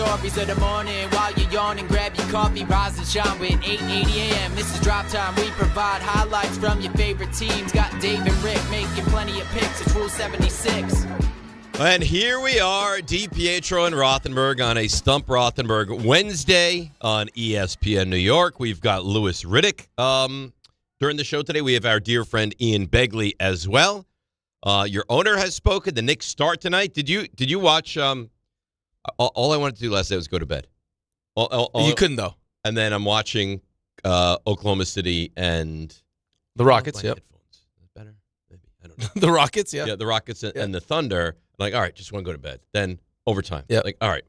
stories of the morning while you're yawning. Grab your coffee, rise and shine with 8:80 a.m. This is Drop Time. We provide highlights from your favorite teams. Got Dave and Rick making plenty of picks. It's Rule 76. And here we are, DiPietro and Rothenberg on a Stump Rothenberg Wednesday on ESPN New York. We've got Louis Riddick. During the show today, we have our dear friend Ian Begley as well. Your owner has spoken. The Knicks start tonight. Did you watch? All I wanted to do last night was go to bed. You couldn't, though. And then I'm watching Oklahoma City and the Rockets. Yep. Headphones. Is that better? Maybe. I don't know. The Rockets, yeah. Yeah, the Rockets and the Thunder. Like, all right, just want to go to bed. Then overtime. Yeah. Like, all right,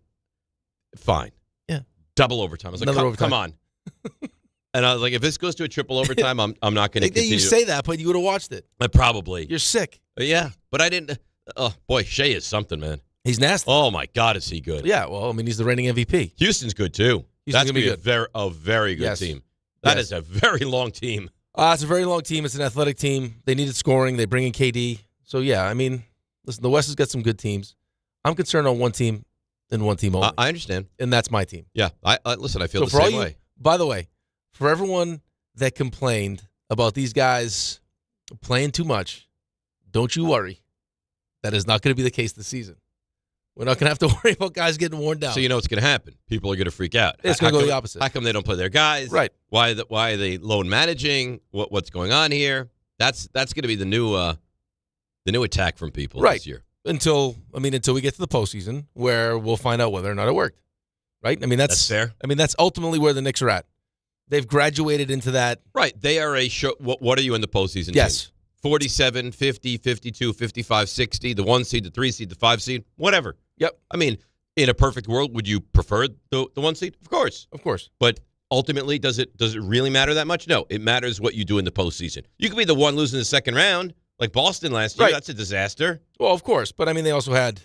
fine. Yeah. Double overtime. I was like, come on. And I was like, if this goes to a triple overtime, I'm not going to continue. You say that, but you would have watched it. Probably. You're sick. Yeah, but I didn't. Oh, boy, Shea is something, man. He's nasty. Oh, my God, is he good. Yeah, well, I mean, he's the reigning MVP. Houston's good, too. That's going to be a very good team. That is a very long team. It's a very long team. It's an athletic team. They needed scoring. They bring in KD. So, yeah, I mean, listen, the West has got some good teams. I'm concerned on one team and one team only. I understand. And that's my team. Yeah. Listen, I feel the same way. By the way, for everyone that complained about these guys playing too much, don't you worry. That is not going to be the case this season. We're not going to have to worry about guys getting worn down. So you know what's going to happen. People are going to freak out. It's going to go the opposite. How come they don't play their guys? Right. Why are they loan managing? What's going on here? That's going to be the new attack from people this year. Until we get to the postseason, where we'll find out whether or not it worked. Right? I mean, that's fair. I mean, that's ultimately where the Knicks are at. They've graduated into that. Right. They are a show. What are you in the postseason? Yes. Team? 47, 50, 52, 55, 60, the 1 seed, the 3 seed, the 5 seed, whatever. Yep. I mean, in a perfect world, would you prefer the 1 seed? Of course. Of course. But ultimately, does it really matter that much? No. It matters what you do in the postseason. You could be the one losing the second round, like Boston last year. Right. That's a disaster. Well, of course. But, I mean, they also had,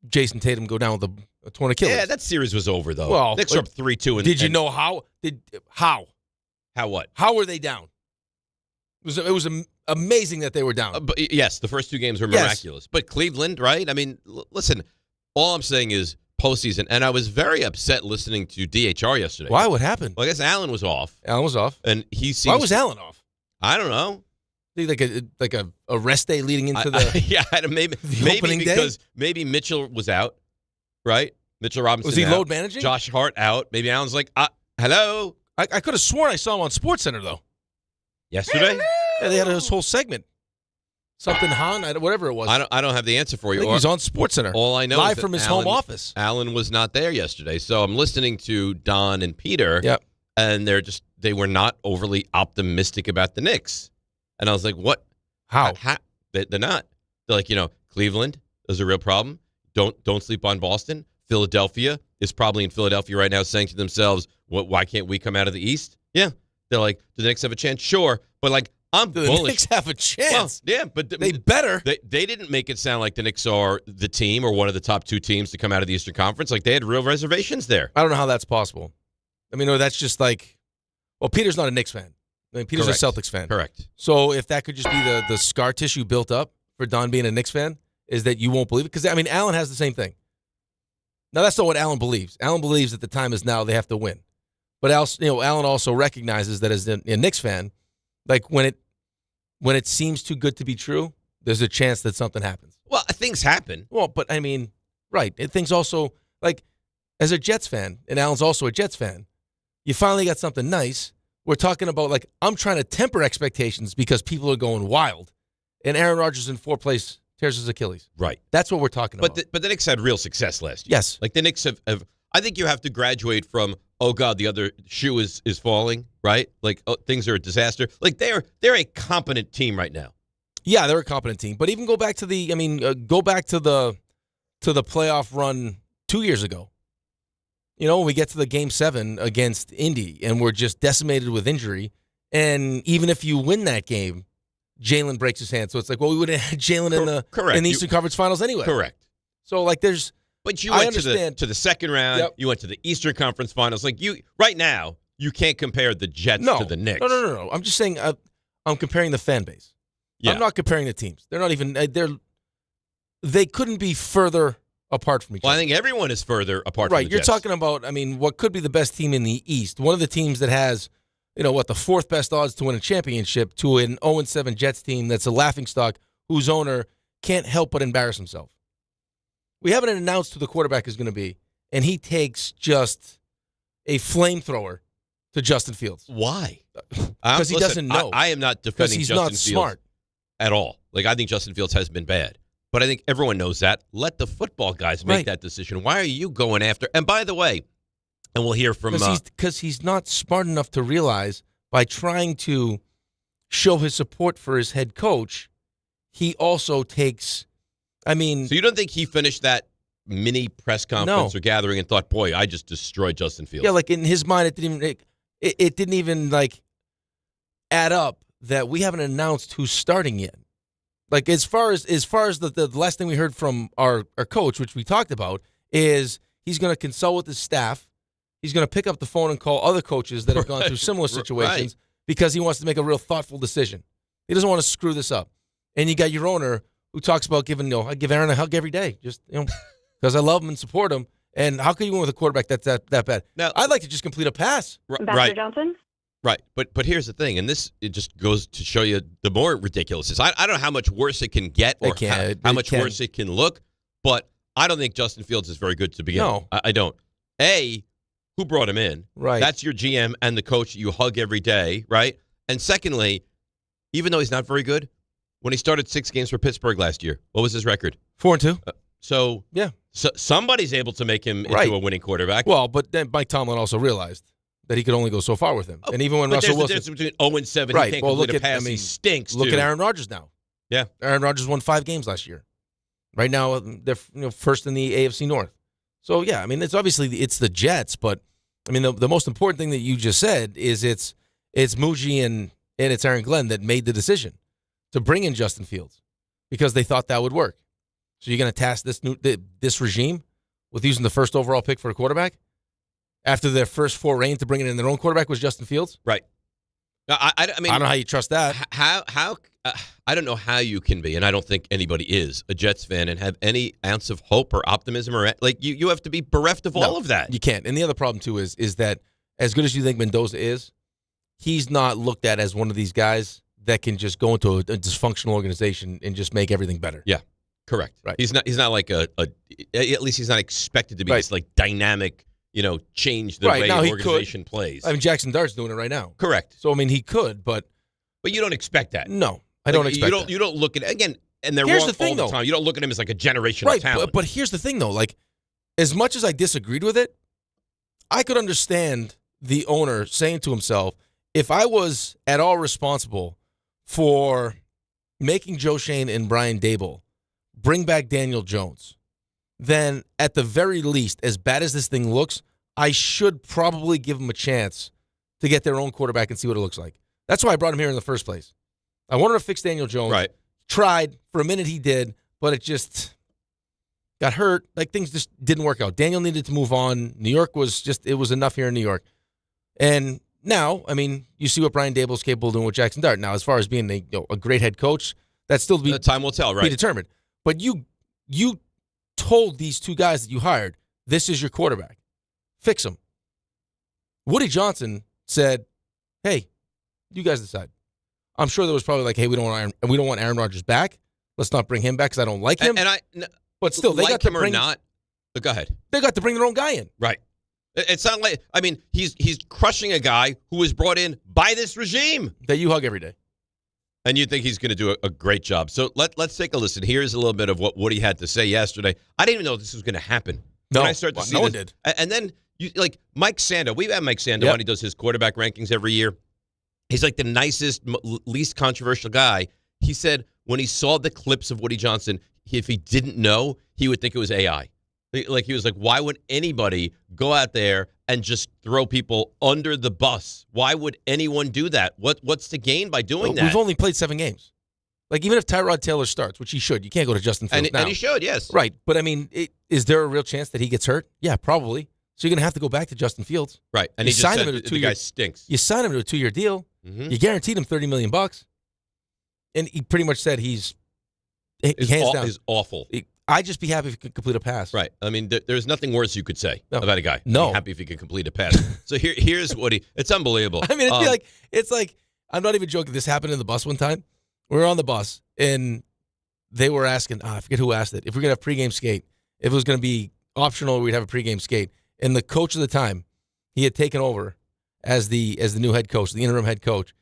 Jason Tatum go down with a torn Achilles. Yeah, that series was over, though. Well, Knicks are up 3-2. Did you know how? How? How what? How were they down? It was amazing that they were down. But yes, the first 2 games were miraculous. Yes. But Cleveland, right? I mean, listen, all I'm saying is postseason. And I was very upset listening to DHR yesterday. Why? What happened? Well, I guess Allen was off. And he seems. Why was Allen off? I don't know. Like a rest day leading into the maybe because day? Maybe Mitchell was out, right? Mitchell Robinson was he out. load managing? Josh Hart out. Maybe Allen's like, hello. I could have sworn I saw him on SportsCenter though. Yesterday? Yeah, they had this whole segment. Something Han, whatever it was. I don't have the answer for you. I think he's on SportsCenter. All I know live is that from his home office. Allen was not there yesterday, so I'm listening to Don and Peter. Yep. And they were not overly optimistic about the Knicks, and I was like, what? How? They're not. They're like, Cleveland is a real problem. Don't sleep on Boston. Philadelphia is probably in Philadelphia right now, saying to themselves, why can't we come out of the East? Yeah. They're like, do the Knicks have a chance? Sure. But, I'm bullish. The Knicks have a chance. Well, yeah, but they better. They didn't make it sound like the Knicks are the team or one of the top 2 teams to come out of the Eastern Conference. Like, they had real reservations there. I don't know how that's possible. I mean, that's just Peter's not a Knicks fan. I mean, Peter's a Celtics fan. Correct. So if that could just be the scar tissue built up for Don being a Knicks fan, is that you won't believe it? Because, I mean, Allen has the same thing. Now, that's not what Allen believes. Allen believes that the time is now, they have to win. But Allen also recognizes that as a Knicks fan, when it seems too good to be true, there's a chance that something happens. Well, things happen. Well, but I mean, right. Things also, as a Jets fan, and Allen's also a Jets fan, you finally got something nice. We're talking about, I'm trying to temper expectations because people are going wild. And Aaron Rodgers in 4th place tears his Achilles. Right. That's what we're talking about. But the Knicks had real success last year. Yes. The Knicks have I think you have to graduate from, oh, God, the other shoe is falling, right? Things are a disaster. They're a competent team right now. Yeah, they're a competent team. But even go back to the playoff run 2 years ago. We get to the Game 7 against Indy, and we're just decimated with injury. And even if you win that game, Jalen breaks his hand. So it's we would have had Jalen in the Eastern Conference Finals anyway. Correct. So, there's... But you went to the second round. Yep. You went to the Eastern Conference Finals. Right now, you can't compare the Jets to the Knicks. No. I'm just saying I'm comparing the fan base. Yeah. I'm not comparing the teams. They're not even they couldn't be further apart from each Well, other. I think everyone is further apart Right. from the You're Jets. talking about, what could be the best team in the East. One of the teams that has, the fourth best odds to win a championship to an 0-7 Jets team that's a laughingstock whose owner can't help but embarrass himself. We haven't announced who the quarterback is going to be, and he takes just a flamethrower to Justin Fields. Why? Because he doesn't know. I am not Because defending he's Justin not Fields smart. at all. Like, I think Justin Fields has been bad. But I think everyone knows that. Let the football guys make that decision. Why are you going after? And by the way, and we'll hear from... Because he's not smart enough to realize by trying to show his support for his head coach, he also takes... So you don't think he finished that mini press conference or gathering and thought, boy, I just destroyed Justin Fields? Yeah, like in his mind, it didn't even add up that we haven't announced who's starting yet. Like as far as the last thing we heard from our coach, which we talked about, is he's going to consult with his staff. He's going to pick up the phone and call other coaches that have gone through similar situations because he wants to make a real thoughtful decision. He doesn't want to screw this up. And you got your owner who talks about I give Aaron a hug every day, just because I love him and support him. And how can you win with a quarterback that's that bad? Now, I'd like to just complete a pass. Ambassador Johnson? Right. But here's the thing, and it just goes to show you the more ridiculous it is. I don't know how much worse it can get or how much worse it can look, but I don't think Justin Fields is very good to begin with. I don't. Who brought him in? Right. That's your GM and the coach you hug every day, right? And secondly, even though he's not very good, when he started 6 games for Pittsburgh last year, what was his record? 4-2. So somebody's able to make him into a winning quarterback. Well, but then Mike Tomlin also realized that he could only go so far with him. And even when Russell Wilson... There's a difference between 0-7, he can't complete a pass, he stinks, Look at Aaron Rodgers now. Yeah. Aaron Rodgers won 5 games last year. Right now, they're first in the AFC North. So, yeah, it's obviously it's the Jets, but, the most important thing that you just said is it's Muji and it's Aaron Glenn that made the decision to bring in Justin Fields because they thought that would work. So you're going to task this regime with using the first overall pick for a quarterback after their first foray into bringing in their own quarterback was Justin Fields? Right. I don't know how you trust that. How I don't know how you can be, and I don't think anybody is, a Jets fan and have any ounce of hope or optimism or you have to be bereft of all of that. You can't. And the other problem too is that as good as you think Mendoza is, he's not looked at as one of these guys that can just go into a dysfunctional organization and just make everything better. Yeah. Correct. Right. He's not like at least he's not expected to be this dynamic, change the way an organization plays. Jackson Dart's doing it right now. Correct. So he could, but you don't expect that. No, I don't expect that. You don't look at again, and they're here's wrong the thing, all the time. You don't look at him as like a generational talent. But here's the thing though, as much as I disagreed with it, I could understand the owner saying to himself, if I was at all responsible for making Joe Shane and Brian Daboll bring back Daniel Jones, then at the very least, as bad as this thing looks, I should probably give them a chance to get their own quarterback and see what it looks like. That's why I brought him here in the first place. I wanted to fix Daniel Jones. Right. Tried. For a minute he did, but it just got hurt. Things just didn't work out. Daniel needed to move on. New York was it was enough here in New York. And now, you see what Brian Daboll is capable of doing with Jackson Dart. Now, as far as being a great head coach, that's still to be time will tell, right? Be determined. But you told these 2 guys that you hired, this is your quarterback. Fix him. Woody Johnson said, hey, you guys decide. I'm sure there was probably hey, we don't want Aaron Rodgers back. Let's not bring him back because I don't like him. But still, they got to bring him or not. Go ahead. They got to bring their own guy in. Right. It's not like he's crushing a guy who was brought in by this regime that you hug every day. And you think he's going to do a great job. So let's take a listen. Here's a little bit of what Woody had to say yesterday. I didn't even know this was going to happen. No, when I started to see no one this, did. And then Mike Sando. We've had Mike Sando when he does his quarterback rankings every year. He's like the nicest, least controversial guy. He said when he saw the clips of Woody Johnson, if he didn't know, he would think it was AI. He was like, why would anybody go out there and just throw people under the bus? Why would anyone do that? What's the gain by doing that? We've only played 7 games. Even if Tyrod Taylor starts, which he should, you can't go to Justin Fields now. And he should, yes. Right. But, is there a real chance that he gets hurt? Yeah, probably. So you're going to have to go back to Justin Fields. Right. And you he just sign said him to the guy stinks. You sign him to a 2-year deal. Mm-hmm. You guaranteed him $30 million. And he pretty much said he's hands down. He's awful. I'd just be happy if he could complete a pass. Right. I mean, there's nothing worse you could say No. about a guy. No. I'm happy if he can complete a pass. So here's what it's unbelievable. I mean, it's like, I'm not even joking. This happened in the bus one time. We were on the bus, and they were asking, I forget who asked it, if we're going to have pregame skate, if it was going to be optional, we'd have a pregame skate. And the coach at the time, he had taken over as the new head coach, the interim head coach.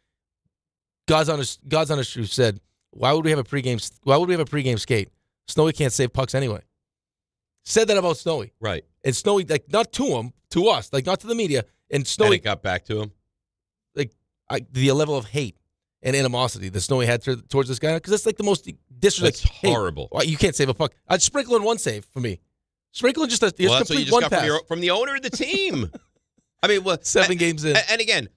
God's on his shoe said, why would we have a pregame skate? Snowy can't save pucks anyway. Said that about Snowy. Right. And Snowy, like, not to him, to us, like, not to the media. And Snowy, And it got back to him. the level of hate and animosity that Snowy had towards this guy, because that's like the most disrespect. That's horrible. Hey, you can't save a puck. I'd sprinkle in one save for me. Sprinkle in just Well, that's what complete you just one got pass. from the owner of the team. I mean, 7 games in. And again,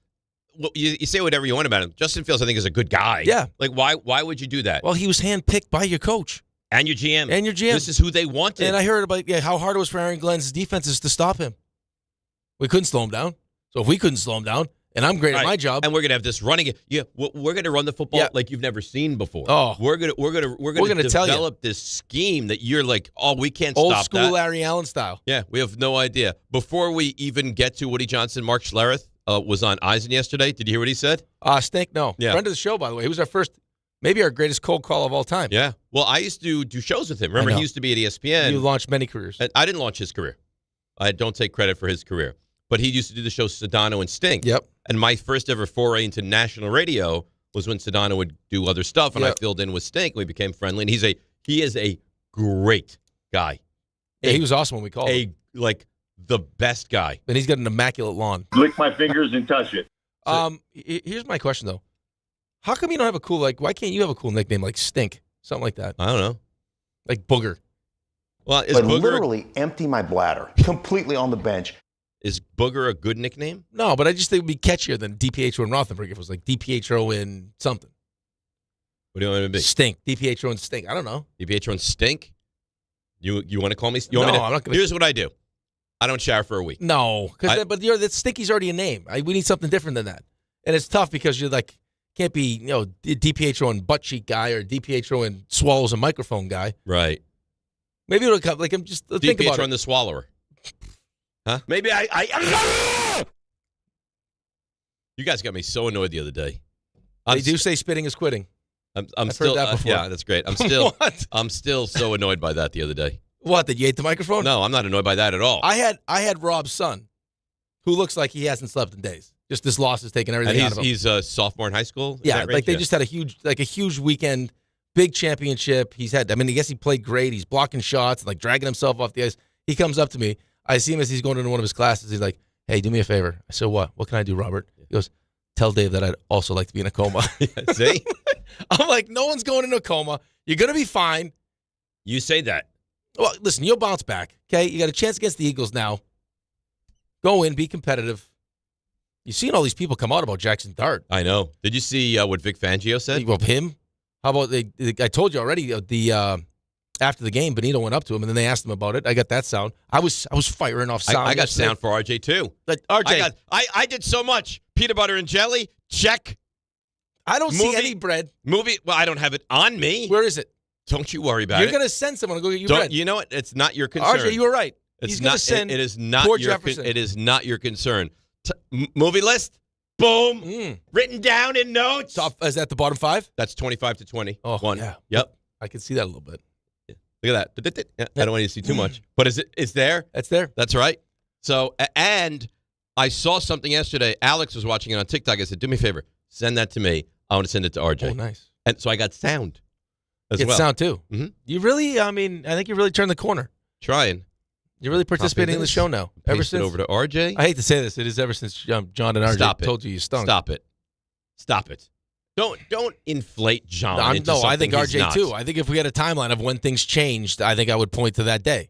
you say whatever you want about him. Justin Fields, I think, is a good guy. Yeah. Like, why would you do that? Well, he was handpicked by your coach. And your GM. And your GM. This is who they wanted. And I heard about how hard it was for Aaron Glenn's defenses to stop him. We couldn't slow him down. So if we couldn't slow him down, and I'm great at my job. And we're gonna have this running. Yeah, we're gonna run the football like you've never seen before. Oh, we're gonna develop this scheme that you're like, we can't old stop school that. Larry Allen style. Yeah, we have no idea. Before we even get to Woody Johnson, Mark Schlereth was on Eisen yesterday. Did you hear what he said? Stink, no. Yeah. Friend of the show, by the way. He was our first, maybe our greatest cold call of all time. Yeah. Well, I used to do shows with him. Remember, he used to be at ESPN. You launched many careers. And I didn't launch his career. I don't take credit for his career. But he used to do the show Sedano and Stink. Yep. And my first ever foray into national radio was when Sedano would do other stuff, and I filled in with Stink, and we became friendly. And he is a great guy. Yeah, he was awesome when we called him. Like the best guy. And he's got an immaculate lawn. Lick my fingers and touch it. Here's my question, though. How come you don't have a cool, why can't you have a cool nickname like Stink? Something like that. I don't know. Like Booger. Well, is But Booger literally empty my bladder completely on the bench. Is Booger a good nickname? No, but I just think it would be catchier than DiPietro and Rothenberg if it was like DiPietro and something. What do you want it to be? Stink. DiPietro and Stink. I don't know. DiPietro and Stink? You want to call me? No, I'm not going to. Here's what I do. I don't shower for a week. No, but that Stinky's already a name. We need something different than that. And it's tough because you're like, can't be, DiPietro and butt cheek guy or DiPietro and swallows a microphone guy. Right. Maybe it'll come, I'm just think about DiPietro it. and the swallower. Huh? Maybe I You guys got me so annoyed the other day. They do say spitting is quitting. I'm I've still heard that before. yeah, that's great. I'm What? still so annoyed by that the other day. What, that you ate the microphone? No, I'm not annoyed by that at all. I had Rob's son, who looks like he hasn't slept in days. Just this loss has taken everything out of him. He's a sophomore in high school? Yeah, like they just had a huge weekend, big championship. I guess he played great. He's blocking shots and dragging himself off the ice. He comes up to me. I see him as he's going into one of his classes. He's like, "Hey, do me a favor." I said, "What? What can I do, Robert?" He goes, "Tell Dave that I'd also like to be in a coma." See? I'm like, no one's going into a coma. You're going to be fine. You say that. Well, listen, you'll bounce back, okay? You got a chance against the Eagles now. Go in, be competitive. You've seen all these people come out about Jackson Dart. I know. Did you see what Vic Fangio said? Well, him? How about I told you already, after the game, Benito went up to him, and then they asked him about it. I got that sound. I was firing off sound. I got sound for RJ, too. RJ. I did so much. Peanut butter and jelly, check. I don't see any bread. Well, I don't have it on me. Where is it? Don't you worry about it. You're going to send someone to go get you bread. You know what? It's not your concern. RJ, you were right. He's going to send it is not poor your Jefferson. It is not your concern. Movie list? Boom. Written down in notes. Top, is that the bottom 5? That's 25 to 20. Oh, One. yeah. Yep. I can see that a little bit. Look at that. Yeah, I don't want you to see too much. But it's there? That's there. That's right. So, and I saw something yesterday. Alex was watching it on TikTok. I said, do me a favor. Send that to me. I want to send it to RJ. Oh, nice. And so I got sound as Get well. sound, too. Mm-hmm. You really, I think you really turned the corner. Trying. You're really participating in the show now. Ever Paste it since over to RJ. I hate to say this, it is ever since John and RJ told you stunk. Stop it. Don't inflate John. I think RJ RJ too. I think if we had a timeline of when things changed, I think I would point to that day.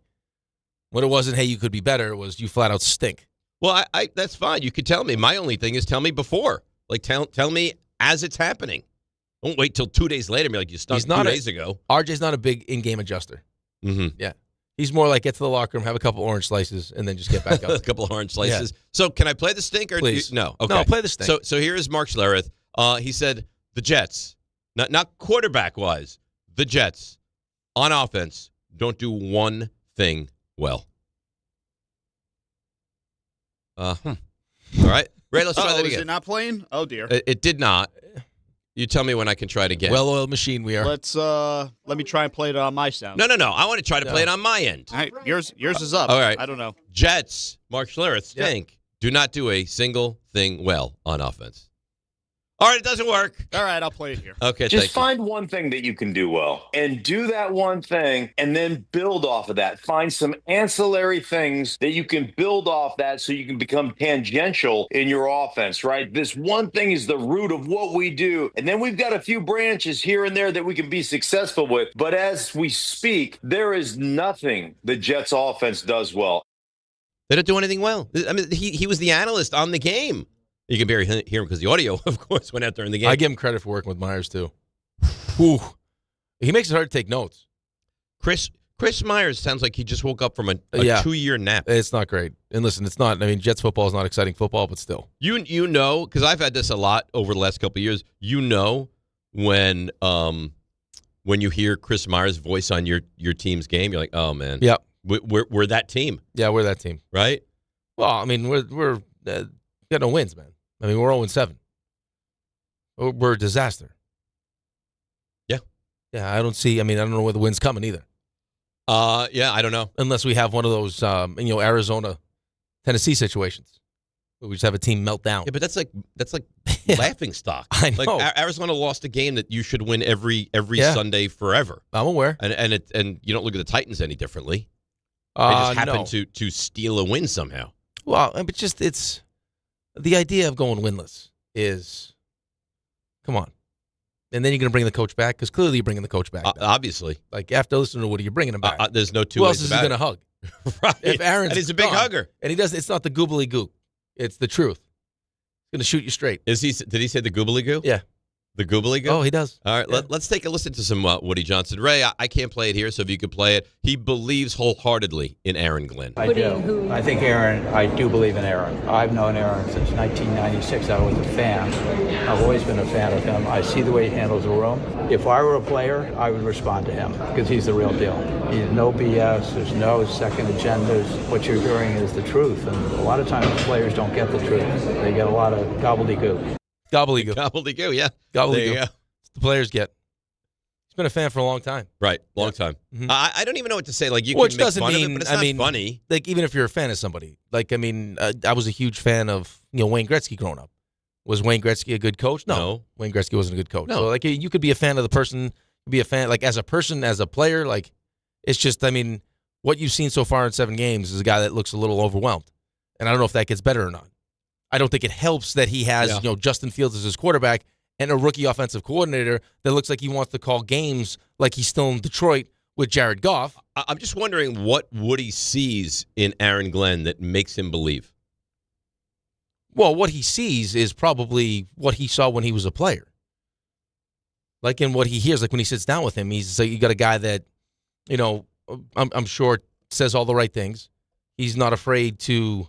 When it wasn't, hey, you could be better, it was you flat out stink. Well, I that's fine. You could tell me. My only thing is tell me before. Tell me as it's happening. Don't wait till 2 days later and be like, you stunk 2 days ago. RJ's not a big in-game adjuster. Mm-hmm. Yeah. He's more like get to the locker room, have a couple orange slices, and then just get back up. A couple of orange slices. Yeah. So can I play the stink or please? No. Okay. No, play the stink. So here is Mark Schlereth. He said the Jets, not quarterback wise, the Jets on offense don't do one thing well. All right. Ray, let's try that Is again. it not playing? Oh, dear. It did not. You tell me when I can try it again. Well-oiled machine we are. Let me try and play it on my sound. No. I want to try to play it on my end. All right, yours is up. All right. I don't know. Jets, Mark Schlereth, stink. Do not do a single thing well on offense. All right, it doesn't work. All right, I'll play it here. Okay, Just thank find one thing that you can do well and do that one thing and then build off of that. Find some ancillary things that you can build off that so you can become tangential in your offense, right? This one thing is the root of what we do. And then we've got a few branches here and there that we can be successful with. But as we speak, there is nothing the Jets offense does well. They don't do anything well. I mean, he was the analyst on the game. You can barely hear him because the audio, of course, went out during the game. I give him credit for working with Myers, too. Whew. He makes it hard to take notes. Chris Myers sounds like he just woke up from a 2-year nap. It's not great. And listen, it's not. I mean, Jets football is not exciting football, but still. You know, because I've had this a lot over the last couple of years. You know when you hear Chris Myers' voice on your team's game, you're like, oh man, yeah, we're that team. Yeah, we're that team, right? Well, I mean, we're got no wins, man. I mean, we're 0-7. We're a disaster. Yeah. Yeah, I don't know where the win's coming either. Yeah, I don't know. Unless we have one of those, Arizona, Tennessee situations where we just have a team melt down. Yeah, but that's like laughing stock. I know. Like Arizona lost a game that you should win every Sunday forever. I'm aware. And you don't look at the Titans any differently. They just happen to steal a win somehow. Well, but just it's the idea of going winless is, come on. And then you're going to bring the coach back? Because clearly you're bringing the coach back. Obviously. Like, after listening to Woody, you're bringing him back. There's no two Who ways else is about he going to hug? Right. If Aaron's and he's a big gone, hugger. And he does. It's not the goobly goo. It's the truth. He's going to shoot you straight. Did he say the goobly goo? Yeah. The goobly goo? Oh, he does. All right, let's take a listen to some Woody Johnson. Ray, I can't play it here, so if you could play it. He believes wholeheartedly in Aaron Glenn. I do. I think I do believe in Aaron. I've known Aaron since 1996. I was a fan. I've always been a fan of him. I see the way he handles the room. If I were a player, I would respond to him because he's the real deal. He's no BS. There's no second agendas. What you're hearing is the truth. And a lot of times players don't get the truth. They get a lot of gobbledygook. Gobbledygook. Gobbledygook, yeah. Gobbledygook. There you go. The players get. He's been a fan for a long time. Right, long time. Mm-hmm. I don't even know what to say. Like, you Which can make doesn't fun mean, of it, but it's not funny. Like, even if you're a fan of somebody. Like, I mean, I was a huge fan of, Wayne Gretzky growing up. Was Wayne Gretzky a good coach? No. Wayne Gretzky wasn't a good coach. No. So, like, you could be a fan of the person, be a fan, like, as a person, as a player, like, it's just, I mean, what you've seen so far in 7 games is a guy that looks a little overwhelmed. And I don't know if that gets better or not. I don't think it helps that he has, Justin Fields as his quarterback and a rookie offensive coordinator that looks like he wants to call games like he's still in Detroit with Jared Goff. I'm just wondering what Woody sees in Aaron Glenn that makes him believe. Well, what he sees is probably what he saw when he was a player. Like, in what he hears, like when he sits down with him, you got a guy that, I'm sure says all the right things. He's not afraid to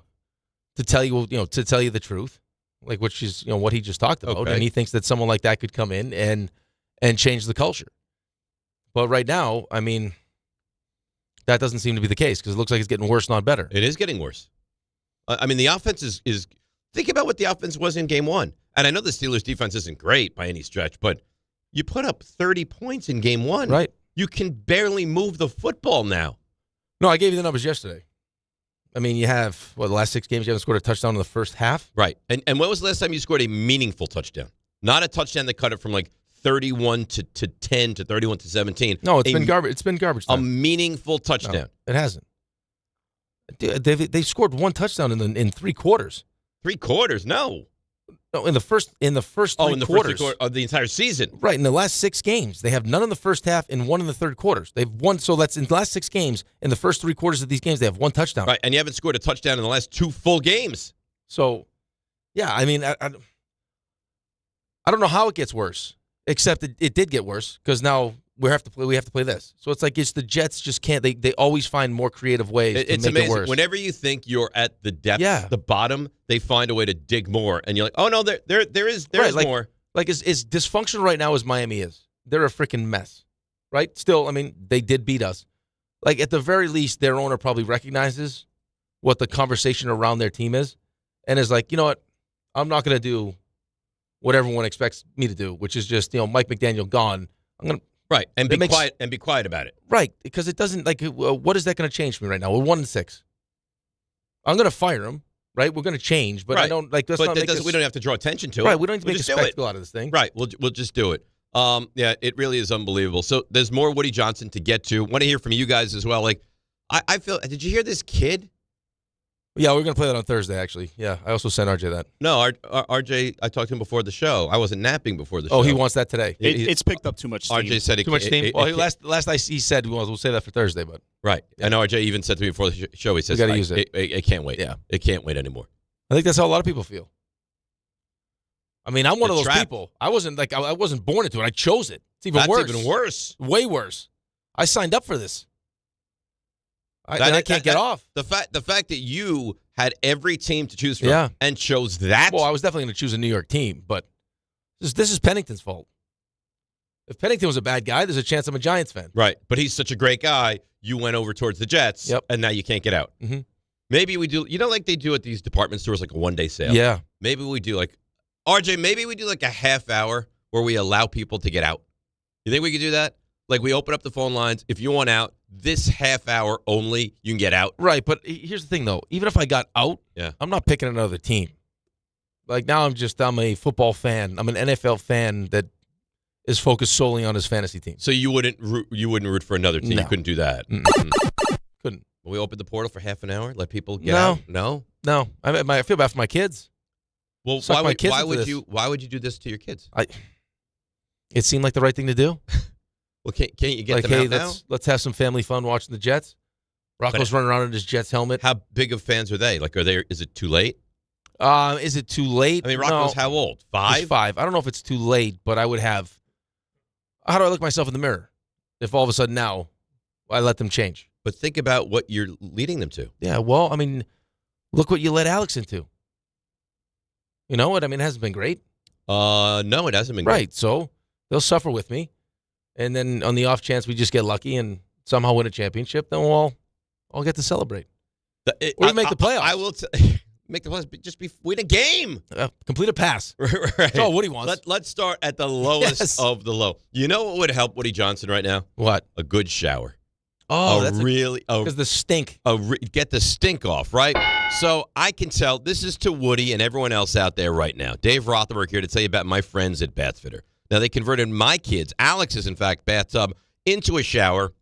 tell you, to tell you the truth, like, which is, what he just talked about. Okay. And he thinks that someone like that could come in and change the culture. But right now, I mean, that doesn't seem to be the case because it looks like it's getting worse, not better. It is getting worse. I mean, the offense is think about what the offense was in game 1. And I know the Steelers' defense isn't great by any stretch, but you put up 30 points in game 1. Right. You can barely move the football now. No, I gave you the numbers yesterday. I mean, you have, the last 6 games, you haven't scored a touchdown in the first half. Right. And when was the last time you scored a meaningful touchdown? Not a touchdown that cut it from like 31 to 10 to 31 to 17. No, it's been garbage. It's been garbage time. A meaningful touchdown. No, it hasn't. They scored 1 touchdown in 3 quarters. 3 quarters? No. No, in the first 3 quarters. First 3 quarters of the entire season. Right, in the last 6 games. They have none in the first half and 1 in the third quarters. They've won, so that's in the last 6 games. In the first 3 quarters of these games, they have 1 touchdown. Right, and you haven't scored a touchdown in the last 2 full games. So, yeah, I mean, I don't know how it gets worse, except it did get worse because now we have to play this. So it's like it's the Jets just can't. They always find more creative ways to make amazing. it worse. Whenever you think you're at the depth, the bottom, they find a way to dig more, and you're like, oh no, there is more. Like as dysfunction right now as Miami is. They're a freaking mess, right? Still, I mean, they did beat us. like at the very least, their owner probably recognizes what the conversation around their team is, and is like, you know what, I'm not going to do what everyone expects me to do, which is just Mike McDaniel gone. I'm gonna Right, and be quiet about it. right because it doesn't what is that going to change for me right now? We're 1-6. I'm going to fire him. Right, we're going to change, but I don't like. Let's but not make this, we don't have to draw attention to it. Right, we don't need to make a just do it. spectacle out of this thing. Right, we'll just do it. Yeah, it really is unbelievable. So there's more Woody Johnson to get to. Want to hear from you guys as well. Like, I feel. Did you hear this kid? Yeah, we're going to play that on Thursday. Actually, yeah, I also sent RJ that. No, RJ. I talked to him before the show. I wasn't napping before the show. Oh, he wants that today. It's picked up too much steam. RJ said Too much steam. Last he said we'll say that for Thursday, but right. I know RJ even said to me before the show. He says, "We got to use it. It can't wait. Yeah, it can't wait anymore." I think that's how a lot of people feel. I mean, I'm one of those trapped. people. I wasn't born into it. I chose it. It's even worse. Even worse. Way worse. I signed up for this. I can't get off. The fact that you had every team to choose from and chose that. Well, I was definitely going to choose a New York team, but this is Pennington's fault. If Pennington was a bad guy, there's a chance I'm a Giants fan. Right, but he's such a great guy. You went over towards the Jets, and now you can't get out. Mm-hmm. Maybe we do, like they do at these department stores, like a one-day sale. Yeah. Maybe we do RJ, maybe we do like a half hour where we allow people to get out. You think we could do that? Like we open up the phone lines. If you want out, this half hour only, you can get out. Right, but here's the thing, though. Even if I got out, I'm not picking another team. Like now I'm a football fan. I'm an NFL fan that is focused solely on his fantasy team. So you wouldn't root for another team? No. You couldn't do that? Couldn't. Will we open the portal for half an hour? Let people get out? No? No. I feel bad for my kids. Well, Suck my kids why into would this. why would you do this to your kids? It seemed like the right thing to do. Well, can't you get like, them hey, out now? let's have some family fun watching the Jets. Rocco's running around in his Jets helmet. How big of fans are they? Like, is it too late? Is it too late? I mean, Rocco's how old? 5? He's 5. I don't know if it's too late, but I would have. How do I look myself in the mirror if all of a sudden now I let them change? But think about what you're leading them to. Yeah, well, I mean, look what you led Alex into. You know what? I mean, it hasn't been great. No, it hasn't been right, great. So they'll suffer with me. And then on the off chance we just get lucky and somehow win a championship, then we'll all get to celebrate. Or make the playoffs. I will make the playoffs, but just win a game. Complete a pass. Right. That's all Woody wants. Let's start at the lowest of the low. You know what would help Woody Johnson right now? What? A good shower. Oh, that's because the stink. Get the stink off, right? So I can tell this is to Woody and everyone else out there right now. Dave Rothenberg here to tell you about my friends at Bathfitter. Now, they converted my kids, Alex's, in fact, bathtub, into a shower.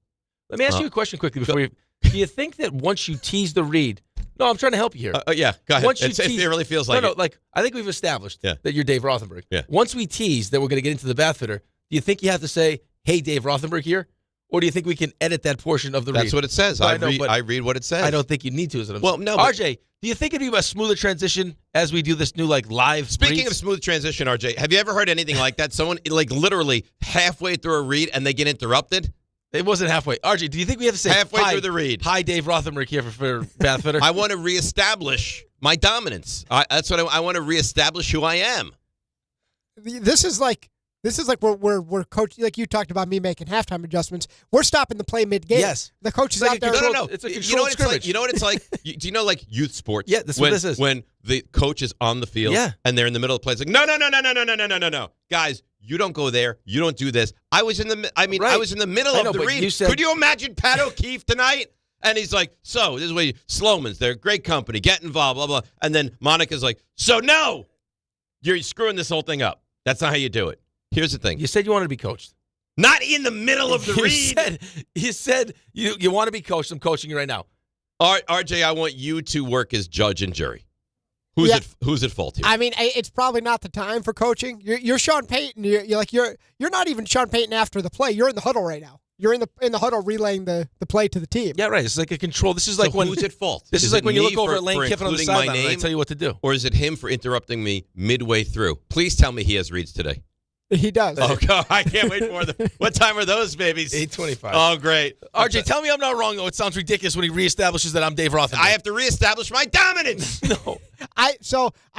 Let me ask you a question quickly before you. Do you think that once you tease the read? No, I'm trying to help you here. Yeah, go ahead. Once you it tease, really feels like it. Like I think we've established that you're Dave Rothenberg. Yeah. Once we tease that we're going to get into the Bathfitter, do you think you have to say, "Hey, Dave Rothenberg here," or do you think we can edit that portion of the read? That's what it says. I read what it says. I don't think you need to. Is what I'm well, saying. no. RJ, do you think it'd be a smoother transition as we do this new live? Speaking of smooth transition, RJ, have you ever heard anything like that? Someone literally halfway through a read and they get interrupted. It wasn't halfway. RJ, do you think we have to say halfway through the read? Hi, Dave Rothenberg here for Bathfitter. I want to reestablish my dominance. That's what I want to reestablish who I am. This is like we're coach, like you talked about me making halftime adjustments. We're stopping the play mid game. Yes, the coach is out there. No. It's a controlled scrimmage. You know what it's like? Do you know youth sports? Yeah, that's what this is. When the coach is on the field, and they're in the middle of the play. It's like no, guys. You don't go there. You don't do this. I was in the middle of the read. Could you imagine Pat O'Keefe tonight? And he's like, so this is what Sloman's. They're a great company. Get involved, blah, blah. And then Monica's like, so no, you're screwing this whole thing up. That's not how you do it. Here's the thing. You said you wanted to be coached. Not in the middle of the read. You said you want to be coached. I'm coaching you right now. RJ, I want you to work as judge and jury. Who's at fault here? I mean, it's probably not the time for coaching. You're Sean Payton. You're not even Sean Payton after the play. You're in the huddle right now. You're in the huddle relaying the play to the team. Yeah, right. It's like a control. This is like when who's at fault? This is like when you look over at Lane Kiffin on the sideline and I tell you what to do. Or is it him for interrupting me midway through? Please tell me he has reads today. He does. Oh, God, I can't wait for them. What time are those babies? 8:25. Oh, great. RJ, tell me I'm not wrong, though. It sounds ridiculous when he reestablishes that I'm Dave Rothenberg. I have to reestablish my dominance. No. I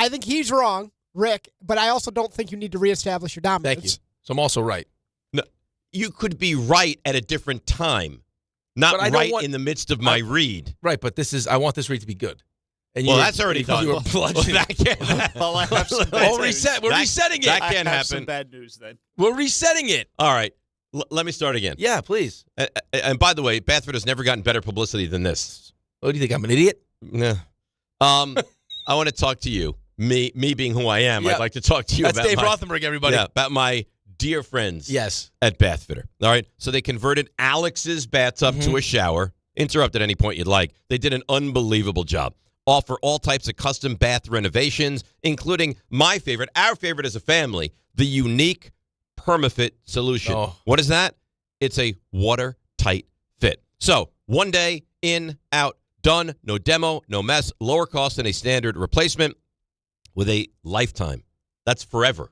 think he's wrong, Rick, but I also don't think you need to reestablish your dominance. Thank you. So I'm also right. No, you could be right at a different time. not But I don't right want- in the midst of my read. Right, but I want this read to be good. And Well, you- that's already done. You were bludgeoning. That can't. Well, I have some bad Oh, news. reset. We're resetting it. That I can't have some happen. bad news then. We're resetting it. All right. Let me start again. Yeah, please. And by the way, Bathfitter has never gotten better publicity than this. Oh, do you think I'm an idiot? Nah. I want to talk to you. Me being who I am, Yeah. I'd like to talk to you That's about Dave my, Rothenberg, everybody. yeah, about my dear friends Yes. at Bathfitter. All right. So they converted Alex's bathtub to a shower. Interrupt at any point you'd like. They did an unbelievable job. Offer all types of custom bath renovations, including my favorite, our favorite as a family, the unique PermaFit solution. Oh. What is that? It's a watertight fit. So one day, in, out, done, no demo, no mess, lower cost than a standard replacement with a lifetime. That's forever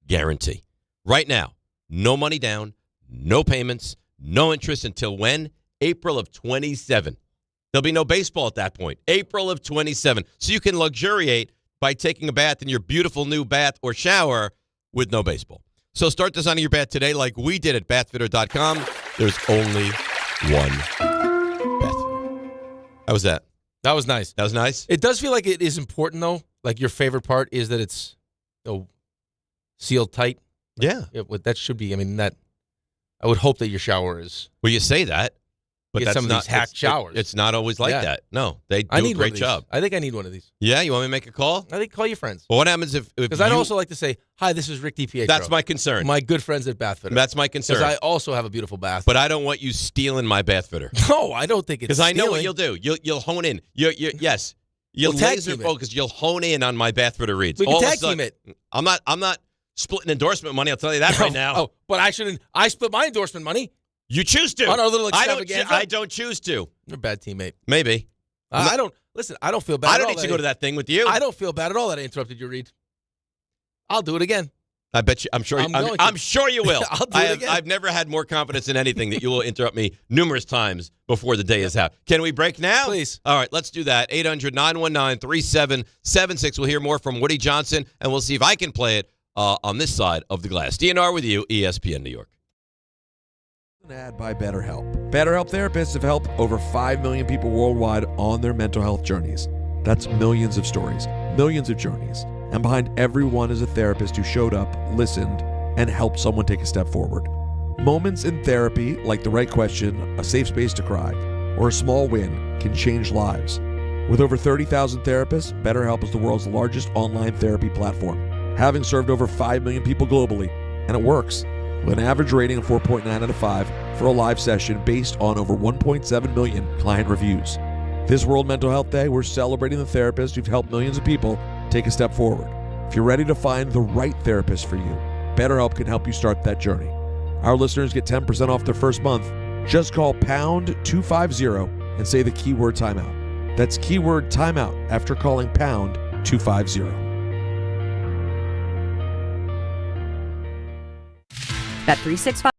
guarantee. Right now, no money down, no payments, no interest until when? April of 27. There'll be no baseball at that point. April of 27. So you can luxuriate by taking a bath in your beautiful new bath or shower with no baseball. So start designing your bath today like we did at Bathfitter.com. There's only one Bathfitter. How was that? That was nice. That was nice? It does feel like it is important, though. Like your favorite part is that it's sealed tight. Yeah. That should be, I would hope that your shower is. Well, you say that, but Get that's some of not these hack showers. It's not always like Yeah. that. No, they do I need a one great of these. job. I think I need one of these. Yeah, you want me to make a call? I think call your friends. Well, what happens if Because I'd also like to say, hi, this is Rick DiPietro. That's my concern. My good friends at Bathfitter. That's my concern. Because I also have a beautiful bath. But I don't want you stealing my Bathfitter. No, I don't think it's Because I know what stealing. you'll do. You'll hone in. Yes. You'll We'll tag laser team it. focus. You'll hone in on my Bathfitter reads. We can All of a tag sudden- team it. I'm not splitting endorsement money. I'll tell you that right now. Oh, but I shouldn't. I split my endorsement money You choose to. on our little I extravaganza. don't choose to. You're a bad teammate. Maybe. I don't. Listen, I don't feel bad I at don't all. need to go to that thing with you. I don't feel bad at all that I interrupted your read. I'll do it again. I bet you. I'm sure. I'm going to. I'm sure you will. I'll do it again. I've never had more confidence in anything that you will interrupt me numerous times before the day is out. Can we break now? Please. All right, let's do that. 800-919-3776. We'll hear more from Woody Johnson, and we'll see if I can play it on this side of the glass. DNR with you, ESPN New York. An ad by BetterHelp. BetterHelp therapists have helped over 5 million people worldwide on their mental health journeys. That's millions of stories, millions of journeys. And behind every one is a therapist who showed up, listened, and helped someone take a step forward. Moments in therapy, like the right question, a safe space to cry, or a small win, can change lives. With over 30,000 therapists, BetterHelp is the world's largest online therapy platform, having served over 5 million people globally, and it works. With an average rating of 4.9 out of 5 for a live session based on over 1.7 million client reviews. This World Mental Health Day, we're celebrating the therapists who've helped millions of people take a step forward. If you're ready to find the right therapist for you, BetterHelp can help you start that journey. Our listeners get 10% off their first month. Just call pound 250 and say the keyword timeout. That's keyword timeout after calling pound 250. Bet 365.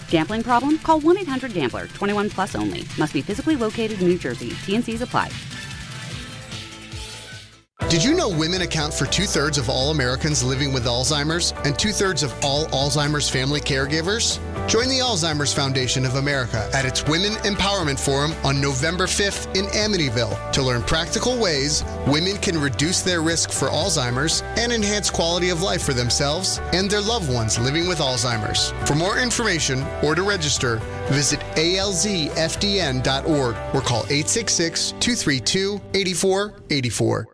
Gambling problem? Call 1-800-GAMBLER. 21 plus only. Must be physically located in New Jersey. T&Cs apply. Did you know women account for 2/3 of all Americans living with Alzheimer's and 2/3 of all Alzheimer's family caregivers? Join the Alzheimer's Foundation of America at its Women Empowerment Forum on November 5th in Amityville to learn practical ways women can reduce their risk for Alzheimer's and enhance quality of life for themselves and their loved ones living with Alzheimer's. For more information or to register, visit alzfdn.org or call 866-232-8484.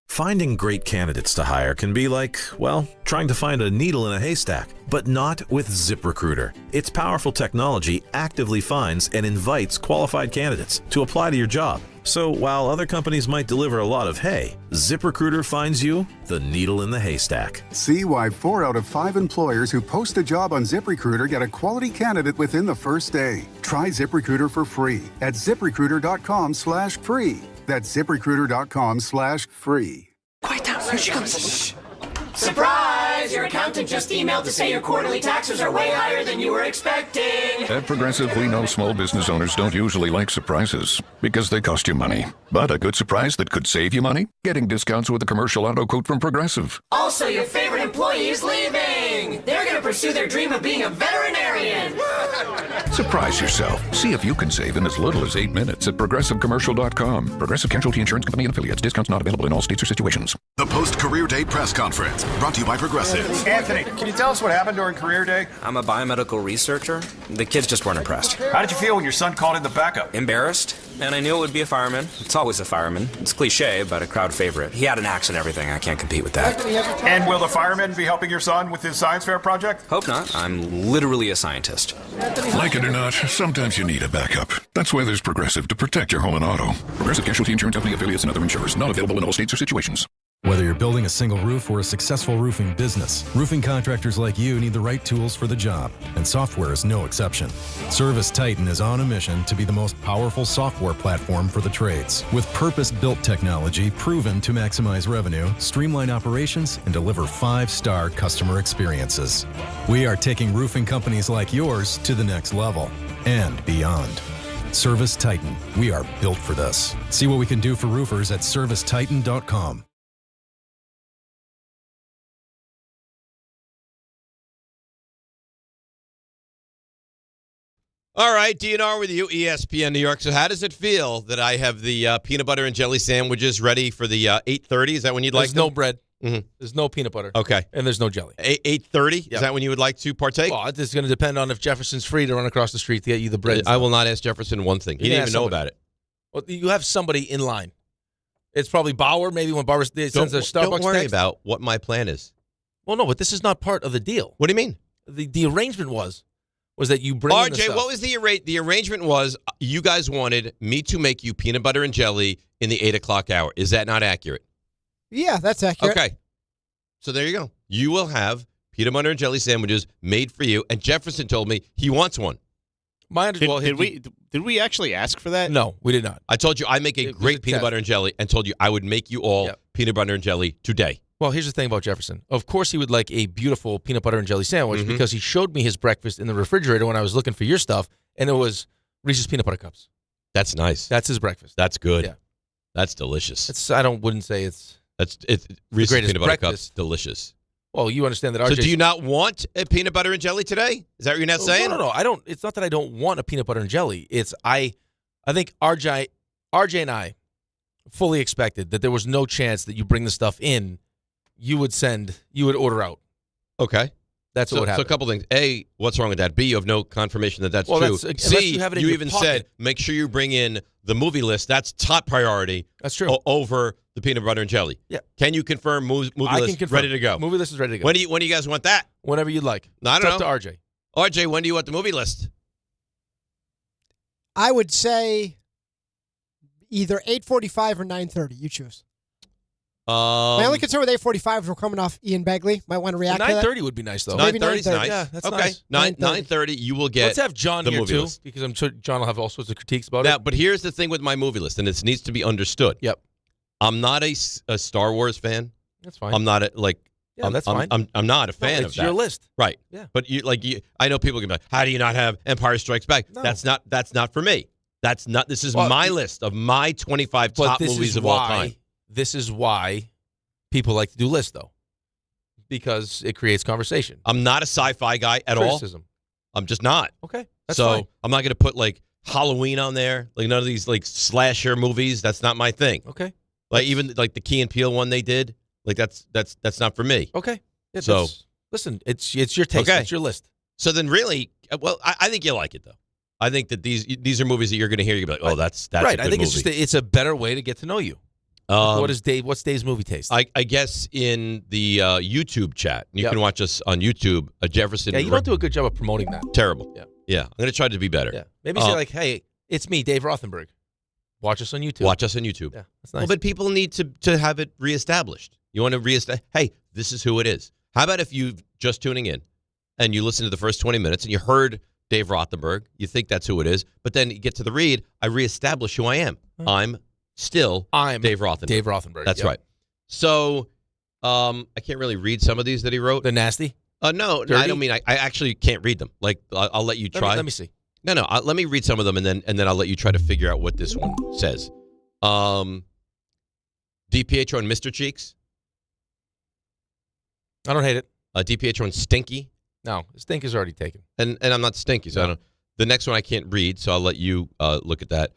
Finding great candidates to hire can be like, well, trying to find a needle in a haystack, but not with ZipRecruiter. Its powerful technology actively finds and invites qualified candidates to apply to your job. So while other companies might deliver a lot of hay, ZipRecruiter finds you the needle in the haystack. See why 4 out of 5 employers who post a job on ZipRecruiter get a quality candidate within the first day. Try ZipRecruiter for free at ZipRecruiter.com/free. That's ZipRecruiter.com/free. Quiet down. Here she comes. Surprise! says your accountant just emailed to say your quarterly taxes are way higher than you were expecting. At Progressive, we know small business owners don't usually like surprises because they cost you money. But a good surprise that could save you money? Getting discounts with a commercial auto quote from Progressive. Also, your favorite employee is leaving. They're going to pursue their dream of being a veterinarian. Surprise yourself. See if you can save in as little as 8 minutes at ProgressiveCommercial.com. Progressive Casualty Insurance Company and Affiliates. Discounts not available in all states or situations. The post-career day press conference, brought to you by Progressive. Anthony, can you tell us what happened during career day? I'm a biomedical researcher. The kids just weren't impressed. How did you feel when your son called in the backup? Embarrassed, and I knew it would be a fireman. It's always a fireman. It's cliche, but a crowd favorite. He had an axe and everything. I can't compete with that. And will the fireman be helping your son with his science fair project? Hope not. I'm literally a scientist. Like it or not, sometimes you need a backup. That's why there's Progressive to protect your home and auto. Progressive Casualty Insurance Company, Affiliates, and other insurers. Not available in all states or situations. Whether you're building a single roof or a successful roofing business, roofing contractors like you need the right tools for the job, and software is no exception. Service Titan is on a mission to be the most powerful software platform for the trades, with purpose-built technology proven to maximize revenue, streamline operations, and deliver 5-star customer experiences. We are taking roofing companies like yours to the next level and beyond. Service Titan, we are built for this. See what we can do for roofers at servicetitan.com. All right, DNR with you, ESPN New York. So how does it feel that I have the peanut butter and jelly sandwiches ready for the 8:30? Is that when you'd like There's them? no bread. Mm-hmm. There's no peanut butter. Okay. And there's no jelly. 8:30? Yep. Is that when you would like to partake? Well, it's going to depend on if Jefferson's free to run across the street to get you the bread. I will not ask Jefferson one thing. He didn't even know about it. Well, you have somebody in line. It's probably Bauer, maybe when Bauer sends a Starbucks Don't worry text. about what my plan is. Well, no, but this is not part of the deal. What do you mean? The arrangement was that you bring in the RJ, stuff. what was the arrangement was you guys wanted me to make you peanut butter and jelly in the 8 o'clock hour. Is that not accurate? Yeah, that's accurate. Okay. So there you go. You will have peanut butter and jelly sandwiches made for you. And Jefferson told me he wants one. Did we actually ask for that? No, we did not. I told you I make a great peanut butter and jelly and told you I would make you all peanut butter and jelly today. Well, here's the thing about Jefferson. Of course he would like a beautiful peanut butter and jelly sandwich because he showed me his breakfast in the refrigerator when I was looking for your stuff, and it was Reese's peanut butter cups. That's nice. That's his breakfast. That's good. Yeah. That's delicious. Wouldn't say it's Reese's greatest peanut butter breakfast. cups, delicious. Well, you understand that RJ. So do you not want a peanut butter and jelly today? Is that what you're not saying? No. I don't. It's not that I don't want a peanut butter and jelly. It's I think RJ and I fully expected that there was no chance that you bring the stuff in. You would order out. Okay. That's what would happen. So a couple things. A, what's wrong with that? B, you have no confirmation that that's true. C, you even said, make sure you bring in the movie list. That's top priority. That's true. Over the peanut butter and jelly. Yeah. Can you confirm movie list ready to go? Movie list is ready to go. When do you guys want that? Whenever you'd like. No, I don't know. know. It's up to RJ. RJ, when do you want the movie list? I would say either 8:45 or 9:30. You choose. My only concern with 8:45 is we're coming off Ian Begley. Might want to react to that. 9:30 would be nice, though. Maybe 9:30 is nice. Yeah, that's okay. nice. 9:30, you will get Let's have John the here, movie too, list. because I'm sure John will have all sorts of critiques about Now, it. but here's the thing with my movie list, and it needs to be understood. Yep. I'm not a Star Wars fan. That's fine. I'm not that's fine. I'm not a fan of it's that. your list. Right. Yeah. But I know people can be like, how do you not have Empire Strikes Back? No. That's not for me. This is my list of my 25 top movies of all time. This is why people like to do lists, though, because it creates conversation. I'm not a sci-fi guy at all. Criticism. I'm just not. Okay. That's so fine. I'm not going to put like Halloween on there. Like none of these like slasher movies. That's not my thing. Okay. Like even like the Key and Peele one they did. Like that's not for me. Okay. Yeah, so listen, it's your taste. Okay. It's your list. So then really, well, I think you like it though. I think that these are movies that you're going to hear. You're going to be like, oh, that's right. a good I think movie. it's a better way to get to know you. What's Dave's movie taste? I guess in the YouTube chat, you can watch us on YouTube. Jefferson. Yeah, you don't do a good job of promoting that. Terrible. Yeah. I'm going to try to be better. Yeah. Maybe say like, hey, it's me, Dave Rothenberg. Watch us on YouTube. Watch us on YouTube. Yeah, that's nice. Well, but people need to have it reestablished. You want to reestablish, hey, this is who it is. How about if you just tuning in and you listen to the first 20 minutes and you heard Dave Rothenberg, you think that's who it is, but then you get to the read, I reestablish who I am. I'm Dave Rothenberg. Dave Rothenberg. That's yep. right. So I can't really read some of these that he wrote. They're nasty? No, Dirty? I don't mean I actually can't read them. Like, I'll let you try. Let me see. No, let me read some of them, and then I'll let you try to figure out what this one says. DiPietro and Mr. Cheeks. I don't hate it. DiPietro and Stinky. No, Stink is already taken. And I'm not Stinky, so I don't. The next one I can't read, so I'll let you look at that.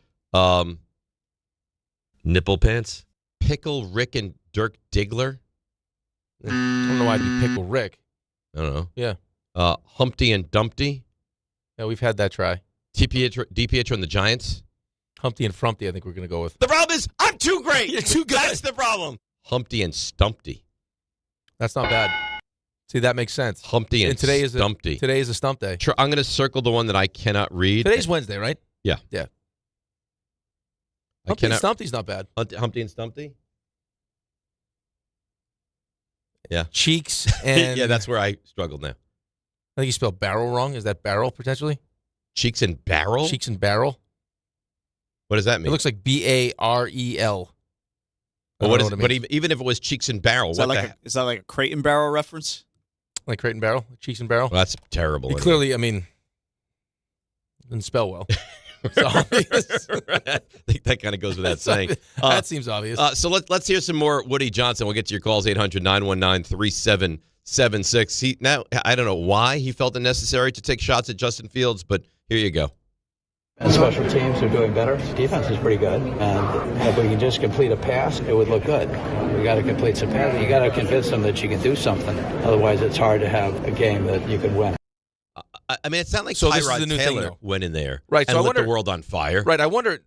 Nipple Pants. Pickle Rick and Dirk Diggler. I don't know why it'd be Pickle Rick. I don't know. Yeah. Humpty and Dumpty. Yeah, we've had that try. DiPietro and the Giants. Humpty and Frumpty, I think we're going to go with. The problem is, I'm too great. You're too good. That's the problem. Humpty and Stumpty. That's not bad. See, that makes sense. Humpty and today Stumpty. Today is a stump day. I'm going to circle the one that I cannot read. Today's Wednesday, right? Yeah. Yeah. Humpty and Stumpty's not bad. Humpty and Stumpty? Yeah. Cheeks and... yeah, that's where I struggled now. I think you spelled barrel wrong. Is that barrel, potentially? Cheeks and barrel? Cheeks and barrel. What does that mean? It looks like B-A-R-E-L. But even if it was Cheeks and barrel, is that like a Crate and Barrel reference? Like Crate and Barrel? Cheeks and barrel? Well, that's terrible. Clearly, I mean, didn't spell well. It's obvious. I think that kind of goes without saying. That seems obvious. So let's hear some more Woody Johnson. We'll get to your calls, 800-919-3776. Now, I don't know why he felt it necessary to take shots at Justin Fields, but here you go. And special teams are doing better. Defense is pretty good. And if we can just complete a pass, it would look good. We got to complete some passes. You got to convince them that you can do something. Otherwise, it's hard to have a game that you can win. I mean, it's not like So Tyrod this is the new Taylor thing, though. went in there Right, and so I lit wonder, the world on fire. Right, I wonder,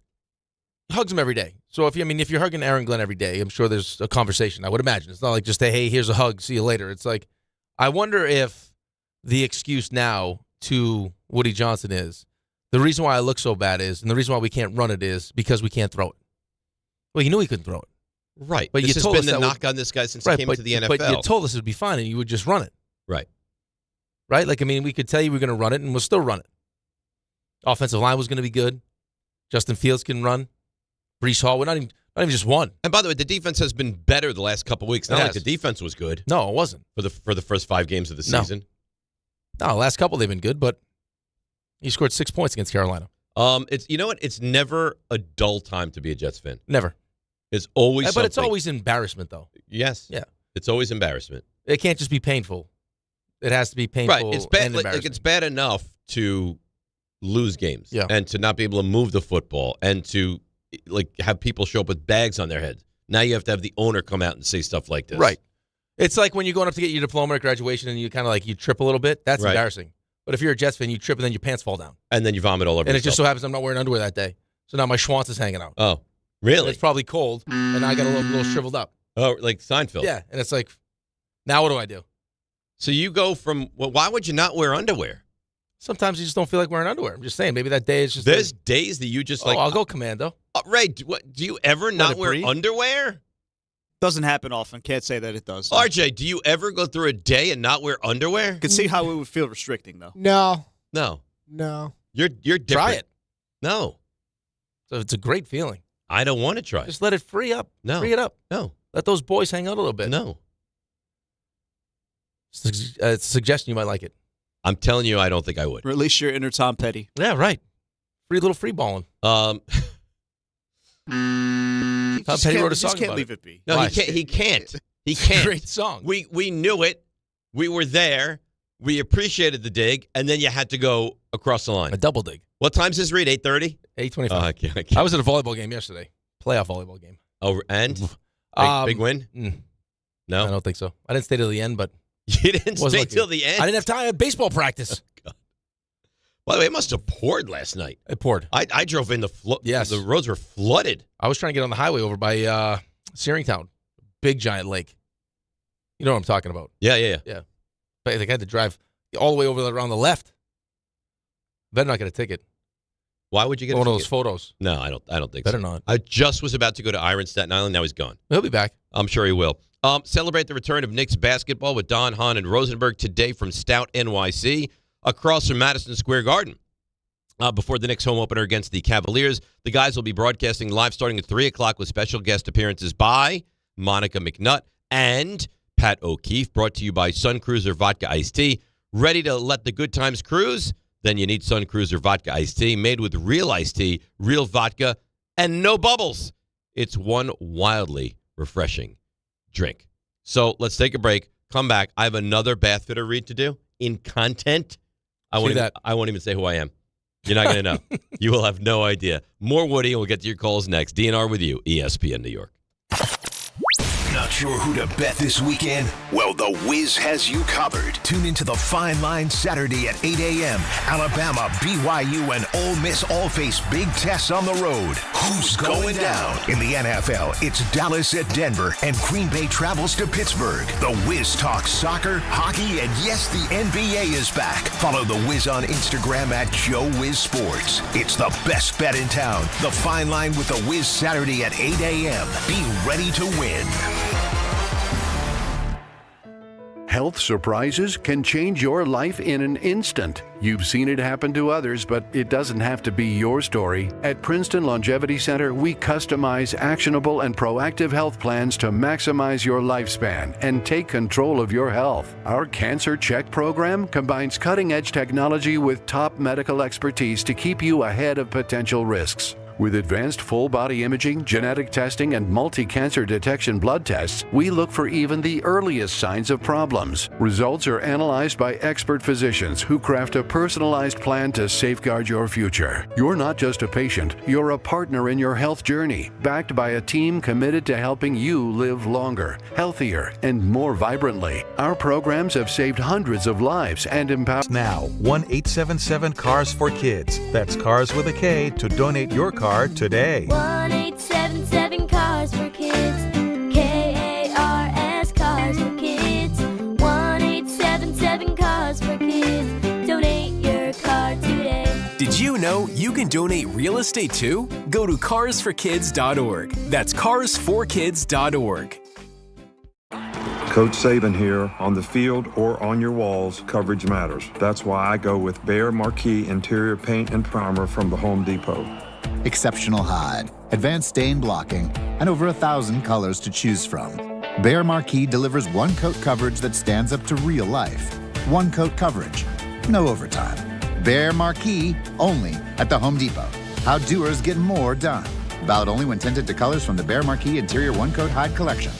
hugs him every day. So if you're hugging Aaron Glenn every day, I'm sure there's a conversation. I would imagine. It's not like just, hey, here's a hug, see you later. It's like, I wonder if the excuse now to Woody Johnson is, the reason why I look so bad is, and the reason why we can't run it is because we can't throw it. Well, you knew he couldn't throw it. Right. But this you has told been us the that knock on this guy since he came into the NFL. But you told us it would be fine and you would just run it. Right. Right? Like, I mean, we could tell you we're going to run it and we'll still run it. Offensive line was going to be good. Justin Fields can run. Breece Hall, we're not even just one. And by the way, the defense has been better the last couple weeks. Not like the defense was good. No, it wasn't. For the first 5 games of the season. No, the last couple they've been good, but he scored 6 points against Carolina. It's you know what? It's never a dull time to be a Jets fan. Never. It's always But something. it's always embarrassment, though. Yes. Yeah. It's always embarrassment. It can't just be painful. It has to be painful. Right. It's bad. And Like it's bad enough to lose games, Yeah. and to not be able to move the football, and to like have people show up with bags on their head. Now you have to have the owner come out and say stuff like this. Right. It's like when you're going up to get your diploma at graduation and you kind of like you trip a little bit. That's Right. embarrassing. But if you're a Jets fan, you trip and then your pants fall down. And then you vomit all over And it yourself. just so happens I'm not wearing underwear that day. So now my schwanz is hanging out. Oh, really? And it's probably cold, and I got a little shriveled up. Oh, like Seinfeld. Yeah, and it's like, now what do I do? So you go from, well, why would you not wear underwear? Sometimes you just don't feel like wearing underwear. I'm just saying, maybe that day is just... There's days that you just like... I'll go commando. Ray, do you ever not wear underwear? Doesn't happen often. Can't say that it does. RJ, do you ever go through a day and not wear underwear? Could see how it would feel restricting, though. No. No. You're different. Try it. No. So it's a great feeling. I don't want to try. Just let it free up. No. Free it up. No. Let those boys hang out a little bit. No. It's a suggestion. You might like it. I'm telling you, I don't think I would. Release your inner Tom Petty. Yeah, right. Free balling. Tom Petty wrote a song can't about leave it. it be. No, Why? he can't. He can't. Great song. We knew it. We were there. We appreciated the dig, and then you had to go across the line. A double dig. What time's his read? 8:30? 8:25. Oh, I can't. I was at a volleyball game yesterday. Playoff volleyball game. Oh, and big win? No, I don't think so. I didn't stay till the end, but you didn't was stay lucky. till the end. I didn't have time. I had baseball practice. By the way, it must have poured last night. It poured. I drove in Yes. The roads were flooded. I was trying to get on the highway over by Searingtown, big giant lake. You know what I'm talking about? Yeah. But I think I had to drive all the way over around the left. Better not get a ticket. Why would you get one a of ticket? those photos? No, I don't think Better so. not. I just was about to go to Iron Staten Island. Now he's gone. He'll be back. I'm sure he will. Celebrate the return of Knicks basketball with Don, Hahn, and Rosenberg today from Stout, NYC, across from Madison Square Garden. Before the Knicks home opener against the Cavaliers, the guys will be broadcasting live starting at 3 o'clock with special guest appearances by Monica McNutt and Pat O'Keefe, brought to you by Sun Cruiser Vodka Iced Tea. Ready to let the good times cruise? Then you need Sun Cruiser Vodka Iced Tea, made with real iced tea, real vodka, and no bubbles. It's one wildly refreshing drink. So let's take a break. Come back. I have another Bathfitter read to do in content. I won't even say who I am. You're not going to know. You will have no idea. More Woody, and we'll get to your calls next. DNR with you, ESPN New York. Not sure who to bet this weekend? Well, The Wiz has you covered. Tune into the Fine Line Saturday at 8 a.m. Alabama, BYU, and Ole Miss all face big tests on the road. Who's going down? In the NFL, it's Dallas at Denver, and Green Bay travels to Pittsburgh. The Wiz talks soccer, hockey, and yes, the NBA is back. Follow The Wiz on Instagram at Joe Wiz Sports. It's the best bet in town. The Fine Line with The Wiz Saturday at 8 a.m. Be ready to win. Health surprises can change your life in an instant. You've seen it happen to others, but it doesn't have to be your story. At Princeton Longevity Center, we customize actionable and proactive health plans to maximize your lifespan and take control of your health. Our Cancer Check program combines cutting-edge technology with top medical expertise to keep you ahead of potential risks. With advanced full-body imaging, genetic testing, and multi-cancer detection blood tests, we look for even the earliest signs of problems. Results are analyzed by expert physicians who craft a personalized plan to safeguard your future. You're not just a patient, you're a partner in your health journey, backed by a team committed to helping you live longer, healthier, and more vibrantly. Our programs have saved hundreds of lives and empowered. Now, 1-877-CARS-FOR-KIDS. That's CARS with a K to donate your car today. 1-877-CARS-FOR-KIDS. KARS, Cars for Kids. 1-877-CARS-FOR-KIDS. Donate your car today. Did you know you can donate real estate too? Go to carsforkids.org. That's carsforkids.org. Coach Saban here. On the field or on your walls, coverage matters. That's why I go with Behr Marquee Interior Paint and Primer from the Home Depot. Exceptional hide, advanced stain blocking, and over 1,000 colors to choose from. Behr Marquee delivers one-coat coverage that stands up to real life. One-coat coverage, no overtime. Behr Marquee, only at the Home Depot. How doers get more done. Valid only when tinted to colors from the Behr Marquee Interior One-Coat Hide Collection.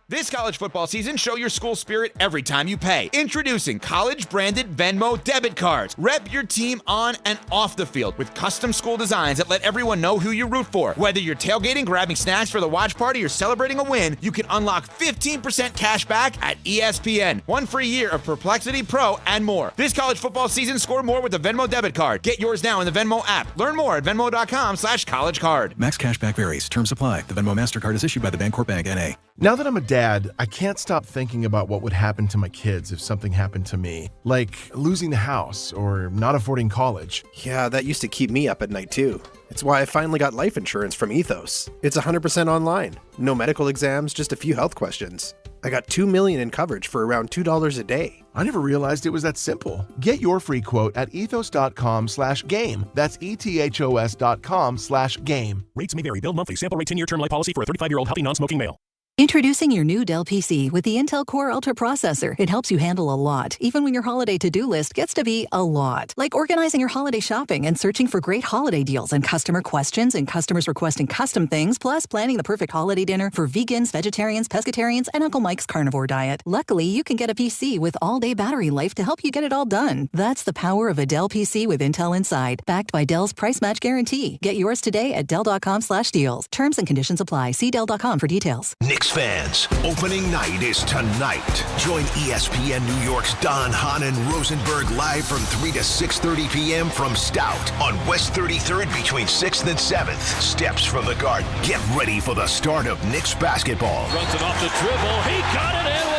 This college football season, show your school spirit every time you pay. Introducing college-branded Venmo debit cards. Rep your team on and off the field with custom school designs that let everyone know who you root for. Whether you're tailgating, grabbing snacks for the watch party, or celebrating a win, you can unlock 15% cash back at ESPN. One free year of Perplexity Pro and more. This college football season, score more with the Venmo debit card. Get yours now in the Venmo app. Learn more at venmo.com/collegecard. Max cashback varies. Terms apply. The Venmo MasterCard is issued by the Bancorp Bank, N.A. Now that I'm a dad, I can't stop thinking about what would happen to my kids if something happened to me, like losing the house or not affording college. Yeah, that used to keep me up at night too. It's why I finally got life insurance from Ethos. It's 100% online. No medical exams, just a few health questions. I got $2 million in coverage for around $2 a day. I never realized it was that simple. Get your free quote at ethos.com/game. That's ethos.com/game. Rates may vary. Bill monthly. Sample rate 10-year term life policy for a 35-year-old healthy non-smoking male. Introducing your new Dell PC with the Intel Core Ultra processor. It helps you handle a lot, even when your holiday to-do list gets to be a lot. Like organizing your holiday shopping and searching for great holiday deals and customer questions and customers requesting custom things, plus planning the perfect holiday dinner for vegans, vegetarians, pescatarians, and Uncle Mike's carnivore diet. Luckily, you can get a PC with all-day battery life to help you get it all done. That's the power of a Dell PC with Intel inside, backed by Dell's price match guarantee. Get yours today at Dell.com/deals. Terms and conditions apply. See Dell.com for details. Knicks fans, opening night is tonight. Join ESPN New York's Don Hahn and Rosenberg live from 3 to 6:30 p.m. from Stout on West 33rd between 6th and 7th. Steps from the Garden. Get ready for the start of Knicks basketball. Runs it off the dribble. He got it and one.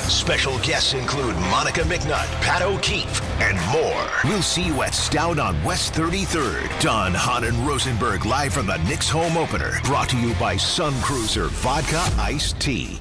Special guests include Monica McNutt, Pat O'Keefe, and more. We'll see you at Stout on West 33rd. Don Hahn and Rosenberg live from the Knicks home opener. Brought to you by Sun Cruiser Vodka Iced Tea.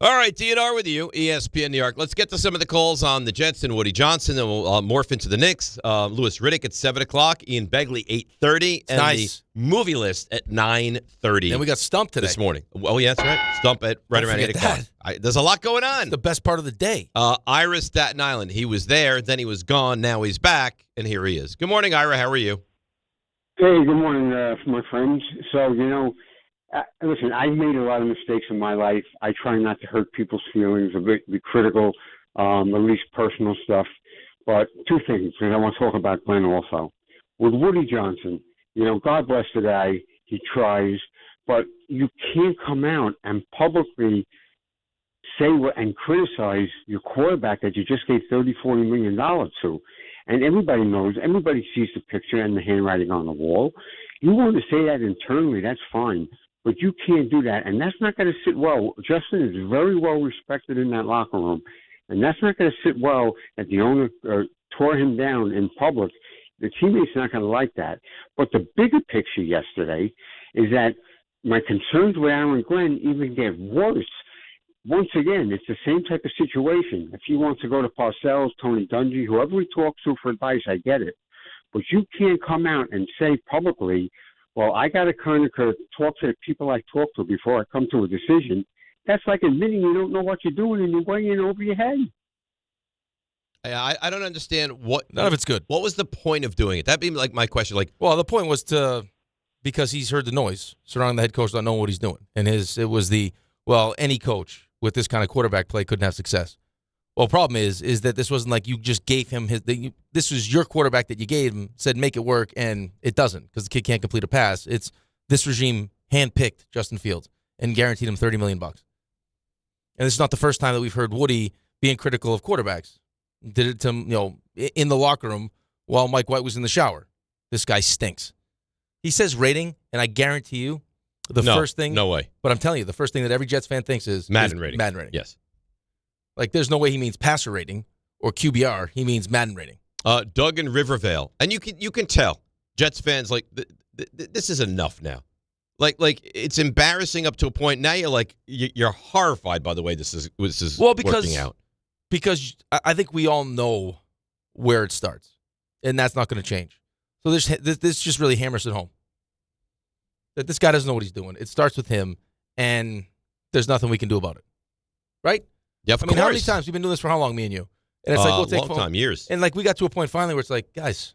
All right, DNR with you, ESPN New York. Let's get to some of the calls on the Jets and Woody Johnson, then we'll morph into the Knicks. Louis Riddick at 7 o'clock, Ian Begley 8:30, and nice. the movie list at 9:30. Then we got Stump today. This morning. Oh, yeah, that's right. Stump at right around 8 o'clock. There's a lot going on. It's the best part of the day. Ira, Staten Island. He was there, then he was gone, now he's back, and here he is. Good morning, Ira. How are you? Hey, good morning, my friends. So, listen, I've made a lot of mistakes in my life. I try not to hurt people's feelings, be critical, at least personal stuff. But two things, and I want to talk about Glenn also. With Woody Johnson, God bless the guy. He tries. But you can't come out and publicly say and criticize your quarterback that you just gave $30-40 million to. And everybody knows, everybody sees the picture and the handwriting on the wall. You want to say that internally, that's fine. But you can't do that, and that's not going to sit well. Justin is very well respected in that locker room, and that's not going to sit well that the owner tore him down in public. The teammates are not going to like that. But the bigger picture yesterday is that my concerns with Aaron Glenn even get worse. Once again, it's the same type of situation. If he wants to go to Parcells, Tony Dungy, whoever he talks to for advice, I get it. But you can't come out and say publicly, well, I got to kind of talk to the people I talk to before I come to a decision. That's like admitting you don't know what you're doing and you're way in over your head. I don't understand what. None of it's good. What was the point of doing it? That'd be like my question. Well, the point was because he's heard the noise surrounding the head coach not knowing what he's doing, and it was any coach with this kind of quarterback play couldn't have success. Well, problem is that this wasn't like you just gave him this was your quarterback that you gave him, said make it work, and it doesn't because the kid can't complete a pass. It's this regime handpicked Justin Fields and guaranteed him $30 million. And this is not the first time that we've heard Woody being critical of quarterbacks. Did it to in the locker room while Mike White was in the shower. This guy stinks. He says rating, and I guarantee you first thing. No way. But I'm telling you, the first thing that every Jets fan thinks is Madden rating. Madden rating. Yes. Like, there's no way he means passer rating or QBR. He means Madden rating. Doug in Rivervale. And you can tell. Jets fans, this is enough now. Like it's embarrassing up to a point. Now you're horrified by the way this is working out. Because I think we all know where it starts. And that's not going to change. So this just really hammers it home. That this guy doesn't know what he's doing. It starts with him, and there's nothing we can do about it. Right? Yeah, I mean, how many times we've been doing this for how long, me and you? And it's we'll take long time, years. And we got to a point finally where it's like, guys,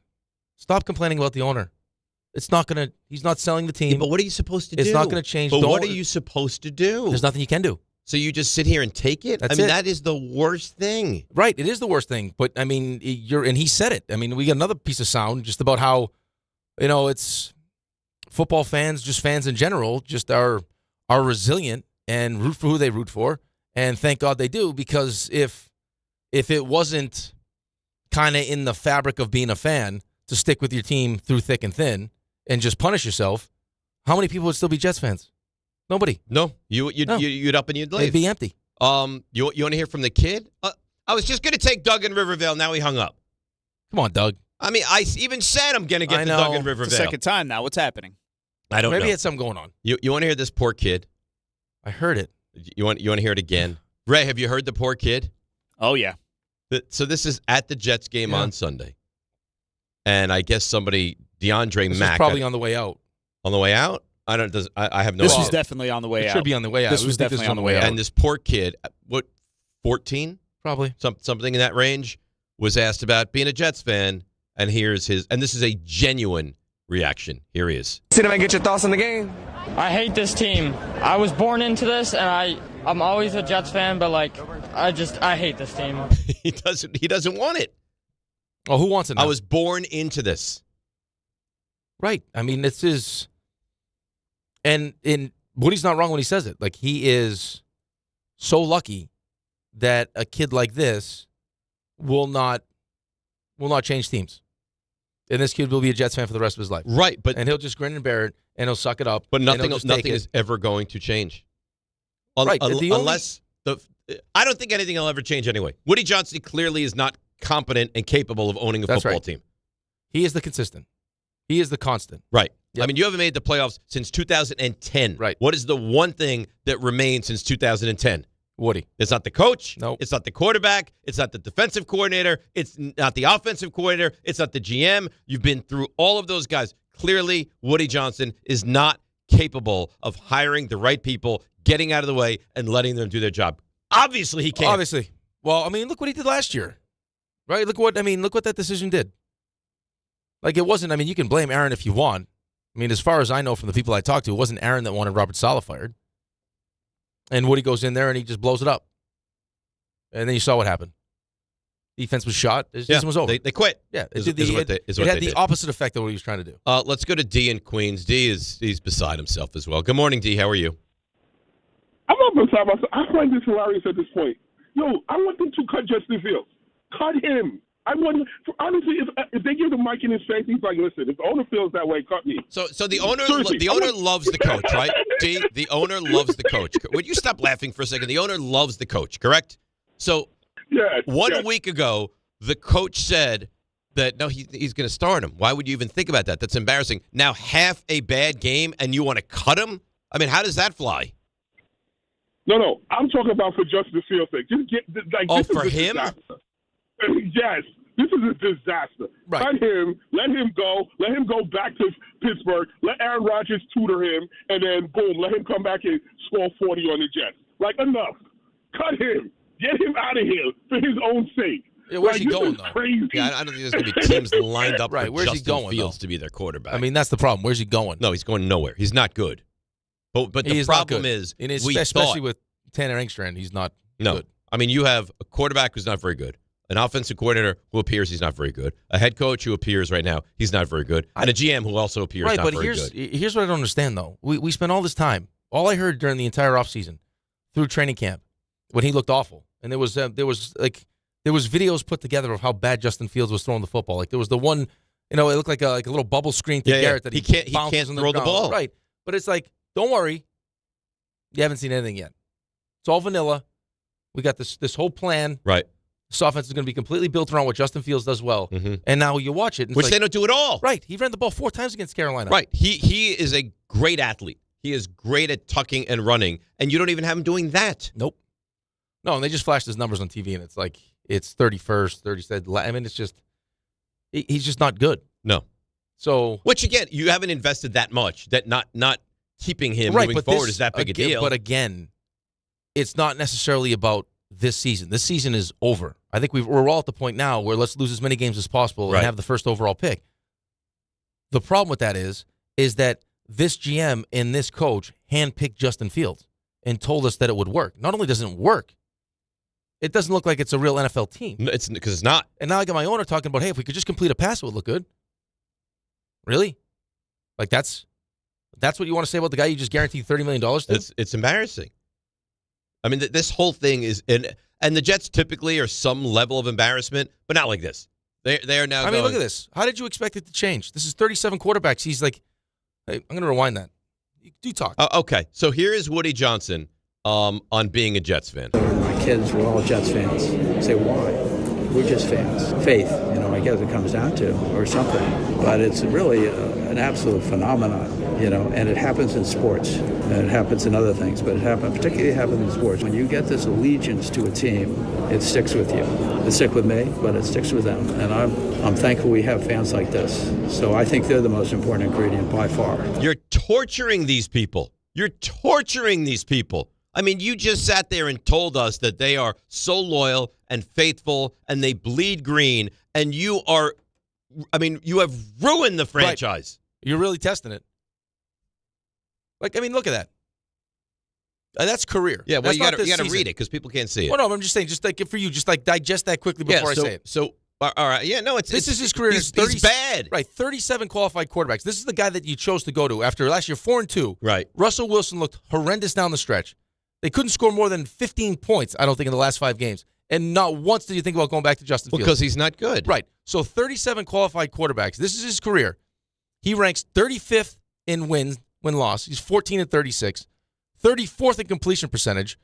stop complaining about the owner. It's not gonna. He's not selling the team. Yeah, but what are you supposed to do? It's not going to change. But what are you supposed to do? There's nothing you can do. So you just sit here and take it? That's it. That is the worst thing. Right. It is the worst thing. But I mean, and he said it. I mean, we got another piece of sound just about how, it's football fans, just fans in general, just are resilient and root for who they root for. And thank God they do, because if it wasn't kind of in the fabric of being a fan to stick with your team through thick and thin and just punish yourself, how many people would still be Jets fans? Nobody. No. You'd up and you'd leave. They'd be empty. You want to hear from the kid? I was just going to take Doug in Rivervale. Now he hung up. Come on, Doug. I mean, I even said I'm going to get to Doug in Rivervale. It's the second time now. What's happening? I don't know. Maybe he had something going on. You want to hear this poor kid? I heard it. You want to hear it again? Ray, have you heard the poor kid? Oh, yeah. So this is at the Jets game on Sunday. And I guess DeAndre Mack. This is probably on the way out. On the way out? I have no This idea. was definitely on the way out. It should be on the way out. This was definitely on the way out. And this poor kid, 14? Probably. Something in that range, was asked about being a Jets fan. And here's this is a genuine reaction. Here he is. Cinnamon, get your thoughts on the game. I hate this team. I was born into this, and I'm always a Jets fan, but I hate this team. He doesn't want it. Oh, who wants it now? I was born into this. Right. I mean, this is, and Woody's not wrong when he says it. Like, he is so lucky that a kid like this will not change teams. And this kid will be a Jets fan for the rest of his life. Right, and he'll just grin and bear it, and he'll suck it up. But nothing is ever going to change. Right. Unless I don't think anything will ever change anyway. Woody Johnson clearly is not competent and capable of owning a football team. He is the consistent. He is the constant. Right. Yep. I mean, you haven't made the playoffs since 2010. Right. What is the one thing that remained since 2010? Woody. It's not the coach. Nope. It's not the quarterback. It's not the defensive coordinator. It's not the offensive coordinator. It's not the GM. You've been through all of those guys. Clearly, Woody Johnson is not capable of hiring the right people, getting out of the way, and letting them do their job. Obviously, he can't. Obviously. Well, I mean, look what he did last year. Right? Look what that decision did. Like, it wasn't, I mean, you can blame Aaron if you want. I mean, as far as I know from the people I talked to, it wasn't Aaron that wanted Robert Saleh fired. And Woody goes in there and he just blows it up. And then you saw what happened. Defense was shot. His season was over. They quit. Yeah. It had the opposite effect of what he was trying to do. Let's go to D in Queens. He's beside himself as well. Good morning, D. How are you? I'm not beside myself. I find this hilarious at this point. Yo, I want them to cut Justin Fields. Cut him. I wouldn't. Honestly, if they give the mic in his face, he's like, "Listen, if the owner feels that way, cut me." So the owner loves the coach, right? D, the owner loves the coach. Would you stop laughing for a second? The owner loves the coach, correct? So one week ago, the coach said that no, he's going to start him. Why would you even think about that? That's embarrassing. Now half a bad game, and you want to cut him? I mean, how does that fly? No, I'm talking about for Justin Fields' sake. Just get this for is him. Yes, this is a disaster. Right. Cut him, let him go back to Pittsburgh, let Aaron Rodgers tutor him, and then boom, let him come back and score 40 on the Jets. Like, enough. Cut him. Get him out of here for his own sake. Yeah, where's he going, though? Crazy. Yeah, I don't think there's going to be teams lined up for Where's Justin he going, Fields though? to be their quarterback. I mean, that's the problem. Where's he going? No, he's going nowhere. He's not good. But the problem is, especially with Tanner Engstrand, he's not good. I mean, you have a quarterback who's not very good, an offensive coordinator who appears he's not very good, a head coach who appears right now he's not very good, and a GM who also appears not very good. Here's what I don't understand, though. We spent all this time. All I heard during the entire offseason, through training camp, when he looked awful, and there was videos put together of how bad Justin Fields was throwing the football. Like there was the one, it looked like a little bubble screen to Garrett that he can't throw the ball. Right, but it's like, don't worry, you haven't seen anything yet. It's all vanilla. We got this whole plan. Right. This offense is going to be completely built around what Justin Fields does well. Mm-hmm. And now you watch it. And which they don't do at all. Right. He ran the ball 4 times against Carolina. Right. He is a great athlete. He is great at tucking and running, and you don't even have him doing that. Nope. No, and they just flashed his numbers on TV, and it's like it's 31st, 30th. I mean, it's just he's just not good. No. So, which again, you haven't invested that much. That not keeping him moving forward is that big a deal. But again, it's not necessarily about this season. This season is over. I think we're all at the point now where let's lose as many games as possible and have the first overall pick. The problem with that is that this GM and this coach handpicked Justin Fields and told us that it would work. Not only doesn't it work, it doesn't look like it's a real NFL team. It's because it's not. And now I got my owner talking about, hey, if we could just complete a pass, it would look good. Really? Like that's what you want to say about the guy you just guaranteed $30 million to? It's embarrassing. I mean, this whole thing is, and the Jets typically are some level of embarrassment, but not like this. They are now. I mean, look at this. How did you expect it to change? This is 37 quarterbacks. He's like, hey, I'm going to rewind that. Do talk. Okay, so here is Woody Johnson on being a Jets fan. My kids were all Jets fans. I say, why? We're just fans. Faith, I guess it comes down to, or something. But it's really an absolute phenomenon, and it happens in sports, and it happens in other things, but particularly happens in sports. When you get this allegiance to a team, it sticks with you. It sticks with me, but it sticks with them. And I'm thankful we have fans like this. So I think they're the most important ingredient by far. You're torturing these people. I mean, you just sat there and told us that they are so loyal and faithful and they bleed green, and you have ruined the franchise. Right. You're really testing it. Look at that. That's career. Yeah, well, you got to read it because people can't see it. Well, no, I'm just saying, just like for you, just like digest that quickly before I say it. So, all right. Yeah, no, this is his career. He's bad. Right, 37 qualified quarterbacks. This is the guy that you chose to go to after last year, 4-2. Right. Russell Wilson looked horrendous down the stretch. They couldn't score more than 15 points, I don't think, in the last 5 games. And not once did you think about going back to Justin Fields. Because he's not good. Right. So 37 qualified quarterbacks. This is his career. He ranks 35th in win-loss. He's 14-36, 34th in completion percentage,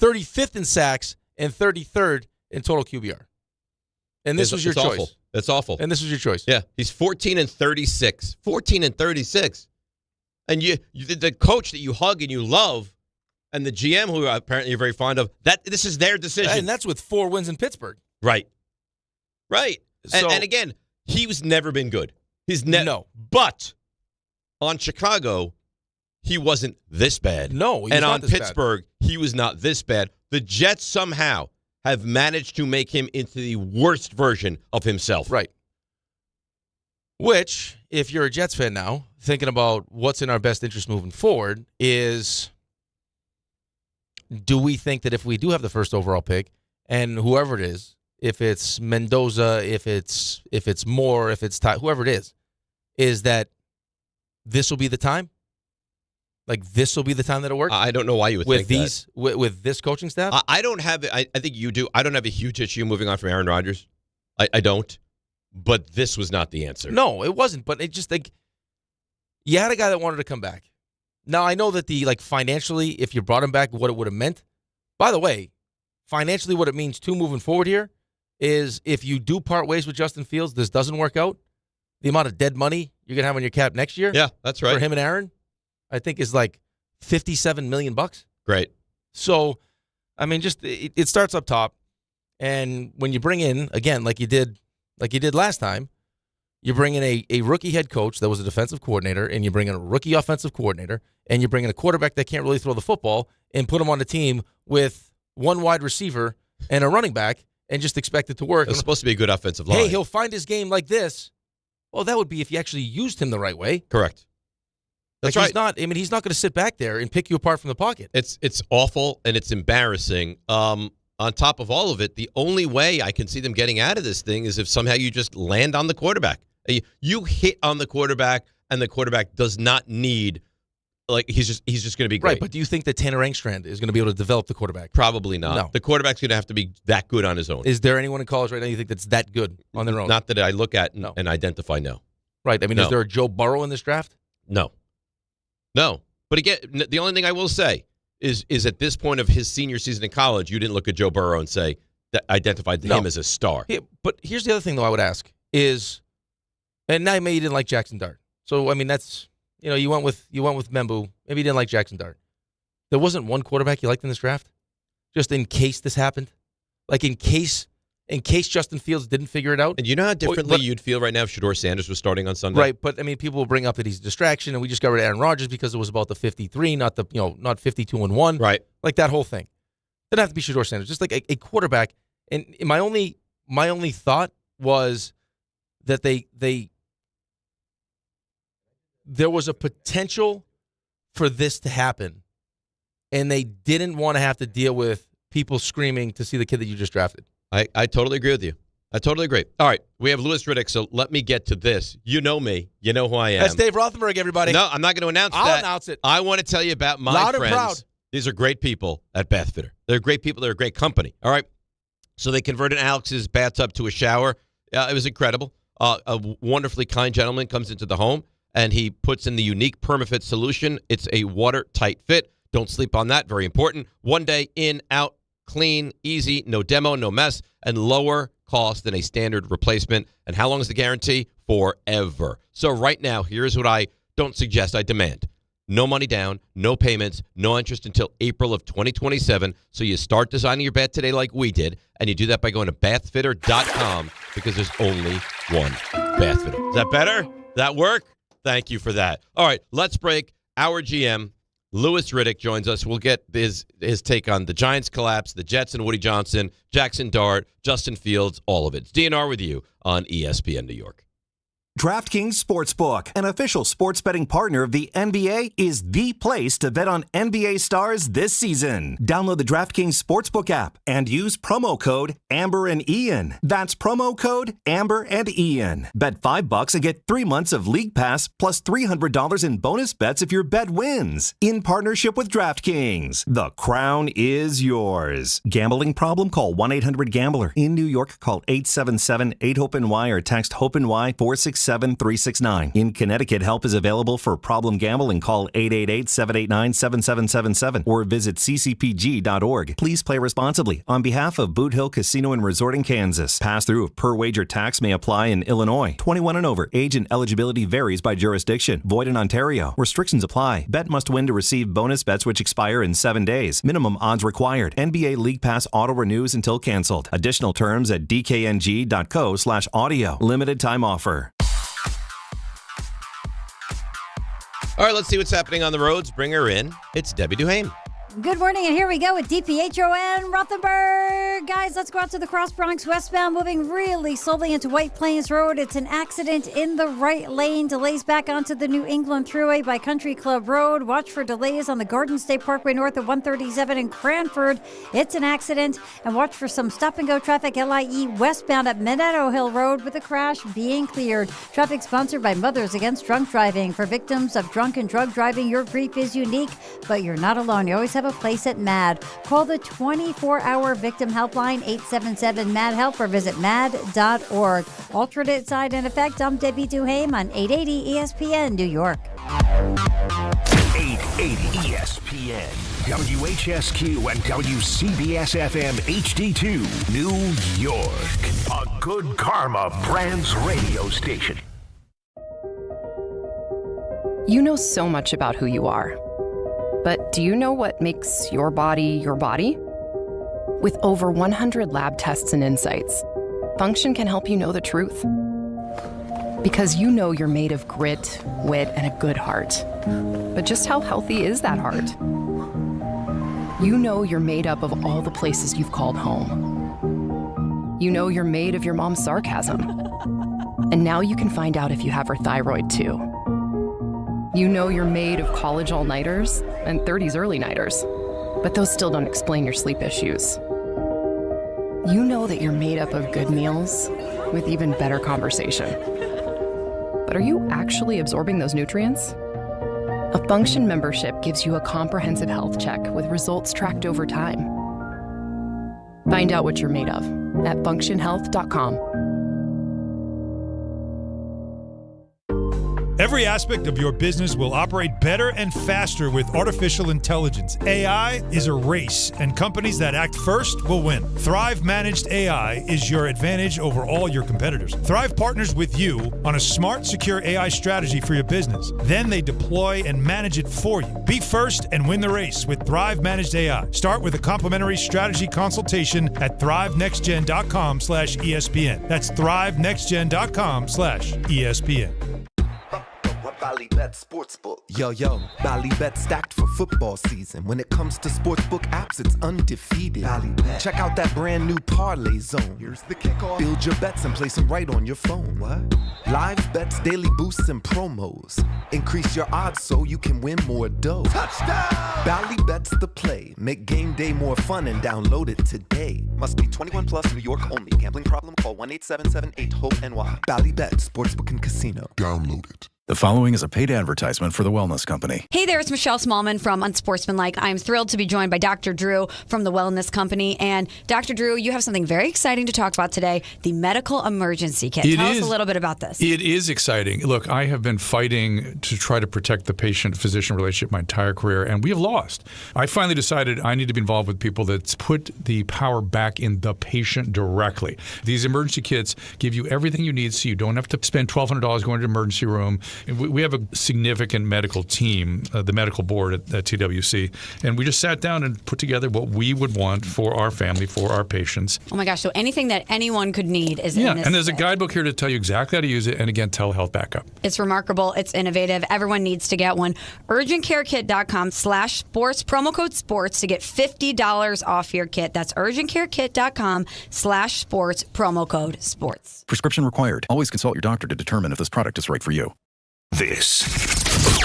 35th in sacks, and 33rd in total QBR. And this was your choice. Awful. That's awful. And this was your choice. Yeah. He's 14-36. 14-36. And you the coach that you hug and you love and the GM, who apparently you're very fond of, this is their decision. And that's with 4 wins in Pittsburgh. Right. So, and again, he's never been good. No. But on Chicago, he wasn't this bad. No, and on Pittsburgh, he was not this bad. The Jets somehow have managed to make him into the worst version of himself. Right. Which, if you're a Jets fan now, thinking about what's in our best interest moving forward is, do we think that if we do have the first overall pick, and whoever it is, if it's Mendoza, if it's Moore, if it's Ty, whoever it is that this will be the time? Like, this will be the time that it works? I don't know why you would think that. With this coaching staff? I don't have – I think you do. I don't have a huge issue moving on from Aaron Rodgers. I don't. But this was not the answer. No, it wasn't. But it just, like, you had a guy that wanted to come back. Now, I know that financially, if you brought him back, what it would have meant. By the way, financially, what it means, too, moving forward here is if you do part ways with Justin Fields, this doesn't work out, the amount of dead money you're going to have on your cap next year. Yeah, that's right. For him and Aaron, I think is like $57 million. Great. So, I mean, just it starts up top. And when you bring in, again, like you did last time, you bring in a rookie head coach that was a defensive coordinator, and you bring in a rookie offensive coordinator, and you bring in a quarterback that can't really throw the football, and put him on a team with one wide receiver and a running back, and just expect it to work. It's supposed to be a good offensive line. Hey, he'll find his game like this. Well, that would be if you actually used him the right way. Correct. That's right. He's not going to sit back there and pick you apart from the pocket. It's awful, and it's embarrassing. On top of all of it, the only way I can see them getting out of this thing is if somehow you just land on the quarterback. You hit on the quarterback, and the quarterback does not need, like, he's just going to be great. Right, but do you think that Tanner Engstrand is going to be able to develop the quarterback? Probably not. No. The quarterback's going to have to be that good on his own. Is there anyone in college right now you think that's that good on their own? Not that I look at and identify, no. Right, I mean, Is there a Joe Burrow in this draft? No. But again, the only thing I will say is at this point of his senior season in college, you didn't look at Joe Burrow and say that identified him as a star. Yeah, but here's the other thing, though, I would ask is, and now maybe you didn't like Jackson Dart. So, I mean, that's, you went with Membu. Maybe you didn't like Jackson Dart. There wasn't one quarterback you liked in this draft? Just in case this happened? Like, in case Justin Fields didn't figure it out? And you know how differently you'd feel right now if Shedeur Sanders was starting on Sunday? Right, but, I mean, people will bring up that he's a distraction, and we just got rid of Aaron Rodgers because it was about the 53, not 52-1. Right. Like that whole thing. Didn't have to be Shedeur Sanders. Just like a quarterback. And my only thought was that there was a potential for this to happen, and they didn't want to have to deal with people screaming to see the kid that you just drafted. I totally agree with you. I totally agree. All right, we have Louis Riddick, so let me get to this. You know me. You know who I am. That's Dave Rothenberg, everybody. No, I'm not going to announce that. I'll announce it. I want to tell you about my Loud friends. And proud. These are great people at Bathfitter. They're great people. They're a great company. All right. So they converted Alex's bathtub to a shower. It was incredible. A wonderfully kind gentleman comes into the home, and he puts in the unique PermaFit solution. It's a watertight fit. Don't sleep on that. Very important. 1 day in, out, clean, easy, no demo, no mess, and lower cost than a standard replacement. And how long is the guarantee? Forever. So right now, here's what I don't suggest, I demand. No money down, no payments, no interest until April of 2027. So you start designing your bed today like we did, and you do that by going to bathfitter.com because there's only one Bathfitter. Is that better? That work? Thank you for that. All right, let's break. Our GM, Louis Riddick, joins us. We'll get his take on the Giants collapse, the Jets and Woody Johnson, Jackson Dart, Justin Fields, all of it. It's DNR with you on ESPN New York. DraftKings Sportsbook, an official sports betting partner of the NBA, is the place to bet on NBA stars this season. Download the DraftKings Sportsbook app and use promo code Amber and Ian. That's promo code Amber and Ian. Bet $5 and get 3 months of League Pass plus $300 in bonus bets if your bet wins. In partnership with DraftKings, the crown is yours. Gambling problem? Call 1-800-GAMBLER. In New York, call 877-8-HOPE-NY or text HOPE-NY 467 888-7369. In Connecticut, help is available for problem gambling. Call 888-789-7777 or visit ccpg.org. Please play responsibly. On behalf of Boot Hill Casino and Resort in Kansas, pass-through of per-wager tax may apply in Illinois. 21 and over. Age and eligibility varies by jurisdiction. Void in Ontario. Restrictions apply. Bet must win to receive bonus bets which expire in 7 days. Minimum odds required. NBA League Pass auto renews until canceled. Additional terms at dkng.co/audio. Limited time offer. All right, let's see what's happening on the roads. Bring her in. It's Debbie Duhame. Good morning, and here we go with DiPietro and Rothenberg. Guys, let's go out to the Cross Bronx westbound, moving really slowly into White Plains Road. It's an accident in the right lane. Delays back onto the New England Thruway by Country Club Road. Watch for delays on the Garden State Parkway north of 137 in Cranford. It's an accident. And watch for some stop-and-go traffic, LIE westbound at Minetto Hill Road with a crash being cleared. Traffic sponsored by Mothers Against Drunk Driving. For victims of drunk and drug driving, your grief is unique, but you're not alone. You always have a place at MAD. Call the 24-hour victim helpline 877-MAD-HELP or visit mad.org. Alternate side in effect. I'm Debbie Duhame on 880 ESPN New York. 880 ESPN, WHSQ and WCBS-FM HD2, New York. A Good Karma Brands radio station. You know so much about who you are. But do you know what makes your body your body? With over 100 lab tests and insights, Function can help you know the truth. Because you know you're made of grit, wit, and a good heart. But just how healthy is that heart? You know you're made up of all the places you've called home. You know you're made of your mom's sarcasm. And now you can find out if you have her thyroid too. You know you're made of college all-nighters and 30s early-nighters, but those still don't explain your sleep issues. You know that you're made up of good meals with even better conversation. But are you actually absorbing those nutrients? A Function membership gives you a comprehensive health check with results tracked over time. Find out what you're made of at functionhealth.com. Every aspect of your business will operate better and faster with artificial intelligence. AI is a race, and companies that act first will win. Thrive Managed AI is your advantage over all your competitors. Thrive partners with you on a smart, secure AI strategy for your business. Then they deploy and manage it for you. Be first and win the race with Thrive Managed AI. Start with a complimentary strategy consultation at thrivenextgen.com/ESPN. That's thrivenextgen.com/ESPN. Ballybet Sportsbook. Yo, Ballybet stacked for football season. When it comes to sportsbook apps, it's undefeated. Ballybet. Check out that brand new Parlay Zone. Here's the kickoff. Build your bets and place them right on your phone. What? Live bets, daily boosts, and promos. Increase your odds so you can win more dough. Touchdown! Ballybet's the play. Make game day more fun and download it today. Must be 21 plus, New York only. Gambling problem? Call 1-877-8-HOPE-NY. Ballybet Sportsbook and Casino. Download it. The following is a paid advertisement for the Wellness Company. Hey there, it's Michelle Smallman from Unsportsmanlike. I'm thrilled to be joined by Dr. Drew from the Wellness Company. And Dr. Drew, you have something very exciting to talk about today, the medical emergency kit. Tell us a little bit about this. It is exciting. Look, I have been fighting to try to protect the patient-physician relationship my entire career, and we have lost. I finally decided I need to be involved with people that put the power back in the patient directly. These emergency kits give you everything you need so you don't have to spend $1,200 going to the emergency room. We have a significant medical team, the medical board at TWC, and we just sat down and put together what we would want for our family, for our patients. Oh my gosh, so anything that anyone could need is in this. Yeah, and there's a guidebook here to tell you exactly how to use it, and again, telehealth backup. It's remarkable. It's innovative. Everyone needs to get one. UrgentCareKit.com/sports, promo code sports to get $50 off your kit. That's UrgentCareKit.com/sports, promo code sports. Prescription required. Always consult your doctor to determine if this product is right for you. This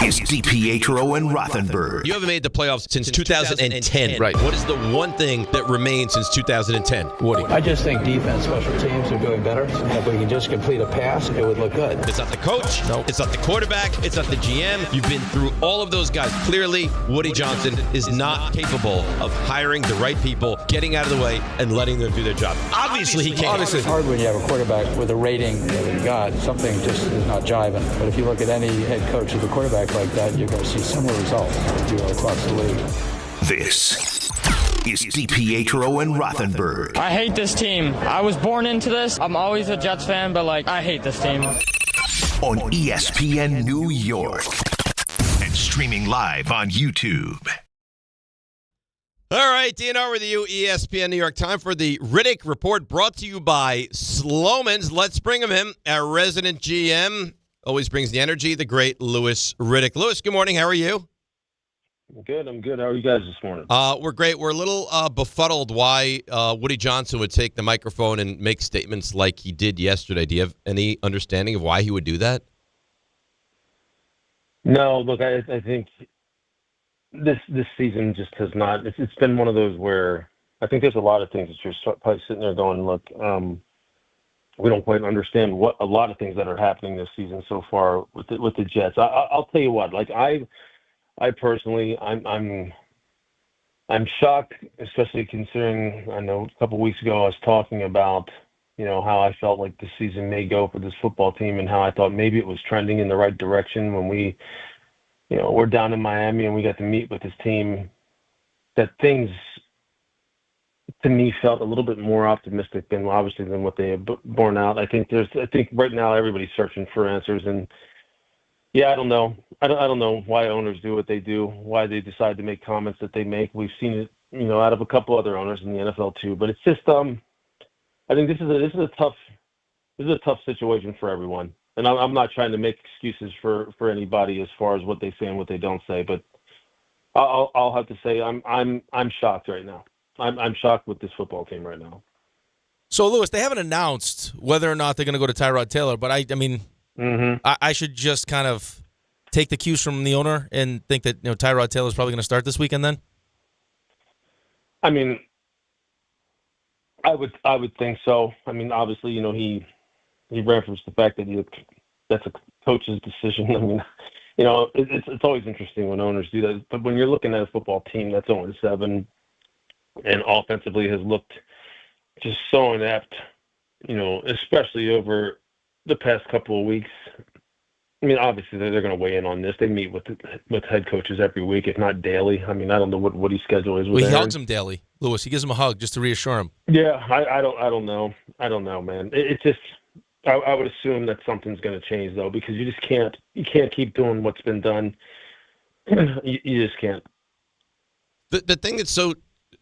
is DiPietro and Rothenberg. You haven't made the playoffs since 2010. Right. What is the one thing that remains since 2010? Woody. I just think defense, special teams are doing better. If we can just complete a pass, it would look good. It's not the coach. No. It's not the quarterback. It's not the GM. You've been through all of those guys. Clearly, Woody Johnson is not capable of hiring the right people, getting out of the way, and letting them do their job. Obviously, he can't. It's hard when you have a quarterback with a rating that he got. Something just is not jiving. But if you look at any head coach with a quarterback like that, you're going to see similar results across the league. This is DiPietro and Rothenberg. I hate this team. I was born into this. I'm always a Jets fan, but I hate this team. On ESPN New York and streaming live on YouTube. All right, DNR with you, ESPN New York. Time for the Riddick Report, brought to you by Sloman's. Let's bring him in. Our resident GM always brings the energy, the great Louis Riddick. Louis, good morning. How are you? I'm good. How are you guys this morning? We're great. We're a little befuddled why Woody Johnson would take the microphone and make statements like he did yesterday. Do you have any understanding of why he would do that? No, look, I think this season just has not. It's been one of those where I think there's a lot of things that you're probably sitting there going, look, we don't quite understand what a lot of things that are happening this season so far with the Jets. I'll tell you what, I personally, I'm shocked, especially considering I know a couple weeks ago I was talking about, how I felt like the season may go for this football team and how I thought maybe it was trending in the right direction when we, we're down in Miami and we got to meet with this team, that things to me felt a little bit more optimistic than what they have borne out. I think right now everybody's searching for answers, and yeah, I don't know. I don't know why owners do what they do, why they decide to make comments that they make. We've seen it, out of a couple other owners in the NFL too. But it's just, I think this is a tough situation for everyone. And I'm not trying to make excuses for anybody as far as what they say and what they don't say. But I'll have to say I'm shocked right now. I'm shocked with this football team right now. So, Louis, they haven't announced whether or not they're going to go to Tyrod Taylor, but I mean. Mm-hmm. I should just kind of take the cues from the owner and think that Tyrod Taylor is probably going to start this weekend. Then, I mean, I would think so. I mean, obviously, he referenced the fact that that's a coach's decision. I mean, it's always interesting when owners do that. But when you're looking at a football team that's 0-7 and offensively has looked just so inept, especially over the past couple of weeks. I mean, obviously they're going to weigh in on this. They meet with head coaches every week, if not daily. I mean, I don't know what his schedule is. Well, he hugs him daily, Louis. He gives him a hug just to reassure him. Yeah, I don't know. I don't know, man. It's just I would assume that something's going to change though, because you can't keep doing what's been done. You just can't. The thing that's so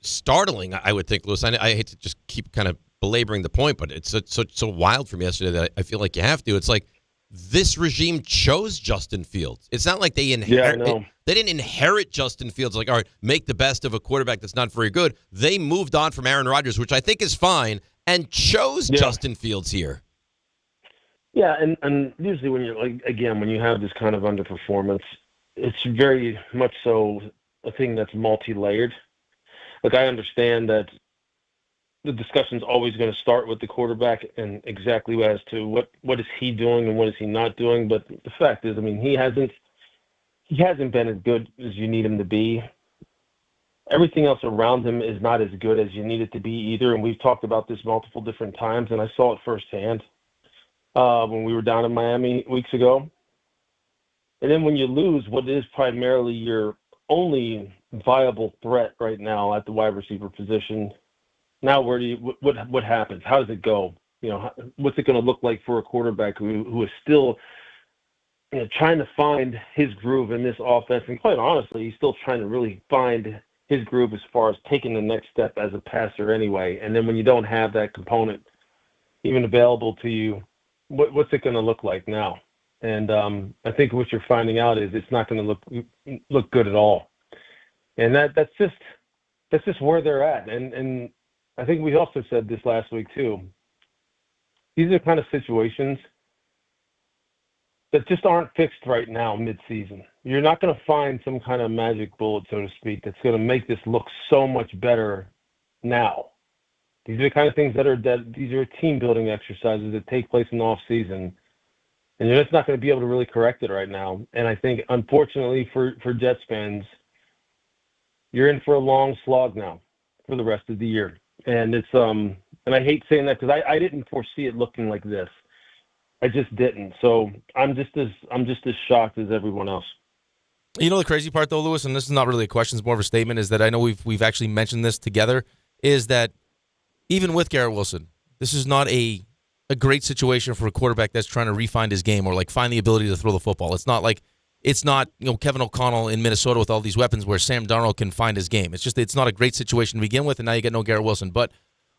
startling, I would think, Louis. I hate to just keep kind of belaboring the point, but it's so wild from yesterday that I feel like you have to. It's like this regime chose Justin Fields. It's not like they they didn't inherit Justin Fields. Like, all right, make the best of a quarterback that's not very good. They moved on from Aaron Rodgers, which I think is fine, and chose Justin Fields here. Yeah, and usually when you're when you have this kind of underperformance, it's very much so a thing that's multi-layered. Like, I understand that the discussion's always going to start with the quarterback and exactly as to what is he doing and what is he not doing. But the fact is, I mean, he hasn't been as good as you need him to be. Everything else around him is not as good as you need it to be either. And we've talked about this multiple different times, and I saw it firsthand when we were down in Miami weeks ago. And then when you lose what is primarily your only viable threat right now at the wide receiver position, now what happens? How does it go? What's it going to look like for a quarterback who is still trying to find his groove in this offense? And quite honestly, he's still trying to really find his groove as far as taking the next step as a passer anyway. And then when you don't have that component even available to you, what's it going to look like now? And I think what you're finding out is it's not going to look good at all. And that's just where they're at. And I think we also said this last week too. These are kind of situations that just aren't fixed right now mid-season. You're not going to find some kind of magic bullet, so to speak, that's going to make this look so much better now. These are the kind of things these are team-building exercises that take place in the off-season, and you're just not going to be able to really correct it right now. And I think, unfortunately for Jets fans, you're in for a long slog now for the rest of the year. And it's and I hate saying that because I didn't foresee it looking like this. I just didn't. So I'm just as shocked as everyone else. You know the crazy part though, Lewis, and this is not really a question, it's more of a statement, is that I know we've actually mentioned this together, is that even with Garrett Wilson, this is not a great situation for a quarterback that's trying to refine his game or like find the ability to throw the football. It's not Kevin O'Connell in Minnesota with all these weapons where Sam Darnold can find his game. It's not a great situation to begin with, and now you get no Garrett Wilson. But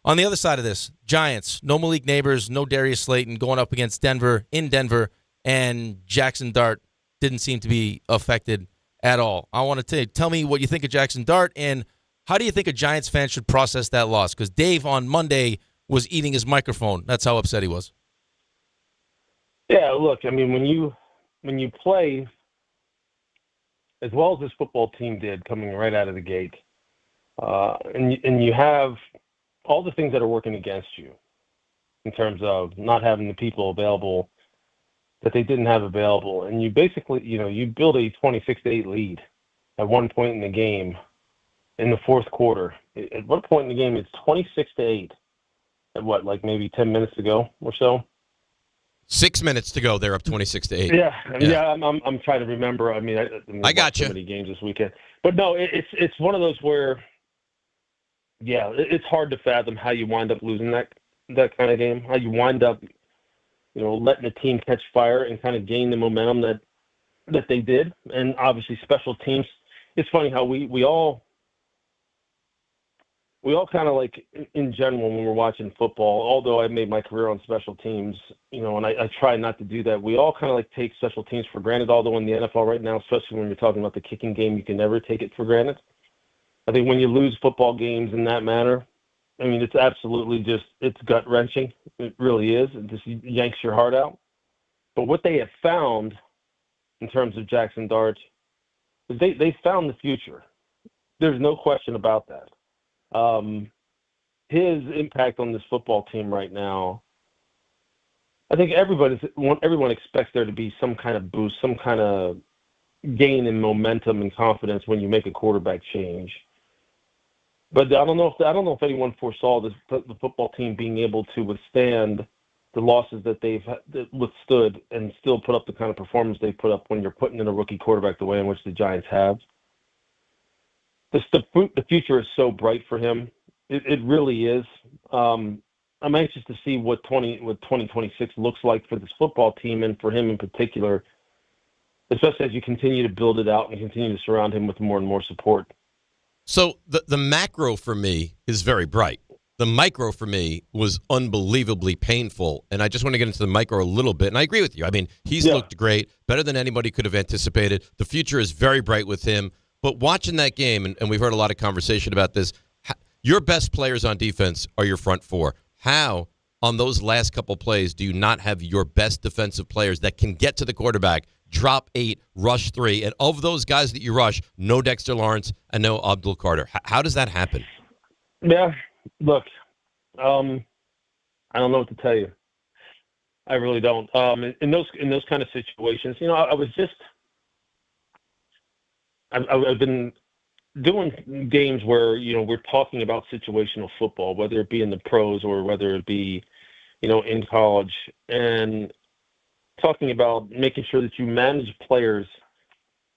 on the other side of this, Giants, no Malik Neighbors, no Darius Slayton going up against Denver, and Jackson Dart didn't seem to be affected at all. I want to tell me what you think of Jackson Dart, and how do you think a Giants fan should process that loss? Because Dave on Monday was eating his microphone. That's how upset he was. Yeah, look, I mean, when you play as well as this football team did coming right out of the gate, and you have all the things that are working against you in terms of not having the people available that they didn't have available, and you basically, you build a 26-8 lead at one point in the game in the fourth quarter. At one point in the game, it's 26-8. At what, like maybe 10 minutes to go or so? 6 minutes to go. They're up 26-8. Yeah. I'm trying to remember. I got you. So many games this weekend, but no, it's one of those where, yeah, it's hard to fathom how you wind up losing that kind of game. How you wind up, letting the team catch fire and kind of gain the momentum that they did, and obviously special teams. It's funny how we all kind of like, in general, when we're watching football, although I made my career on special teams, and I try not to do that, we all kind of like take special teams for granted, although in the NFL right now, especially when you're talking about the kicking game, you can never take it for granted. I think when you lose football games in that manner, I mean, it's absolutely it's gut-wrenching. It really is. It just yanks your heart out. But what they have found in terms of Jackson Dart is they found the future. There's no question about that. His impact on this football team right now, I think everyone expects there to be some kind of boost, some kind of gain in momentum and confidence when you make a quarterback change. But I don't know if anyone foresaw the football team being able to withstand the losses that they've withstood and still put up the kind of performance they put up when you're putting in a rookie quarterback the way in which the Giants have. The future is so bright for him. It really is. I'm anxious to see what 2026 looks like for this football team and for him in particular, especially as you continue to build it out and continue to surround him with more and more support. So the macro for me is very bright. The micro for me was unbelievably painful, and I just want to get into the micro a little bit, and I agree with you. I mean, he's looked great, better than anybody could have anticipated. The future is very bright with him. But watching that game, and we've heard a lot of conversation about this, your best players on defense are your front four. How, on those last couple plays, do you not have your best defensive players that can get to the quarterback, drop 8, rush 3, and of those guys that you rush, no Dexter Lawrence and no Abdul Carter? How does that happen? Yeah, look, I don't know what to tell you. I really don't. In those kind of situations, I've been doing games where, we're talking about situational football, whether it be in the pros or whether it be, in college, and talking about making sure that you manage players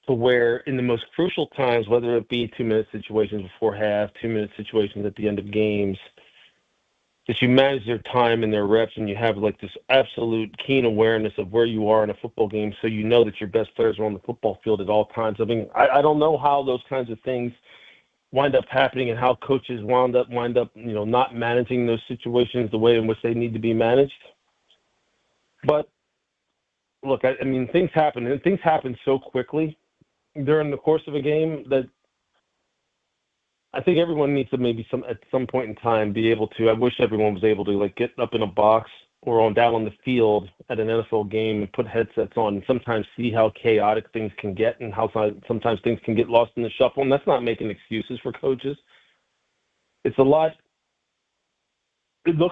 to where in the most crucial times, whether it be 2-minute situations before half, 2-minute situations at the end of games, that you manage their time and their reps, and you have like this absolute keen awareness of where you are in a football game, so you know that your best players are on the football field at all times. I mean, I don't know how those kinds of things wind up happening and how coaches wind up, not managing those situations the way in which they need to be managed. But look, I mean, things happen, and things happen so quickly during the course of a game that I think everyone needs to maybe at some point in time be able to. I wish everyone was able to get up in a box or down on the field at an NFL game and put headsets on and sometimes see how chaotic things can get and how sometimes things can get lost in the shuffle. And that's not making excuses for coaches. It looks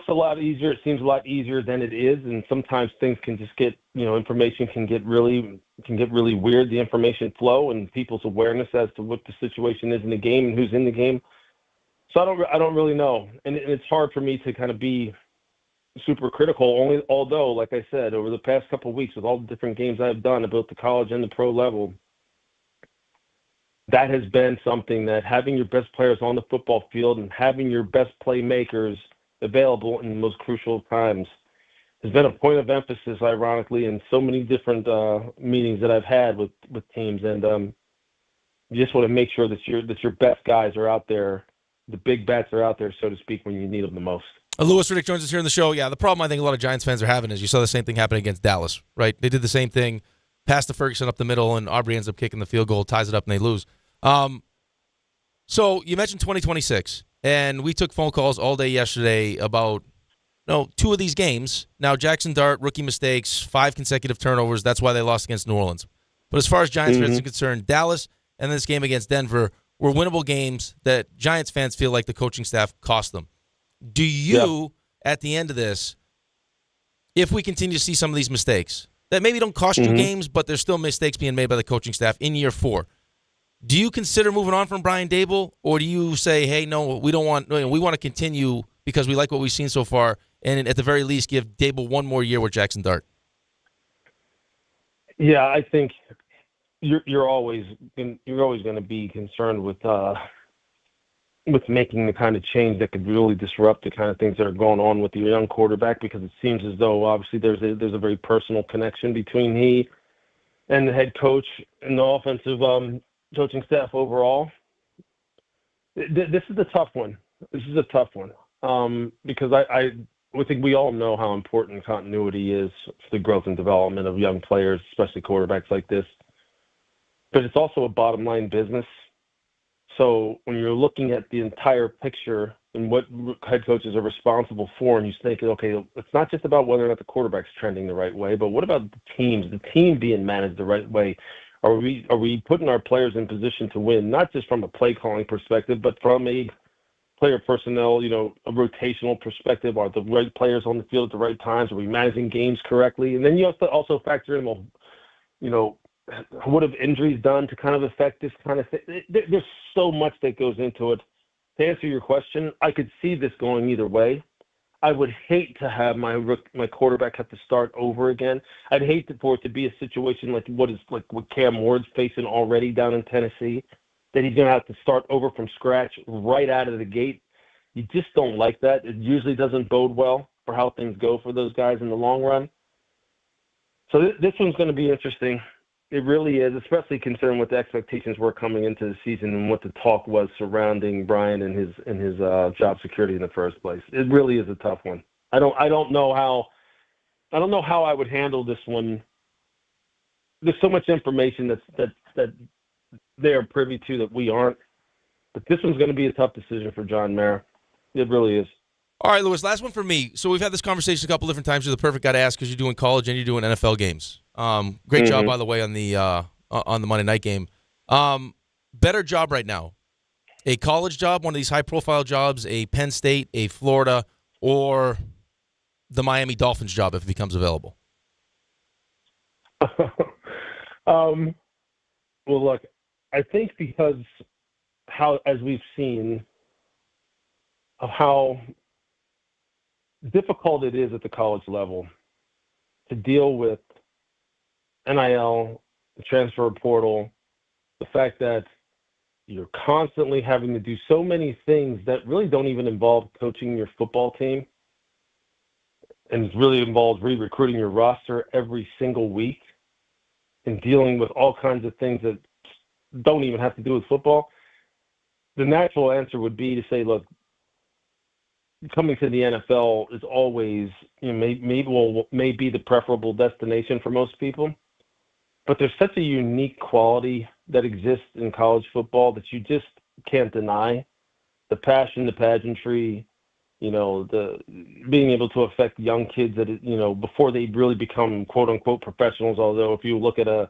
a lot easier. It seems a lot easier than it is. And sometimes things can just get, information can get really weird, the information flow and people's awareness as to what the situation is in the game and who's in the game. So I don't really know. And it's hard for me to kind of be super critical, although, like I said, over the past couple of weeks with all the different games I've done at both the college and the pro level, that has been something that having your best players on the football field and having your best playmakers available in the most crucial times has been a point of emphasis, ironically, in so many different meetings that I've had with teams. And you just want to make sure that your best guys are out there, the big bats are out there, so to speak, when you need them the most. Louis Riddick joins us here in the show. Yeah, the problem I think a lot of Giants fans are having is you saw the same thing happen against Dallas, right? They did the same thing, passed to Ferguson up the middle, and Aubrey ends up kicking the field goal, ties it up, and they lose. So you mentioned 2026, and we took phone calls all day yesterday about two of these games. Now, Jackson Dart, rookie mistakes, 5 consecutive turnovers. That's why they lost against New Orleans. But as far as Giants fans are concerned, Dallas and this game against Denver were winnable games that Giants fans feel like the coaching staff cost them. Do you, at the end of this, if we continue to see some of these mistakes that maybe don't cost you games, but there's still mistakes being made by the coaching staff in year 4, do you consider moving on from Brian Dable, or do you say, hey, no, we want to continue because we like what we've seen so far, and at the very least give Dable one more year with Jackson Dart? Yeah, I think you're always going to be concerned with making the kind of change that could really disrupt the kind of things that are going on with your young quarterback, because it seems as though obviously there's a very personal connection between he and the head coach and the offensive coaching staff overall. This is a tough one. Because I think we all know how important continuity is for the growth and development of young players, especially quarterbacks like this. But it's also a bottom line business. So when you're looking at the entire picture and what head coaches are responsible for, and you think, okay, it's not just about whether or not the quarterback's trending the right way, but what about the team being managed the right way? Are we putting our players in position to win, not just from a play calling perspective, but from a player personnel, a rotational perspective? Are the right players on the field at the right times? Are we managing games correctly? And then you have to also factor in, what have injuries done to kind of affect this kind of thing? There's so much that goes into it. To answer your question, I could see this going either way. I would hate to have my quarterback have to start over again. I'd hate for it to be a situation like what Cam Ward's facing already down in Tennessee, that he's going to have to start over from scratch right out of the gate. You just don't like that. It usually doesn't bode well for how things go for those guys in the long run. So this one's going to be interesting. It really is, especially considering what the expectations were coming into the season and what the talk was surrounding Brian and his job security in the first place. It really is a tough one. I don't know how I would handle this one. There's so much information that they are privy to that we aren't. But this one's going to be a tough decision for John Mara. It really is. All right, Louis, last one for me. So we've had this conversation a couple different times. You're the perfect guy to ask because you're doing college and you're doing NFL games. Great job, by the way, on the Monday night game. Better job right now, a college job, one of these high-profile jobs, a Penn State, a Florida, or the Miami Dolphins job if it becomes available? Well, look, I think because as we've seen, of how difficult it is at the college level to deal with NIL, the transfer portal, the fact that you're constantly having to do so many things that really don't even involve coaching your football team, and it really involves re-recruiting your roster every single week and dealing with all kinds of things that don't even have to do with football. The natural answer would be to say, look, coming to the NFL is always, may be the preferable destination for most people. But there's such a unique quality that exists in college football that you just can't deny. The passion, the pageantry, the being able to affect young kids before they really become quote unquote professionals. Although if you look at a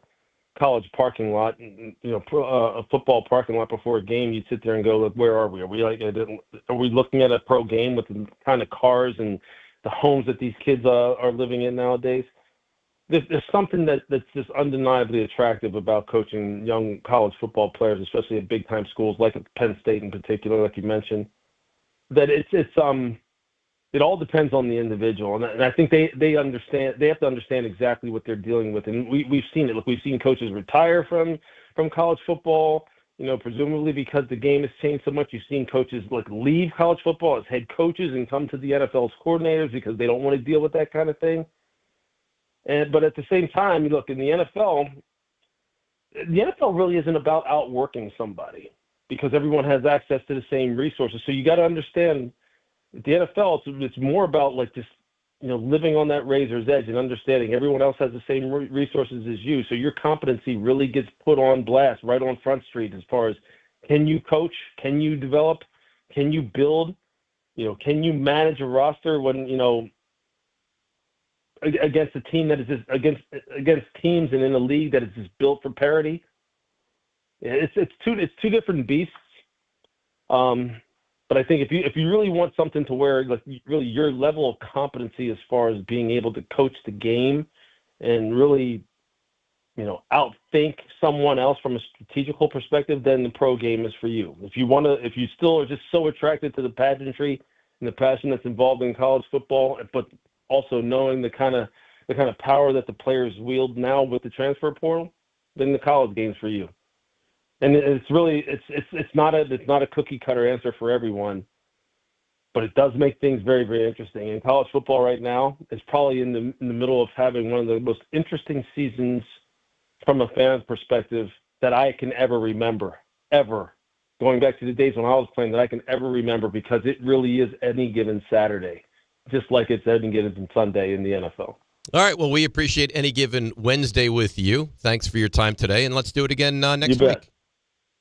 college parking lot, a football parking lot before a game, you'd sit there and go, look, where are we? Are we looking at a pro game with the kind of cars and the homes that these kids are living in nowadays? There's something that's just undeniably attractive about coaching young college football players, especially at big time schools like Penn State in particular, like you mentioned. That it all depends on the individual, and I think they understand. They have to understand exactly what they're dealing with, and we've seen it. Look, we've seen coaches retire from college football, presumably because the game has changed so much. You've seen coaches leave college football as head coaches and come to the NFL as coordinators because they don't want to deal with that kind of thing. But at the same time, you look in the NFL really isn't about outworking somebody because everyone has access to the same resources. So you got to understand the NFL, it's more about just living on that razor's edge and understanding everyone else has the same resources as you. So your competency really gets put on blast right on Front Street as far as can you coach, can you develop, can you build, can you manage a roster when, against a team that is just against teams and in a league that is just built for parity. It's two different beasts. But I think if you really want something to where really your level of competency as far as being able to coach the game and really outthink someone else from a strategical perspective, then the pro game is for you. If you still are just so attracted to the pageantry and the passion that's involved in college football, but also knowing the kind of power that the players wield now with the transfer portal, then the college game's for you. And it's really it's not a cookie cutter answer for everyone, but it does make things very, very interesting. And college football right now is probably in the middle of having one of the most interesting seasons from a fan's perspective that I can ever remember, ever. Going back to the days when I was playing that I can ever remember, because it really is any given Saturday, just like it's any given Sunday in the NFL. All right, well, we appreciate any given Wednesday with you. Thanks for your time today, and let's do it again next week.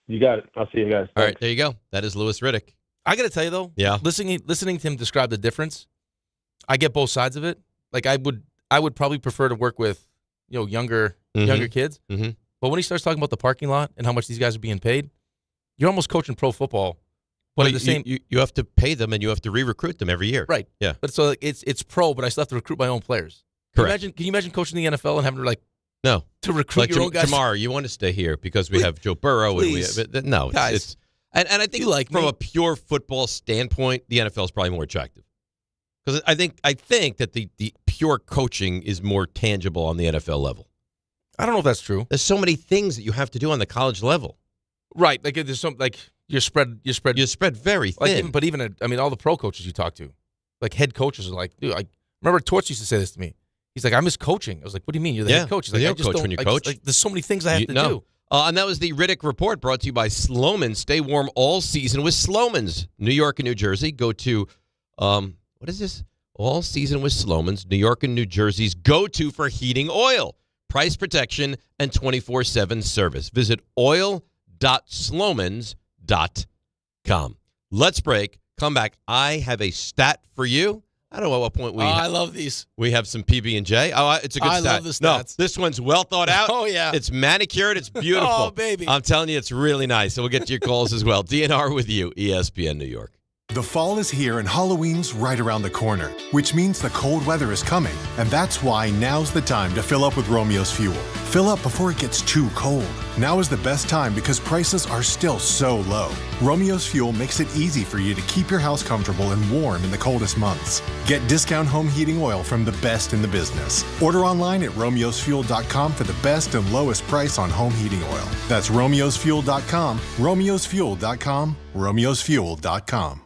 You got it. I'll see you guys. All right, there you go. That is Louis Riddick. I got to tell you, though, listening to him describe the difference, I get both sides of it. Like, I would probably prefer to work with, younger kids. Mm-hmm. But when he starts talking about the parking lot and how much these guys are being paid, you're almost coaching pro football. But at the same, you have to pay them and you have to re-recruit them every year. Right. Yeah. But so it's pro, but I still have to recruit my own players. Correct. Can you imagine coaching the NFL and having to recruit like your own guys? Jamar, you want to stay here because we have Joe Burrow. Please. And no, guys. And I think from a pure football standpoint, the NFL is probably more attractive. Because I think that the pure coaching is more tangible on the NFL level. I don't know if that's true. There's so many things that you have to do on the college level. Right. Like there's some you're spread very thin. But even all the pro coaches you talk to, like head coaches are like, dude, I remember Torch used to say this to me. He's like, I miss coaching. I was like, what do you mean? You're the head coach. He's like, you don't coach when you coach. There's so many things I have to do. And that was the Riddick Report, brought to you by Sloman's. Stay warm all season with Sloman's. New York and New Jersey. Go to, what is this? All season with Sloman's. New York and New Jersey's go-to for heating oil. Price protection and 24/7 service. Visit oil.slomans.com. Let's break. Come back. I have a stat for you. I don't know at what point I love these. We have some PB&J. Oh, it's a good stat. I love the stats. No, this one's well thought out. Oh, yeah. It's manicured. It's beautiful. Oh, baby. I'm telling you, it's really nice. So we'll get to your calls as well. DNR with you, ESPN New York. The fall is here and Halloween's right around the corner, which means the cold weather is coming. And that's why now's the time to fill up with Romeo's Fuel. Fill up before it gets too cold. Now is the best time because prices are still so low. Romeo's Fuel makes it easy for you to keep your house comfortable and warm in the coldest months. Get discount home heating oil from the best in the business. Order online at romeosfuel.com for the best and lowest price on home heating oil. That's romeosfuel.com, romeosfuel.com, romeosfuel.com.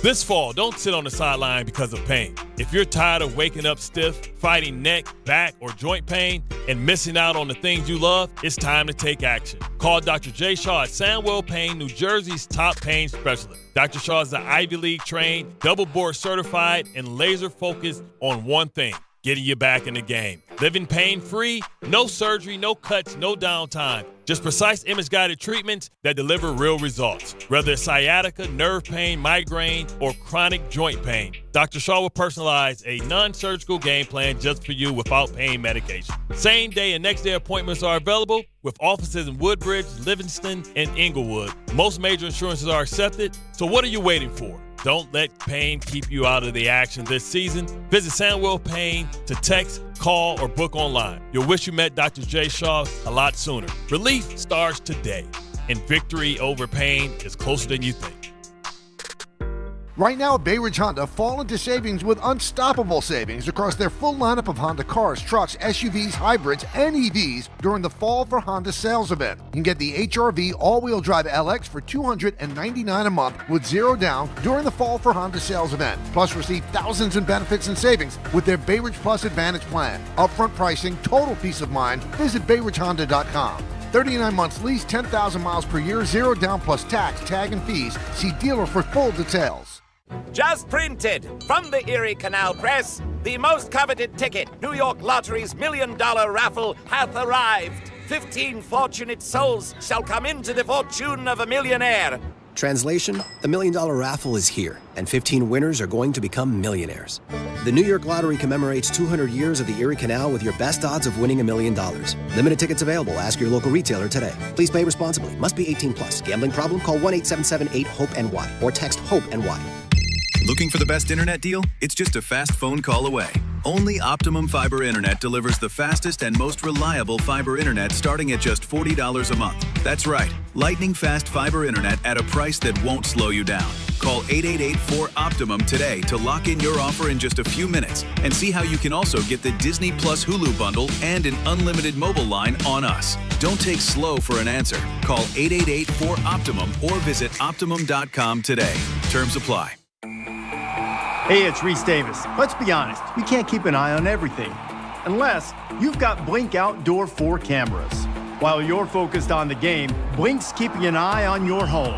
This fall, don't sit on the sideline because of pain. If you're tired of waking up stiff, fighting neck, back, or joint pain, and missing out on the things you love, it's time to take action. Call Dr. J. Shaw at Sandwell Pain, New Jersey's top pain specialist. Dr. Shaw is an Ivy League trained, double board certified, and laser focused on one thing: getting you back in the game. Living pain-free, no surgery, no cuts, no downtime. Just precise image-guided treatments that deliver real results. Whether it's sciatica, nerve pain, migraine, or chronic joint pain, Dr. Shaw will personalize a non-surgical game plan just for you without pain medication. Same-day and next-day appointments are available with offices in Woodbridge, Livingston, and Inglewood. Most major insurances are accepted, so what are you waiting for? Don't let pain keep you out of the action this season. Visit Sandwell Pain to text, call, or book online. You'll wish you met Dr. J. Shaw a lot sooner. Relief starts today, and victory over pain is closer than you think. Right now, Bay Ridge Honda fall into savings with unstoppable savings across their full lineup of Honda cars, trucks, SUVs, hybrids, and EVs during the Fall for Honda sales event. You can get the HR-V all-wheel drive LX for $299 a month with zero down during the Fall for Honda sales event. Plus, receive thousands in benefits and savings with their Bay Ridge Plus Advantage plan. Upfront pricing, total peace of mind. Visit BayRidgeHonda.com. 39 months lease, 10,000 miles per year, zero down plus tax, tag, and fees. See dealer for full details. Just printed from the Erie Canal Press, the most coveted ticket, New York Lottery's $1 million raffle, hath arrived. 15 fortunate souls shall come into the fortune of a millionaire. Translation, the $1 million raffle is here, and 15 winners are going to become millionaires. The New York Lottery commemorates 200 years of the Erie Canal with your best odds of winning $1 million. Limited tickets available. Ask your local retailer today. Please play responsibly. Must be 18 plus. Gambling problem? Call 1-877-8-HOPE-NY or text HOPE-NY. Looking for the best internet deal? It's just a fast phone call away. Only Optimum Fiber Internet delivers the fastest and most reliable fiber internet starting at just $40 a month. That's right, lightning fast fiber internet at a price that won't slow you down. Call 888-4OPTIMUM today to lock in your offer in just a few minutes and see how you can also get the Disney Plus Hulu bundle and an unlimited mobile line on us. Don't take slow for an answer. Call 888-4OPTIMUM or visit Optimum.com today. Terms apply. Hey, it's Reese Davis. Let's be honest, you can't keep an eye on everything unless you've got Blink Outdoor 4 cameras. While you're focused on the game, Blink's keeping an eye on your home.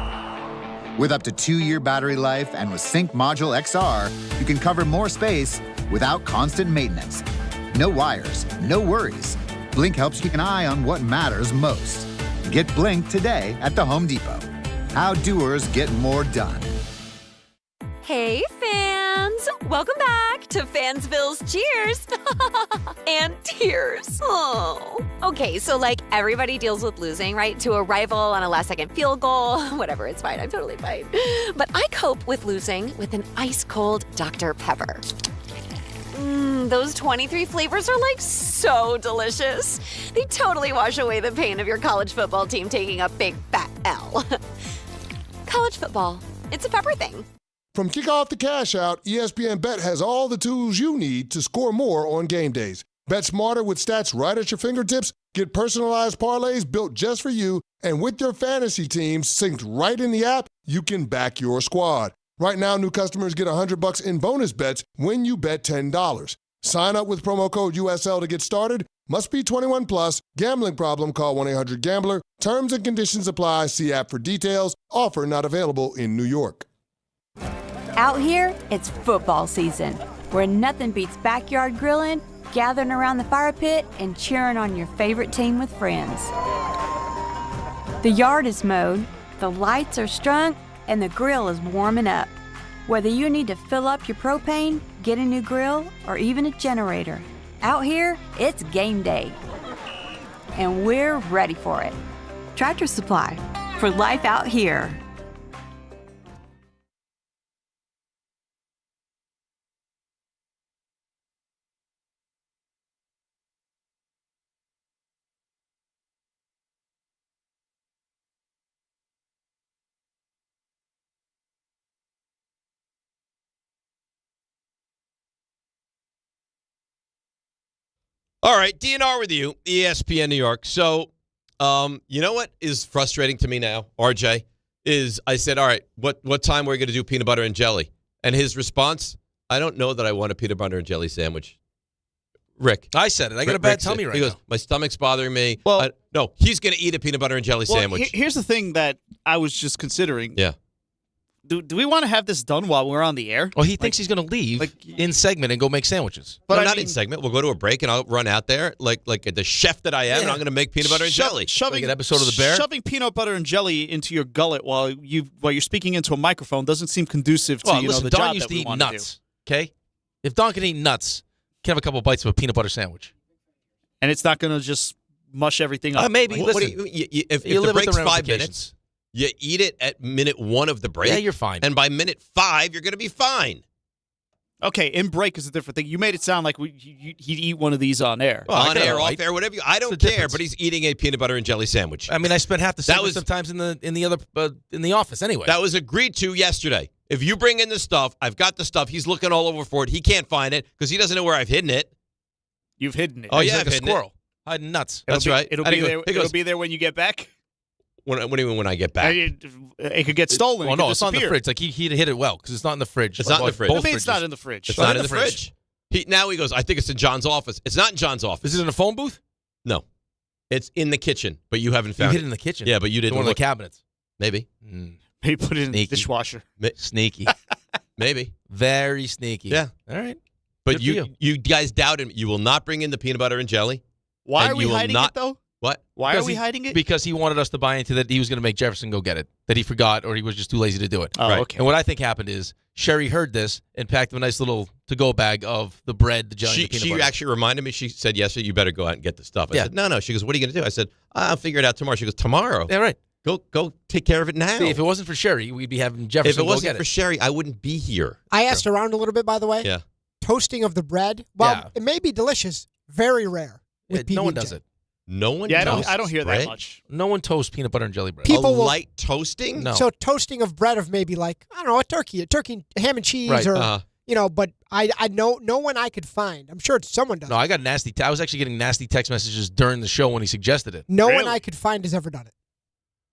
With up to 2-year battery life and with Sync Module XR, you can cover more space without constant maintenance. No wires, no worries. Blink helps keep an eye on what matters most. Get Blink today at the Home Depot. How doers get more done. Hey, fans! Welcome back to Fansville's Cheers and Tears. Oh. Okay, so everybody deals with losing, right? To a rival on a last-second field goal. Whatever, it's fine. I'm totally fine. But I cope with losing with an ice-cold Dr. Pepper. Those 23 flavors are so delicious. They totally wash away the pain of your college football team taking a big fat L. College football, it's a pepper thing. From kickoff to cash out, ESPN Bet has all the tools you need to score more on game days. Bet smarter with stats right at your fingertips, get personalized parlays built just for you, and with your fantasy teams synced right in the app, you can back your squad. Right now, new customers get $100 in bonus bets when you bet $10. Sign up with promo code USL to get started. Must be 21 plus. Gambling problem? Call 1-800-GAMBLER. Terms and conditions apply. See app for details. Offer not available in New York. Out here, it's football season, where nothing beats backyard grilling, gathering around the fire pit, and cheering on your favorite team with friends. The yard is mowed, the lights are strung, and the grill is warming up. Whether you need to fill up your propane, get a new grill, or even a generator, out here, it's game day. And we're ready for it. Tractor Supply, for life out here. All right, DNR with you, ESPN New York. So, you know what is frustrating to me now, RJ, is I said, all right, what time are we going to do peanut butter and jelly? And his response, I don't know that I want a peanut butter and jelly sandwich. Rick. I said it. I got a bad tummy right now. He goes, my stomach's bothering me. Well, no, he's going to eat a peanut butter and jelly sandwich. Here's the thing that I was just considering. Yeah. Do we want to have this done while we're on the air? Well, he thinks he's going to leave in segment and go make sandwiches. But not in segment. We'll go to a break, and I'll run out there like the chef that I am, and I'm going to make peanut butter and jelly. Shoving like an episode of The Bear. Shoving peanut butter and jelly into your gullet while you're speaking into a microphone doesn't seem conducive to listen, the Don job used that to we eat want to nuts. Okay, if Don can eat nuts, he can have a couple bites of a peanut butter sandwich, and it's not going to just mush everything up. Maybe. What Listen, do if you the live with break's the 5 minutes, you eat it at minute 1 of the break. Yeah, you're fine. And by minute 5, you're going to be fine. Okay, in break is a different thing. You made it sound like he'd eat one of these on air. Well, on air, off air, whatever. I don't care, but he's eating a peanut butter and jelly sandwich. I mean, I spent half the sandwich sometimes in the office anyway. That was agreed to yesterday. If you bring in the stuff, I've got the stuff. He's looking all over for it. He can't find it because he doesn't know where I've hidden it. You've hidden it. Oh, He's yeah, like I've a hidden squirrel hiding nuts. That's right. It'll be there. It'll be there when you get back. What do you mean when I get back? It could get stolen. Well, no, it's not in the fridge. Like he'd hit it well because it's not in the fridge. It's not in the fridge. I mean, it's not in the fridge. It's not in the fridge. Now he goes, I think it's in John's office. It's not in John's office. Is it in a phone booth? No. It's in the kitchen, but you haven't found it. You hid it in the kitchen? Yeah, but you didn't one of look. the cabinets. Maybe. He put it in the dishwasher. Sneaky. Maybe. Very sneaky. Yeah. All right. But you guys doubt him. You will not bring in the peanut butter and jelly. Why are we hiding it, though? What? Why are we hiding it? Because he wanted us to buy into that he was going to make Jefferson go get it, that he forgot or he was just too lazy to do it. Oh, right. Okay. And what I think happened is Sherry heard this and packed him a nice little to-go bag of the bread, the jelly, and the peanut butter. She actually reminded me. She said yesterday, you better go out and get the stuff. I said, no. She goes, what are you going to do? I said, I'll figure it out tomorrow. She goes, tomorrow? Yeah, right. Go take care of it now. See, if it wasn't for Sherry, we'd be having Jefferson If it go get wasn't for it. Sherry, I wouldn't be here. I asked around a little bit, by the way. Yeah. Toasting of the bread. Well, it may be delicious. Very rare. With no one PB&J. does it. No one Yeah, toasts I don't hear bread? that much. No one toasts peanut butter and jelly bread. People will- light toasting? No. So toasting of bread of maybe like, I don't know, a turkey, ham and cheese, Right. or but I know no one I could find. I'm sure someone does. No, I got nasty. I was actually getting nasty text messages during the show when he suggested it. No one I could find has ever done it.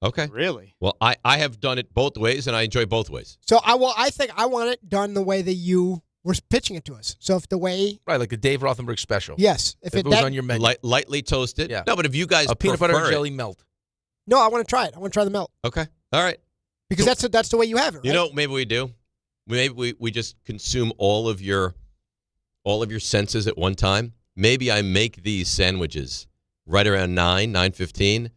Okay. Really? Well, I have done it both ways, and I enjoy both ways. So I think I want it done the way that you were pitching it to us. So if the way, Right, like the Dave Rothenberg special. yes, If it was on your menu. Lightly toasted? Yeah. No, but if you guys A peanut butter and prefer it- jelly melt. no, I want to try it. I want to try the melt Okay. All right. because that's the way you have it. Right? You know, maybe we do. Maybe we just consume all of your senses at one time. Maybe I make these sandwiches right around 9:15.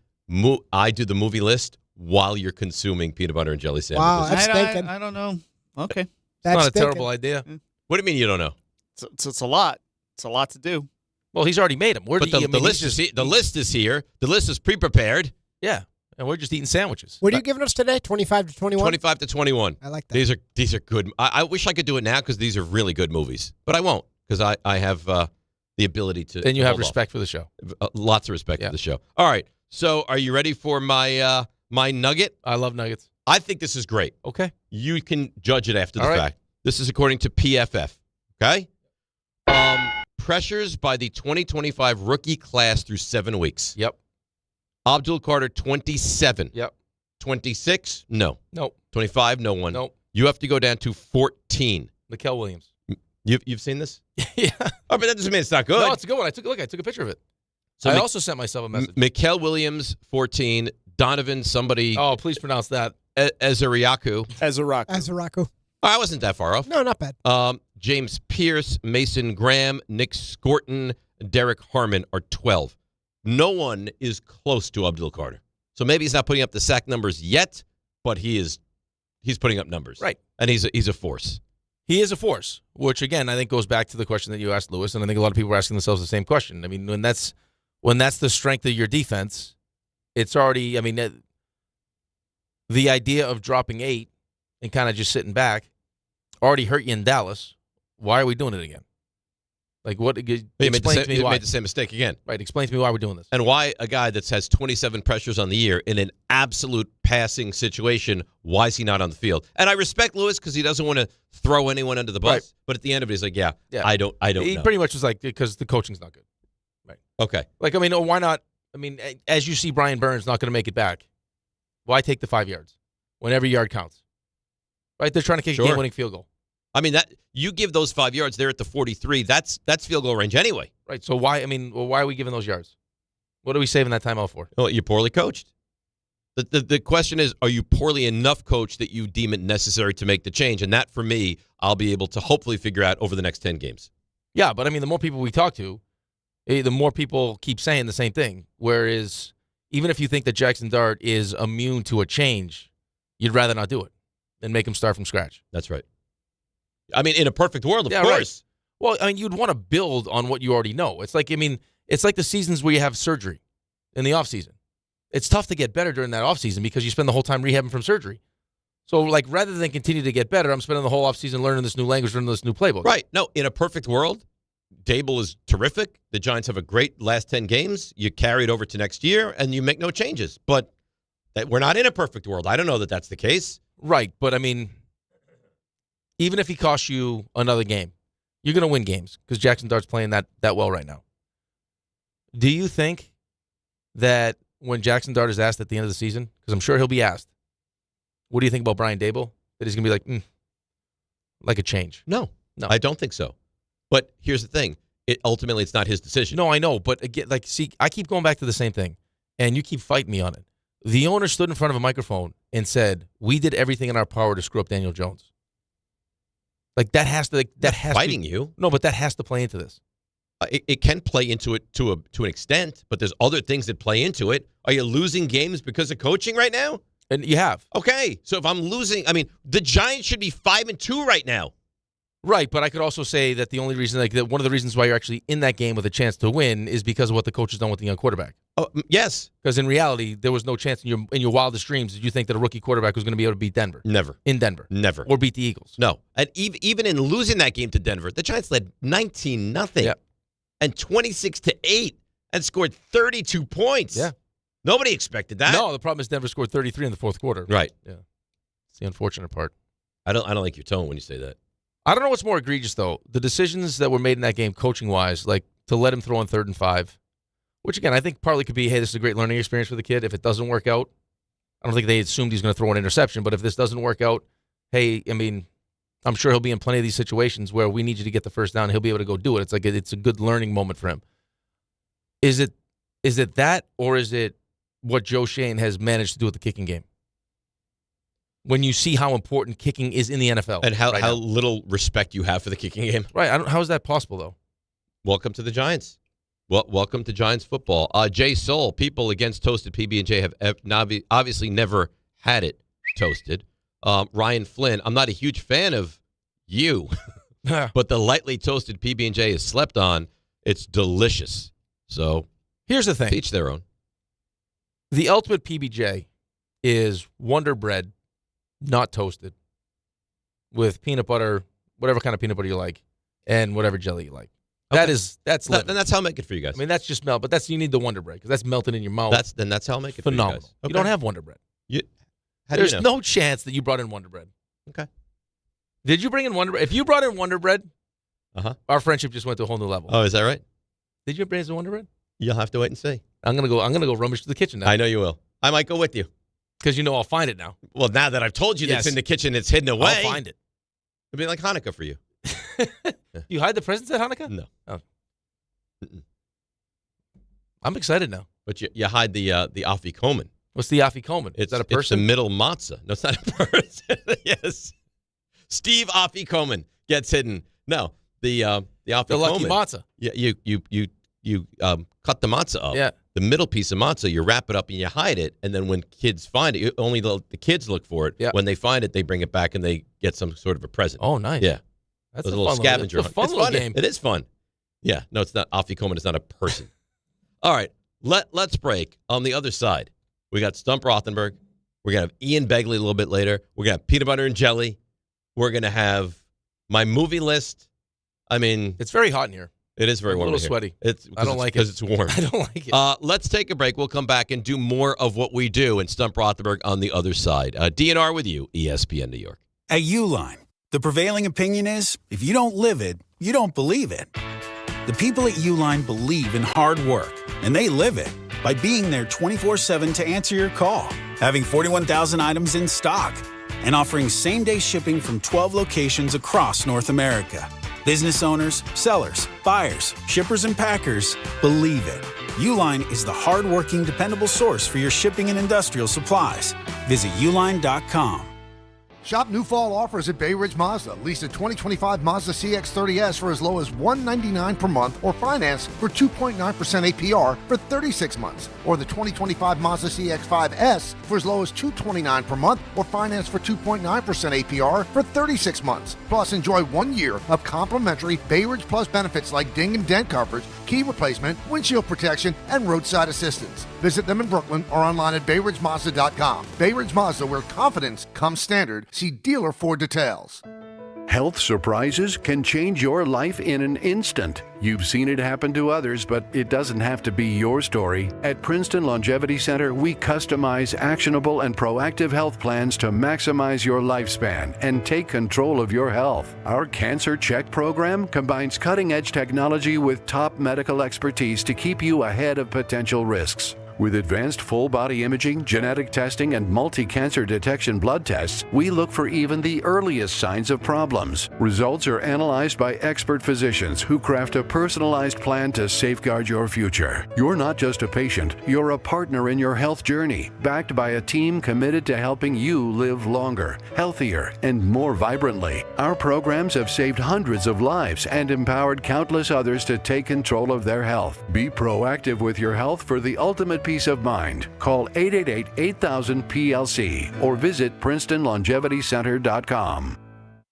I do the movie list while you're consuming peanut butter and jelly sandwiches. Wow, that's thinking. I don't know. Okay. That's Not a thinking. terrible idea. What do you mean you don't know? It's a lot. It's a lot to do. Well, he's already made them. But the list is here. The list is here. The list is pre-prepared. Yeah, and we're just eating sandwiches. What are you giving us today? 25 to 21. 25 to 21. I like that. These are good. I wish I could do it now because these are really good movies, but I won't because I have the ability to. Then you have hold off. respect for the show. Lots of respect for the show. All right. So, are you ready for my my nugget? I love nuggets. I think this is great. Okay. You can judge it after the All right. fact. This is according to PFF. Okay. Pressures by the 2025 rookie class through 7 weeks. Yep. Abdul Carter, 27. Yep. 26? No. Nope. 25? No one. Nope. You have to go down to 14. Mikael Williams. You've seen this? Yeah. Oh, but that doesn't mean it's not good. No, it's a good one. I took a picture of it. So I also sent myself a message. Mikael Williams, 14. Donovan, somebody. Oh, please pronounce that. Ezeriaku. Azaraku. I wasn't that far off. No, not bad. James Pierce, Mason Graham, Nick Scorton, Derek Harmon are 12. No one is close to Abdul Carter. So maybe he's not putting up the sack numbers yet, but he's putting up numbers. Right. And he's a force. He is a force, which again I think goes back to the question that you asked, Lewis, and I think a lot of people are asking themselves the same question. I mean, when that's the strength of your defense, it's already. I mean, the idea of dropping 8 and kind of just sitting back already hurt you in Dallas. Why are we doing it again? Like what? You made the same mistake again. Right. Explain to me why we're doing this. And why a guy that has 27 pressures on the year in an absolute passing situation, why is he not on the field? And I respect Lewis because he doesn't want to throw anyone under the bus. Right. But at the end of it, he's like, I don't He know. pretty much was like, because the coaching's not good. Right. Okay. Like, I mean, why not? I mean, as you see, Brian Burns not going to make it back. Why take the 5 yards when every yard counts? Right? They're trying to kick a game-winning field goal. I mean, that you give those 5 yards, they're at the 43. That's field goal range anyway. Right. So why? I mean, why are we giving those yards? What are we saving that time out for? Well, you're poorly coached. The question is, are you poorly enough coached that you deem it necessary to make the change? And that, for me, I'll be able to hopefully figure out over the next 10 games. Yeah, but I mean, the more people we talk to, the more people keep saying the same thing. Whereas, even if you think that Jackson Dart is immune to a change, you'd rather not do it than make him start from scratch. That's right. I mean, in a perfect world, of course. Right. Well, I mean, you'd want to build on what you already know. It's like the seasons where you have surgery in the offseason. It's tough to get better during that offseason because you spend the whole time rehabbing from surgery. So, like, rather than continue to get better, I'm spending the whole offseason learning this new language, learning this new playbook. Right. No, in a perfect world, Dable is terrific. The Giants have a great last 10 games. You carry it over to next year, and you make no changes. But we're not in a perfect world. I don't know that that's the case. Right. But, I mean, even if he costs you another game, you're going to win games because Jackson Dart's playing that well right now. Do you think that when Jackson Dart is asked at the end of the season, because I'm sure he'll be asked, what do you think about Brian Dable? That he's going to be like a change? No, I don't think so. But here's the thing. Ultimately, it's not his decision. No, I know. But again, I keep going back to the same thing, and you keep fighting me on it. The owner stood in front of a microphone and said, we did everything in our power to screw up Daniel Jones. Like, that has to... fighting you. No, but that has to play into this. It can play into it to an extent, but there's other things that play into it. Are you losing games because of coaching right now? And you have. Okay, so if I'm losing, I mean, the Giants should be 5-2 right now. Right, but I could also say that the only reason, one of the reasons why you're actually in that game with a chance to win is because of what the coach has done with the young quarterback. Oh, yes. Because in reality, there was no chance in your wildest dreams did you think that a rookie quarterback was going to be able to beat Denver. Never. In Denver. Never. Or beat the Eagles. No. And even in losing that game to Denver, the Giants led 19-0. Yeah. And 26-8 and scored 32 points. Yeah. Nobody expected that. No, the problem is Denver scored 33 in the fourth quarter. Right. Yeah. It's the unfortunate part. I don't like your tone when you say that. I don't know what's more egregious, though. The decisions that were made in that game, coaching-wise, like to let him throw on 3rd and 5, which, again, I think partly could be, hey, this is a great learning experience for the kid. If it doesn't work out, I don't think they assumed he's going to throw an interception, but if this doesn't work out, hey, I mean, I'm sure he'll be in plenty of these situations where we need you to get the first down. He'll be able to go do it. It's like it's a good learning moment for him. Is it that, or is it what Joe Shane has managed to do with the kicking game? When you see how important kicking is in the NFL. And how little respect you have for the kicking game. Right. How is that possible, though? Welcome to the Giants. Well, welcome to Giants football. Jay Soul, people against toasted PB&J have obviously never had it toasted. Ryan Flynn, I'm not a huge fan of you, but the lightly toasted PB&J is slept on. It's delicious. So here's the thing. Each their own. The ultimate PB&J is Wonder Bread, not toasted, with peanut butter, whatever kind of peanut butter you like, and whatever jelly you like. Okay. That's then that's how I make it for you guys. I mean, that's just melt, but you need the Wonder Bread because that's melting in your mouth. That's how I make it phenomenal. for you guys. Okay. You don't have Wonder Bread. There's no chance that you brought in Wonder Bread. Okay. Did you bring in Wonder Bread? If you brought in Wonder Bread, our friendship just went to a whole new level. Oh, is that right? Did you bring in Wonder Bread? You'll have to wait and see. I'm gonna go rummage through the kitchen now. I know you will. I might go with you. Because I'll find it now. Well, now that I've told you that's in the kitchen, it's hidden away. I'll find it. It'll be like Hanukkah for you. You hide the presents at Hanukkah? No. Oh. I'm excited now. But you hide the afikomen. What's the afikomen? Is that a person? It's the middle matzah. No, it's not a person. Yes. Steve Afikomen gets hidden. No, the afikomen. The lucky matzah. Yeah, you cut the matzah up. Yeah. The middle piece of matzah, you wrap it up and you hide it, and then when kids find it, only the kids look for it. Yeah. When they find it, they bring it back and they get some sort of a present. Oh, nice. Yeah. That's a little scavenger hunt. It's a fun game. It is fun. Yeah. No, it's not. Afikomen is not a person. All right. Let's break. On the other side, we got Stump Rothenberg. We're going to have Ian Begley a little bit later. We're going to have peanut butter and jelly. We're going to have my movie list. I mean, it's very hot in here. It is very warm. A little sweaty. I don't like it because it's warm. I don't like it. Let's take a break. We'll come back and do more of what we do and Stump Rothenberg on the other side. DNR with you, ESPN New York. At Uline, the prevailing opinion is if you don't live it, you don't believe it. The people at Uline believe in hard work, and they live it by being there 24/7 to answer your call, having 41,000 items in stock, and offering same-day shipping from 12 locations across North America. Business owners, sellers, buyers, shippers, and packers, believe it. Uline is the hardworking, dependable source for your shipping and industrial supplies. Visit uline.com. Shop new fall offers at Bay Ridge Mazda. Lease a 2025 Mazda CX-30S for as low as $199 per month or finance for 2.9% APR for 36 months. Or the 2025 Mazda CX-5S for as low as $229 per month or finance for 2.9% APR for 36 months. Plus, enjoy 1 year of complimentary Bay Ridge Plus benefits like ding and dent coverage, key replacement, windshield protection, and roadside assistance. Visit them in Brooklyn or online at BayRidgeMazda.com. Bay Ridge Mazda, where confidence comes standard. See dealer for details. Health surprises can change your life in an instant. You've seen it happen to others, but it doesn't have to be your story. At Princeton Longevity Center, we customize actionable and proactive health plans to maximize your lifespan and take control of your health. Our Cancer Check program combines cutting-edge technology with top medical expertise to keep you ahead of potential risks. With advanced full-body imaging, genetic testing, and multi-cancer detection blood tests, we look for even the earliest signs of problems. Results are analyzed by expert physicians who craft a personalized plan to safeguard your future. You're not just a patient, you're a partner in your health journey, backed by a team committed to helping you live longer, healthier, and more vibrantly. Our programs have saved hundreds of lives and empowered countless others to take control of their health. Be proactive with your health for the ultimate peace of mind. Call 888-8000-PLC or visit PrincetonLongevityCenter.com.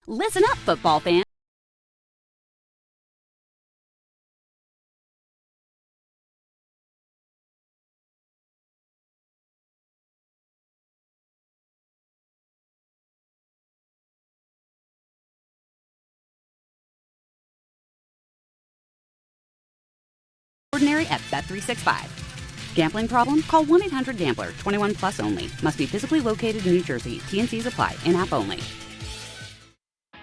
Listen up, football fans. Ordinary at Bet365. Gambling problem? Call 1-800-GAMBLER. 21 plus only. Must be physically located in New Jersey. T&Cs apply. In-app only.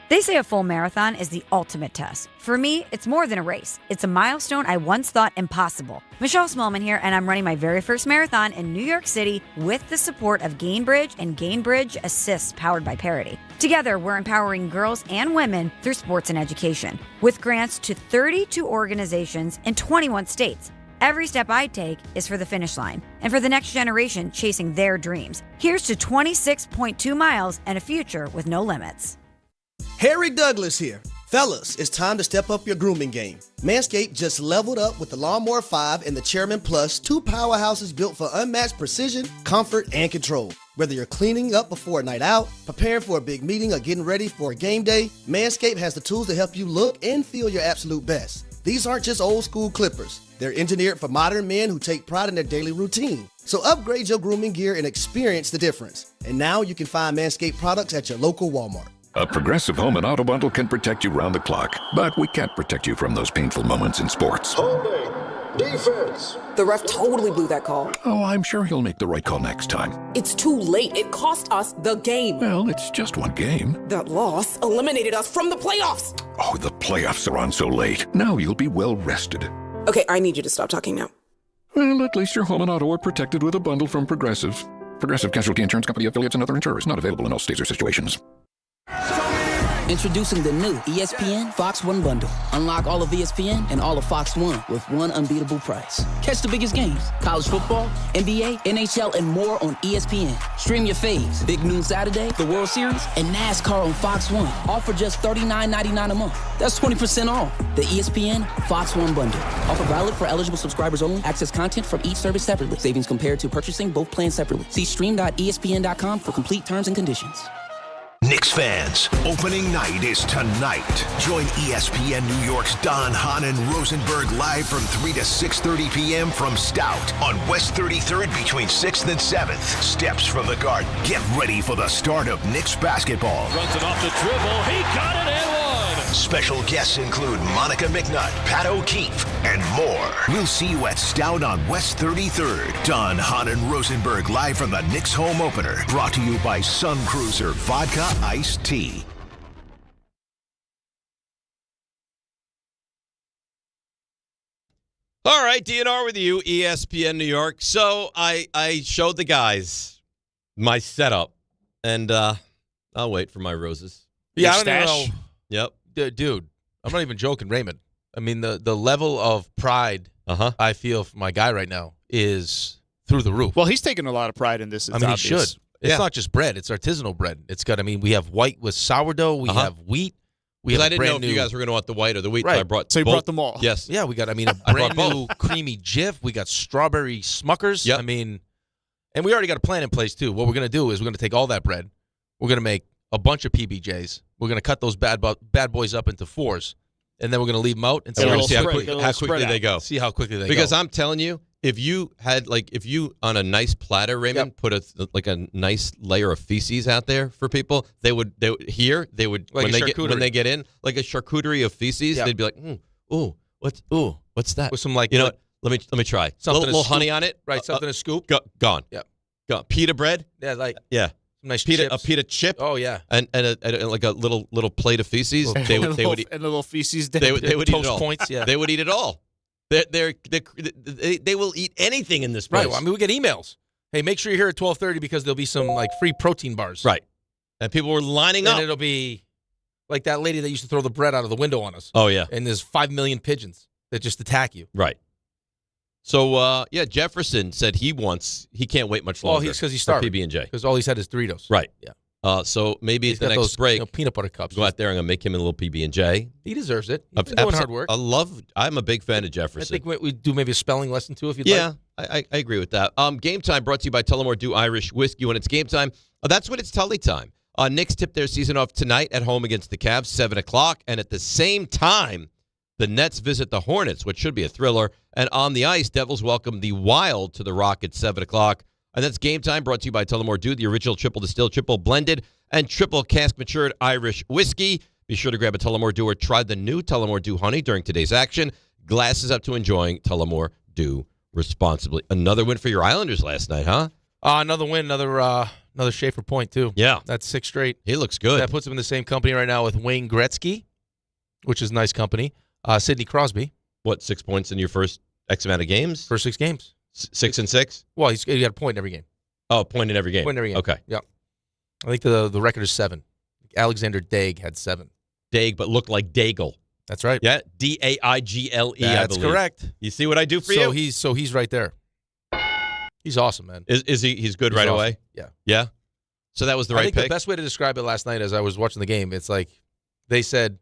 They say a full marathon is the ultimate test. For me, it's more than a race. It's a milestone I once thought impossible. Michelle Smallman here, and I'm running my very first marathon in New York City with the support of Gainbridge and Gainbridge Assists powered by Parity. Together, we're empowering girls and women through sports and education with grants to 32 organizations in 21 states. Every step I take is for the finish line and for the next generation chasing their dreams. Here's to 26.2 miles and a future with no limits. Harry Douglas here. Fellas, it's time to step up your grooming game. Manscaped just leveled up with the Lawnmower 5 and the Chairman Plus, two powerhouses built for unmatched precision, comfort, and control. Whether you're cleaning up before a night out, preparing for a big meeting, or getting ready for a game day, Manscaped has the tools to help you look and feel your absolute best. These aren't just old school clippers. They're engineered for modern men who take pride in their daily routine. So upgrade your grooming gear and experience the difference. And now you can find Manscaped products at your local Walmart. A Progressive Home and Auto Bundle can protect you round the clock, but we can't protect you from those painful moments in sports. Holding. Defense. The ref totally blew that call. Oh, I'm sure he'll make the right call next time. It's too late. It cost us the game. Well, it's just one game. That loss eliminated us from the playoffs. Oh, the playoffs are on so late. Now you'll be well rested. Okay, I need you to stop talking now. Well, at least your home and auto are protected with a bundle from Progressive. Progressive Casualty Insurance Company affiliates and other insurers. Not available in all states or situations. Introducing the new ESPN Fox One bundle. Unlock all of ESPN and all of Fox One with one unbeatable price. Catch the biggest games, college football, NBA, NHL, and more on ESPN. Stream your faves, Big Noon Saturday, the World Series, and NASCAR on Fox One. All for just $39.99 a month. That's 20% off. The ESPN Fox One bundle. Offer valid for eligible subscribers only. Access content from each service separately. Savings compared to purchasing both plans separately. See stream.espn.com for complete terms and conditions. Knicks fans, opening night is tonight. Join ESPN New York's Don, Hahn, and Rosenberg live from 3 to 6:30 p.m. from Stout on West 33rd between 6th and 7th. Steps from the Garden. Get ready for the start of Knicks basketball. Runs it off the dribble. He got it and one. Special guests include Monica McNutt, Pat O'Keefe, and more. We'll see you at Stout on West 33rd. Don, Hahn, and Rosenberg live from the Knicks home opener. Brought to you by Sun Cruiser Vodka Iced Tea. All right, DNR with you, ESPN New York. So I showed the guys my setup, and I'll wait for my roses. Yeah, I don't even know. Yep. Dude, I'm not even joking, Raymond. I mean, the level of pride I feel for my guy right now is through the roof. Well, he's taking a lot of pride in this. It's he obvious. should. It's not just bread. It's artisanal bread. It's got, we have white with sourdough. We have wheat. I didn't know if you guys were going to want the white or the wheat. Right. So I brought So you both. brought them all. Yes. Yeah, we got, a brand new creamy Jif. We got strawberry Smuckers. Yep. And we already got a plan in place, too. What we're going to do is we're going to take all that bread. We're going to make a bunch of PBJs. We're going to cut those bad boys up into 4s. And then we're going to leave them out and see how quickly they go. See how quickly they go. Because I'm telling you, if you on a nice platter, Raymond, put a nice layer of feces out there for people, they would like when they get in, like a charcuterie of feces, they'd be like, what's that? With some what? Let me try. Something little honey on it. Right, something to scoop. Gone. Yep. Gone. Pita bread. Yeah, some nice pita, chips. a pita chip. Oh yeah, and like a little plate of feces. They would eat, and a little feces. They would eat it all. Points. Yeah, they would eat it all. They will eat anything in this place. Right. Well, we get emails. Hey, make sure you're here at 12:30 because there'll be some free protein bars. Right. And people were lining up. And it'll be like that lady that used to throw the bread out of the window on us. Oh yeah. And there's 5 million pigeons that just attack you. Right. So, Jefferson said he can't wait much longer. Well, he's because he's starving. PB&J. Because all he's had is Doritos. Right. Yeah. So maybe he's at the next break, peanut butter cups. Go out there and I'm going to make him a little PB&J. He deserves it. He's been doing hard work. I'm a big fan of Jefferson. I think we do maybe a spelling lesson, too, if you'd like. Yeah, I agree with that. Game time brought to you by Tullamore Dew Irish Whiskey. When it's game time, that's when it's Tully time. Knicks tip their season off tonight at home against the Cavs, 7 o'clock. And at the same time, the Nets visit the Hornets, which should be a thriller. And on the ice, Devils welcome the Wild to the Rock at 7 o'clock. And that's game time brought to you by Tullamore Dew, the original triple distilled, triple blended, and triple cask matured Irish whiskey. Be sure to grab a Tullamore Dew or try the new Tullamore Dew Honey during today's action. Glasses up to enjoying Tullamore Dew responsibly. Another win for your Islanders last night, huh? Another win, another Schaefer point, too. Yeah. That's 6 straight. He looks good. That puts him in the same company right now with Wayne Gretzky, which is nice company. Sidney Crosby. What, 6 points in your first X amount of games? First 6 games. 6 and 6? Well, he got a point in every game. Oh, point in every game. Point in every game. Okay. Yeah. I think the record is 7. Alexander Daig had 7. Daig, but looked like Daigle. That's right. Yeah, Daigle. That's correct. You see what I do for you? So he's right there. He's awesome, man. Is he? He's good right awesome. away. Yeah. Yeah. So that was the right pick. pick. The best way to describe it last night, as I was watching the game, it's like they said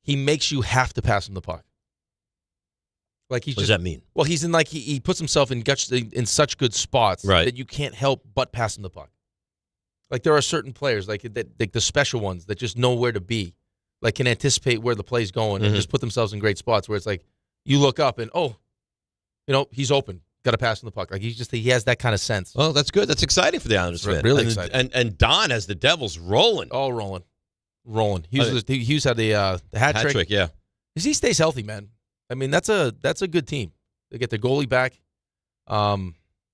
he makes you have to pass him the puck. Like what does that mean? Well, he's in he puts himself in such good spots that you can't help but pass him the puck. Like there are certain players like the special ones that just know where to be, like can anticipate where the play's going and just put themselves in great spots where it's like you look up and he's open, got to pass him the puck. Like he has that kind of sense. Oh, that's good. That's exciting for the Islanders. Really exciting. And Don has the Devils rolling. All rolling. Hughes had the hat trick. Yeah. Because he stays healthy, man. I mean, that's a good team. They get their goalie back.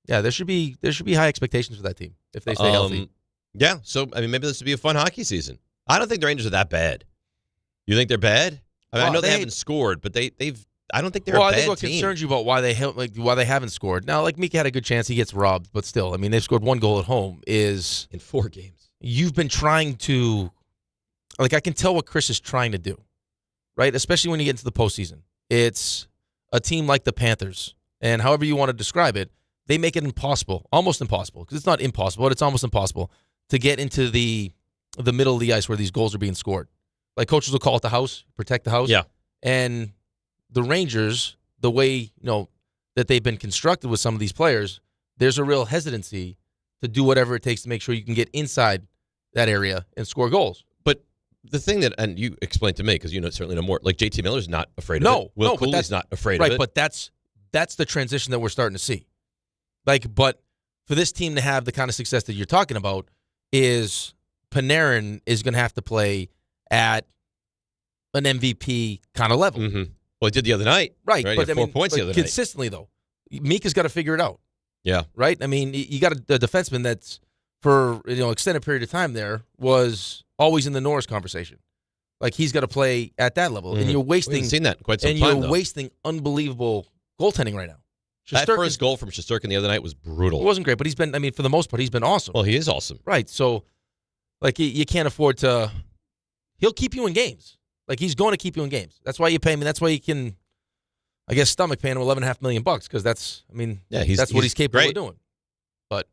There should be high expectations for that team if they stay healthy. Yeah. So maybe this would be a fun hockey season. I don't think the Rangers are that bad. You think they're bad? I know they haven't scored, but they've. I don't think they're a bad team. I think what concerns you about why they haven't scored. Now, like Mika had a good chance, he gets robbed, but still, I mean, they've scored 1 goal at home. Is in 4 games. You've been trying to, I can tell what Chris is trying to do, right? Especially when you get into the postseason. It's a team like the Panthers, and however you want to describe it, they make it impossible, almost impossible, because it's not impossible, but it's almost impossible to get into the middle of the ice where these goals are being scored. Like coaches will call it the house, protect the house. Yeah. And the Rangers, the way that they've been constructed with some of these players, there's a real hesitancy to do whatever it takes to make sure you can get inside that area and score goals. But the thing and you explained to me, because you certainly know more, like JT Miller's not afraid of it. Will Cooley's not afraid of it. Right, but that's the transition that we're starting to see. But for this team to have the kind of success that you're talking about is Panarin is going to have to play at an MVP kind of level. Mm-hmm. Well, he did the other night. Right. But 4 points the other night. Consistently, though. Mika's got to figure it out. Yeah. Right? I mean, you got a defenseman that's, for extended period of time there, was always in the Norris conversation. Like, he's got to play at that level. Mm-hmm. And you're wasting... We haven't seen that in quite some time, And you're wasting unbelievable goaltending right now. That first goal from Shesterkin the other night was brutal. It wasn't great, but he's been, for the most part, he's been awesome. Well, he is awesome. Right. So, you can't afford to... He'll keep you in games. Like, he's going to keep you in games. That's why you pay him. That's why you can, I guess, stomach paying him $11.5 million because that's what he's capable of doing. But,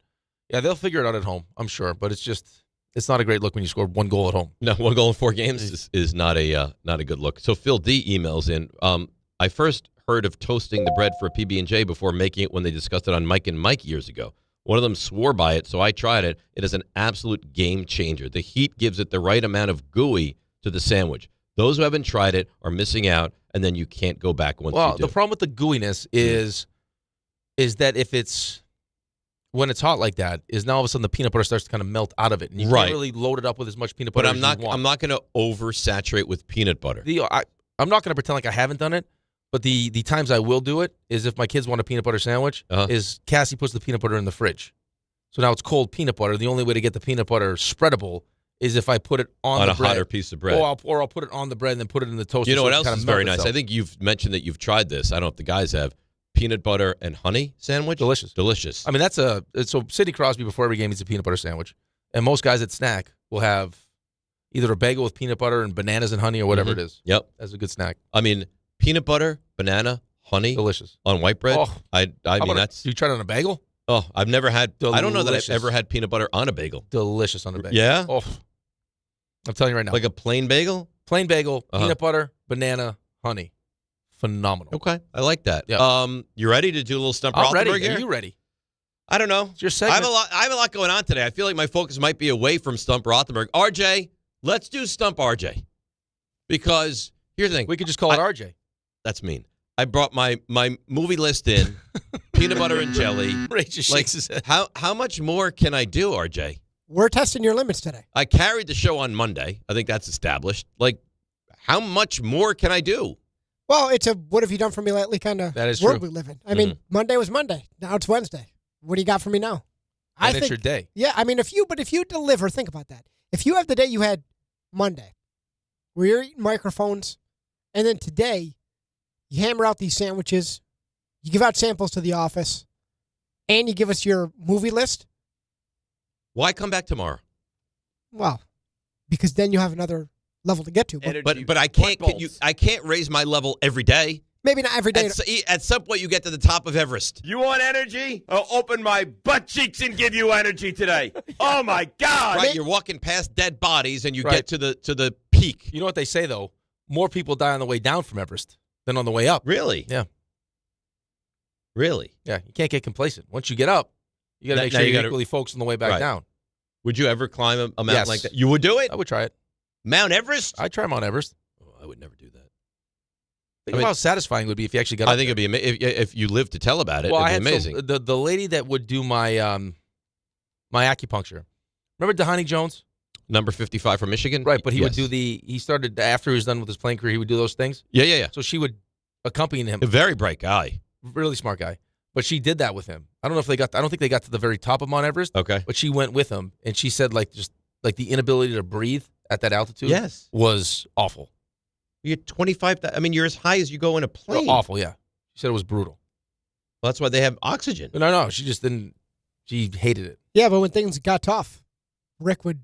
yeah, they'll figure it out at home, I'm sure. But it's not a great look when you score 1 goal at home. No, 1 goal in 4 games is not a good look. So Phil D emails in. I first heard of toasting the bread for a PB&J before making it when they discussed it on Mike and Mike years ago. One of them swore by it, so I tried it. It is an absolute game changer. The heat gives it the right amount of gooey to the sandwich. Those who haven't tried it are missing out, and then you can't go back once you do. The problem with the gooiness is that when it's hot like that, is now all of a sudden the peanut butter starts to kind of melt out of it, and you can't really load it up with as much peanut butter as you want. I'm not going to oversaturate with peanut butter. I'm not going to pretend like I haven't done it. But the times I will do it is if my kids want a peanut butter sandwich, is Cassie puts the peanut butter in the fridge. So now it's cold peanut butter. The only way to get the peanut butter spreadable is if I put it on the bread. Hotter piece of bread. Or I'll put it on the bread and then put it in the toaster. You know what else is very nice? I think you've mentioned that you've tried this. I don't know if the guys have. Peanut butter and honey sandwich? Delicious. I mean, so Sidney Crosby before every game eats a peanut butter sandwich. And most guys at snack will have either a bagel with peanut butter and bananas and honey or whatever it is. Yep. That's a good snack. I mean, peanut butter, banana, honey. Delicious. On white bread. Oh, I mean, that's... You tried it on a bagel? Oh, I've never had... Delicious. I don't know that I've ever had peanut butter on a bagel. Delicious on a bagel. Yeah? Oh, I'm telling you right now. Like a plain bagel? Plain bagel, peanut butter, banana, honey. Phenomenal. Okay. I like that. Yeah. You ready to do a little Stump I'm ready. Rothenberg here? Are you ready? I don't know. It's your segment. I have a lot going on today. I feel like my focus might be away from Stump Rothenberg. RJ, let's do Stump RJ. Because here's the thing. We could just call it RJ. That's mean. I brought my movie list in, peanut butter and jelly. Ray just shakes his head. How much more can I do, RJ? We're testing your limits today. I carried the show on Monday. I think that's established. Like, how much more can I do? Well, it's a what have you done for me lately kind of world we live in. I mean, Monday was Monday. Now it's Wednesday. What do you got for me now? I think it's your day. Yeah, I mean, if you deliver, think about that. If you have the day you had Monday, where you're eating microphones, and then today you hammer out these sandwiches, you give out samples to the office, and you give us your movie list. Why come back tomorrow? Well, because then you have another level to get to. But I can't. I can't raise my level every day. Maybe not every day. At some point, you get to the top of Everest. You want energy? I'll open my butt cheeks and give you energy today. Oh my God! Right, you're walking past dead bodies and you get to the peak. You know what they say though? More people die on the way down from Everest than on the way up. Really? Yeah. Really? Yeah. You can't get complacent. Once you get up, you got to make sure you're equally focused on the way back down. Would you ever climb a mountain like that? You would do it? I would try it. Mount Everest? I'd try Mount Everest. Oh, I would never do that. Think about how satisfying it would be if you actually got up. I think it'd be amazing. If you live to tell about it, well, it'd be amazing. The lady that would do my my acupuncture. Remember Dahani Jones? Number 55 from Michigan? Right, but he would do he started, after he was done with his playing career, he would do those things. Yeah. So she would accompany him. A very bright guy. Really smart guy. But she did that with him. I don't know if I don't think they got to the very top of Mount Everest. Okay. But she went with him, and she said just the inability to breathe at that altitude was awful. You're 25. I mean, you're as high as you go in a plane. Awful, yeah. She said it was brutal. Well, that's why they have oxygen. No. She just didn't. She hated it. Yeah, but when things got tough, Rick would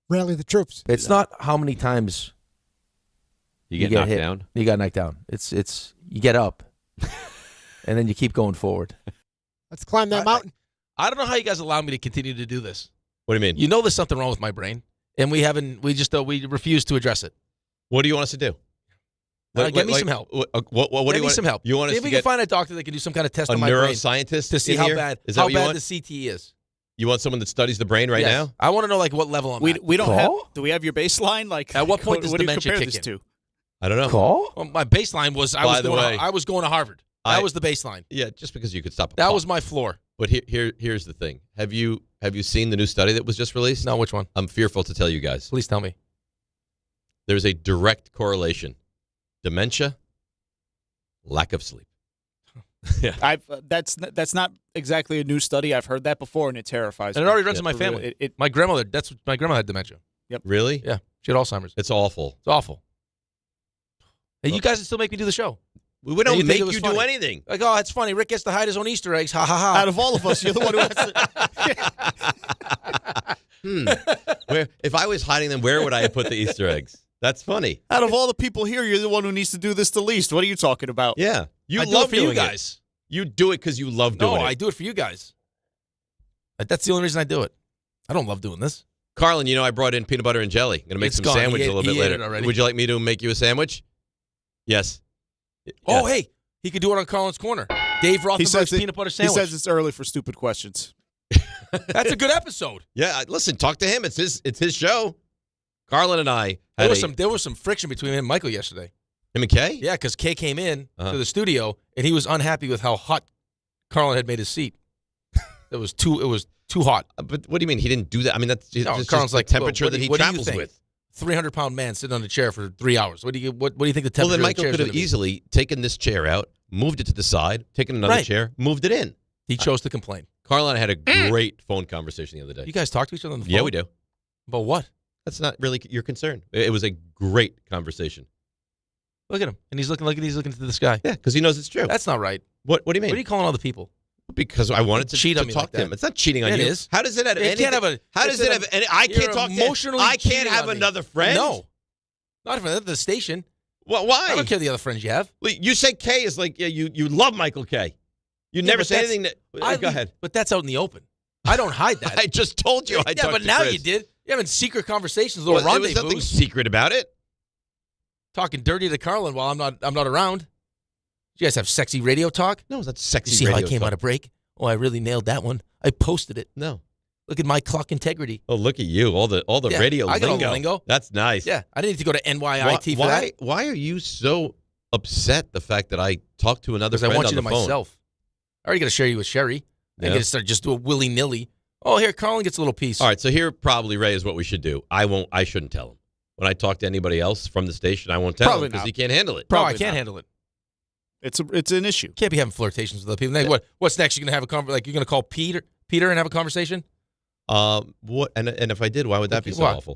rally the troops. It's not how many times you get knocked hit. down. You got knocked down. It's you get up, and then you keep going forward. Let's climb that mountain. I don't know how you guys allow me to continue to do this. What do you mean? You know there's something wrong with my brain, and we refuse to address it. What do you want us to do? Get me some help. What do you want? Some help. You want us See if to we get can find a doctor that can do some kind of test on my brain. A neuroscientist to see how bad the CTE is. You want someone that studies the brain right now? I want to know what level I'm at. We don't have. Do we have your baseline? At what point does what do you dementia compare kick this in? to? I don't know. Well, my baseline was I was going to Harvard. That was the baseline. Yeah, just because you could stop. That was my floor. But here's the thing. Have you seen the new study that was just released? No, which one? I'm fearful to tell you guys. Please tell me. There's a direct correlation. Dementia, lack of sleep. Yeah, that's not exactly a new study. I've heard that before, and it terrifies me. And it already runs in my family. My grandmother had dementia. Yep. Really? Yeah. She had Alzheimer's. It's awful. It's awful. Hey, you guys still make me do the show. We don't make you do anything. Like, oh, it's funny. Rick gets to hide his own Easter eggs. Ha, ha, ha. Out of all of us, you're the one who has to. If I was hiding them, where would I have put the Easter eggs? That's funny. Out of all the people here, you're the one who needs to do this the least. What are you talking about? Yeah. You I love do it for you doing guys. It. You do it because you love doing it. No, I do it for you guys. That's the only reason I do it. I don't love doing this. Carlin, I brought in peanut butter and jelly. I'm going to make It's some gone. sandwich He a little ate bit it later. already. Would you like me to make you a sandwich? Yes. Oh, hey, he could do it on Carlin's Corner. Dave Rothenberg's peanut butter sandwich. He says it's early for stupid questions. That's a good episode. Yeah, listen, talk to him. It's his show. Carlin and I There had was some friction between him and Michael yesterday. Him and Kay? Yeah, because Kay came in to the studio and he was unhappy with how hot Carlin had made his seat. It was too hot. But what do you mean he didn't do that? I mean, that's Carlin's just like the temperature what that he what do you travels think? with. 300-pound man sitting on a chair for 3 hours. What do you think the temperature? Well, then of the Michael chair is could have gonna be? easily taken this chair out, moved it to the side, taken another Right. chair, moved it in. He chose to complain. Carlin and I had a great phone conversation the other day. You guys talk to each other on the phone? Yeah, we do. About what? That's not really your concern. It was a great conversation. Look at him, and he's looking to the sky. Yeah, because he knows it's true. That's not right. What do you mean? What are you calling all the people? Because I wanted to cheat on me talk like to him. that. It's not cheating on It you. is. How does it have It anything? can't have a- How does it have any? I You're can't talk to him. emotionally I can't cheating have on me. another friend. No, not for the station. Well, why? I don't care the other friends you have. You say Kay is like you love Michael Kay. You never but say that's- anything that. Go ahead. But that's out in the open. I don't hide that. I just told you. I yeah, talked but to now Chris. you did. You're having secret conversations, little Well, there was rendezvous. nothing secret about it. Talking dirty to Carlin while I'm not around. You guys have sexy radio talk? No, that's sexy. You see how I radio came talk. out of break? Oh, I really nailed that one. I posted it. No. Look at my clock integrity. Oh, look at you! All the Yeah, radio I got all lingo. the lingo. That's nice. Yeah, I didn't need to go to NYIT for that. Why are you so upset? The fact that I talked to another Because I friend want on you the to phone. myself. I already got to share you with Sherry. Yeah. I'm going to start just do a willy-nilly. Oh, here, Carlin gets a little piece. All right, so here probably, Ray, is what we should do. I shouldn't tell him. When I talk to anybody else from the station, I won't tell Probably him because not. he can't handle it. No, I Probably can't not. handle it. It's an issue. Can't be having flirtations with other people. Then what's next? You're going to have a you're going to call Peter and have a conversation? What? And if I did, why would that be so What? awful?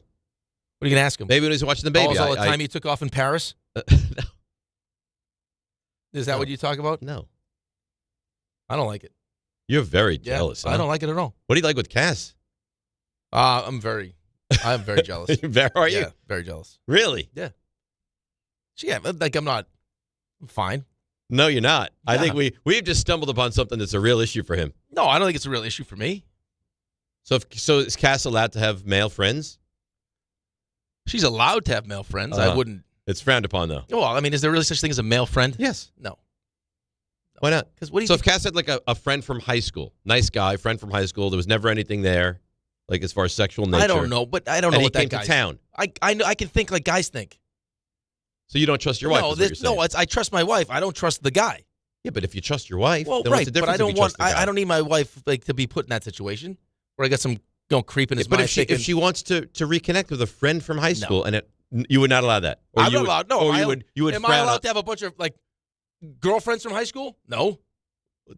What are you going to ask him? Maybe when he's watching the baby. All the time you took off in Paris? No. Is that what you talk about? No. I don't like it. You're very Yeah, jealous. I don't like it at all. What do you like with Cass? I'm very jealous. Are you? Yeah, very jealous. Really? Yeah. I'm fine. No, you're not. I Yeah. think we've just stumbled upon something that's a real issue for him. No, I don't think it's a real issue for me. So is Cass allowed to have male friends? She's allowed to have male friends. I wouldn't. It's frowned upon, though. Well, I mean, is there really such thing as a male friend? Yes. No. Why not? Because what do you So if Cass had like a friend from high school, nice guy, friend from high school, there was never anything there, like as far as sexual nature. I don't know, but I don't know and what he that came guy's. to town. I know I can think like guys think. So you don't trust your wife? No, is what you're saying. I trust my wife. I don't trust the guy. Yeah, but if you trust your wife, Well, then right, what's the but difference I if don't you trust the guy? I don't need my wife to be put in that situation where I got some creep in his But mind. if she wants to reconnect with a friend from high school, and you would not allow that. Or I'm you not would, allowed. No, or you would Am frown I allowed on- to have a bunch of like girlfriends from high school? No.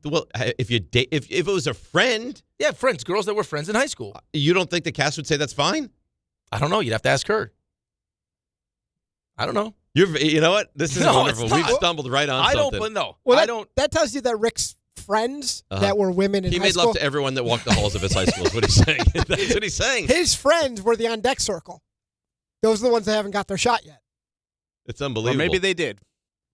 Well, if you date, if it was a friend, Yeah, friends, girls that were friends in high school. you don't think that Cass would say that's fine? I don't know. You'd have to ask her. I don't know. You know what? This is No, wonderful. it's We've not. stumbled right on I don't. something. But no, Well, I don't. That tells you that Rick's friends Uh-huh. that were women in He high made school, love to everyone that walked the halls of his high school. Is what he's saying. That's what he's saying. his friends were the on deck circle. Those are the ones that haven't got their shot yet. It's Or unbelievable. maybe they did.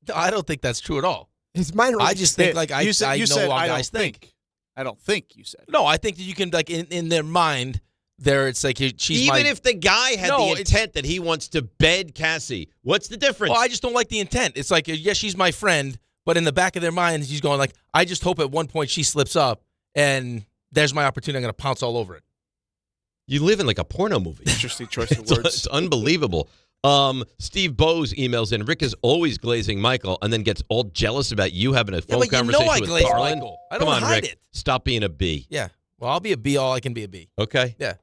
No, I don't think that's true at all. His minor. I just think like I you said, I you know said, how I don't guys think. I don't think you said. No, I think that you can like in their mind. There, it's like she's Even my, if the guy had No, the intent that he wants to bed Cassie, what's the difference? Well, I just don't like the intent. It's like, yes, she's my friend, but in the back of their mind, she's going like, I just hope at one point she slips up, and there's my opportunity. I'm going to pounce all over it. You live in like a porno movie. Interesting choice of It's words. unbelievable. Steve Bose emails in, Rick is always glazing Michael and then gets all jealous about you having a phone but you know conversation I with glaze Carlin. Michael. I Come don't on, hide Rick. it. Stop being a B. Yeah. Well, I'll be a B. All I can be a B. Okay. Yeah.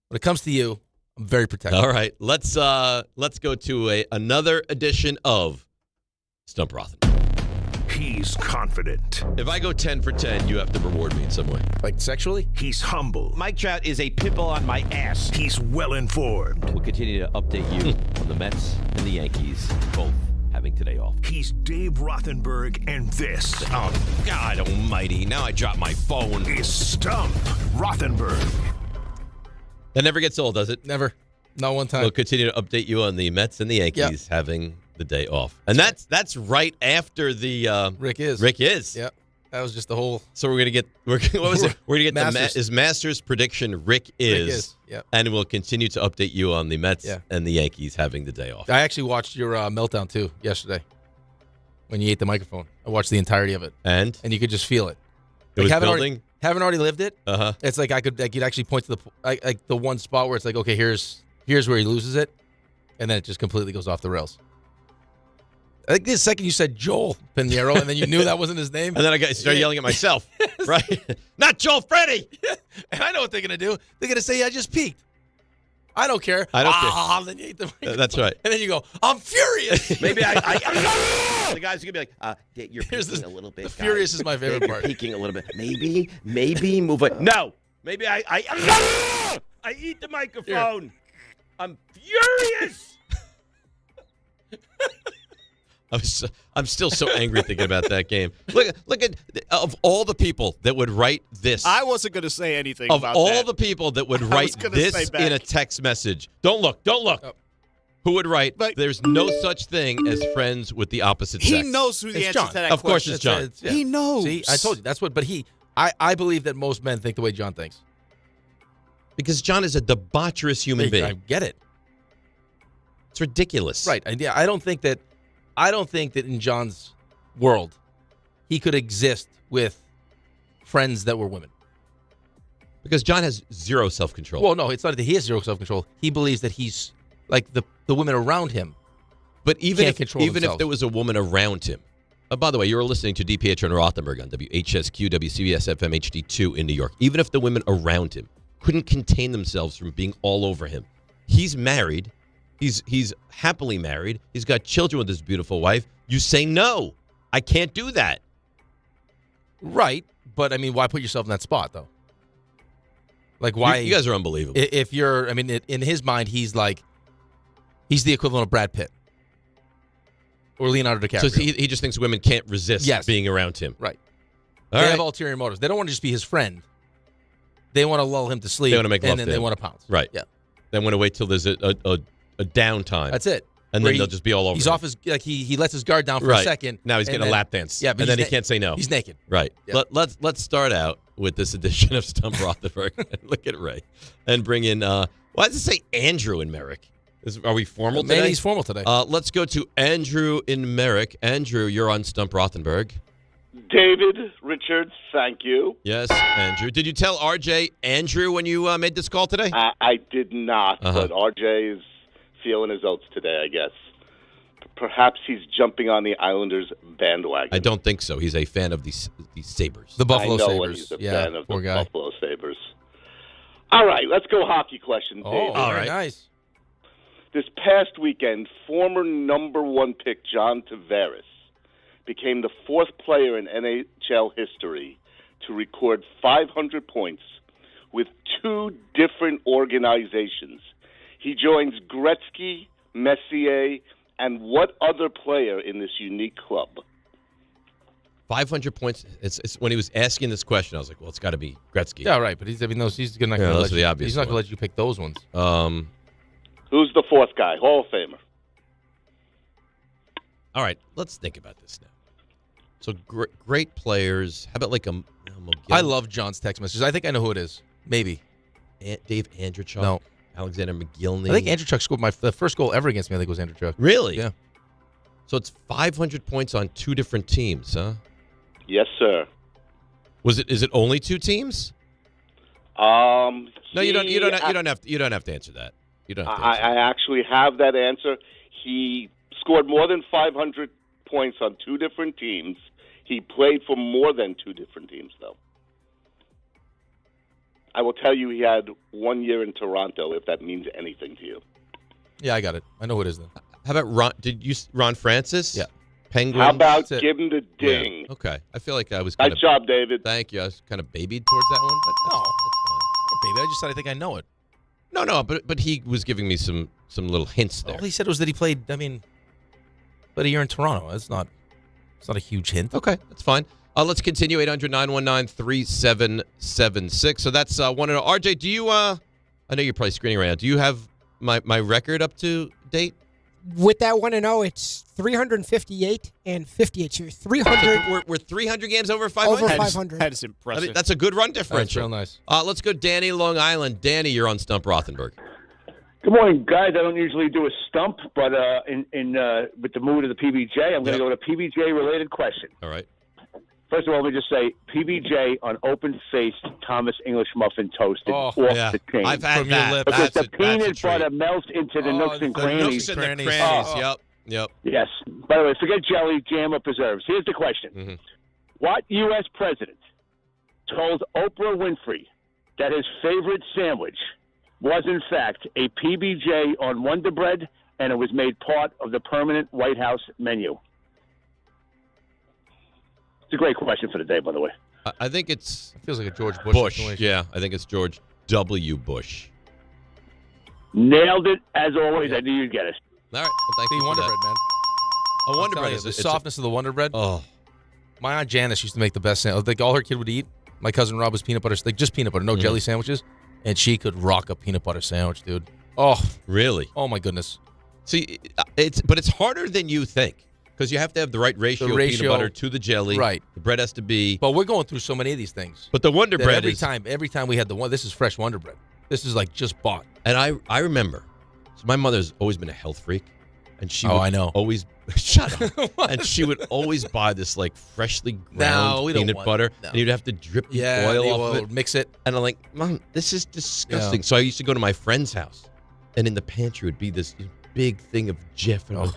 When it comes to you, I'm very protective. All right. Let's go to another edition of Stump Rothenberg. He's confident. If I go 10 for 10, you have to reward me in some way. Like sexually? He's humble. Mike Trout is a pitbull on my ass. He's well informed. We'll continue to update you on the Mets and the Yankees, both having today off. He's Dave Rothenberg, and this Oh, God almighty. Now I dropped my phone. is Stump Rothenberg. That never gets old, does it? Never. Not one time. We'll continue to update you on the Mets and the Yankees having the day off. And that's right after the Rick is. Yep. That was just the whole. So we're gonna get what was it? We're gonna get Masters. Masters prediction. Rick is. Yep. And we'll continue to update you on the Mets and the Yankees having the day off. I actually watched your meltdown too yesterday when you ate the microphone. I watched the entirety of it, and you could just feel it. It was haven't building. Haven't already lived it. It's like I could actually point to the one spot where it's like, okay, here's where he loses it, and then it just completely goes off the rails. I think the second you said Joel Pinheiro, and then you knew that wasn't his name. And then I started yelling at myself, right? Not Joel Freddy. And I know what they're going to do. They're going to say, I just peaked. I don't care. I don't care. Then you eat the microphone. That's right. And then you go, I'm furious. Maybe the guys are going to be like, you're peaking a little bit. The furious is my favorite part. You're peaking a little bit. Maybe move it. No. Maybe I eat the microphone. Here. I'm furious. I'm still so angry thinking about that game. Look at of all the people that would write this. I wasn't going to say anything of about all that. the people that would write this in a text message. Don't look. Oh. Who would write? There's no such thing as friends with the opposite sex. He knows who the answer to that question. Of course, it's John. He knows. See, I told you that's what. But I believe that most men think the way John thinks. Because John is a debaucherous human being. I get it. It's ridiculous. Right. And I don't think that in John's world he could exist with friends that were women. Because John has zero self-control. Well, no, it's not that he has zero self-control. He believes that he's like the women around him. But even if themselves. there was a woman around him. By the way, you were listening to DiPietro and Rothenberg on WHSQ, WCBS FM HD2 in New York. Even if the women around him couldn't contain themselves from being all over him. He's married. He's happily married. He's got children with his beautiful wife. You say, no, I can't do that. Right. But, I mean, why put yourself in that spot, though? Like, why? You guys are unbelievable. If you're, I mean, in his mind, he's the equivalent of Brad Pitt. Or Leonardo DiCaprio. So he just thinks women can't resist being around him. Right. All they right. have ulterior motives. They don't want to just be his friend. They want to lull him to sleep. They want to make love and then to they him. want to pounce. Right. Yeah. They want to wait till there's a downtime. That's it. And Where then they'll just be all over He's him. off his, like he lets his guard down for Right. a second. Now he's getting a lap dance. Yeah, but and then he can't say no. He's naked. Right. Yeah. Let's start out with this edition of Stump Rothenberg. Look at Ray. And bring in, why does it say Andrew in Merrick? Are we formal today? Maybe he's formal today. Let's go to Andrew in Merrick. Andrew, you're on Stump Rothenberg. David Richards, thank you. Yes, Andrew. Did you tell RJ Andrew when you made this call today? I did not, but RJ is feeling his oats today, I guess. Perhaps he's jumping on the Islanders bandwagon. I don't think so. He's a fan of these Sabres. The Buffalo I know Sabres. He's a Yeah, fan of poor the guy. Buffalo Sabres. All right, let's go hockey question, David. Oh, very nice. This past weekend, former number one pick John Tavares became the fourth player in NHL history to record 500 points with two different organizations. He joins Gretzky, Messier, and what other player in this unique club? 500 points. It's when he was asking this question, I was like, well, it's got to be Gretzky. Yeah, right. But he's not going to let those are the you. obvious He's not going to ones. let you pick those ones. Who's the fourth guy? Hall of Famer. All right, let's think about this now. So great players. How about like a I love John's text messages. I think I know who it is. Maybe. Dave Andrechuk? No. Alexander McGillney? I think Andrechuk scored the first goal ever against me. I think it was Andrechuk. Really? Yeah. So it's 500 points on two different teams, huh? Yes, sir. Is it only two teams? No, you don't have to answer that. You don't have to answer I actually have that answer. He scored more than 500 points on two different teams. He played for more than two different teams, though. I will tell you he had 1 year in Toronto, if that means anything to you. Yeah, I got it. I know who it is then. How about Ron Francis? Yeah. Penguins? How about give him the ding? Yeah. Okay. I feel like I was kind Nice job, David. Thank you. I was kind of babied towards that one, but No. that's fine. Baby, I just said I think I know it. No, but he was giving me some little hints there. All he said was that he played, played a year in Toronto. It's not a huge hint. Okay, that's fine. Let's continue. 800-919-3776. So that's one. RJ, do you? I know you're probably screening right now. Do you have my record up to date? With that 1-0, it's 358 and 58. So 300. We're 300 games over 500. Over 500. That is impressive. I mean, that's a good run differential. That's real nice. Let's go, Danny, Long Island. Danny, you're on Stump Rothenberg. Good morning, guys. I don't usually do a stump, but with the mood of the PBJ, I'm going to go with a PBJ-related question. All right. First of all, let me just say, PBJ on open-faced Thomas English muffin toasted off the chain. I've had From that. your lips. Because That's the peanut butter melts into the nooks and crannies. Nooks and the crannies. Yep. Yes. By the way, forget jelly, jam, or preserves. Here's the question. Mm-hmm. What U.S. president told Oprah Winfrey that his favorite sandwich was, in fact, a PBJ on Wonder Bread, and it was made part of the permanent White House menu? It's a great question for the day, by the way. I think it's... It feels like a George Bush situation. Yeah, I think it's George W. Bush. Nailed it, as always. I knew you'd get it. All right. Well, thank you for Wonder that. Bread, man. A Wonder Bread You, is the it's softness of the Wonder Bread. Oh. My Aunt Janice used to make the best sandwich. Like, all her kid would eat. My cousin Rob was peanut butter, like just peanut butter, no jelly sandwiches. And she could rock a peanut butter sandwich, dude. Oh. Really? Oh, my goodness. See, it's harder than you think. Because you have to have the right ratio of peanut butter to the jelly. Right. The bread has to be. But we're going through so many of these things. But the Wonder Bread every time we had the one, this is fresh Wonder Bread. This is like just bought. And I remember, so my mother's always been a health freak. And she would I know. always, shut up. And she would always buy this like freshly ground peanut butter. No. And you'd have to drip the Yeah, oil the off oil, of it. mix it. And I'm like, Mom, this is disgusting. So I used to go to my friend's house. And in the pantry would be this big thing of Jif. And I was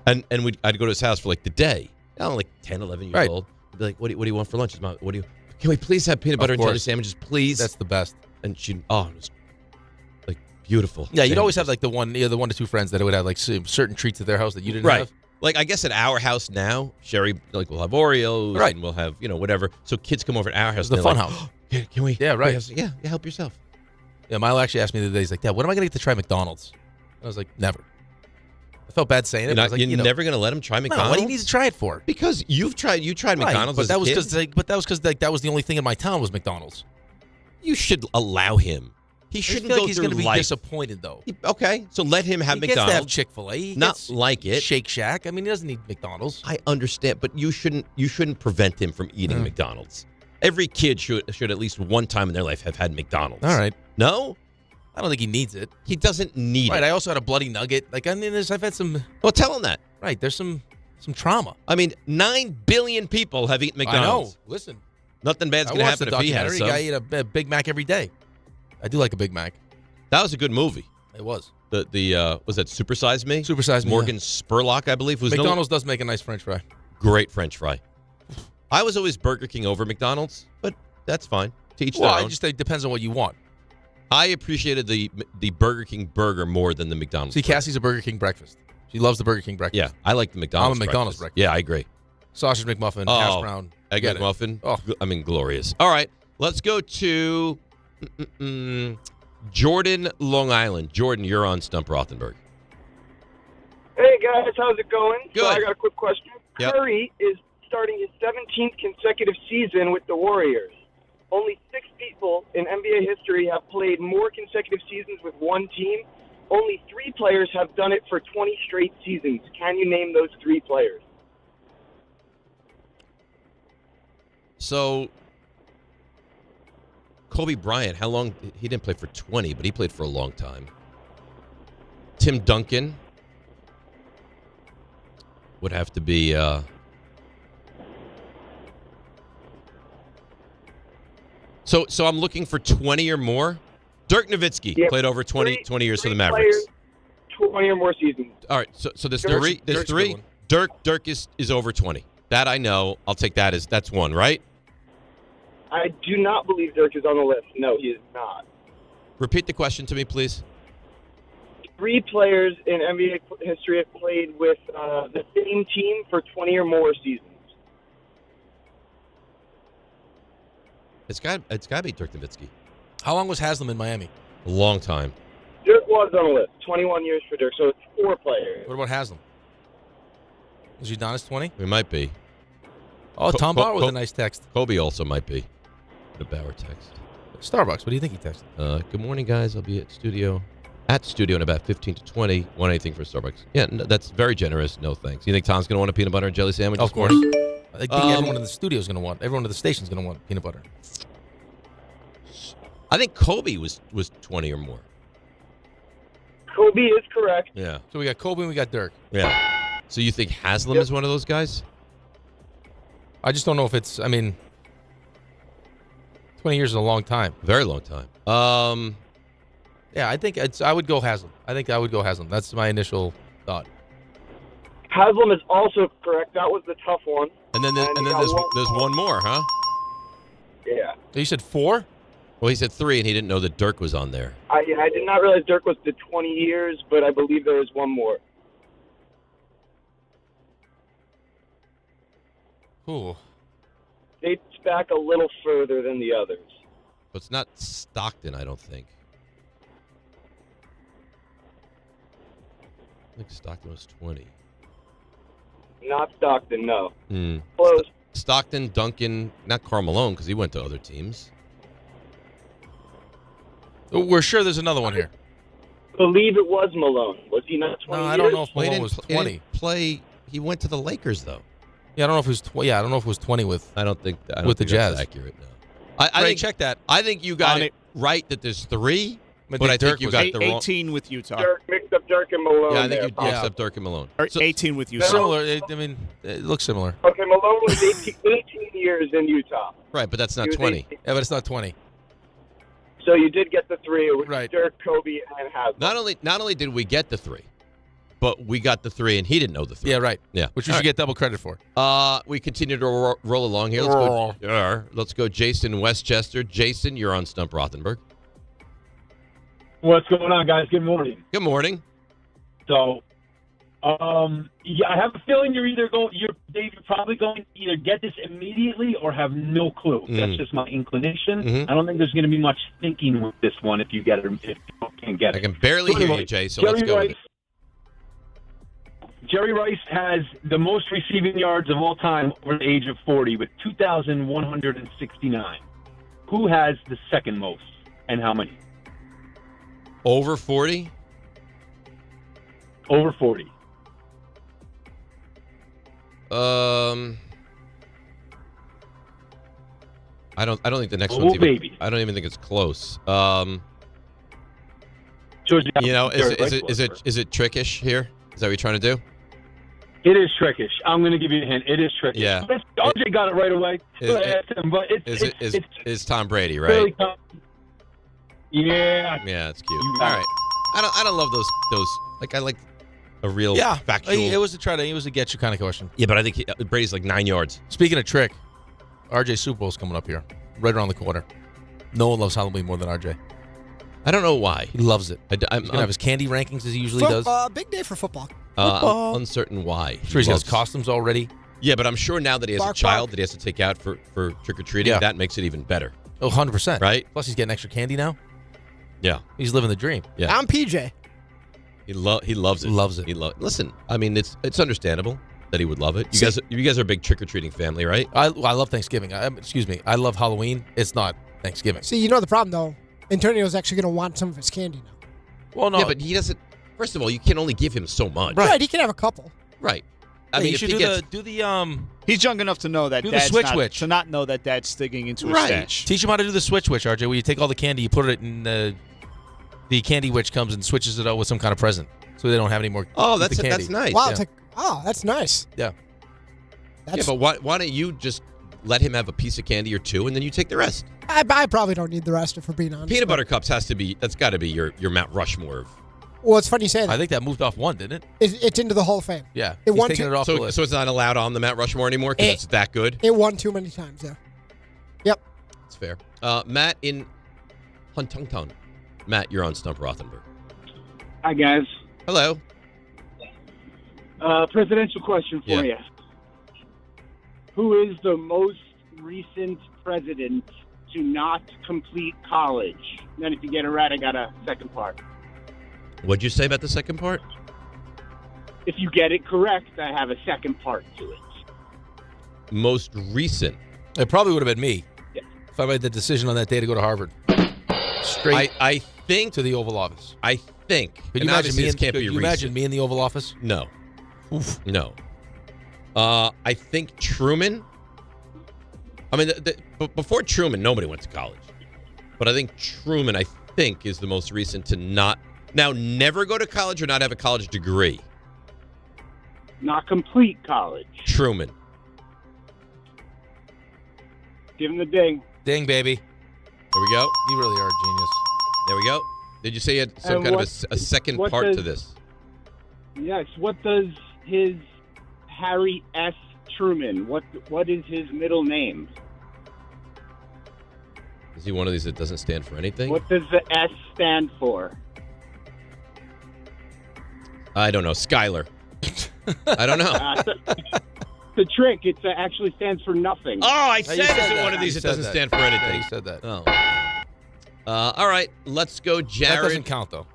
And I'd go to his house for like the day. I'm like 10, 11 years old. I'd be like, what do you want for lunch? Mom, can we please have peanut butter and jelly sandwiches, please? That's the best. And it was like beautiful. Yeah, you'd always have like the one to two friends that would have like certain treats at their house that you didn't have. Like I guess at our house now, Sherry, like we'll have Oreos and we'll have, whatever. So kids come over at our house. The fun like, house. Can we? Yeah, right. Yeah, help yourself. Yeah, Milo actually asked me the other day, he's like, Dad, when am I going to get to try McDonald's? I was like, never. I felt bad saying it. You're never going to let him try McDonald's? No, what do you need to try it for? Because you tried McDonald's but that was because that was the only thing in my town was McDonald's. You should allow him. He shouldn't go he's through going to be life. disappointed, though. Okay, so let him have he McDonald's. Gets to have Chick-fil-A. He Not gets like it. Shake Shack. I mean, he doesn't need McDonald's. I understand, but you shouldn't prevent him from eating McDonald's. Every kid should at least one time in their life have had McDonald's. All right. No? I don't think he needs it. He doesn't need it. Right, I also had a bloody nugget. Like, I mean, I've had some... Well, tell him that. Right, there's some trauma. I mean, 9 billion people have eaten McDonald's. I know. Listen. Nothing bad's going to happen if he has some. I eat a Big Mac every day. I do like a Big Mac. That was a good movie. It was. The was that Super Size Me? Super Size Me. Morgan Spurlock, I believe. McDonald's does make a nice French fry. Great French fry. I was always Burger King over McDonald's, but that's fine. To each their own. It depends on what you want. I appreciated the Burger King burger more than the McDonald's. See, Cassie's a Burger King breakfast. She loves the Burger King breakfast. Yeah, I like the McDonald's. I'm a McDonald's breakfast. Yeah, I agree. Sausage McMuffin, hash brown, egg McMuffin. Glorious. All right, let's go to Jordan, Long Island. Jordan, you're on Stump Rothenberg. Hey guys, how's it going? Good. So I got a quick question. Yep. Curry is starting his 17th consecutive season with the Warriors. Only 6 people in NBA history have played more consecutive seasons with one team. Only 3 players have done it for 20 straight seasons. Can you name those 3 players? So, Kobe Bryant, how long? He didn't play for 20, but he played for a long time. Tim Duncan would have to be... So I'm looking for 20 or more. Dirk Nowitzki played over 20 years for the Mavericks. 20 or more seasons. All right, so there's three. Dirk is over 20. That I know. I'll take that as that's one, right? I do not believe Dirk is on the list. No, he is not. Repeat the question to me, please. 3 players in NBA history have played with the same team for 20 or more seasons. It's got to be Dirk Nowitzki. How long was Haslam in Miami? A long time. Dirk was on the list. 21 years for Dirk, so it's 4 players. What about Haslam? Was Udonis 20? We might be. Oh, Tom Bauer with a nice text. Kobe also might be. The Bauer text. Starbucks. What do you think he texted? Good morning, guys. I'll be at studio At studio in about 15 to 20. Want anything for Starbucks? Yeah, no, that's very generous. No thanks. You think Tom's going to want a peanut butter and jelly sandwich? Of course. I think everyone in the studio is going to want. Everyone at the station is going to want peanut butter. I think Kobe was 20 or more. Kobe is correct. Yeah. So we got Kobe and we got Dirk. Yeah. So you think Haslam is one of those guys? I just don't know if it's. I mean, 20 years is a long time. Very long time. Yeah, I think I would go Haslam. I think I would go Haslam. That's my initial thought. Haslam is also correct. That was the tough one. And then there's one more, huh? Yeah. You said 4? Well, he said 3, and he didn't know that Dirk was on there. I did not realize Dirk was the 20 years, but I believe there is one more. Ooh. Dates back a little further than the others. But it's not Stockton, I don't think. I think Stockton was 20. Not Stockton, no. Hmm. Close. Stockton, Duncan, not Karl Malone because he went to other teams. We're sure there's another one here. Believe it was Malone. Was he not 20 No, years? I don't know if Well, Malone was 20. He didn't play. He went to the Lakers though. Yeah, I don't know if it was. I don't know if it was 20 with. I don't think with think the Jazz. That's accurate. No. I Ray, think check that. I think you got it right that there's 3, but I think Dirk you was got the wrong. 18 with Utah. Dirk mixed up Dirk and Malone. Yeah, I think there, you mixed up Dirk and Malone. Or 18 with Utah. Similar. I mean, it looks similar. Okay, Malone was 18 years in Utah. Right, but that's not He was 20. 18. Yeah, but it's not 20. So you did get the 3. It was Right. Dirk, Kobe, and Haslam. Not only did we get the 3, but we got the 3 and he didn't know the 3. Yeah, right. Yeah, Which we should get double credit for. We continue to roll along here. Let's go. Jason in Westchester. Jason, you're on Stump Rothenberg. What's going on, guys? Good morning. Good morning. So, yeah, I have a feeling Dave, you're probably going to either get this immediately or have no clue. That's just my inclination. Mhm. I don't think there's going to be much thinking with this one if you get it, if you can't get it. I can barely hear you, Jay, so let's go with it. Jerry Rice has the most receiving yards of all time over the age of 40 with 2,169. Who has the second most and how many? Over 40? Over 40. I don't think the next Oh, one's even. baby. I don't even think it's close. George, You know, Jerry Rice is it trickish here? Is that what you're trying to do? It is trickish. I'm going to give you a hint. It is trickish. Yeah. RJ got it right away. Is Tom Brady Really right? Yeah. Yeah, it's cute. You All got right. I don't love those. Like I like a real Yeah, factual. it was a get you kind of question. Yeah, but I think Brady's like 9 yards. Speaking of trick, RJ Super Bowl's coming up here, right around the corner. No one loves Halloween more than RJ. I don't know why. He loves it. I'm He's gonna have his candy rankings as he usually does. Big day for football. I'm uncertain why. Sure, he's got his costumes already. Yeah, but I'm sure now that he has a child that he has to take out for trick or treating, Yeah. that makes it even better. Oh, 100%. Right? Plus, he's getting extra candy now. Yeah, he's living the dream. Yeah, I'm PJ. he loves it. Loves it. Listen, I mean, it's understandable that he would love it. You guys are a big trick or treating family, right? I love Thanksgiving. Excuse me. I love Halloween. It's not Thanksgiving. See, you know the problem though. Antonio's actually going to want some of his candy now. Well, no. Yeah, but he doesn't. First of all, you can only give him so much. Right, he can have a couple. Right. I mean, you should He's young enough to know that do the dad's switch not, witch. to not know that dad's sticking into a Right. stash. Teach him how to do the switch witch, RJ, where you take all the candy, you put it in the candy witch comes and switches it out with some kind of present, so they don't have any more. Oh, the candy. that's nice. Wow, Yeah. that's nice. Yeah. Yeah, but why don't you just let him have a piece of candy or two, and then you take the rest? I probably don't need the rest, if we're being honest. Peanut butter cups that's got to be your Mount Rushmore of. Well, it's funny you say that. I think that moved off one, didn't it? It's into the Hall of Fame. Yeah. It He's won taking two- it off the So list. it's not allowed on the Mount Rushmore anymore because it's that good. It won too many times, yeah. Yep. That's fair. Matt in Huntington. Matt, you're on Stump Rothenberg. Hi, guys. Hello. Presidential question for you. Who is the most recent president to not complete college? And then if you get it right, I got a second part. What'd you say about the second part? If you get it correct, I have a second part to it. Most recent. It probably would have been me Yeah. if I made the decision on that day to go to Harvard. Straight. I think to the Oval Office. I think. Could and you imagine obviously me? this can't Could be you recent. imagine me in the Oval Office? No. Oof. No. I think Truman. I mean, before Truman, nobody went to college. But I think Truman, I think, is the most recent to never go to college or not have a college degree. Not complete college. Truman. Give him the ding. Ding, baby. There we go. You really are a genius. There we go. Did you say you had some kind of a second part to this? Yes. What does his Harry S. Truman? What is his middle name? Is he one of these that doesn't stand for anything? What does the S stand for? I don't know. Skylar. I don't know. The trick. It actually stands for nothing. Oh, I said it's one of these that doesn't stand for anything. Yeah, you said that. Oh. All right. Let's go, Jared. That doesn't count, though.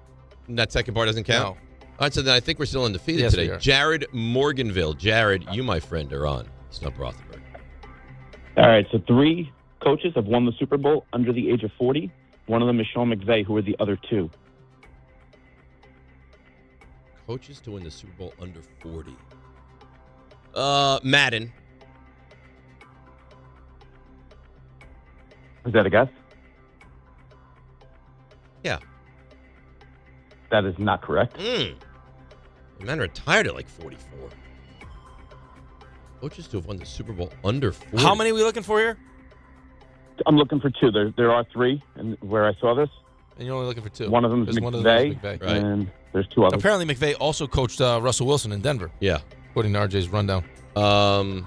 That second part doesn't count? No. All right, so then I think we're still undefeated Yes, today. we are. Jared Morganville. Jared, you, my friend, are on Stump Rothenberg. All right, so 3 coaches have won the Super Bowl under the age of 40. One of them is Sean McVay. Who are the other 2? Coaches to win the Super Bowl under 40. Madden. Is that a guess? Yeah. That is not correct. The man retired at like 44. Coaches to have won the Super Bowl under 40. How many are we looking for here? I'm looking for 2. There are 3, and where I saw this. And you're only looking for 2. One of them is McVay, Right. and there's 2 others. Apparently, McVay also coached Russell Wilson in Denver. Yeah. According to RJ's rundown. How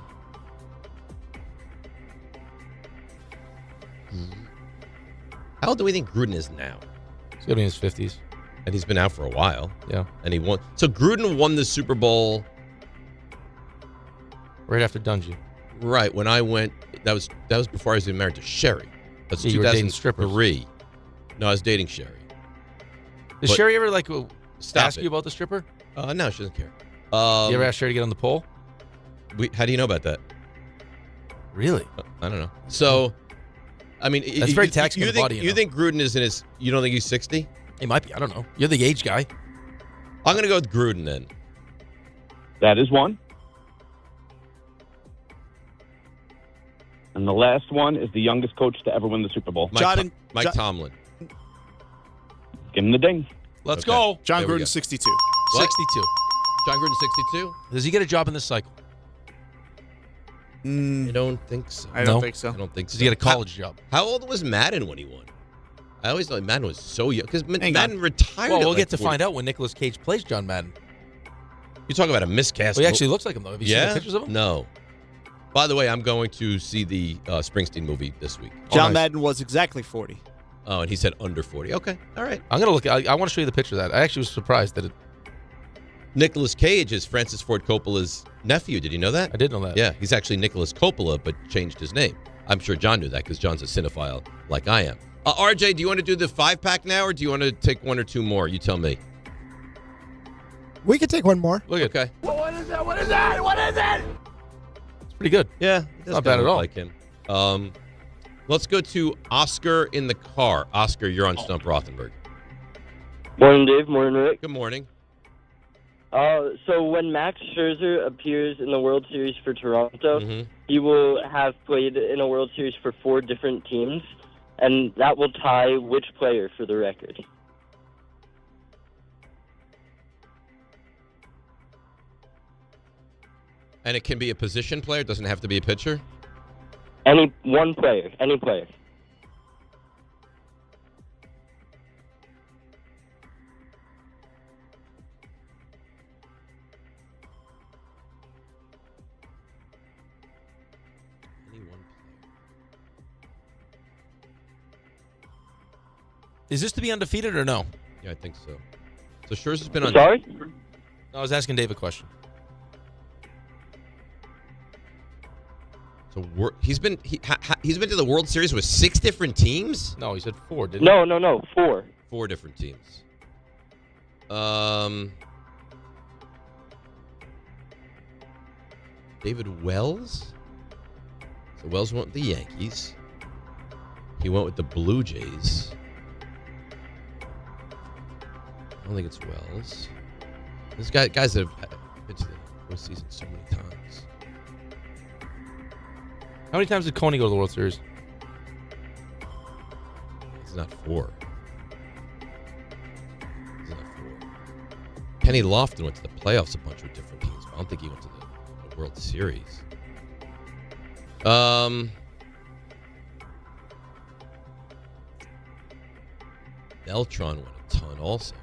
old do we think Gruden is now? He's going to be in his 50s. And he's been out for a while. Yeah. And he won. So Gruden won the Super Bowl right after Dungy. Right. When I went, that was before I was even married to Sherry. That's You were dating strippers. 2003. No, I was dating Sherry. Does But- Sherry ever ask it. you about the stripper? No, she doesn't care. You ever ask Sherry to get on the pole? How do you know about that? Really? I don't know. So, I mean, That's very taxing on the body. You think Gruden is in his? You don't think he's 60? He might be. I don't know. You're the age guy. I'm going to go with Gruden then. That is 1. And the last one is the youngest coach to ever win the Super Bowl. Mike Tomlin. Give him the ding. Let's go. John There we go. Gruden, 62. What? 62. John Gruden, 62? Does he get a job in this cycle? I don't think so. I don't think so. I don't think so. Does he get a college job? How old was Madden when he won? I always thought Madden was so young because Hang Madden on. retired. Well, at we'll like get to 40. find out when Nicolas Cage plays John Madden. You talk about a miscast. Well, he actually looks like him, though. Have you seen the pictures of him? No. By the way, I'm going to see the Springsteen movie this week. John Madden was exactly 40. Oh, and he said under 40. Okay, all right. I'm going to look. I want to show you the picture of that. I actually was surprised that it. Nicolas Cage is Francis Ford Coppola's nephew. Did you know that? I did know that. Yeah, he's actually Nicholas Coppola, but changed his name. I'm sure John knew that because John's a cinephile like I am. RJ, do you want to do the 5-pack now, or do you want to take 1 or 2 more? You tell me. We could take one more. Look at Okay. What is that? What is that? What is it? It's pretty good. Yeah, it's not bad at all. Like him. Let's go to Oscar in the car. Oscar, you're on Stump Rothenberg. Morning, Dave. Morning, Rick. Good morning. So when Max Scherzer appears in the World Series for Toronto, Mm-hmm. he will have played in a World Series for 4 different teams, and that will tie which player for the record? And it can be a position player. It doesn't have to be a pitcher. Any one player, any player. Is this to be undefeated or no? Yeah, I think so. So Scherzer's been on. Sorry? I was asking Dave a question. So he's been to the World Series with 6 different teams. No, he said 4, didn't No, 4. 4 different teams. David Wells. So Wells went with the Yankees. He went with the Blue Jays. I don't think it's Wells. This guys have been to the postseason so many times. How many times did Coney go to the World Series? It's not 4. It's not 4. Kenny Lofton went to the playoffs a bunch with different teams. But I don't think he went to the World Series. Beltron went a ton also,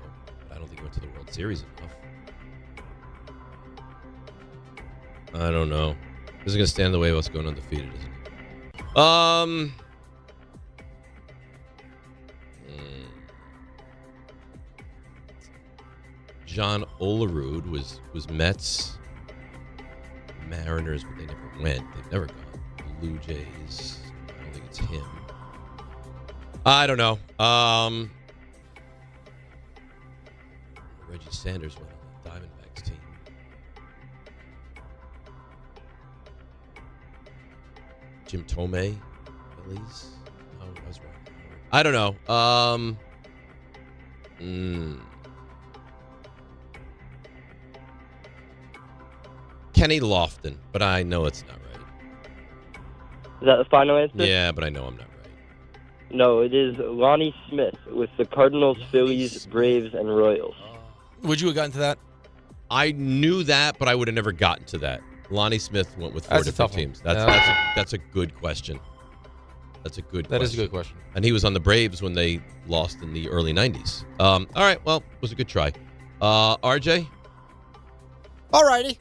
but I don't think he went to the World Series enough. I don't know. This is going to stand in the way of us going undefeated, isn't it? John Olerud was Mets, Mariners, but they never went. They've never gone. Blue Jays. I don't think it's him. I don't know. Reggie Sanders went on the Diamondbacks team. Jim Tomei, Phillies. Oh, I was wrong. I don't know. Kenny Lofton, but I know it's not right. Is that the final answer? Yeah, but I know I'm not right. No, it is Lonnie Smith with the Cardinals, Phillies, Braves, and Royals. Would you have gotten to that? I knew that, but I would have never gotten to that. Lonnie Smith went with 4 different teams. That's a good question. That's a good question. That is a good question. And he was on the Braves when they lost in the early 90s. All right, well, it was a good try. RJ? All righty.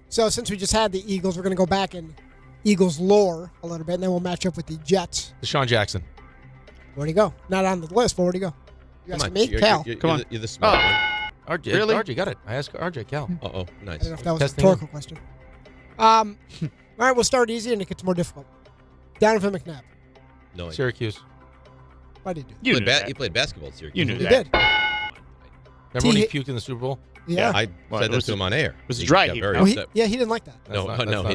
So since we just had the Eagles, we're going to go back in Eagles lore a little bit, and then we'll match up with the Jets. Deshaun Jackson. Where'd he go? Not on the list, but where'd he go? You asking me? Cal. Come on. You're the smart one. RJ, Really? RJ got it. I asked RJ, Cal. Uh-oh, nice. I don't know if that was a rhetorical question. All right, we'll start easy, and it gets more difficult. Donovan McNabb. No, Syracuse. Why did you do He played basketball at Syracuse. You knew He that. did. Remember when he puked in the Super Bowl? Yeah. I said that to him on air. It was He dry got heat. very Oh, upset. he didn't like that. No.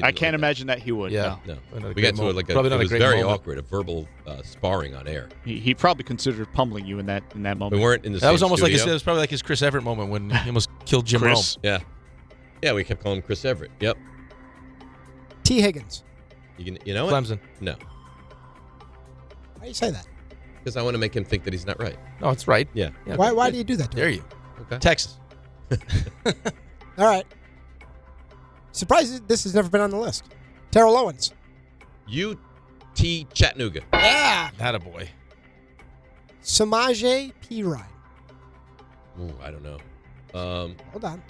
I can't imagine that he would. Yeah. No. No. We got to it Probably not it a was great very moment. awkward, a verbal sparring on air. He probably considered pummeling you in that moment. We weren't in the That same was almost studio. like it was probably like his Chris Everett moment when he almost killed Jim Chris? Rome. Yeah, we kept calling him Chris Everett. Yep. T. Higgins. You know what? Clemson. No, Why do you say that? because I want to make him think that he's not right. No, it's right. Yeah. Why do you do that to Dare him? you? Okay. Texas. All right. Surprised this has never been on the list. Terrell Owens. UT Chattanooga. Yeah. Attaboy. Samaje Perine. Ooh, I don't know. Hold on.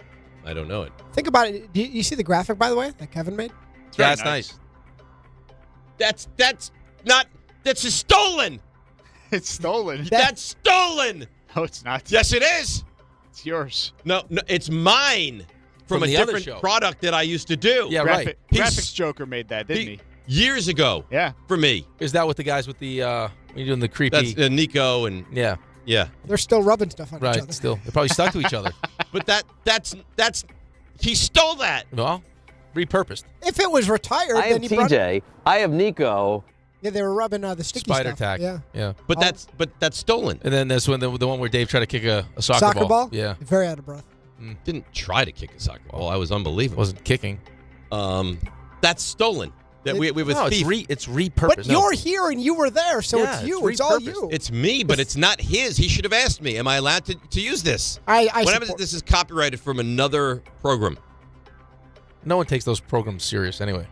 I don't know it. Think about it. Do you see the graphic, by the way, that Kevin made? Yeah, that's nice. That's not. That's a stolen. It's stolen. That's stolen. No, it's not. Yes, it is. It's yours. No, it's mine from a the other different show. product that I used to do. Yeah, right. Graphics Joker made that, didn't he? Years ago. Yeah. For me. Is that with the guys with the when you're doing the creepy? That's Nico and yeah. They're still rubbing stuff on each Right. other. Still, they're probably stuck to each other. But that's he stole that. Well, repurposed. If it was retired, I then have he brought TJ. I have Nico. Yeah, they were rubbing the sticky Spider stuff. tack. Yeah. But that's stolen. And then there's when the one where Dave tried to kick a soccer, Soccer ball? Yeah. Very out of breath. Didn't try to kick a soccer ball. I was unbelievable. Wasn't kicking. That's stolen. That we was no, thief. it's repurposed. But you're here and you were there, so Yeah, it's you. it's It's all repurposed. you. It's me, but it's not his. He should have asked me. Am I allowed to use this? I what happens if support- this is copyrighted from another program? No one takes those programs serious anyway.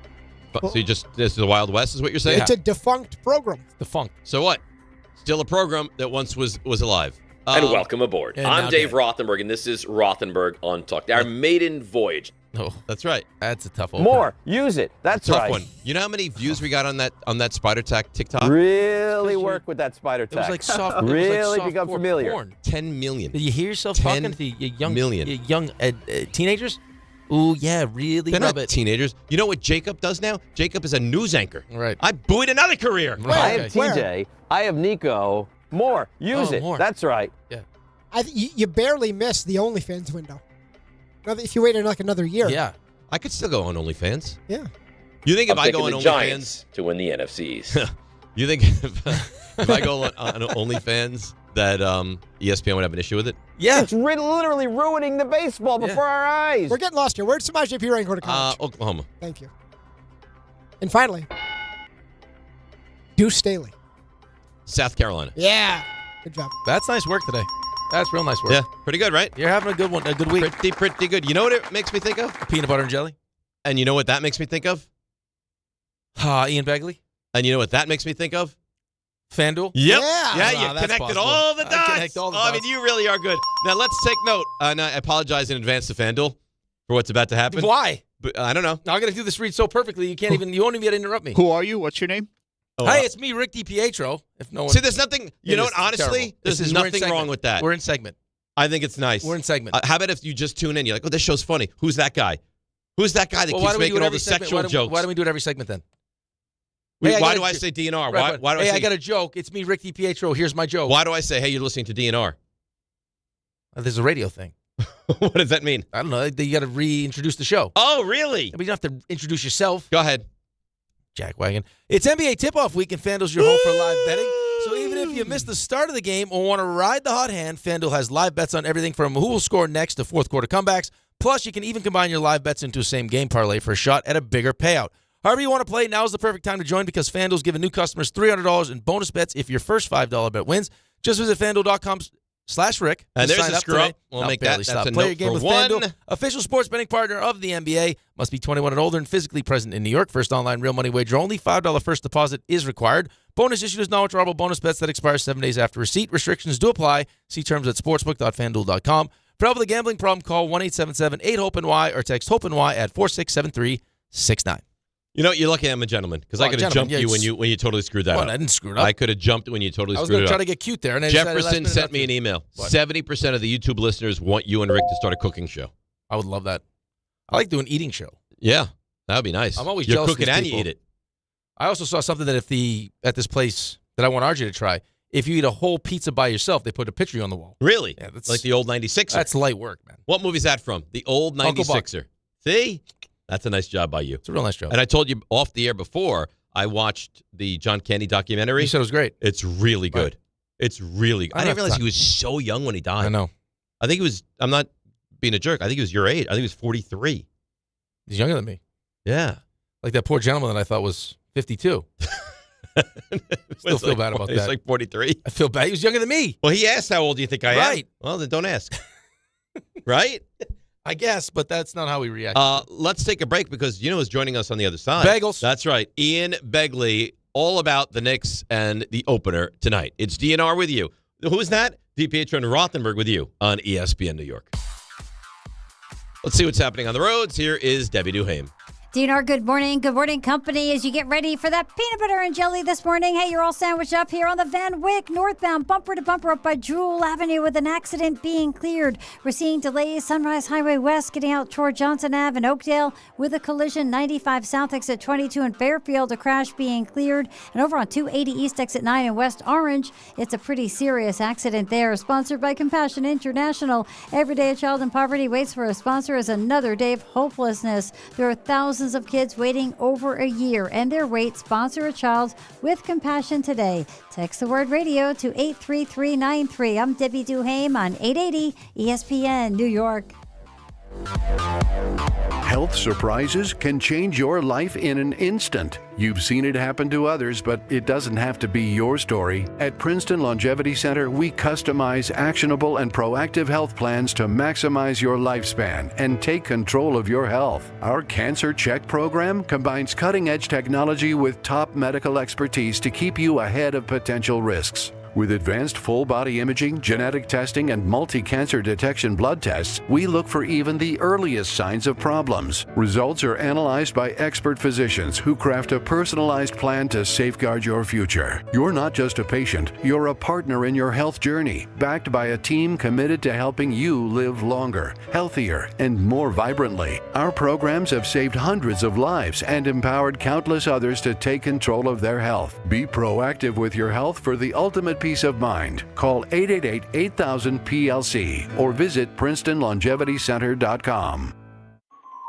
So you just this is the Wild West, is what you're saying? It's a defunct program. Defunct. So what? Still a program that once was alive. And welcome aboard. and I'm now Dave dead. Rothenberg, and this is Rothenberg Untucked, our maiden voyage. No, That's right. that's a tough one. More. Use it. That's Tough right. one. You know how many views we got on that Spider Tack TikTok? Really work with that spider It was tack. like soft. Really become familiar. Porn. 10 million. Did you hear yourself 10 talking to you young million. you young teenagers? Ooh, yeah, really They're rub not it. teenagers. You know what Jacob does now? Jacob is a news anchor. Right. I buoyed another career. I have Okay. TJ. I have Nico. More. Use Oh, it. more. That's right. Yeah. You barely missed the OnlyFans window. If you waited like another year. Yeah. I could still go on OnlyFans. Yeah. You think if I'm I go picking on the OnlyFans, Giants to win the NFCs. you think if I go on OnlyFans that ESPN would have an issue with it? Yeah. It's literally ruining the baseball before our eyes. We're getting lost here. Where did Samaje Perine go to college? Oklahoma. Thank you. And finally, Deuce Staley. South Carolina. Yeah. Good job. That's nice work today. That's real nice work. Yeah, pretty good, right? You're having a good one, a good week. Pretty good. You know what it makes me think of? Peanut butter and jelly. And you know what that makes me think of? Ian Begley. And you know what that makes me think of? FanDuel. Yep. Yeah. You that's connected possible. all the dots. I connect all the I dots. mean, you really are good. Now, let's take note. And I apologize in advance to FanDuel for what's about to happen. Why? But I don't know. Now, I'm going to do this read so perfectly, you won't even be able to interrupt me. Who are you? What's your name? Hey, it's me, Rick DiPietro. If no one See, there's nothing, you know what, is honestly, terrible. there's We're in nothing segment. wrong with that. We're in segment. I think it's nice. We're in segment. How about if you just tune in? You're like, oh, this show's funny. Who's that guy? Who's that guy that keeps making all the sexual jokes? Why don't we do it every segment then? Why do I say DNR? Right, why do I say? I got a joke. It's me, Rick DiPietro. Here's my joke. Why do I say, hey, you're listening to DNR? There's a radio thing. What does that mean? I don't know. You got to reintroduce the show. Oh, really? But you don't have to introduce yourself. Go ahead. Jackwagon. It's NBA tip-off week, and FanDuel's your home for live betting. So even if you missed the start of the game or want to ride the hot hand, FanDuel has live bets on everything from who will score next to fourth quarter comebacks. Plus, you can even combine your live bets into a same-game parlay for a shot at a bigger payout. However you want to play, now is the perfect time to join because FanDuel's giving new customers $300 in bonus bets if your first $5 bet wins. Just visit FanDuel.com/Rick. And there's sign a up screw-up. today. We'll No, make barely that. stop. That's a Play note your game for with one. FanDuel, official sports betting partner of the NBA. Must be 21 and older and physically present in New York. First online real money wager only. $5 first deposit is required. Bonus issued as non-withdrawable bonus bets that expire 7 days after receipt. Restrictions do apply. See terms at sportsbook.fanduel.com. For help with a gambling problem, call 1-877-8-HOPE-NY or text HOPE-NY at 467369. You know, you're lucky I'm a gentleman because I could have jumped you when you totally screwed that up. I didn't screw it up. I could have jumped when you totally I was screwed going it to up. try to get cute there. And I Jefferson sent me an email. 70% of the YouTube listeners want you and Rick to start a cooking show. I would love that. I like doing an eating show. Yeah, that would be nice. I'm always You're jealous of cooking these and people. you eat it. I also saw something that at this place that I want RJ to try, if you eat a whole pizza by yourself, they put a picture on the wall. Really? Yeah, that's like the old 96er. That's light work, man. What movie's that from? The old Uncle Buck. 96er. See? That's a nice job by you. It's a real nice job. And I told you off the air before, I watched the John Candy documentary. You said it was great. It's really good. Right. It's really good. I didn't realize he was so young when he died. I know. I think he was, I'm not being a jerk, I think he was your age. I think he was 43. He's younger than me. Yeah. Like that poor gentleman that I thought was 52. Still feel bad about that. He's like 43. I feel bad. He was younger than me. Well, he asked how old do you think I am? Right. Well, then don't ask. Right? I guess, but that's not how we react. Let's take a break because you know who's joining us on the other side. Bagels. That's right. Ian Begley, all about the Knicks and the opener tonight. It's DNR with you. Who's that? DiPietro and Rothenberg with you on ESPN New York. Let's see what's happening on the roads. Here is Debbie Duhame. DNR, good morning. Good morning, company. As you get ready for that peanut butter and jelly this morning, hey, you're all sandwiched up here on the Van Wyck northbound bumper to bumper up by Jewel Avenue with an accident being cleared. We're seeing delays. Sunrise Highway West getting out toward Johnson Ave in Oakdale with a collision. 95 South exit 22 in Fairfield, a crash being cleared. And over on 280 East exit 9 in West Orange, it's a pretty serious accident there. Sponsored by Compassion International. Every day a child in poverty waits for a sponsor is another day of hopelessness. There are thousands of kids waiting over a year, and their wait. Sponsor a child with compassion today. Text the word radio to 83393. I'm Debbie Duhame on 880 ESPN New York. Health surprises can change your life in an instant. You've seen it happen to others, but it doesn't have to be your story. At Princeton Longevity Center, we customize actionable and proactive health plans to maximize your lifespan and take control of your health. Our Cancer Check program combines cutting-edge technology with top medical expertise to keep you ahead of potential risks. With advanced full-body imaging, genetic testing, and multi-cancer detection blood tests, we look for even the earliest signs of problems. Results are analyzed by expert physicians who craft a personalized plan to safeguard your future. You're not just a patient, you're a partner in your health journey, backed by a team committed to helping you live longer, healthier, and more vibrantly. Our programs have saved hundreds of lives and empowered countless others to take control of their health. Be proactive with your health for the ultimate peace of mind. Call 888-8000-PLC or visit PrincetonLongevityCenter.com.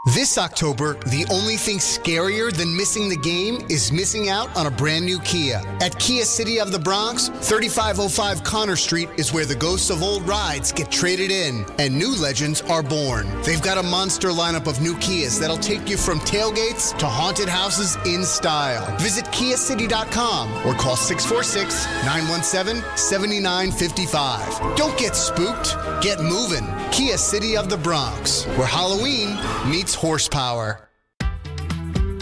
This October, the only thing scarier than missing the game is missing out on a brand new Kia. At Kia City of the Bronx, 3505 Connor Street is where the ghosts of old rides get traded in and new legends are born. They've got a monster lineup of new Kias that'll take you from tailgates to haunted houses in style. Visit KiaCity.com or call 646-917-7955. Don't get spooked, get moving. Kia City of the Bronx, where Halloween meets horsepower.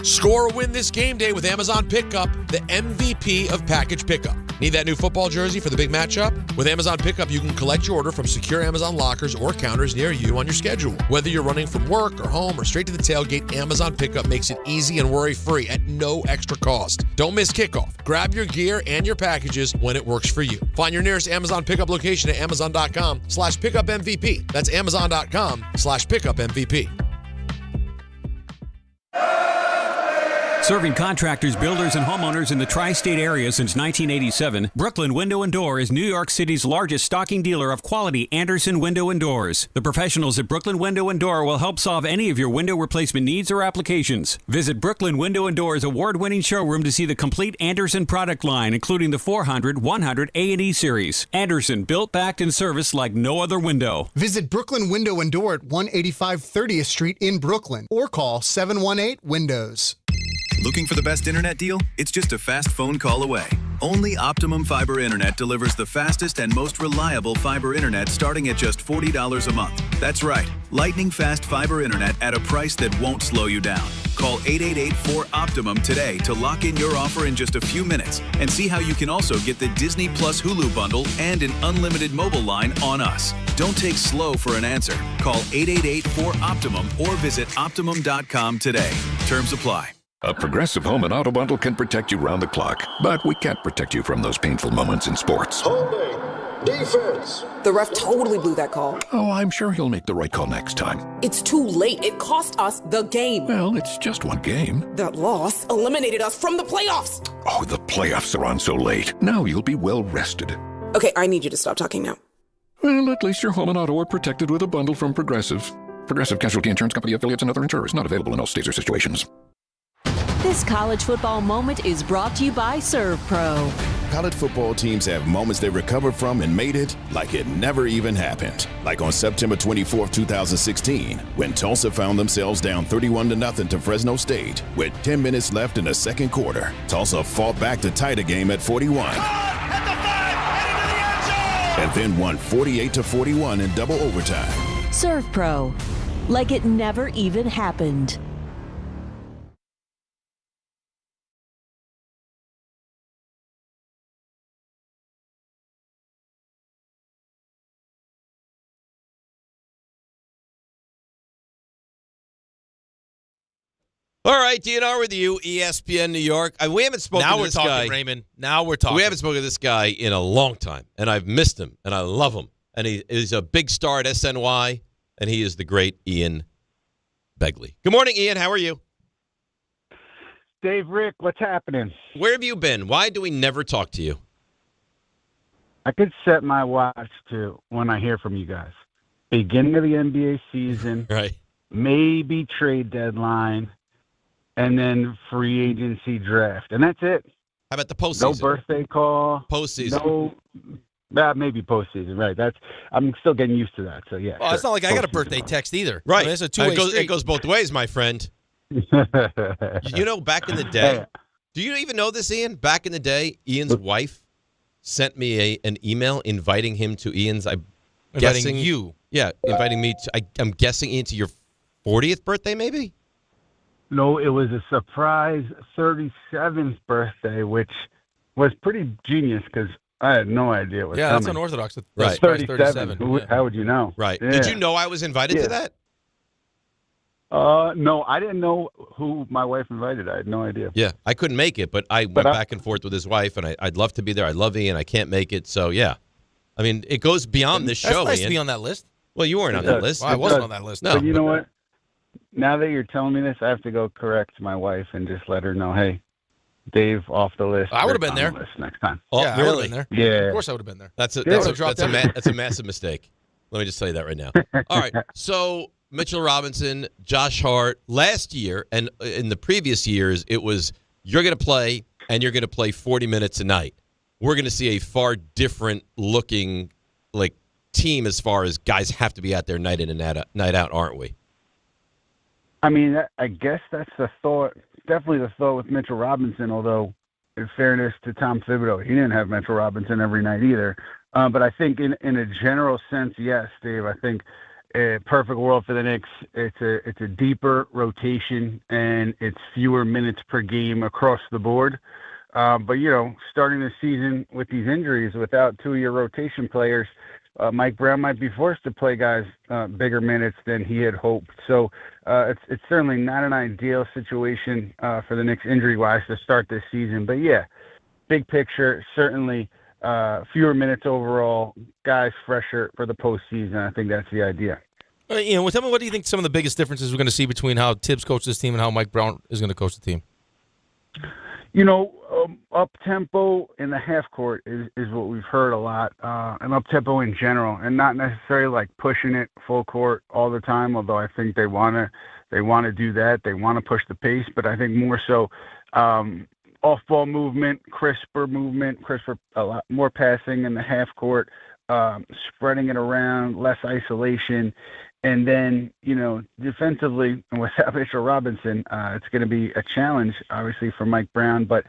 Score a win this game day with Amazon Pickup, the MVP of package pickup. Need that new football jersey for the big matchup? With Amazon Pickup, you can collect your order from secure Amazon lockers or counters near you on your schedule. Whether you're running from work or home or straight to the tailgate, Amazon Pickup makes it easy and worry-free at no extra cost. Don't miss kickoff. Grab your gear and your packages when it works for you. Find your nearest Amazon Pickup location at amazon.com/pickupmvp. That's amazon.com/pickupmvp. Serving contractors, builders, and homeowners in the tri-state area since 1987, Brooklyn Window & Door is New York City's largest stocking dealer of quality Andersen window and doors. The professionals at Brooklyn Window & Door will help solve any of your window replacement needs or applications. Visit Brooklyn Window & Door's award-winning showroom to see the complete Andersen product line, including the 400, 100, A&E series. Andersen, built, backed, and serviced like no other window. Visit Brooklyn Window & Door at 185 30th Street in Brooklyn or call 718-WINDOWS. Looking for the best internet deal? It's just a fast phone call away. Only Optimum Fiber Internet delivers the fastest and most reliable fiber internet starting at just $40 a month. That's right, lightning fast fiber internet at a price that won't slow you down. Call 888-4OPTIMUM today to lock in your offer in just a few minutes and see how you can also get the Disney Plus Hulu bundle and an unlimited mobile line on us. Don't take slow for an answer. Call 888-4OPTIMUM or visit Optimum.com today. Terms apply. A Progressive Home and Auto Bundle can protect you round the clock, but we can't protect you from those painful moments in sports. Holding. Defense. The ref totally blew that call. Oh, I'm sure he'll make the right call next time. It's too late. It cost us the game. Well, it's just one game. That loss eliminated us from the playoffs. Oh, the playoffs are on so late. Now you'll be well rested. Okay, I need you to stop talking now. Well, at least your home and auto are protected with a bundle from Progressive. Progressive Casualty Insurance Company affiliates and other insurers. Not available in all states or situations. This college football moment is brought to you by ServPro. College football teams have moments they recover from and made it like it never even happened. Like on September 24th, 2016, when Tulsa found themselves down 31-0 to Fresno State with 10 minutes left in the second quarter. Tulsa fought back to tie the game at 41. And then won 48-41 in double overtime. ServPro. Like it never even happened. All right, DNR with you, ESPN New York. We haven't spoken now to we're this talking, guy. Raymond. Now we're talking. We haven't spoken to this guy in a long time, and I've missed him, and I love him. And he's a big star at SNY, and he is the great Ian Begley. Good morning, Ian. How are you? Dave, Rick, what's happening? Where have you been? Why do we never talk to you? I could set my watch to when I hear from you guys. Beginning of the NBA season. Right. Maybe trade deadline. And then free agency draft. And that's it. How about the postseason? No birthday call. Postseason. Maybe postseason, right. I'm still getting used to that. So, yeah. Well, it's not like I got a birthday text either. Right. I mean, it's a two-way street. It goes both ways, my friend. You know, back in the day, do you even know this, Ian? Back in the day, Ian's wife sent me an email inviting him to Ian's, Inviting you. Yeah, inviting me to, I'm guessing, Ian, to your 40th birthday, maybe? No, it was a surprise 37th birthday, which was pretty genius because I had no idea what was coming. Yeah, that's unorthodox. Right. 37. Yeah. How would you know? Right. Yeah. Did you know I was invited to that? No, I didn't know who my wife invited. I had no idea. Yeah, I couldn't make it, but I went back and forth with his wife, and I'd love to be there. I love Ian. I can't make it, so yeah. I mean, it goes beyond this show, That's nice Ian. to be on that list. Well, you weren't on that list. Well, I wasn't on that list. No. But you know what? Now that you're telling me this, I have to go correct my wife and just let her know, hey, Dave off the list. I would have been there next time. Oh, yeah, really? I would have been there. Yeah. Of course I would have been there. That's a massive mistake. Let me just tell you that right now. All right. So Mitchell Robinson, Josh Hart. Last year and in the previous years, it was you're going to play and you're going to play 40 minutes a night. We're going to see a far different looking team as far as guys have to be out there night in and night out, aren't we? I mean, I guess that's the thought. Definitely the thought with Mitchell Robinson, although in fairness to Tom Thibodeau, he didn't have Mitchell Robinson every night either. But I think in a general sense, yes, Dave, I think a perfect world for the Knicks, it's a deeper rotation and it's fewer minutes per game across the board. But, starting the season with these injuries without two of your rotation players, Mike Brown might be forced to play guys bigger minutes than he had hoped. So it's certainly not an ideal situation for the Knicks injury-wise to start this season. But, yeah, big picture, certainly fewer minutes overall, guys fresher for the postseason. I think that's the idea. Tell me, what do you think some of the biggest differences we're going to see between how Tibbs coached this team and how Mike Brown is going to coach the team? Up-tempo in the half court is what we've heard a lot, and up-tempo in general, and not necessarily like pushing it full court all the time, although I think they want to do that. They want to push the pace, but I think more so off-ball movement, crisper, a lot more passing in the half court, spreading it around, less isolation. And then, defensively, and without Mitchell Robinson, it's going to be a challenge, obviously, for Mike Brown. But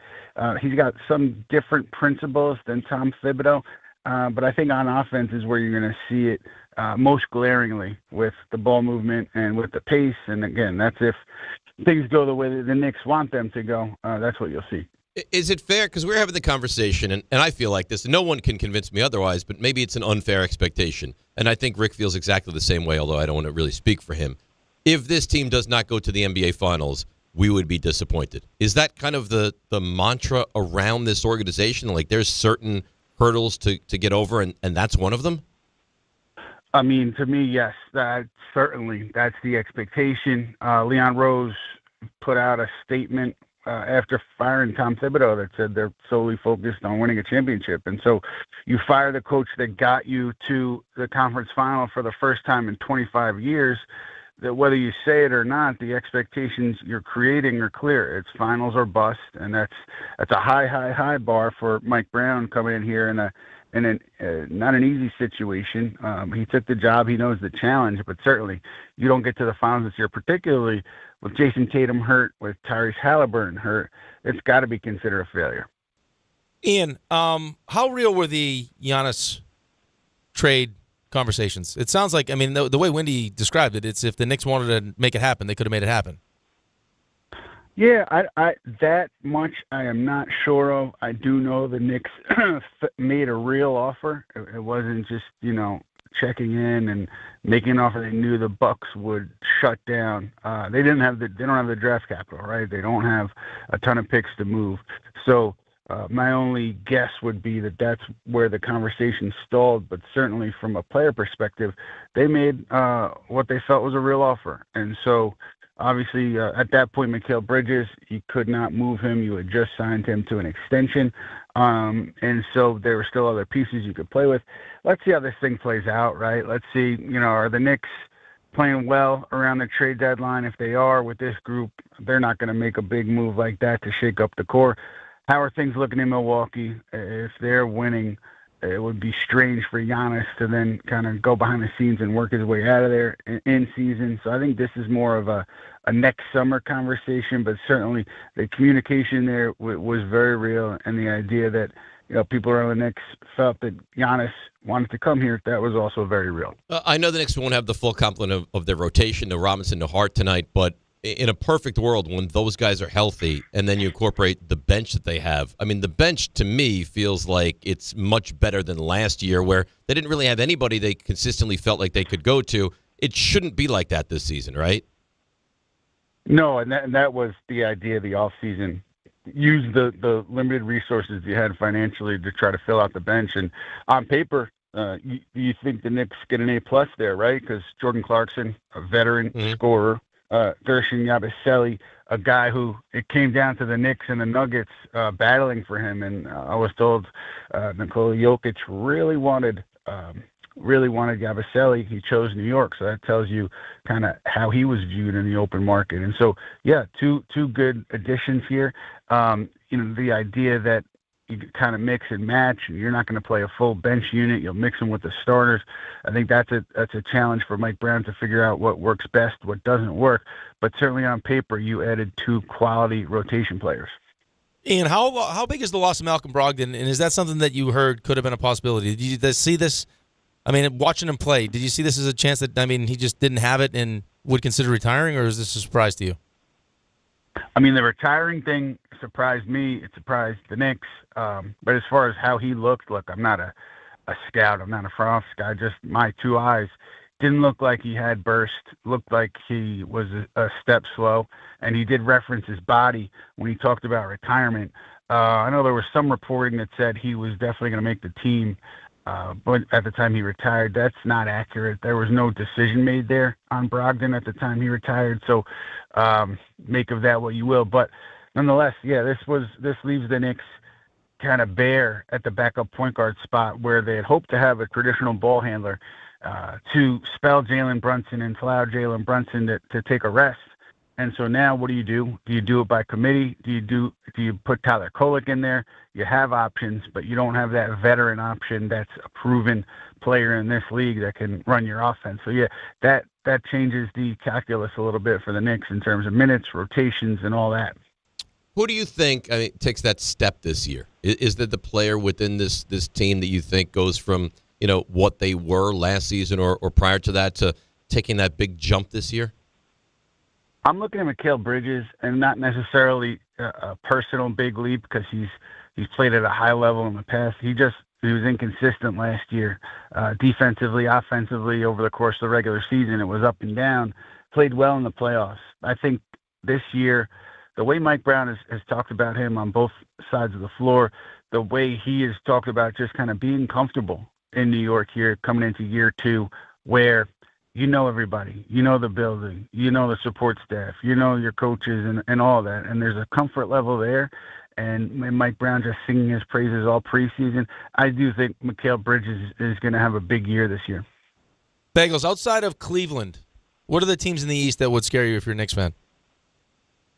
he's got some different principles than Tom Thibodeau. But I think on offense is where you're going to see it most glaringly with the ball movement and with the pace. And, again, that's if things go the way that the Knicks want them to go. That's what you'll see. Is it fair? Because we're having the conversation, and I feel like this, and no one can convince me otherwise, but maybe it's an unfair expectation. And I think Rick feels exactly the same way, although I don't want to really speak for him. If this team does not go to the NBA Finals, we would be disappointed. Is that kind of the mantra around this organization? Like there's certain hurdles to get over, and that's one of them? I mean, to me, yes, that's the expectation. Leon Rose put out a statement after firing Tom Thibodeau that said they're solely focused on winning a championship. And so you fire the coach that got you to the conference final for the first time in 25 years, that whether you say it or not, the expectations you're creating are clear. It's finals or bust, and that's a high bar for Mike Brown coming in here in not an easy situation. He took the job. He knows the challenge, but certainly you don't get to the finals this year, particularly with Jason Tatum hurt, with Tyrese Halliburton hurt. It's got to be considered a failure. Ian, how real were the Giannis trade conversations? It sounds like, the way Wendy described it, it's if the Knicks wanted to make it happen, they could have made it happen. Yeah, I that much I am not sure of. I do know the Knicks made a real offer. It wasn't just, checking in and making an offer they knew the Bucks would shut down. They don't have the draft capital, right? They don't have a ton of picks to move. So my only guess would be that that's where the conversation stalled. But certainly from a player perspective, they made what they felt was a real offer. And so obviously, at that point, Mikal Bridges, you could not move him. You had just signed him to an extension. And so there were still other pieces you could play with. Let's see how this thing plays out, right? Let's see, are the Knicks playing well around the trade deadline? If they are with this group, they're not going to make a big move like that to shake up the core. How are things looking in Milwaukee? If they're winning, it would be strange for Giannis to then kind of go behind the scenes and work his way out of there in season. So I think this is more of a next summer conversation, but certainly the communication there was very real, and the idea that people around the Knicks felt that Giannis wanted to come here, that was also very real. I know the Knicks won't have the full complement of their rotation, no Robinson, no Hart tonight, but in a perfect world, when those guys are healthy and then you incorporate the bench that they have, the bench to me feels like it's much better than last year where they didn't really have anybody they consistently felt like they could go to. It shouldn't be like that this season, right? No, and that was the idea of the offseason. Use the limited resources you had financially to try to fill out the bench. And on paper, you think the Knicks get an A+ there, right? Because Jordan Clarkson, a veteran scorer, Gershon Yabusele, a guy who it came down to the Knicks and the Nuggets battling for him. And I was told Nikola Jokic really wanted really wanted Yabusele. He chose New York, so that tells you kind of how he was viewed in the open market. And so, yeah, two good additions here. The idea that you kind of mix and match, and you're not going to play a full bench unit. You'll mix them with the starters. I think that's a challenge for Mike Brown to figure out what works best, what doesn't work. But certainly on paper, you added two quality rotation players. Ian, how big is the loss of Malcolm Brogdon, and is that something that you heard could have been a possibility? Did you see this? I mean, watching him play, did you see this as a chance that, he just didn't have it and would consider retiring, or is this a surprise to you? I mean, the retiring thing surprised me. It surprised the Knicks. But as far as how he looked, look, I'm not a scout. I'm not a front office guy. Just my two eyes. Didn't look like he had burst. Looked like he was a step slow. And he did reference his body when he talked about retirement. I know there was some reporting that said he was definitely going to make the team. But at the time he retired, that's not accurate. There was no decision made there on Brogdon at the time he retired. So make of that what you will. But nonetheless, yeah, this leaves the Knicks kind of bare at the backup point guard spot where they had hoped to have a traditional ball handler to spell Jalen Brunson and to allow Jalen Brunson to take a rest. And so now what do? Do you do it by committee? Do you put Tyler Kolek in there? You have options, but you don't have that veteran option that's a proven player in this league that can run your offense. So, yeah, that changes the calculus a little bit for the Knicks in terms of minutes, rotations, and all that. Who do you think takes that step this year? Is there the player within this team that you think goes from what they were last season or prior to that to taking that big jump this year? I'm looking at Mikal Bridges, and not necessarily a personal big leap because he's played at a high level in the past. He was inconsistent last year, defensively, offensively, over the course of the regular season. It was up and down. Played well in the playoffs. I think this year, the way Mike Brown has talked about him on both sides of the floor, the way he has talked about just kind of being comfortable in New York here coming into year two, where you know everybody, you know the building, you know the support staff, you know your coaches and all that. And there's a comfort level there. And Mike Brown just singing his praises all preseason. I do think Mikal Bridges is going to have a big year this year. Bagels, outside of Cleveland, what are the teams in the East that would scare you if you're a Knicks fan?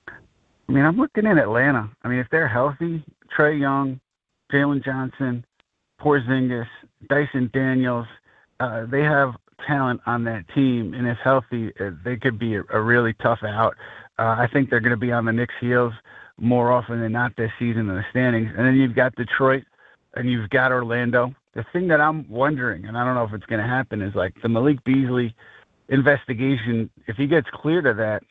I mean, I'm looking at Atlanta. I mean, if they're healthy, Trae Young, Jalen Johnson, Porzingis, Dyson Daniels, they have talent on that team, and if healthy, they could be a really tough out. I think they're going to be on the Knicks' heels more often than not this season in the standings. And then you've got Detroit, and you've got Orlando. The thing that I'm wondering, and I don't know if it's going to happen, is like the Malik Beasley investigation, if he gets cleared of that,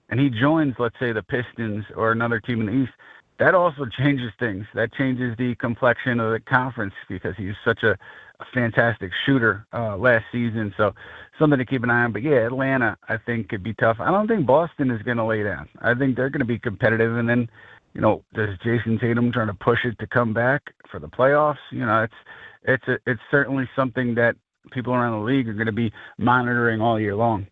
and he joins, let's say, the Pistons or another team in the East, that also changes things. That changes the complexion of the conference because he's such a fantastic shooter last season. So something to keep an eye on. But, yeah, Atlanta, I think, could be tough. I don't think Boston is going to lay down. I think they're going to be competitive. And then, does Jason Tatum trying to push it to come back for the playoffs? It's certainly something that people around the league are going to be monitoring all year long.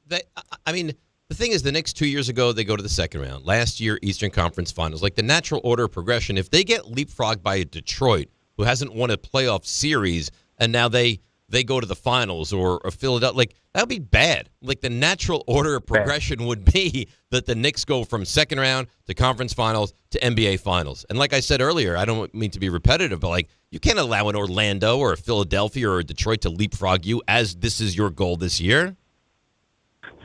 The thing is, the Knicks 2 years ago, they go to the second round. Last year, Eastern Conference Finals. Like the natural order of progression, if they get leapfrogged by a Detroit who hasn't won a playoff series, and now they go to the finals or Philadelphia, like that would be bad. Like the natural order of progression would be that the Knicks go from second round to conference finals to NBA finals. And like I said earlier, I don't mean to be repetitive, but like you can't allow an Orlando or a Philadelphia or a Detroit to leapfrog you as this is your goal this year.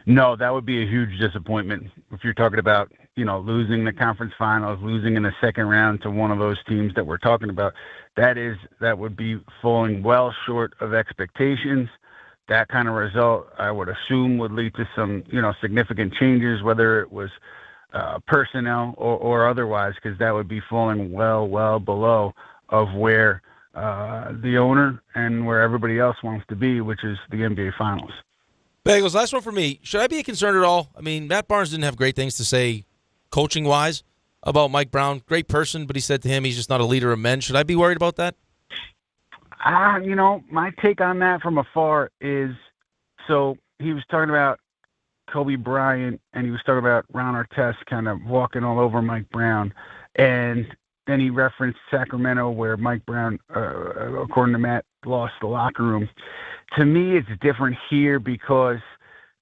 No, that would be a huge disappointment if you're talking about, losing the conference finals, losing in the second round to one of those teams that we're talking about. That would be falling well short of expectations. That kind of result, I would assume, would lead to some, significant changes, whether it was personnel or otherwise, because that would be falling well below of where the owner and where everybody else wants to be, which is the NBA Finals. Bagels, last one for me. Should I be concerned at all? I mean, Matt Barnes didn't have great things to say coaching-wise about Mike Brown. Great person, but he said to him he's just not a leader of men. Should I be worried about that? My take on that from afar is, so he was talking about Kobe Bryant, and he was talking about Ron Artest kind of walking all over Mike Brown. And then he referenced Sacramento where Mike Brown, according to Matt, lost the locker room. to me, it's different here because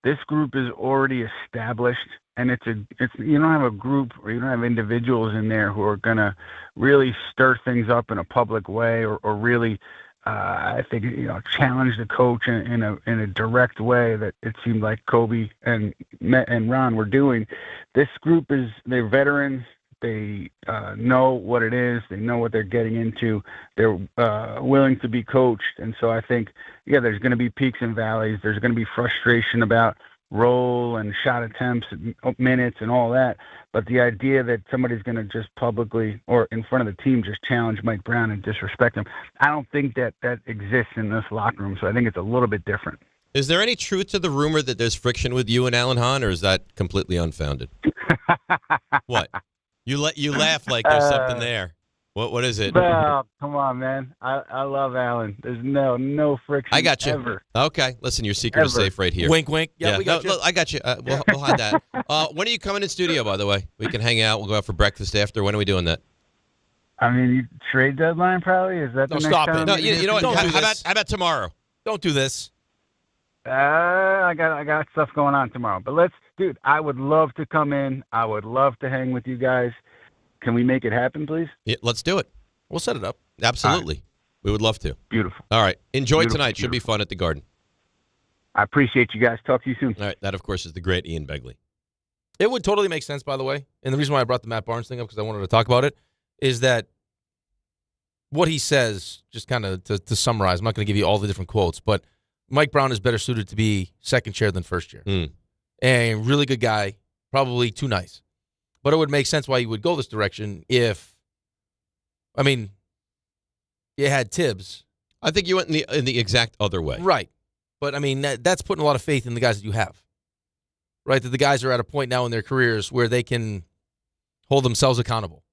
this group is already established, and it's you don't have a group or you don't have individuals in there who are gonna really stir things up in a public way or really, I think, challenge the coach in a direct way that it seemed like Kobe and Ron were doing. This group they're veterans. They know what it is. They know what they're getting into. They're willing to be coached. And so I think, there's going to be peaks and valleys. There's going to be frustration about roll and shot attempts and minutes and all that. But the idea that somebody's going to just publicly or in front of the team just challenge Mike Brown and disrespect him, I don't think that exists in this locker room. So I think it's a little bit different. Is there any truth to the rumor that there's friction with you and Alan Hahn, or is that completely unfounded? What? You laugh like there's something there. What is it? Well, come on, man. I love Alan. There's no friction. I got you. Ever. Okay, listen, your secret is safe right here. Wink, wink. Yeah, we got you. I got you. We'll hide that. When are you coming in studio, by the way? We can hang out. We'll go out for breakfast after. When are we doing that? I mean, trade deadline probably? Is that the next stop time? it. No, you know what? Don't do How this. about tomorrow? Don't do this. I got stuff going on tomorrow. But dude, I would love to come in. I would love to hang with you guys. Can we make it happen, please? Yeah, let's do it. We'll set it up. Absolutely. Right. We would love to. Beautiful. All right. Enjoy Beautiful, tonight. Should be fun at the Garden. I appreciate you guys. Talk to you soon. All right. That, of course, is the great Ian Begley. It would totally make sense, by the way. And the reason why I brought the Matt Barnes thing up, because I wanted to talk about it, is that what he says, just kind of to summarize, I'm not going to give you all the different quotes, but Mike Brown is better suited to be second chair than first chair. And really good guy, probably too nice. But it would make sense why you would go this direction if, you had Tibbs. I think you went in the exact other way. Right. But, that's putting a lot of faith in the guys that you have. Right? That the guys are at a point now in their careers where they can hold themselves accountable.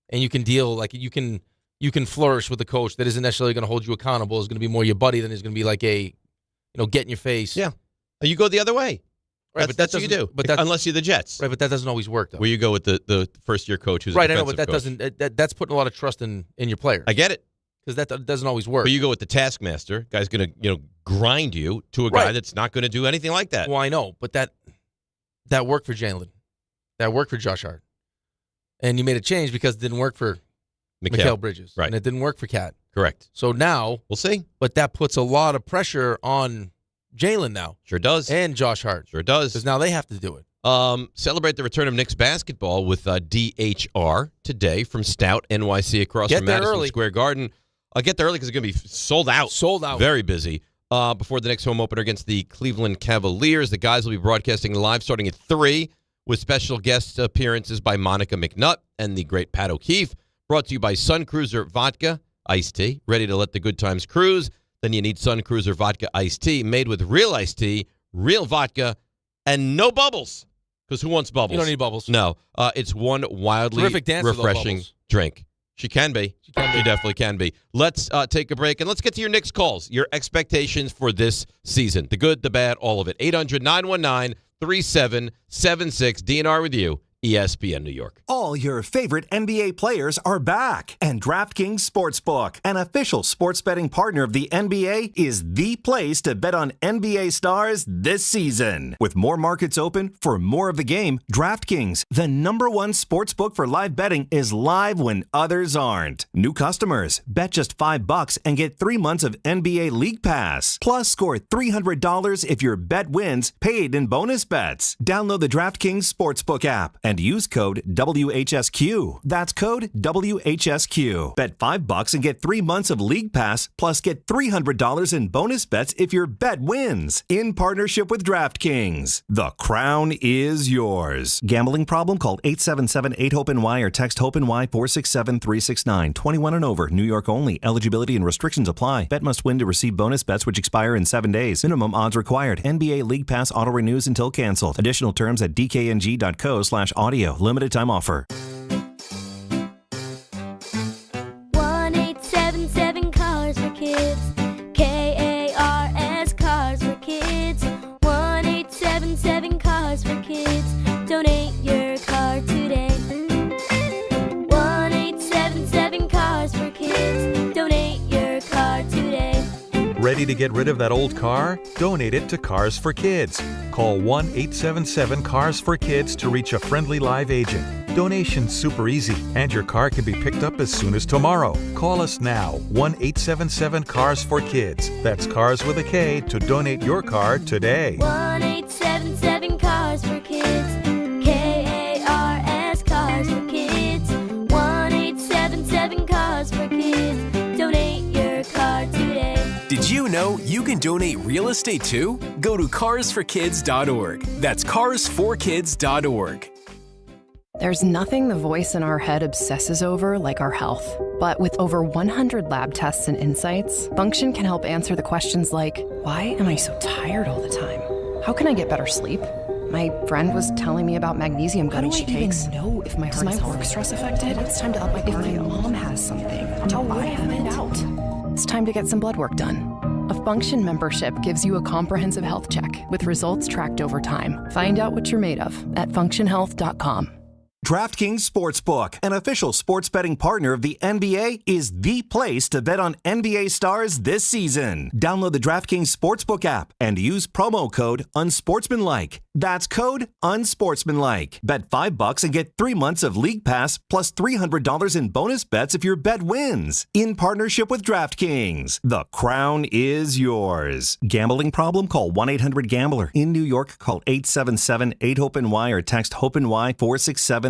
And you can deal, you can flourish with a coach that isn't necessarily going to hold you accountable. Is going to be more your buddy than is going to be like a, get in your face. Yeah. You go the other way. Right, that's what you do. But unless you're the Jets. Right, but that doesn't always work, though. Where you go with the first-year coach who's right, a I know, but that coach. doesn't. That's putting a lot of trust in your players. I get it. Because that doesn't always work. But you go with the taskmaster. Guy's going to grind you to a guy that's not going to do anything like that. Well, I know, but that worked for Jalen. That worked for Josh Hart. And you made a change because it didn't work for Mikal Bridges. Right. And it didn't work for Cat. Correct. So now we'll see. But that puts a lot of pressure on Jalen now. Sure does. And Josh Hart. Sure does. Because now they have to do it. Celebrate the return of Knicks basketball with DHR today from Stout, NYC, across from Madison Square Garden. I'll get there early because it's going to be sold out. Sold out. Very busy. Before the Knicks home opener against the Cleveland Cavaliers. The guys will be broadcasting live starting at 3 with special guest appearances by Monica McNutt and the great Pat O'Keefe. Brought to you by Sun Cruiser Vodka Iced Tea. Ready to let the good times cruise? Then you need Sun Cruiser Vodka Iced Tea made with real iced tea, real vodka, and no bubbles. Because who wants bubbles? You don't need bubbles. No. It's one wildly refreshing drink. She can be. She definitely can be. Let's take a break, and let's get to your Knicks calls, your expectations for this season. The good, the bad, all of it. 800-919-3776. DNR with you. ESPN New York. All your favorite NBA players are back, and DraftKings Sportsbook, an official sports betting partner of the NBA, is the place to bet on NBA stars this season. With more markets open for more of the game, DraftKings, the #1 sportsbook for live betting, is live when others aren't. New customers, bet just $5 and get 3 months of NBA League Pass. Plus, score $300 if your bet wins, paid in bonus bets. Download the DraftKings Sportsbook app and use code WHSQ. That's code WHSQ. Bet $5 and get 3 months of League Pass, plus get $300 in bonus bets if your bet wins. In partnership with DraftKings. The crown is yours. Gambling problem? Call 877-8-HOPE-NY or text HOPE-NY 467-369. 21 and over. New York only. Eligibility and restrictions apply. Bet must win to receive bonus bets which expire in 7 days. Minimum odds required. NBA League Pass auto renews until canceled. Additional terms at dkng.co/audio. Limited time offer. 1-877 Cars for Kids. KARS Cars for Kids. 1-877 Cars for Kids. Donate your car today. 1-877 Cars for Kids. Donate your car today. Ready to get rid of that old car? Donate it to Cars for Kids. Call 1-877-CARS-FOR-KIDS to reach a friendly live agent. Donation's super easy, and your car can be picked up as soon as tomorrow. Call us now, 1-877-CARS-FOR-KIDS. That's Cars with a K to donate your car today. 1-877-CARS-FOR-KIDS. K-A-R-S, Cars for Kids. 1-877-CARS-FOR-KIDS. Donate your car today. Did you know you can donate real estate too? Go to carsforkids.org. That's carsforkids.org. There's nothing the voice in our head obsesses over like our health. But with over 100 lab tests and insights, Function can help answer the questions like, why am I so tired all the time? How can I get better sleep? My friend was telling me about magnesium gummies she takes. How do I even know if my heart is work stress affected? It's time to up my cardio. If my mom has something, how will I find out? It's time to get some blood work done. A Function membership gives you a comprehensive health check with results tracked over time. Find out what you're made of at functionhealth.com. DraftKings Sportsbook, an official sports betting partner of the NBA, is the place to bet on NBA stars this season. Download the DraftKings Sportsbook app and use promo code UNSPORTSMANLIKE. That's code UNSPORTSMANLIKE. Bet $5 and get 3 months of League Pass plus $300 in bonus bets if your bet wins. In partnership with DraftKings, the crown is yours. Gambling problem? Call 1-800-GAMBLER. In New York, call 877-8-HOPE-NY or text HOPE-NY 467-369.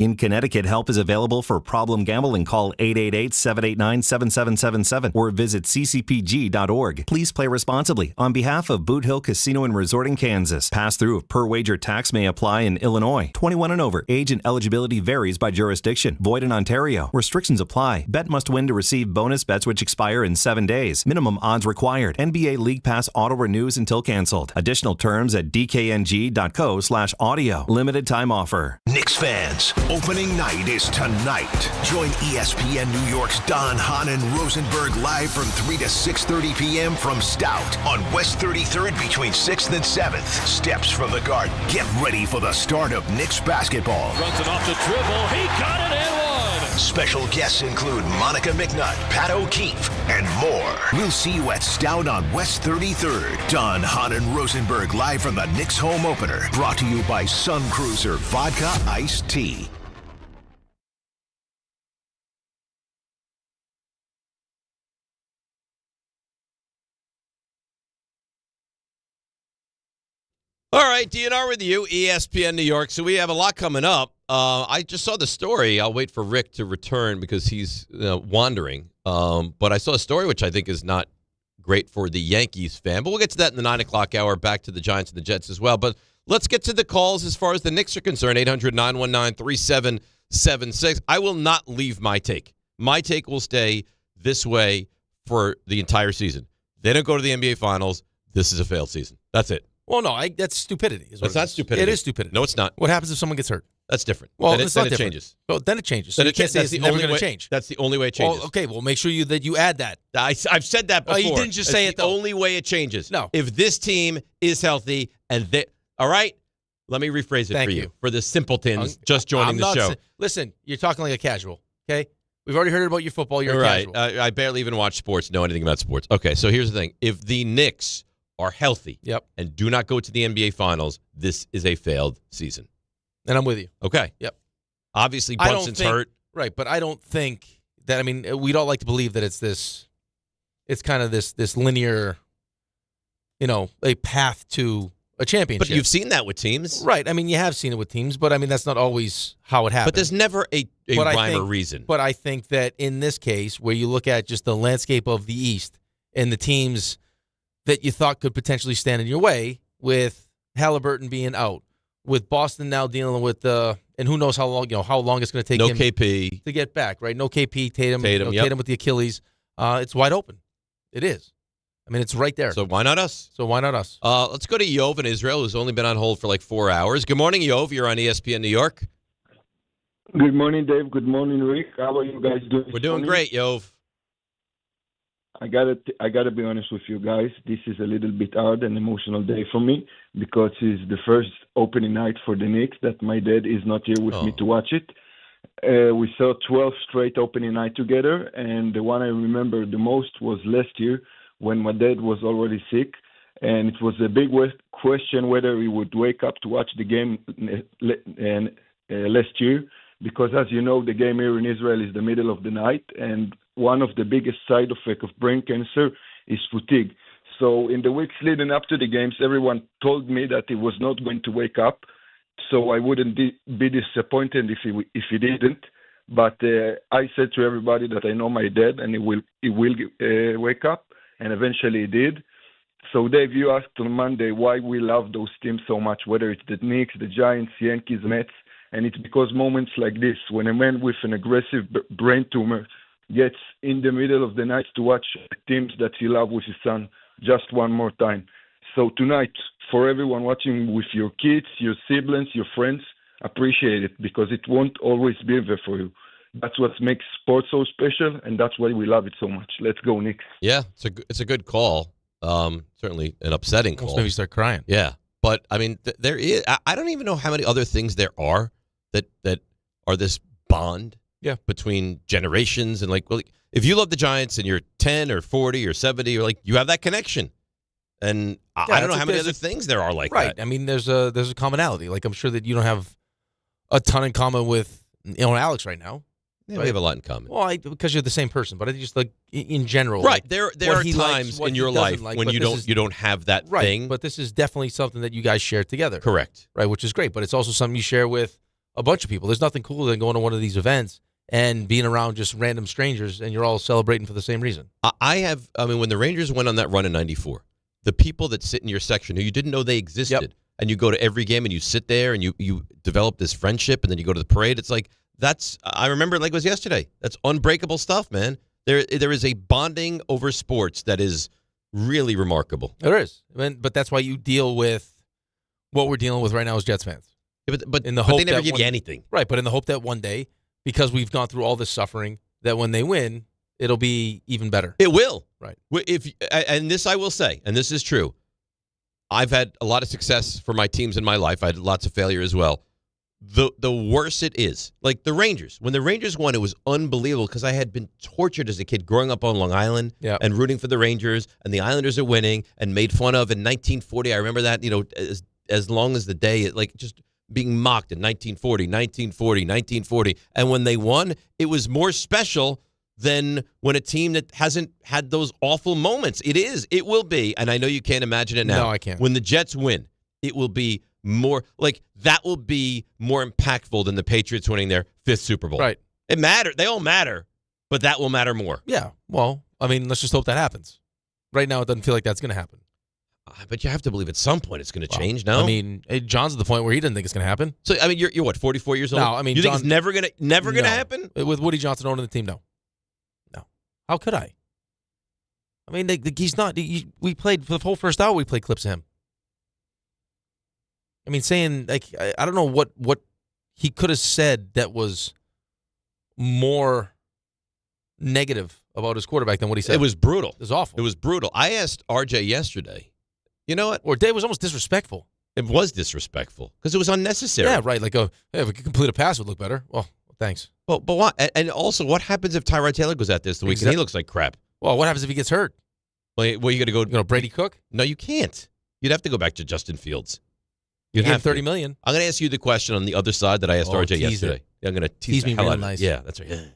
In Connecticut, help is available for problem gambling. Call 888-789-7777 or visit ccpg.org. Please play responsibly. On behalf of Boot Hill Casino and Resort in Kansas, pass-through of per-wager tax may apply in Illinois. 21 and over. Age and eligibility varies by jurisdiction. Void in Ontario. Restrictions apply. Bet must win to receive bonus bets which expire in 7 days. Minimum odds required. NBA League Pass auto renews until canceled. Additional terms at dkng.co/audio. Limited time offer. Knicks fans, opening night is tonight. Join ESPN New York's Don, Hahn, and Rosenberg live from 3 to 6:30 p.m. from Stout on West 33rd between 6th and 7th. Steps from the Garden. Get ready for the start of Knicks basketball. Runs it off the dribble. He got it and one. Special guests include Monica McNutt, Pat O'Keefe, and more. We'll see you at Stout on West 33rd. Don, Hahn, and Rosenberg live from the Knicks home opener. Brought to you by Sun Cruiser Vodka Iced Tea. All right, DNR with you, ESPN New York. So we have a lot coming up. I just saw the story. I'll wait for Rick to return because he's wandering. But I saw a story which I think is not great for the Yankees fan. But we'll get to that in the 9 o'clock hour, back to the Giants and the Jets as well. But let's get to the calls as far as the Knicks are concerned. 800-919-3776. I will not leave my take. My take will stay this way for the entire season. They don't go to the NBA Finals. This is a failed season. That's it. Well, no, that's stupidity. It's not stupidity. It is stupidity. No, it's not. What happens if someone gets hurt? That's different. Well, then it's not it different. Changes. Well, then it changes. So Then you can't say it's never going to change. That's the only way it changes. Well, okay, well, make sure that you add that. I've said that before. Oh, you didn't just say it, though. The only way it changes. No. If this team is healthy and they, all right, let me rephrase it Thank for you. For the simpletons just joining the show. Listen, you're talking like a casual, okay? We've already heard about your football. You're right. casual. I barely even watch sports, know anything about sports. Okay, so here's the thing. If the Knicks are healthy and do not go to the NBA Finals, this is a failed season. And I'm with you. Okay. Yep. Obviously, Brunson's hurt. Right, but I don't think that, I mean, we'd all like to believe that it's kind of this linear, a path to a championship. But you've seen that with teams. Right. I mean, you have seen it with teams, but I mean, that's not always how it happens. But there's never a rhyme or reason. But I think that in this case, where you look at just the landscape of the East and the teams that you thought could potentially stand in your way, with Halliburton being out, with Boston now dealing with and who knows how long it's going to take him KP to get back, right? No KP, Tatum yep. with the Achilles. It's wide open. It is. I mean, it's right there. So why not us? Let's go to Yov in Israel, who's only been on hold for like 4 hours. Good morning, Yov. You're on ESPN New York. Good morning, Dave. Good morning, Rick. How are you guys doing? We're doing great, Yov. I gotta be honest with you guys. This is a little bit hard and emotional day for me because it's the first opening night for the Knicks that my dad is not here with me to watch it. We saw 12 straight opening night together, and the one I remember the most was last year when my dad was already sick. And it was a big question whether he would wake up to watch the game last year, because as you know, the game here in Israel is the middle of the night, and one of the biggest side effects of brain cancer is fatigue. So in the weeks leading up to the games, everyone told me that he was not going to wake up, so I wouldn't be disappointed if he didn't. But I said to everybody that I know my dad, and he will wake up, and eventually he did. So, Dave, you asked on Monday why we love those teams so much, whether it's the Knicks, the Giants, Yankees, Mets, and it's because moments like this, when a man with an aggressive brain tumor gets in the middle of the night to watch teams that he loves with his son just one more time. So tonight, for everyone watching with your kids, your siblings, your friends, appreciate it, because it won't always be there for you. That's what makes sports so special, and that's why we love it so much. Let's go, Knicks. Yeah, it's a good call. Certainly an upsetting call. Maybe start crying. Yeah, but I mean, there is. I don't even know how many other things there are that are this bond. Yeah. Between generations, and well, if you love the Giants and you're 10 or 40 or 70, you're you have that connection. And I don't know how many other things there are like that. Right. I mean, there's a commonality. I'm sure that you don't have a ton in common with Alex right now. Yeah, right? We have a lot in common. Well, because you're the same person, but I just in general. Right. There are times in your life when you don't have that thing. But this is definitely something that you guys share together. Correct. Right, which is great. But it's also something you share with a bunch of people. There's nothing cooler than going to one of these events and being around just random strangers, and you're all celebrating for the same reason. When the Rangers went on that run in '94, the people that sit in your section who you didn't know they existed, and you go to every game and you sit there and you develop this friendship, and then you go to the parade. It's I remember it like it was yesterday. That's unbreakable stuff, man. There is a bonding over sports that is really remarkable. There is. But that's why you deal with what we're dealing with right now as Jets fans. Yeah, but they never give you anything. Right, but in the hope that one day, because we've gone through all this suffering, that when they win, it'll be even better. It will. Right. And this I will say, and this is true, I've had a lot of success for my teams in my life. I had lots of failure as well. The worse it is, like the Rangers. When the Rangers won, it was unbelievable because I had been tortured as a kid growing up on Long Island and rooting for the Rangers, and the Islanders are winning and made fun of in 1940. I remember that, as long as the day, just being mocked in 1940, 1940, 1940. And when they won, it was more special than when a team that hasn't had those awful moments. It will be, and I know you can't imagine it now. No, I can't. When the Jets win, it will be more that will be more impactful than the Patriots winning their 5th Super Bowl. Right. It matters. They all matter, but that will matter more. Yeah. Well, let's just hope that happens. Right now, it doesn't feel like that's going to happen. But you have to believe at some point it's going to change, no? John's at the point where he doesn't think it's going to happen. So, you're what, 44 years old? No, you think it's never going to happen? With Woody Johnson owning the team, no. How could I? He's not. We played for the whole first hour. We played clips of him. Saying I don't know what he could have said that was more negative about his quarterback than what he said. It was brutal. It was awful. It was brutal. I asked RJ yesterday. You know what? Or Dave was almost disrespectful. It was disrespectful because it was unnecessary. Yeah, right. If we could complete a pass, it would look better. Well, thanks. Well, but what? And also, what happens if Tyrod Taylor goes out this week and he looks like crap? Well, what happens if he gets hurt? Well, you got to go. Brady Cook? No, you can't. You'd have to go back to Justin Fields. You'd have $30 million. I'm going to ask you the question on the other side that I asked RJ yesterday. I'm going to tease me the hell out of nice. Yeah, that's right.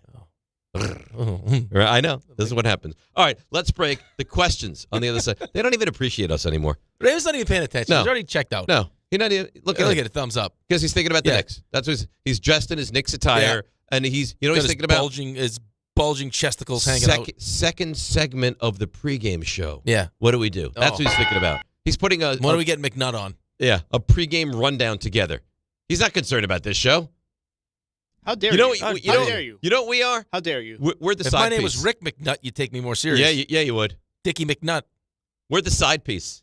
Right, I know. This is what happens. All right, let's break. The questions on the other side. They don't even appreciate us anymore. Dave's not even paying attention. No. He's already checked out. No. He's not even, look at it. Thumbs up. Because he's thinking about the Knicks. That's what he's dressed in his Knicks attire, and he's thinking about his bulging chesticles hanging out. Second segment of the pregame show. Yeah. What do we do? That's what he's thinking about. He's putting when do we get McNutt on? Yeah, a pregame rundown together. He's not concerned about this show. How dare you? How dare you? You know what we are? How dare you? We're the if side piece. If my name was Rick McNutt, you'd take me more serious. Yeah, you would. Dickie McNutt. We're the side piece.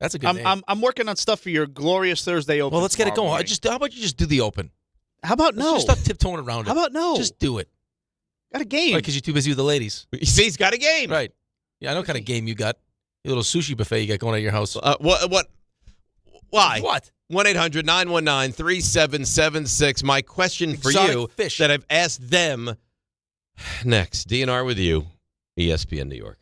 That's a good name. I'm working on stuff for your glorious Thursday open. Well, let's get it going. How about you just do the open? How about no? Let's just stop tiptoeing around it. How about no? Just do it. Got a game. Right, because you're too busy with the ladies. You see, he's got a game. Right. Yeah, I know what kind of game you got. Your little sushi buffet you got going at your house. What? Why? What? 1-800-919-3776. My question for you that I've asked them next. DNR with you, ESPN New York.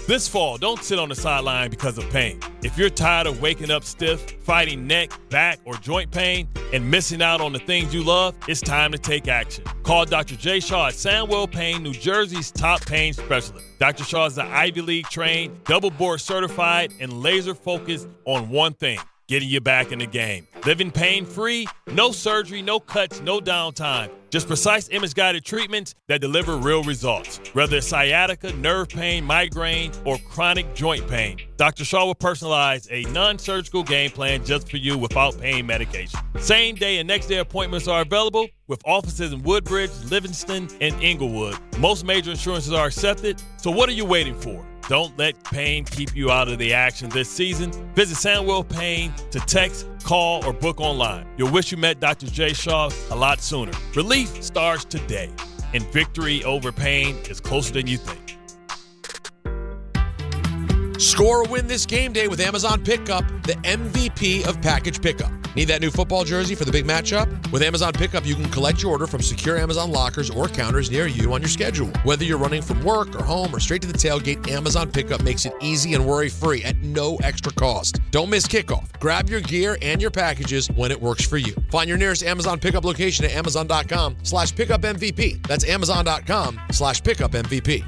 This fall, don't sit on the sideline because of pain. If you're tired of waking up stiff, fighting neck, back, or joint pain, and missing out on the things you love, it's time to take action. Call Dr. J. Shaw at Sandwell Pain, New Jersey's top pain specialist. Dr. Shaw is an Ivy League trained, double board certified, and laser focused on one thing: getting you back in the game. Living pain-free, no surgery, no cuts, no downtime. Just precise image-guided treatments that deliver real results. Whether it's sciatica, nerve pain, migraine, or chronic joint pain, Dr. Shaw will personalize a non-surgical game plan just for you without pain medication. Same-day and next-day appointments are available with offices in Woodbridge, Livingston, and Inglewood. Most major insurances are accepted, so what are you waiting for? Don't let pain keep you out of the action this season. Visit Sandwell Pain to text, call, or book online. You'll wish you met Dr. J. Shaw a lot sooner. Relief starts today, and victory over pain is closer than you think. Score a win this game day with Amazon Pickup, the MVP of package pickup. Need that new football jersey for the big matchup? With Amazon Pickup, you can collect your order from secure Amazon lockers or counters near you on your schedule. Whether you're running from work or home or straight to the tailgate, Amazon Pickup makes it easy and worry-free at no extra cost. Don't miss kickoff. Grab your gear and your packages when it works for you. Find your nearest Amazon Pickup location at amazon.com/pickupmvp. That's amazon.com/pickupmvp.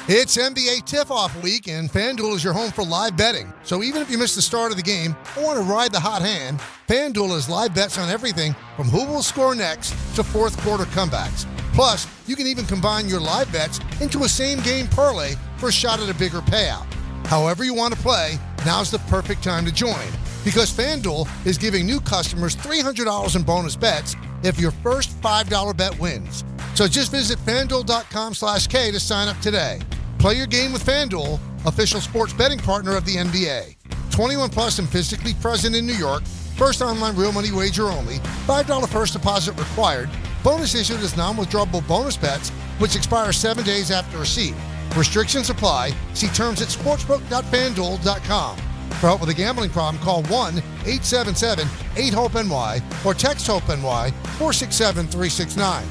It's NBA tip-off week, and FanDuel is your home for live betting. So even if you miss the start of the game or want to ride the hot hand, FanDuel has live bets on everything from who will score next to fourth quarter comebacks. Plus, you can even combine your live bets into a same-game parlay for a shot at a bigger payout. However you want to play, now's the perfect time to join, because FanDuel is giving new customers $300 in bonus bets if your first $5 bet wins. So just visit FanDuel.com/K to sign up today. Play your game with FanDuel, official sports betting partner of the NBA. 21 plus and physically present in New York. First online real money wager only. $5 first deposit required. Bonus issued as non-withdrawable bonus bets, which expire 7 days after receipt. Restrictions apply. See terms at sportsbook.fanduel.com. For help with a gambling problem, call 1-877-8-HOPE-NY or text HOPE-NY 467-369.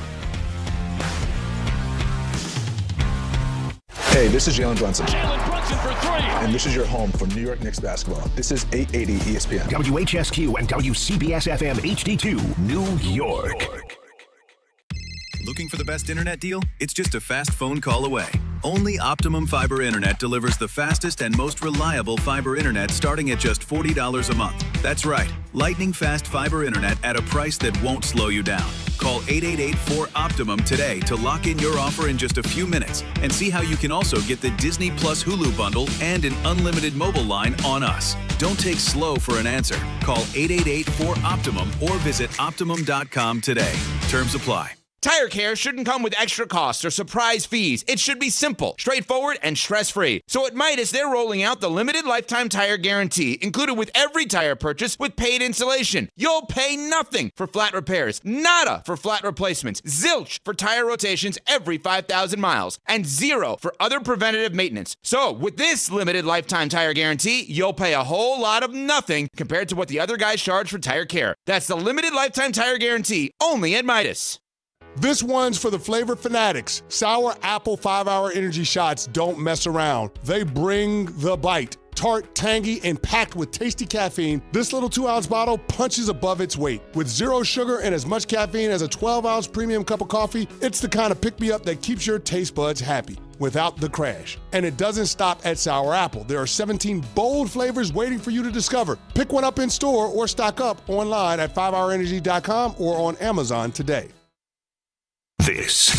Hey, this is Jalen Brunson. Jalen Brunson for three. And this is your home for New York Knicks basketball. This is 880 ESPN. WHSQ and WCBS-FM HD2, New York. Looking for the best internet deal? It's just a fast phone call away. Only Optimum Fiber Internet delivers the fastest and most reliable fiber internet starting at just $40 a month. That's right, lightning fast fiber internet at a price that won't slow you down. Call 888-4-OPTIMUM today to lock in your offer in just a few minutes and see how you can also get the Disney Plus Hulu bundle and an unlimited mobile line on us. Don't take slow for an answer. Call 888-4-OPTIMUM or visit Optimum.com today. Terms apply. Tire care shouldn't come with extra costs or surprise fees. It should be simple, straightforward, and stress-free. So at Midas, they're rolling out the limited lifetime tire guarantee, included with every tire purchase with paid installation. You'll pay nothing for flat repairs, nada for flat replacements, zilch for tire rotations every 5,000 miles, and zero for other preventative maintenance. So with this limited lifetime tire guarantee, you'll pay a whole lot of nothing compared to what the other guys charge for tire care. That's the limited lifetime tire guarantee, only at Midas. This one's for the flavor fanatics. Sour Apple 5-Hour Energy Shots don't mess around. They bring the bite. Tart, tangy, and packed with tasty caffeine, this little 2-ounce bottle punches above its weight. With 0 sugar and as much caffeine as a 12-ounce premium cup of coffee, it's the kind of pick-me-up that keeps your taste buds happy without the crash. And it doesn't stop at Sour Apple. There are 17 bold flavors waiting for you to discover. Pick one up in store or stock up online at 5hourenergy.com or on Amazon today. This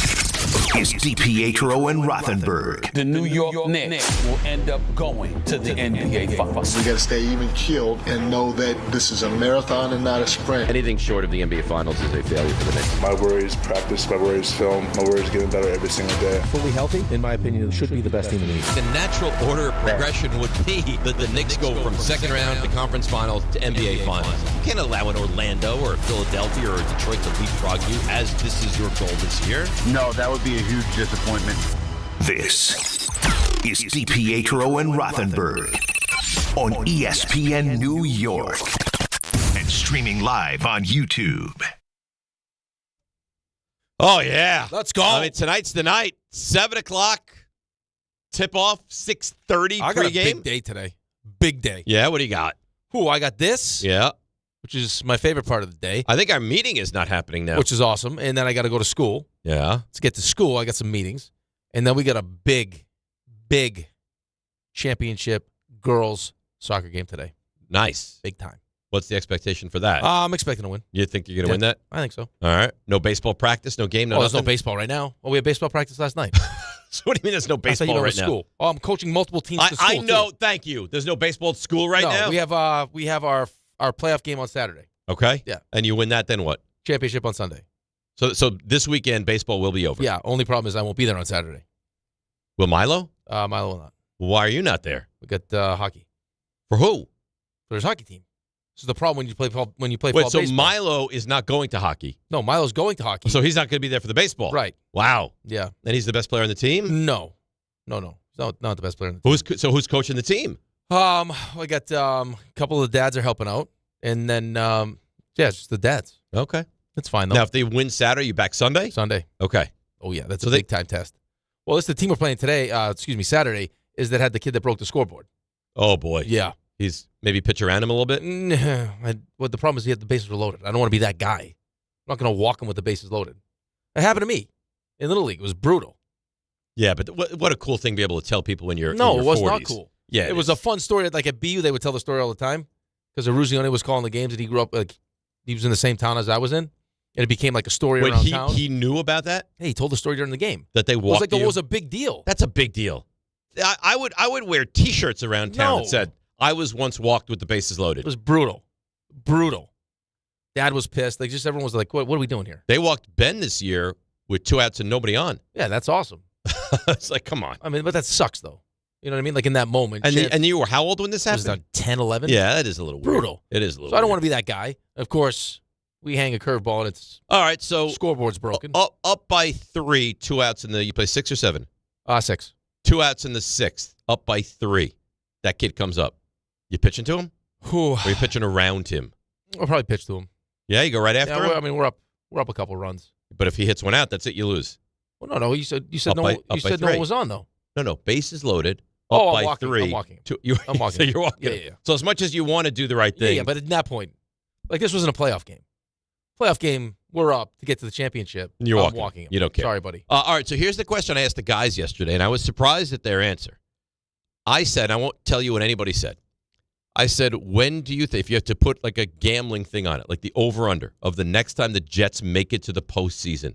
is DiPietro and Rothenberg. The New York Knicks will end up going to the NBA Finals. We got to stay even keeled and know that this is a marathon and not a sprint. Anything short of the NBA Finals is a failure for the Knicks. My worry is practice, my worry is film, my worry is getting better every single day. Fully healthy, in my opinion, should be the best team in the league. The natural order of progression would be that the Knicks go from second round to conference finals to NBA Finals. You can't allow an Orlando or a Philadelphia or a Detroit to leapfrog you as this is your goal this year. No, that would be a huge disappointment. This is DiPietro and Rothenberg on ESPN New York and streaming live on YouTube. Oh, yeah. Let's go. I mean, tonight's the night. 7 o'clock tip-off, 6:30 I got a pregame. big day today. Big day. Yeah, what do you got? I got this. Yeah. Which is my favorite part of the day. I think our meeting is not happening now. Which is awesome. And then I got to go to school. Yeah. To get to school, I got some meetings. And then we got a big championship girls soccer game today. Nice. Big time. What's the expectation for that? I'm expecting to win. You think you're going to win that? I think so. All right. No baseball practice, no game, no there's no nothing? baseball right now. We had baseball practice last night. So what do you mean there's no baseball right now? School. I'm coaching multiple teams to school. I know. Too. Thank you. There's no baseball at school right now? We have our playoff game on Saturday. Okay. Yeah. And you win that, then what? Championship on Sunday. So this weekend, baseball will be over. Yeah. Only problem is I won't be there on Saturday. Will Milo? Milo will not. Why are you not there? We got hockey. For who? For his hockey team. This is the problem when you play fall so baseball. Milo is not going to hockey? No, Milo's going to hockey. So he's not going to be there for the baseball? Right. Wow. Yeah. And he's the best player on the team? No. He's not the best player on the team. Who's coaching the team? I got a couple of the dads are helping out. And then, it's just the dads. Okay. That's fine, though. Now, if they win Saturday, you back Sunday? Sunday. Okay. Oh, yeah. That's a big-time test. Well, it's the team we're playing today, Saturday, is that had the kid that broke the scoreboard. Oh, boy. Yeah. He's maybe pitch around him a little bit? Well, the problem is the bases were loaded. I don't want to be that guy. I'm not going to walk him with the bases loaded. It happened to me in Little League. It was brutal. Yeah, but what a cool thing to be able to tell people when you're No, in your it was 40s. not cool. Yeah, it was a fun story. Like at BU, they would tell the story all the time because Eruzione was calling the games, and he grew up he was in the same town as I was in, and it became like a story around town. He knew about that? Hey, he told the story during the game. That they walked it was a big deal. That's a big deal. I would wear T-shirts around town that said, I was once walked with the bases loaded. It was brutal. Dad was pissed. Everyone was like, what are we doing here? They walked Ben this year with 2 outs and nobody on. Yeah, that's awesome. It's like, come on. I mean, but that sucks, though. You know what I mean? Like in that moment. And you were how old when this happened? It was 10, 11. Yeah, that is a little weird. Brutal. It is a little So I don't want to be that guy. Of course, we hang a curveball, and it's all right. So scoreboard's broken. Up by 3, 2 outs you play 6 or 7? 6. 2 outs in the 6th, up by 3. That kid comes up. You pitching to him? Or are you pitching around him? I'll probably pitch to him. Yeah, you go right after him? I mean, we're up a couple runs. But if he hits one out, that's it, you lose. Well, no. You said no one was on, though. No. Bases loaded. I'm by walking. 3. I'm walking. I'm walking. So you're walking. Yeah. So as much as you want to do the right thing. Yeah, but at that point, like this wasn't a playoff game. Playoff game, we're up to get to the championship. You're I'm walking. walking. You don't care. Sorry, buddy. All right, so here's the question I asked the guys yesterday, and I was surprised at their answer. I said, I won't tell you what anybody said. I said, when do you think, if you have to put like a gambling thing on it, like the over-under of the next time the Jets make it to the postseason,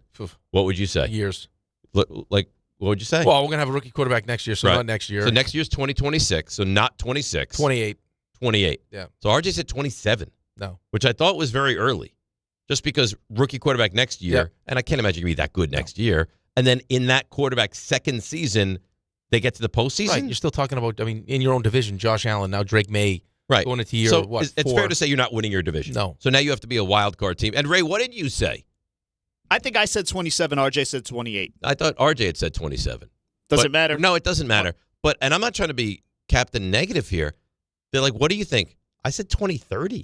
what would you say? Years. Like, what would you say? Well, we're going to have a rookie quarterback next year, so right. not next year. So next year's 2026, so not 26. 28. 28. Yeah. So RJ said 27. No. Which I thought was very early. Just because rookie quarterback next year, and I can't imagine he'd be that good next year, and then in that quarterback's second season, they get to the postseason? Right. You're still talking about, in your own division, Josh Allen, now Drake May. Right. Going into year, so it's 4? fair to say you're not winning your division. No. So now you have to be a wild card team. And Ray, what did you say? I think I said 27. RJ said 28. I thought RJ had said 27. Does it matter? No, it doesn't matter. And I'm not trying to be Captain Negative here. They're like, what do you think? I said 20-30.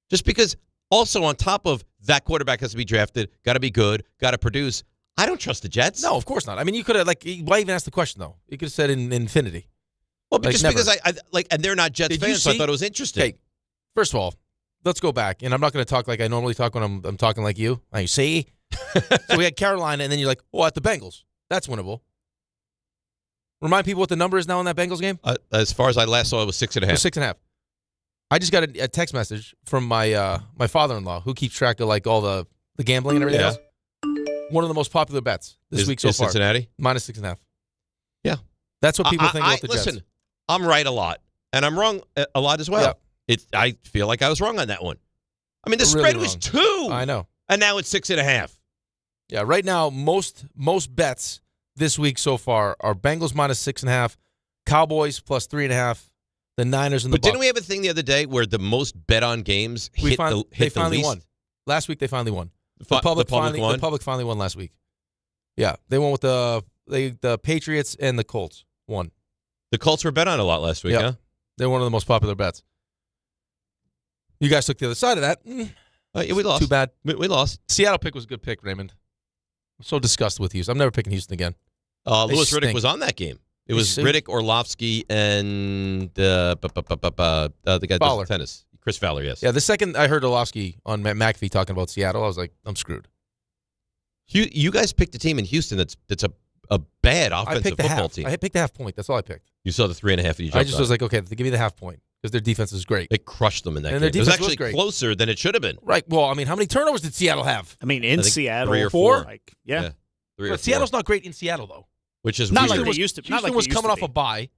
Just because also on top of that quarterback has to be drafted, got to be good, got to produce. I don't trust the Jets. No, of course not. I mean, you could have, why even ask the question, though? You could have said in infinity. Well, just because I and they're not Jets fans, so I thought it was interesting. Okay, first of all, let's go back, and I'm not going to talk like I normally talk when I'm talking like you. You see? So we had Carolina, and then you're like, at the Bengals. That's winnable. Remind people what the number is now in that Bengals game? As far as I last saw, it was 6.5. It was 6.5. I just got a text message from my my father-in-law who keeps track of all the gambling and everything else. One of the most popular bets this week so far. Cincinnati? Minus 6.5. Yeah. That's what people think about the Jets. Listen, I'm right a lot, and I'm wrong a lot as well. Yeah. I feel like I was wrong on that one. I mean, the spread was 2. I know. And now it's 6.5. Yeah, right now, most bets this week so far are Bengals minus 6.5, Cowboys plus 3.5, the Niners and the Bucs. But didn't we have a thing the other day where the most bet on games hit the least? Won. Last week they finally won. The public won? The public finally won last week. Yeah, they won with the Patriots and the Colts won. The Colts were bet on a lot last week, huh? They're one of the most popular bets. You guys took the other side of that. Yeah, we lost. Too bad. We lost. Seattle pick was a good pick, Raymond. I'm so disgusted with Houston. I'm never picking Houston again. Louis Riddick stink. was on that game. It They was stink. Riddick, Orlovsky, and the guy that Fowler. does tennis. Chris Fowler, yes. Yeah, the second I heard Orlovsky on McAfee talking about Seattle, I was like, I'm screwed. You guys picked a team in Houston that's a bad I offensive picked the football half. team. I picked the half point. That's all I picked. You saw the 3.5 that you jumped I just on. was like, okay, give me the half point because their defense is great. They crushed them in that And game. their It was defense was actually great. closer than it should have been. Right. Well, I mean, how many turnovers did Seattle have? I mean, I in think Seattle, 3 or 4. Like, yeah. 3 or But 4. Seattle's not great in Seattle, though. Which is Not weird. like they used to. Houston Not like was they used coming to off be. a bye.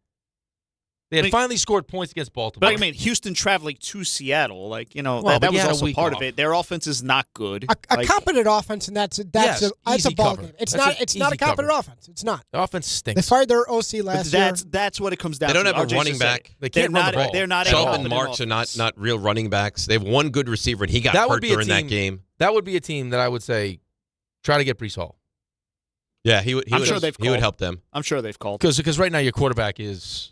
They had finally scored points against Baltimore. But I mean, Houston traveling to Seattle, like, Well, that but was you had a also week part off. of it. Their offense is not good. A Like, competent offense, and that's Yes, a easy ball cover. game. It's That's not. an It's not a easy competent cover. offense. It's not. The offense They stinks. fired their OC but last year. that's what it comes down They don't to. have a RJ running just said back. it. They can't They're run the not. ball. They're not. a Shelton competent Marks are offense. not real running backs. They have one good receiver, and he got That would hurt be a during that team- game. That would be a team that I would say try to get Brees Hall. Yeah, he would. I'm sure they've He would called. help them. I'm sure they've called. Because right now your quarterback is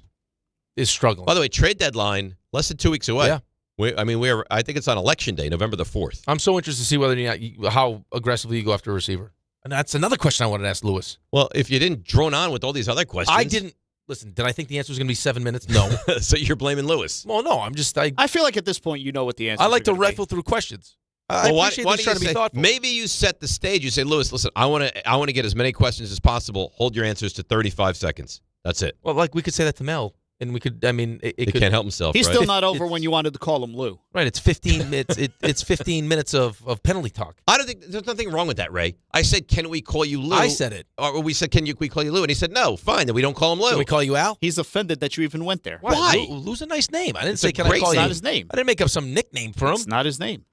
struggling. By the way, trade deadline less than 2 weeks away. Yeah. I think it's on Election Day, November the 4th. I'm so interested to see whether or not how aggressively you go after a receiver. And that's another question I wanted to ask Lewis. Well, if you didn't drone on with all these other questions, I didn't listen. Did I think the answer was going to be 7 minutes? No. So you're blaming Lewis. Well, no. I'm just. I I feel like at this point you know what the answer. I like to are gonna be. rifle through questions. I Well, appreciate why this don't trying you to be say, thoughtful. maybe you set the stage. You say, Lewis, listen, I want to get as many questions as possible. Hold your answers to 35 seconds. That's it. Well, like we could say that to Mel, and we could. I mean, it He could, can't help himself. He's right? still not over when you wanted to call him Lou. Right. It's 15 minutes. It's 15 minutes of penalty talk. I don't think there's nothing wrong with that, Ray. I said, can we call you Lou? I said it. Or we said, can we call you Lou? And he said, no, fine. Then we don't call him Lou. Can we call you Al? He's offended that you even went there. Why? Lou's a nice name. I didn't It's say a can I great call It's you. not his name. I didn't make up some nickname for him. It's not his name.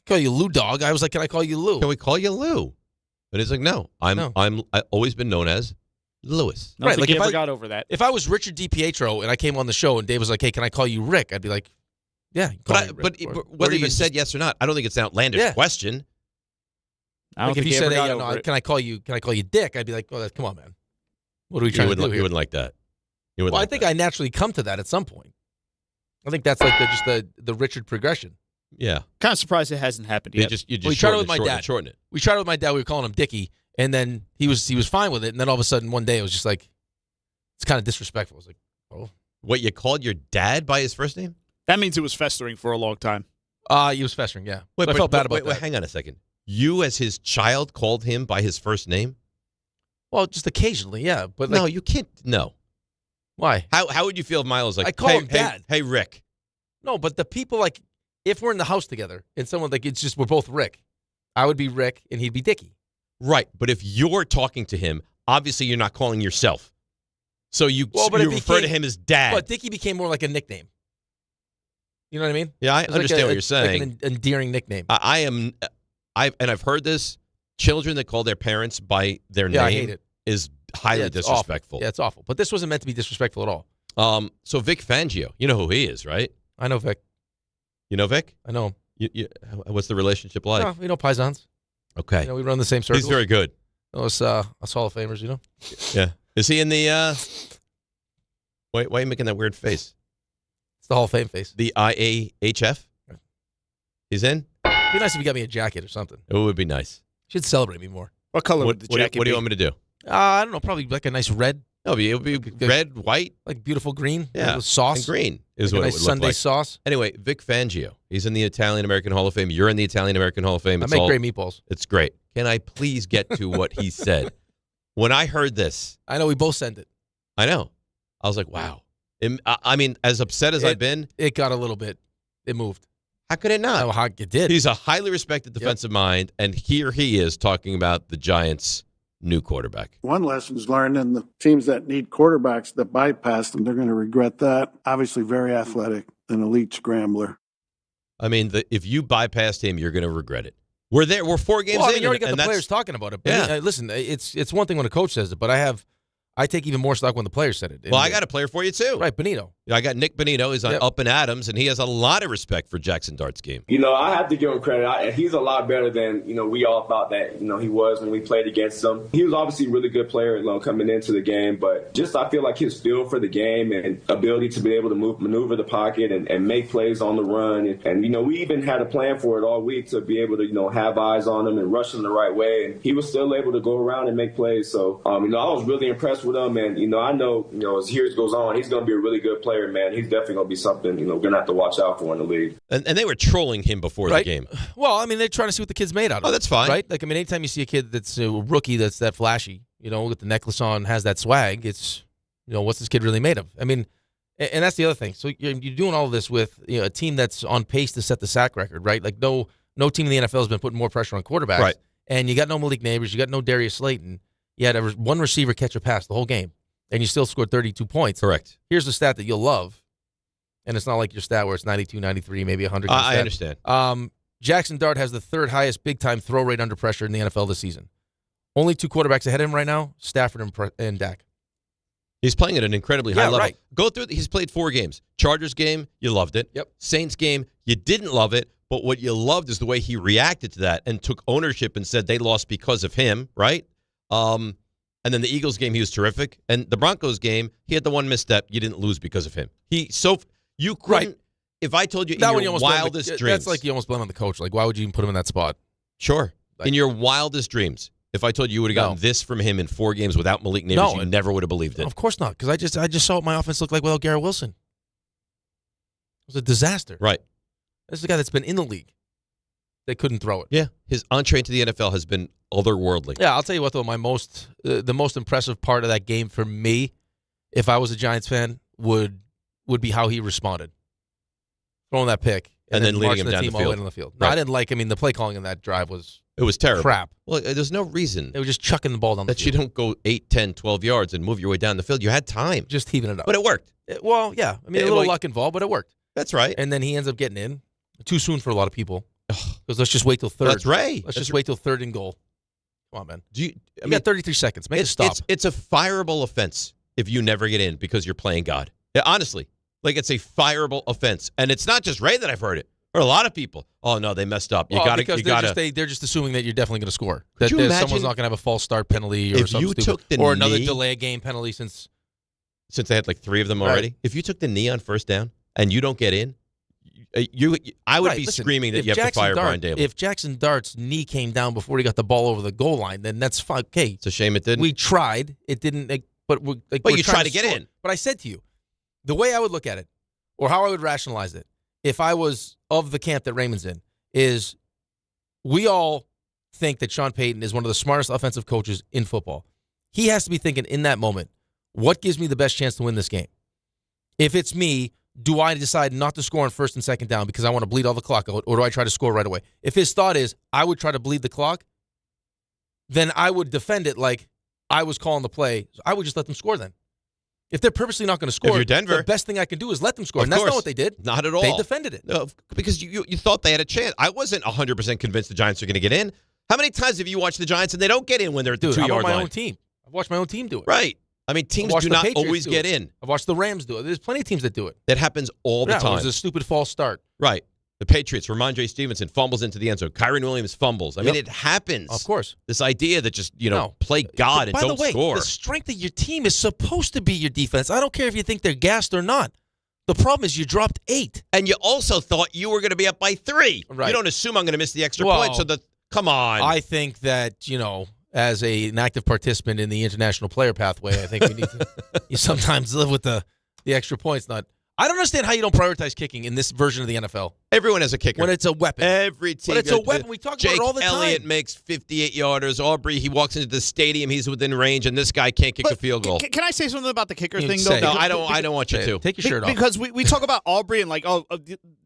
Call you Lou Dog. I was like, can I call you Lou? Can we call you Lou? And he's like, no. I've always been known as Lewis. I don't Right, think like he if ever I- got over that. If I was Richard DiPietro and I came on the show and Dave was like, hey, can I call you Rick? I'd be like, yeah. you can call me Rick. Or Whether you even said yes or not, I don't think it's an outlandish question. I don't like if think you he said, ever hey, got no, over it. can I call you Dick? I'd be like, oh, come on, man. What are we You trying to wouldn't, do you here? wouldn't like that. You wouldn't Well, I like think that. I naturally come to that at some point. I think that's like the Richard progression. Yeah. Kind of surprised it hasn't happened yet. You just We tried it with my shorten dad. Shorten it. We tried it with my dad. We were calling him Dickie, and then he was fine with it. And then all of a sudden, one day, it was just like, it's kind of disrespectful. I was like, oh. What, you called your dad by his first name? That means it was festering for a long time. He was festering, yeah. But I felt bad about that. Wait, hang on a second. You, as his child, called him by his first name? Well, just occasionally, yeah. But No, you can't. No. Why? How would you feel if Miles like, I call him Dad. Hey, Rick. No, but the people, like, if we're in the house together and someone, like, it's just we're both Rick, I would be Rick and he'd be Dickie. Right, but if you're talking to him, obviously you're not calling yourself. So you But you it refer to became- him as Dad. But Dickie became more like a nickname. You know what I mean? Yeah, I It was understand like what you're saying. Like an endearing nickname. I've heard this. Children that call their parents by their Yeah, I name hate it. is highly Yeah, it's disrespectful. Awful. Yeah, it's awful. But this wasn't meant to be disrespectful at all. So Vic Fangio, you know who he is, right? I know Vic. You know Vic? I know him. What's the relationship like? No, we know Paisans. Okay. You know, we run the same circles. He's very good. Us Hall of Famers, you know? Yeah. Is he in the why are you making that weird face? It's the Hall of Fame face. The IAHF? He's in? It'd be nice if you got me a jacket or something. It would be nice. Should celebrate me more. What color would the jacket What do be? you want me to do? I don't know. Probably like a nice red. No, it would be red, white. Like beautiful green. Yeah. With sauce. And green is Like what a it nice would look Sunday like. sauce. Anyway, Vic Fangio. He's in the Italian-American Hall of Fame. You're in the Italian-American Hall of Fame. I make great meatballs. It's great. Can I please get to what he said? When I heard this. I know we both sent it. I know. I was like, wow. I mean, as upset as I've been. It got a little bit. It moved. How could it not? Oh, it did. He's a highly respected defensive mind, and here he is talking about the Giants' new quarterback. One lesson is learned, and the teams that need quarterbacks that bypass them, they're going to regret that. Obviously, very athletic, an elite scrambler. I mean, if you bypassed him, you're going to regret it. We're there. We're 4 games Well, I mean, in. you already got and the that's- players talking about it. But Yeah. listen, it's one thing when a coach says it, but I take even more stock when the player said it. Well, I got a player for you, too. Right, Benito. I got Nick Bonino. He's on Up and Adams, and he has a lot of respect for Jackson Dart's game. I have to give him credit. He's a lot better than, we all thought that, he was when we played against him. He was obviously a really good player, coming into the game, but just I feel like his feel for the game and ability to be able to maneuver the pocket and make plays on the run. And we even had a plan for it all week to be able to, have eyes on him and rush him the right way. And he was still able to go around and make plays. So, I was really impressed with him. And, I know, as years goes on, he's going to be a really good player. Man, he's definitely going to be something, we're going to have to watch out for in the league. And they were trolling him before the game. Well, I mean, they're trying to see what the kid's made out of. Oh, that's fine. Right? Like, I mean, anytime you see a kid that's a rookie that's that flashy, with the necklace on, has that swag, it's, what's this kid really made of? I mean, and that's the other thing. So you're doing all of this with a team that's on pace to set the sack record, right? Like, no team in the NFL has been putting more pressure on quarterbacks. Right. And you got no Malik Neighbors, you got no Darius Slayton. You had one receiver catch a pass the whole game, and you still scored 32 points. Correct. Here's the stat that you'll love. And it's not like your stat where it's 92, 93, maybe 100. I understand. Jackson Dart has the third highest big-time throw rate under pressure in the NFL this season. Only two quarterbacks ahead of him right now, Stafford and Dak. He's playing at an incredibly high level. Right. Go through. He's played 4 games. Chargers game, you loved it. Yep. Saints game, you didn't love it. But what you loved is the way he reacted to that and took ownership and said they lost because of him, right? And then the Eagles game, he was terrific. And the Broncos game, he had the one misstep. You didn't lose because of him. You couldn't. Right. If I told you that in your wildest dreams. That's like you almost blame on the coach. Like, why would you even put him in that spot? Sure. Like, in your wildest dreams, if I told you would have gotten this from him in 4 games without Malik Neighbors, you never would have believed it. Of course not, because I just saw what my offense looked like without Garrett Wilson. It was a disaster. Right. This is a guy that's been in the league. They couldn't throw it. Yeah. His entree into the NFL has been otherworldly. Yeah, I'll tell you what, though, the most impressive part of that game for me, if I was a Giants fan, would be how he responded. Throwing that pick. And then leading him the down team the all field. way down the field. Right. No, I didn't like, the play calling in that drive was terrible. Crap. Well, there's no reason. They were just chucking the ball down the field. That you don't go 8, 10, 12 yards and move your way down the field. You had time. Just heaving it up. But it worked. A little luck involved, but it worked. That's right. And then he ends up getting in. Too soon for a lot of people. Because let's just wait till third. That's right. Let's just wait till third and goal. Come on, man. You mean, got 33 seconds. Make it stop. It's a fireable offense if you never get in because you're playing God. Yeah, honestly. Like, it's a fireable offense. And it's not just Ray that I've heard it. Or a lot of people. Oh, no, they messed up. They're just assuming that you're definitely going to score. That someone's not going to have a false start penalty or something stupid. Or another delay game penalty since they had like 3 of them already. Right. If you took the knee on first down and you don't get in, I would be screaming that you have to fire Brian Dable. If Jackson Dart's knee came down before he got the ball over the goal line, then that's fine. Okay. It's a shame it didn't. We tried. It didn't. But you tried to get in. But I said to you, the way I would look at it, or how I would rationalize it, if I was of the camp that Raymond's in, is we all think that Sean Payton is one of the smartest offensive coaches in football. He has to be thinking in that moment, what gives me the best chance to win this game? If it's me, do I decide not to score on first and second down because I want to bleed all the clock out, or do I try to score right away? If his thought is, I would try to bleed the clock, then I would defend it like I was calling the play. I would just let them score then. If they're purposely not going to score, if you're Denver, the best thing I can do is let them score. And that's not what they did. Not at all. They defended it. No, because you thought they had a chance. I wasn't 100% convinced the Giants are going to get in. How many times have you watched the Giants and they don't get in when they're at the 2-yard line? my own team. I've watched my own team do it. Right. I mean, teams do not always get in. I've watched the Rams do it. There's plenty of teams that do it. That happens all the time. It was a stupid false start. Right. The Patriots, Ramondre Stevenson fumbles into the end zone. Kyron Williams fumbles. I mean, it happens. Of course. This idea that just, play God and don't score. By the way, the strength of your team is supposed to be your defense. I don't care if you think they're gassed or not. The problem is you dropped 8. And you also thought you were going to be up by 3. Right. You don't assume I'm going to miss the extra point. So come on. I think that, as an active participant in the international player pathway, I think we need to you sometimes live with the extra points. I don't understand how you don't prioritize kicking in this version of the NFL. Everyone has a kicker. When it's a weapon. Every team. When it's a weapon. We talk about it all the time. Jake Elliott makes 58-yarders. Aubrey, he walks into the stadium. He's within range, and this guy can't kick a field goal. Can I say something about the kicker thing, though? No, I don't want you to. Take your shirt off. Because we talk about Aubrey and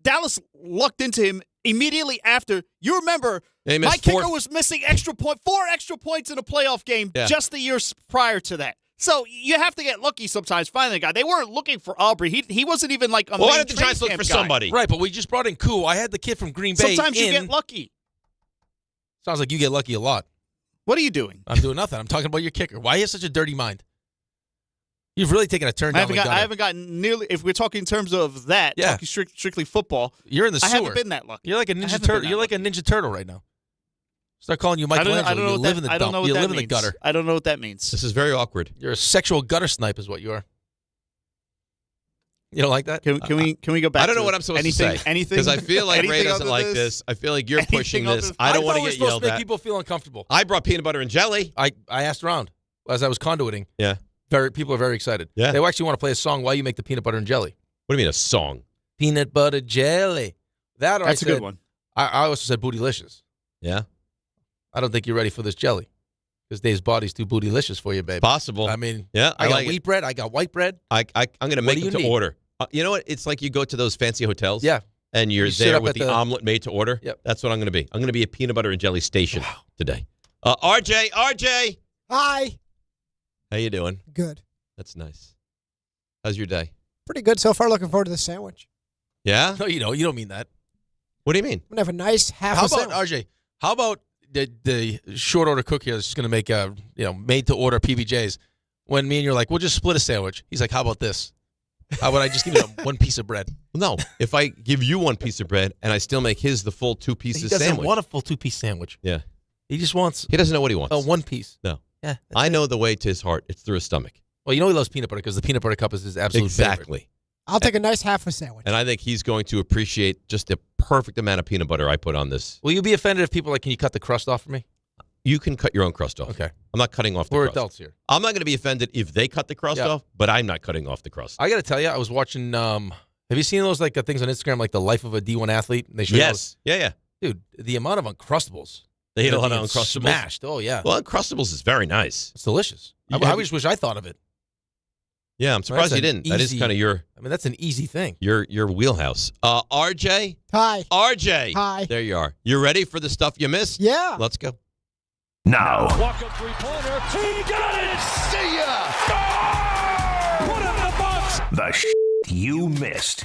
Dallas lucked into him immediately after. You remember, my kicker was missing 4 extra points in a playoff game just the years prior to that. So you have to get lucky sometimes finding the guy. They weren't looking for Aubrey. He wasn't even like a main why did the Giants look for somebody? Right, but we just brought in Koo. I had the kid from Green Bay. Sometimes you get lucky. Sounds like you get lucky a lot. What are you doing? I'm doing nothing. I'm talking about your kicker. Why he has such a dirty mind? You've really taken a turn down the gutter. I haven't gotten nearly. If we're talking in terms of that, talking strictly football, you're in the sewer. I haven't been that lucky. You're like a Ninja Turtle. You're like a Ninja Turtle right now. Start calling you Michelangelo. You live in the dump. You live in the gutter. I don't know what that means. This is very awkward. You're a sexual gutter snipe, is what you are. You don't like that? Can we go back? I don't know what I'm supposed to say. Anything? Because I feel like Ray doesn't like this. I feel like you're pushing this. I don't want to get yelled at. Make people feel uncomfortable. I brought peanut butter and jelly. I asked around as I was conduiting. Yeah. People are very excited. Yeah. They actually want to play a song while you make the peanut butter and jelly. What do you mean a song? Peanut butter jelly. That's a good one. I also said bootylicious. Yeah. I don't think you're ready for this jelly. Because Dave's body's too bootylicious for you, baby. Possible. I mean, yeah, I got wheat bread. I got white bread. I'm going to make them to order. You know what? It's like you go to those fancy hotels. Yeah. And you're there with the omelet made to order. Yep. That's what I'm going to be. I'm going to be a peanut butter and jelly station today. RJ. Hi. How you doing? Good. That's nice. How's your day? Pretty good so far. Looking forward to the sandwich. Yeah? No, you don't mean that. What do you mean? I'm going to have a nice half a sandwich. RJ, how about the short order cook here is just going to make made to order PBJs when me and you're like, we'll just split a sandwich. He's like, how about this? How would I just give you one piece of bread? No. If I give you one piece of bread and I still make his the full 2 pieces sandwich. He doesn't want a full 2-piece sandwich. Yeah. He just wants. He doesn't know what he wants. 1 piece. No. Yeah. I know the way to his heart. It's through his stomach. Well, you know he loves peanut butter because the peanut butter cup is his absolute favorite. I'll take a nice half a sandwich. And I think he's going to appreciate just the perfect amount of peanut butter I put on this. Will you be offended if people are like, can you cut the crust off for me? You can cut your own crust off. Okay. I'm not cutting off the crust. We're adults here. I'm not going to be offended if they cut the crust off, but I'm not cutting off the crust. I got to tell you, I was watching, have you seen those things on Instagram, like the life of a D1 athlete? And they show yes. Yeah. Dude, the amount of Uncrustables. They eat a lot of Uncrustables? Smashed. Oh, yeah. Well, Uncrustables is very nice. It's delicious. I just wish I thought of it. Yeah, I'm surprised you didn't. That is kind of your... I mean, that's an easy thing. Your wheelhouse. RJ? Hi. RJ. Hi. There you are. You ready for the stuff you missed? Yeah. Let's go. Now. Walk-up three-pointer. He got it! See ya! Put in the box! The you missed.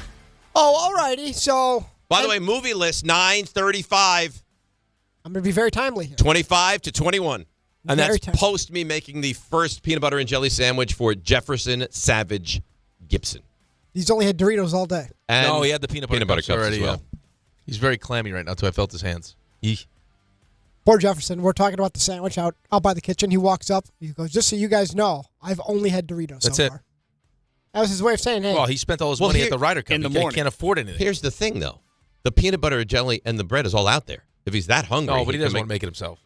Oh, alrighty. So... By the way, movie list, 9:35. I'm going to be very timely here. 25 to 21. And Very that's post me making the first peanut butter and jelly sandwich for Jefferson Savage Gibson. He's only had Doritos all day. And no, he had the peanut butter cups already. As well. He's very clammy right now, too. I felt his hands. Poor Jefferson. We're talking about the sandwich out by the kitchen. He walks up. He goes, just so you guys know, I've only had Doritos so far. That was his way of saying, hey. Well, he spent all his money at the Ryder Cup. He can't afford anything. Here's the thing, though. The peanut butter and jelly and the bread is all out there. If he's that hungry. No, but he doesn't want to make it himself.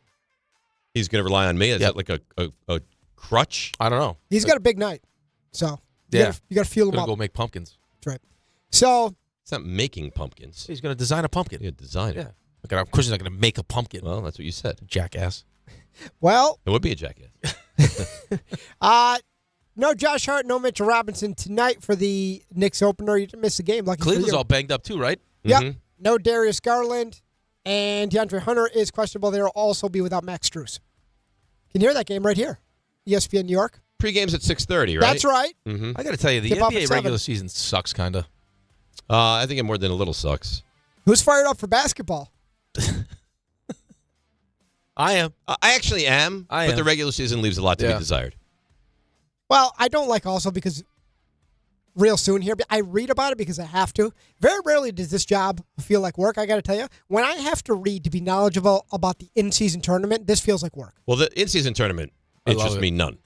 He's going to rely on me. Is that like a crutch? I don't know. He's got a big night. So, you got to fuel him up. He's going to go make pumpkins. That's right. So. He's not making pumpkins. He's going to design a pumpkin. He's going to design it. Yeah. Of course he's not going to make a pumpkin. Well, that's what you said. Jackass. Well. It would be a jackass. No Josh Hart, no Mitchell Robinson tonight for the Knicks opener. You didn't miss the game. Lucky Cleveland's all banged up too, right? Yep. Mm-hmm. No Darius Garland. And DeAndre Hunter is questionable. They'll also be without Max Strus. Can you hear that game right here? ESPN New York. Pre-game's at 6:30, right? That's right. Mm-hmm. I got to tell you, the NBA regular season sucks, kind of. I think it more than a little sucks. Who's fired up for basketball? I am. I actually am. But the regular season leaves a lot to be desired. Well, I don't like also because real soon here, I read about it because I have to. Very rarely does this job feel like work, I got to tell you. When I have to read to be knowledgeable about the in-season tournament, this feels like work. Well, the in-season tournament interests me none.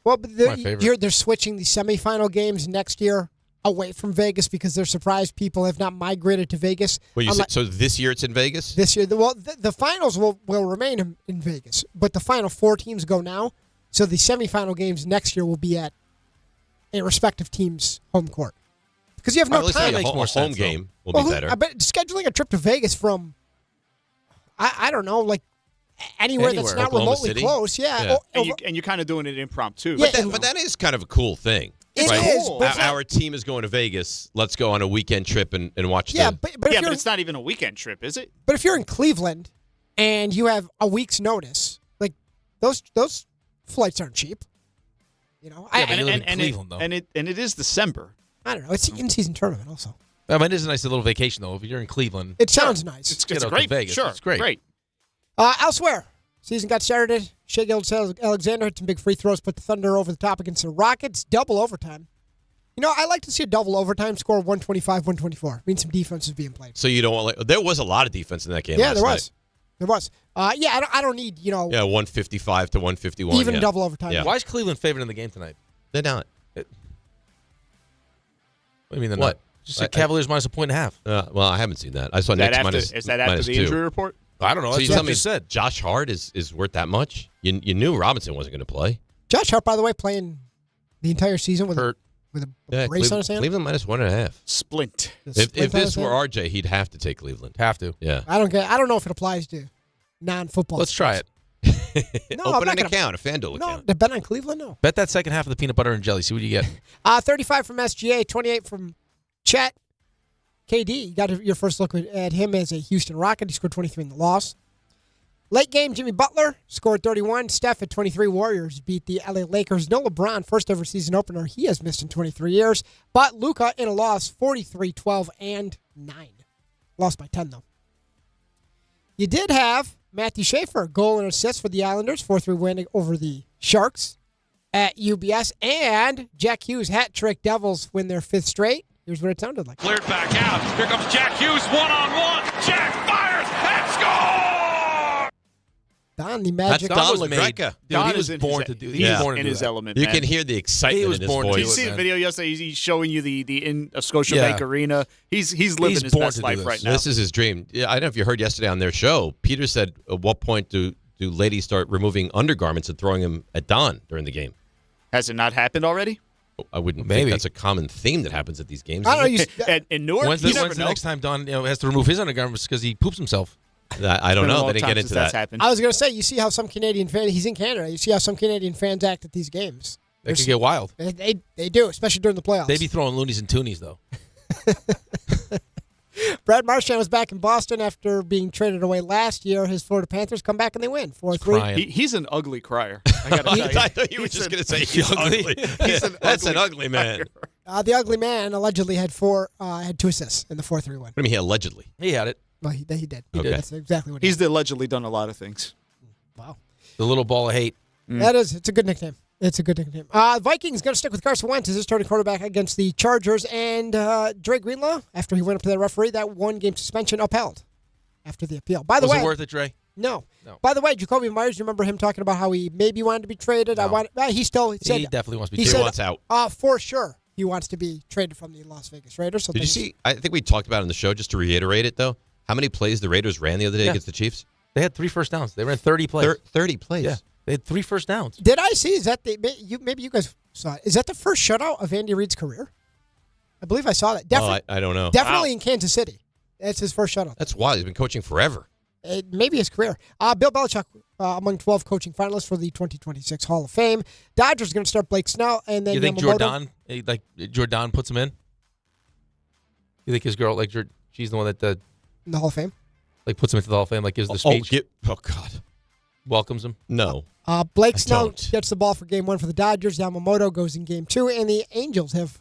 Well, but they're switching the semifinal games next year away from Vegas because they're surprised people have not migrated to Vegas. Well, so this year it's in Vegas? This year, the finals will remain in Vegas, but the final 4 teams go now. So the semifinal games next year will be at a respective team's home court. Because you have no time. Makes more sense, home game will be better. But scheduling a trip to Vegas from, I don't know, like anywhere that's not Oklahoma remotely City? close. Yeah. And you're kind of doing it impromptu. Yeah, but that is kind of a cool thing. It right? is. But our team is going to Vegas. Let's go on a weekend trip and watch but it's not even a weekend trip, is it? But if you're in Cleveland and you have a week's notice, like those flights aren't cheap. You know, and it is December. I don't know. It's the in-season tournament also. I mean, it is a nice little vacation though. If you're in Cleveland, it sounds nice. It's great. Vegas. Sure, it's great. Great. Elsewhere, Season got started. Shai Gilgeous-Alexander had some big free throws, put the Thunder over the top against the Rockets. Double overtime. I like to see a double overtime score 125-124. Means some defense is being played. So you don't want there was a lot of defense in that game. Yeah, last there was. night. There was. I don't need, 155 to 151. Even double overtime. Yeah. Why is Cleveland favored in the game tonight? They're not. What do you mean they're What? not? Just said Cavaliers minus a point and a half. Well, I haven't seen that. I saw Knicks minus. Is that after the -2. injury report? I don't know. So That's you what tell I me just said. Josh Hart is worth that much? You knew Robinson wasn't going to play. Josh Hart, by the way, playing the entire season with Hurt. With a brace on his hand? Cleveland minus 1.5. Splint. If this were RJ, he'd have to take Cleveland. Have to. Yeah. I don't know if it applies to non-football. Let's try it. No, Open an account, a FanDuel No, account. to bet on Cleveland, no. Bet that second half of the peanut butter and jelly. See what you get. 35 from SGA, 28 from Chet. KD, you got your first look at him as a Houston Rocket. He scored 23 in the loss. Late game, Jimmy Butler scored 31. Steph at 23. Warriors beat the LA Lakers. No LeBron, first ever season opener. He has missed in 23 years. But Luka in a loss, 43, 12, and 9. Lost by 10, though. You did have Matthew Schaefer, goal and assist for the Islanders, 4-3 win over the Sharks at UBS. And Jack Hughes, hat trick. Devils win their 5th straight. Here's what it sounded like. Cleared back out. Here comes Jack Hughes, one-on-one. Jack fires and scores! Don, the magic. That's Don LaGreca. Don was born to do. He was born to in do his that. element. You man. can hear the excitement He was in his born to voice. do Did you see the man. video yesterday? He's showing you the in of Scotiabank Arena. He's living his born best to do life this. right now. This is his dream. Yeah, I don't know if you heard yesterday on their show. Peter said, at what point do ladies start removing undergarments and throwing them at Don during the game? Has it not happened already? I wouldn't Maybe. think that's a common theme that happens at these games. I don't know. In Newark, When's you the never know. next time Don has to remove his undergarments because he poops himself? I don't Been a know. long They didn't time get since into that's that. happened. I was going to say, you see how some Canadian fans, he's in Canada, you see how some Canadian fans act at these games. They could get wild. They do, especially during the playoffs. They be throwing loonies and toonies, though. Brad Marchand was back in Boston after being traded away last year. His Florida Panthers come back and they win 4-3. He's an ugly crier. I got to tell you. I thought you were just going to say he's ugly. That's an ugly man. The ugly man allegedly had 2 assists in the 4-3 win. What do you mean he allegedly? He had it. Well, he did. Okay. That's exactly what he He's did. allegedly done a lot of things. Wow. The little ball of hate. It's a good nickname. It's a good nickname. Vikings going to stick with Carson Wentz as his starting quarterback against the Chargers. And Dre Greenlaw, after he went up to the referee, that 1-game suspension upheld after the appeal. By the way, Was it worth it, Dre? No. By the way, Jacoby Myers, you remember him talking about how he maybe wanted to be traded? No. He said He definitely wants to be He traded. wants out. for sure he wants to be traded from the Las Vegas Raiders. So Did you see? I think we talked about it on the show, just to reiterate it, though. How many plays the Raiders ran the other day against the Chiefs? They had 3 first downs. They ran 30 plays. 30 plays. Yeah. They had 3 first downs. Did I see? Is that maybe you guys saw it? Is that the first shutout of Andy Reid's career? I believe I saw that. Definitely, I don't know. Definitely in Kansas City. That's his first shutout. That's wild. He's been coaching forever. Maybe his career. Bill Belichick among 12 coaching finalists for the 2026 Hall of Fame. Dodgers going to start Blake Snell and then You think Yamamoto. Jordan puts him in? You think his girl, she's the one that In the Hall of Fame? puts him into the Hall of Fame, gives the speech, Oh, God. welcomes him? No. Blake Snell gets the ball for Game 1 for the Dodgers. Yamamoto goes in Game 2, and the Angels have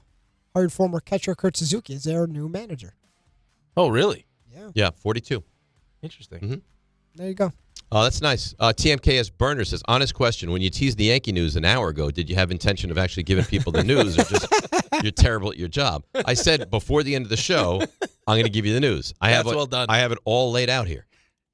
hired former catcher Kurt Suzuki as their new manager. Oh, really? Yeah, 42. Interesting. Mm-hmm. There you go. Oh, that's nice. TMKS Burner says, honest question, when you teased the Yankee news an hour ago, did you have intention of actually giving people the news or just you're terrible at your job? I said before the end of the show, I'm going to give you the news. Well done. I have it all laid out here.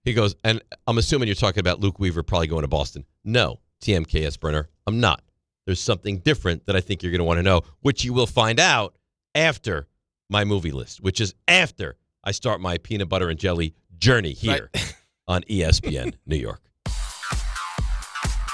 He goes, and I'm assuming you're talking about Luke Weaver probably going to Boston. No, TMKS Burner, I'm not. There's something different that I think you're going to want to know, which you will find out after my movie list, which is after I start my peanut butter and jelly journey here on ESPN New York. All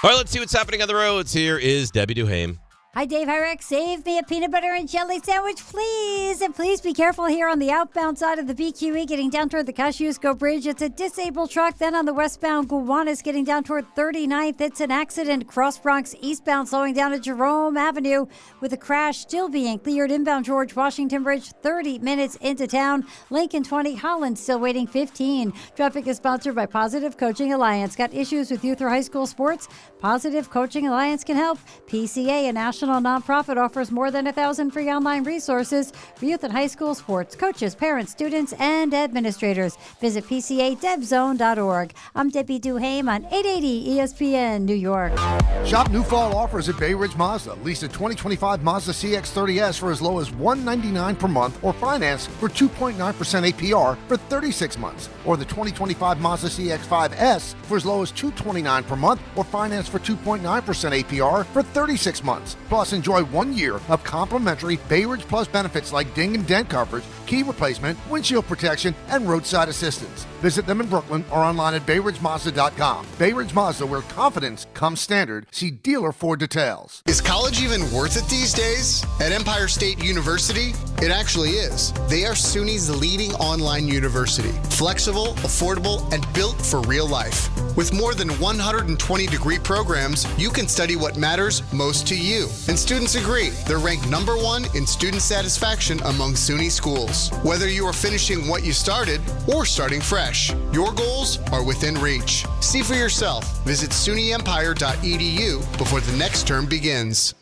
right, let's see what's happening on the roads. Here is Debbie Duhame. Hi, Dave. Hi, Rick. Save me a peanut butter and jelly sandwich, please. And please be careful here on the outbound side of the BQE getting down toward the Kosciuszko Bridge. It's a disabled truck. Then on the westbound Gowanus getting down toward 39th. It's an accident. Cross Bronx eastbound slowing down at Jerome Avenue with a crash still being cleared. Inbound George Washington Bridge 30 minutes into town. Lincoln 20. Holland still waiting 15. Traffic is sponsored by Positive Coaching Alliance. Got issues with youth or high school sports? Positive Coaching Alliance can help. PCA, a national International nonprofit offers more than 1,000 free online resources for youth and high school sports, coaches, parents, students, and administrators. Visit PCADevZone.org. I'm Debbie Duhaime on 880 ESPN New York. Shop new fall offers at Bay Ridge Mazda. Lease a 2025 Mazda CX-30S for as low as $199 per month or finance for 2.9% APR for 36 months. Or the 2025 Mazda CX-5S for as low as $229 per month or finance for 2.9% APR for 36 months. Plus, enjoy 1 year of complimentary Bay Ridge Plus benefits like ding and dent coverage, key replacement, windshield protection, and roadside assistance. Visit them in Brooklyn or online at BayRidgeMazda.com. Bay Ridge Mazda, where confidence comes standard. See dealer for details. Is college even worth it these days? At Empire State University, it actually is. They are SUNY's leading online university. Flexible, affordable, and built for real life. With more than 120 degree programs, you can study what matters most to you. And students agree. They're ranked #1 in student satisfaction among SUNY schools. Whether you are finishing what you started or starting fresh, your goals are within reach. See for yourself. Visit SUNYEmpire.edu before the next term begins.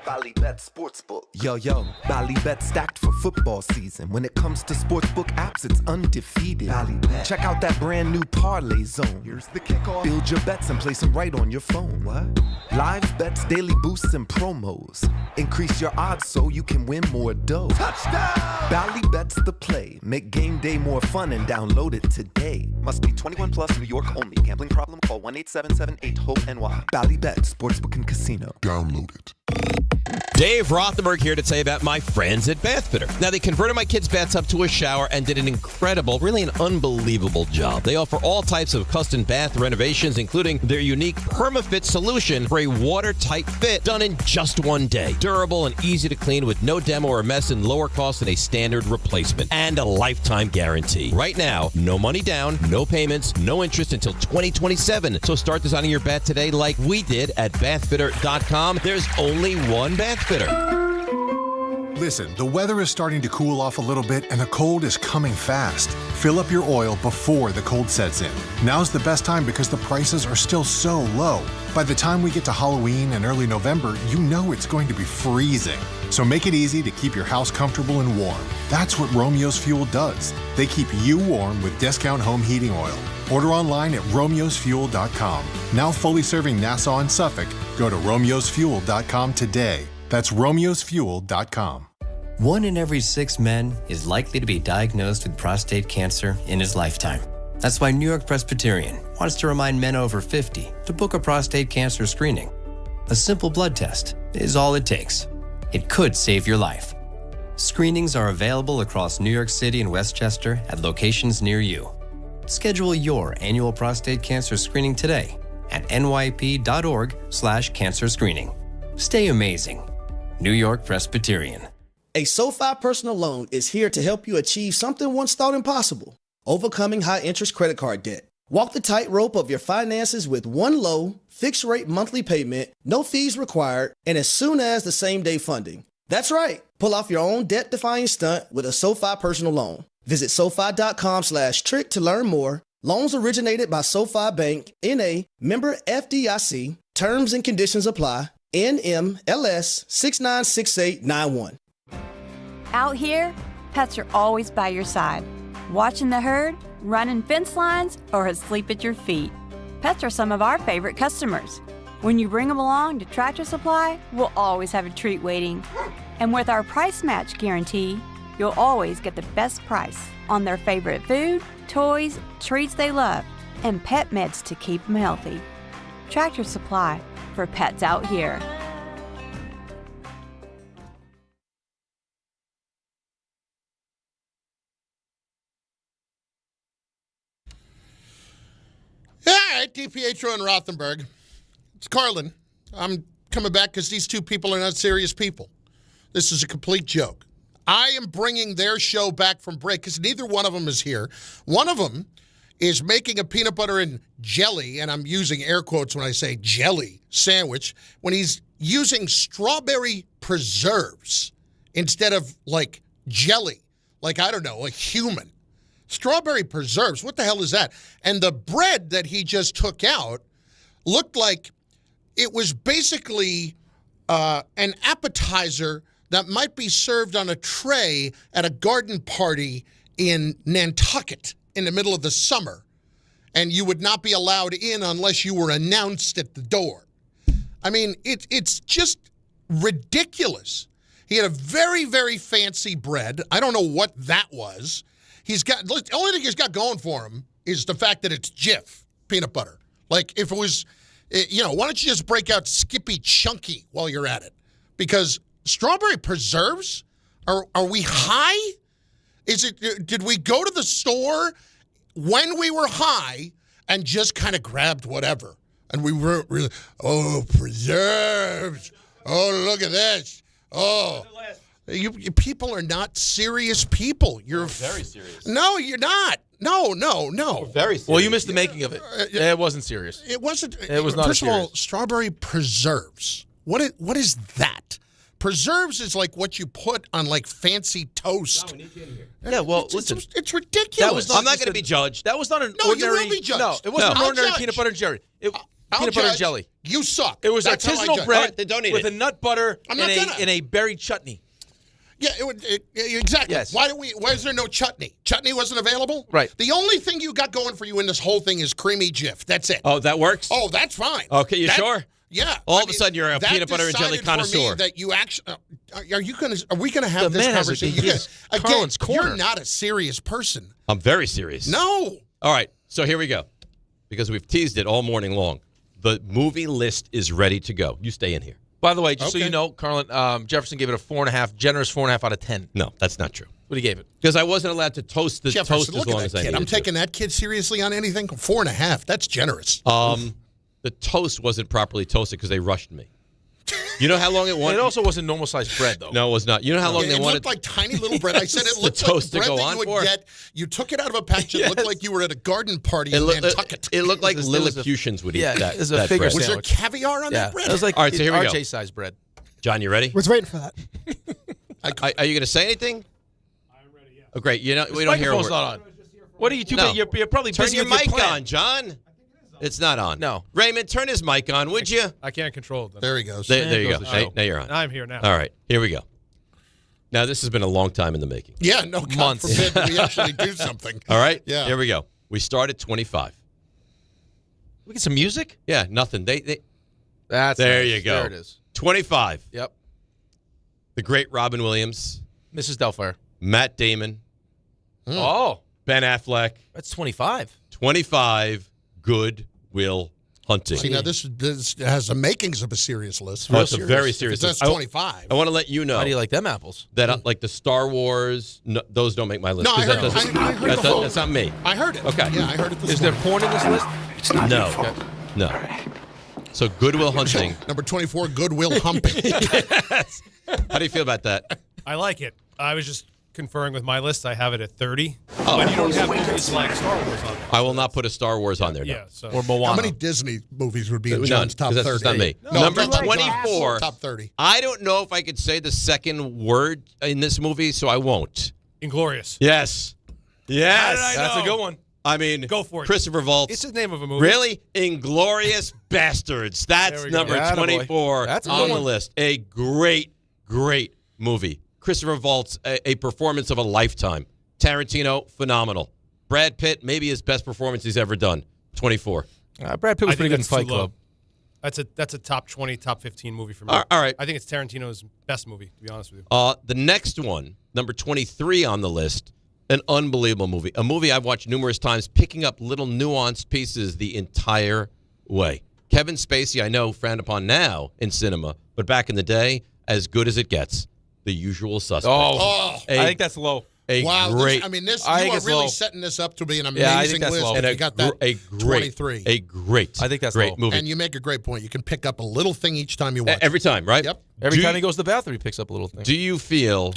Ballybet Sportsbook. Yo, Ballybet stacked for football season. When it comes to sportsbook apps, it's undefeated. Ballybet. Check out that brand new Parlay Zone. Here's the kickoff. Build your bets and place them right on your phone. What? Live bets, daily boosts, and promos. Increase your odds so you can win more dough. Touchdown! Ballybet's the play. Make game day more fun and download it today. Must be 21 plus, New York only. Gambling problem? Call 1-877-8-HOPE-NY. Ballybet Sportsbook and Casino. Download it. Dave Rothenberg here to tell you about my friends at Bathfitter. Now, they converted my kids' bathtub to a shower and did an incredible, really an unbelievable job. They offer all types of custom bath renovations, including their unique PermaFit solution for a watertight fit done in just 1 day. Durable and easy to clean with no demo or mess and lower cost than a standard replacement. And a lifetime guarantee. Right now, no money down, no payments, no interest until 2027. So start designing your bath today like we did at Bathfitter.com. There's only one Bathfitter. Listen, the weather is starting to cool off a little bit and the cold is coming fast. Fill up your oil before the cold sets in. Now's the best time because the prices are still so low. By the time we get to Halloween and early November, you know it's going to be freezing. So make it easy to keep your house comfortable and warm. That's what Romeo's Fuel does. They keep you warm with discount home heating oil. Order online at romeosfuel.com. Now fully serving Nassau and Suffolk, go to romeosfuel.com today. That's romeosfuel.com. 1 in every 6 men is likely to be diagnosed with prostate cancer in his lifetime. That's why New York Presbyterian wants to remind men over 50 to book a prostate cancer screening. A simple blood test is all it takes. It could save your life. Screenings are available across New York City and Westchester at locations near you. Schedule your annual prostate cancer screening today at nyp.org/cancer screening. Stay amazing. New York Presbyterian. A SoFi personal loan is here to help you achieve something once thought impossible: overcoming high-interest credit card debt. Walk the tightrope of your finances with one low, fixed-rate monthly payment, no fees required, and as soon as the same-day funding. That's right. Pull off your own debt-defying stunt with a SoFi personal loan. Visit SoFi.com/trick to learn more. Loans originated by SoFi Bank, N.A., member FDIC. Terms and conditions apply. NMLS 696891. Out here, pets are always by your side, watching the herd, running fence lines, or asleep at your feet. Pets are some of our favorite customers. When you bring them along to Tractor Supply, we'll always have a treat waiting. And with our price match guarantee, you'll always get the best price on their favorite food, toys, treats they love, and pet meds to keep them healthy. Tractor Supply, for pets out here. All right, DiPietro and Rothenberg. It's Carlin. I'm coming back because these two people are not serious people. This is a complete joke. I am bringing their show back from break because neither one of them is here. One of them is making a peanut butter and jelly, and I'm using air quotes when I say jelly sandwich, when he's using strawberry preserves instead of, like, jelly. Like, I don't know, a human. Strawberry preserves, what the hell is that? And the bread that he just took out looked like it was basically an appetizer that might be served on a tray at a garden party in Nantucket in the middle of the summer, and you would not be allowed in unless you were announced at the door. I mean, it's just ridiculous. He had a very, very fancy bread. I don't know what that was. The only thing he's got going for him is the fact that it's Jif peanut butter. Like, if it was, why don't you just break out Skippy Chunky while you're at it? Because strawberry preserves, are we high? Did we go to the store when we were high and just kind of grabbed whatever? And we weren't really, preserves. Oh, look at this. Oh. You people are not serious people. You're very serious. No, you're not. No. We're very serious. Well, you missed the making of it. It wasn't serious. It wasn't. It was not First serious. of all, strawberry preserves. What is that? Preserves is like what you put on like fancy toast. Yeah, well, listen. It's ridiculous. I'm not going to be judged. That was not an No, ordinary. you will be judged. No, it wasn't No. an ordinary I'll peanut judge. butter and jelly. I'll Peanut butter and judge. jelly. You suck. It was That's how I artisanal judge. bread All right, then don't eat with it. a nut butter I'm and not gonna. a berry chutney. Yeah, exactly. Yes. Why is there no chutney? Chutney wasn't available? Right. The only thing you got going for you in this whole thing is creamy Jif. That's it. Oh, that works? Oh, that's fine. Okay, you sure? Yeah. All of a sudden, you're a that peanut butter and jelly decided for me connoisseur. that you actually are we going to have The this man has conversation? he is Again, Carlin's corner. you're not a serious person. I'm very serious. No. All right, so here we go. Because we've teased it all morning long. The movie list is ready to go. You stay in here. By the way, just so you know, Carlin, Jefferson gave it a 4.5, generous 4.5 out of 10. No, that's not true. What he gave it? Because I wasn't allowed to toast the Jefferson, toast as look at long that as I kid. needed I'm to. taking that kid seriously on anything. 4.5. That's generous. The toast wasn't properly toasted because they rushed me. You know how long it wanted? It also wasn't normal sized bread, though. No, it was not. You know how long they it wanted? looked like tiny little bread. I said it looked The like toast to bread go that on you would for? get. You took it out of a package. It looked like you were at a garden party in looked- Nantucket. It looked like It was a- Lilliputians would eat yeah, that. it was a that figure bread. Was there sandwich. caviar on that bread? It was like All right, so here we go. RJ-sized bread. John, you ready? Was waiting for that. Are you going to say anything? I'm ready, yeah. Oh, great. We don't hear a Microphone's word. not on. What are you two? No. You're probably Turn busy your with mic plan. on, John. It's not on. No. Raymond, turn his mic on, would you? I can't control it. There he goes. There you go. goes the show. Now you're on. I'm here now. All right, here we go. Now, this has been a long time in the making. Yeah, no, God Months. forbid that we actually do something. All right? Yeah. Here we go. We start at 25. We get some music? Yeah, nothing. They That's There nice. you go. There it is. 25. Yep. The great Robin Williams, Mrs. Doubtfire. Matt Damon, Oh, Ben Affleck. that's 25. 25, Good Will Hunting. See, now this has the makings of a serious list. Oh, it's a very serious That's list. 25. I want to let you know How do you like them apples? that like the Star Wars, those don't make my list. No, I 'cause heard- that doesn't- I heard the whole- that's not me. I heard it. Okay. Yeah, I heard it this Is there morning. porn in this list? It's not No. your fault. No. So Good Will Hunting. Number 24, Goodwill Humping. Yes. How do you feel about that? I like it. I was just conferring with my list. I have it at 30. But you don't have movies like Star Wars on there. I will not put a Star Wars on there. No. Yeah. So Or Moana? How many Disney movies would be in None, John's top 'cause 30? that's just not me. No, Number top 24. Top 30. I don't know if I could say the second word in this movie, so I won't. Inglorious. Yes. Yes. How did I That's a know? good one. I mean, Go for it. Christopher Waltz. It's the name of a movie. Really? Inglorious Bastards. That's There we go. number Attaboy. 24 That's a good on the one. list. A great, great movie. Christopher Waltz, a performance of a lifetime. Tarantino, phenomenal. Brad Pitt, maybe his best performance he's ever done. 24. Brad Pitt was I pretty think good in that's Fight too low. Club. That's a top 20, top 15 movie for me. All right. I think it's Tarantino's best movie, to be honest with you. The next one, number 23 on the list, an unbelievable movie. A movie I've watched numerous times, picking up little nuanced pieces the entire way. Kevin Spacey, I know, frowned upon now in cinema, but back in the day, as good as it gets. The Usual Suspects. Oh, I think that's low. Wow. Great. I mean, this I you think are it's really low. setting this up to be an Yeah, I amazing think that's list. low. And And you got that a 23. great. I think that's great low. movie. And you make a great point. You can pick up a little thing each time you watch. Every time, right? Yep. Every time he goes to the bathroom, he picks up a little thing. Do you feel,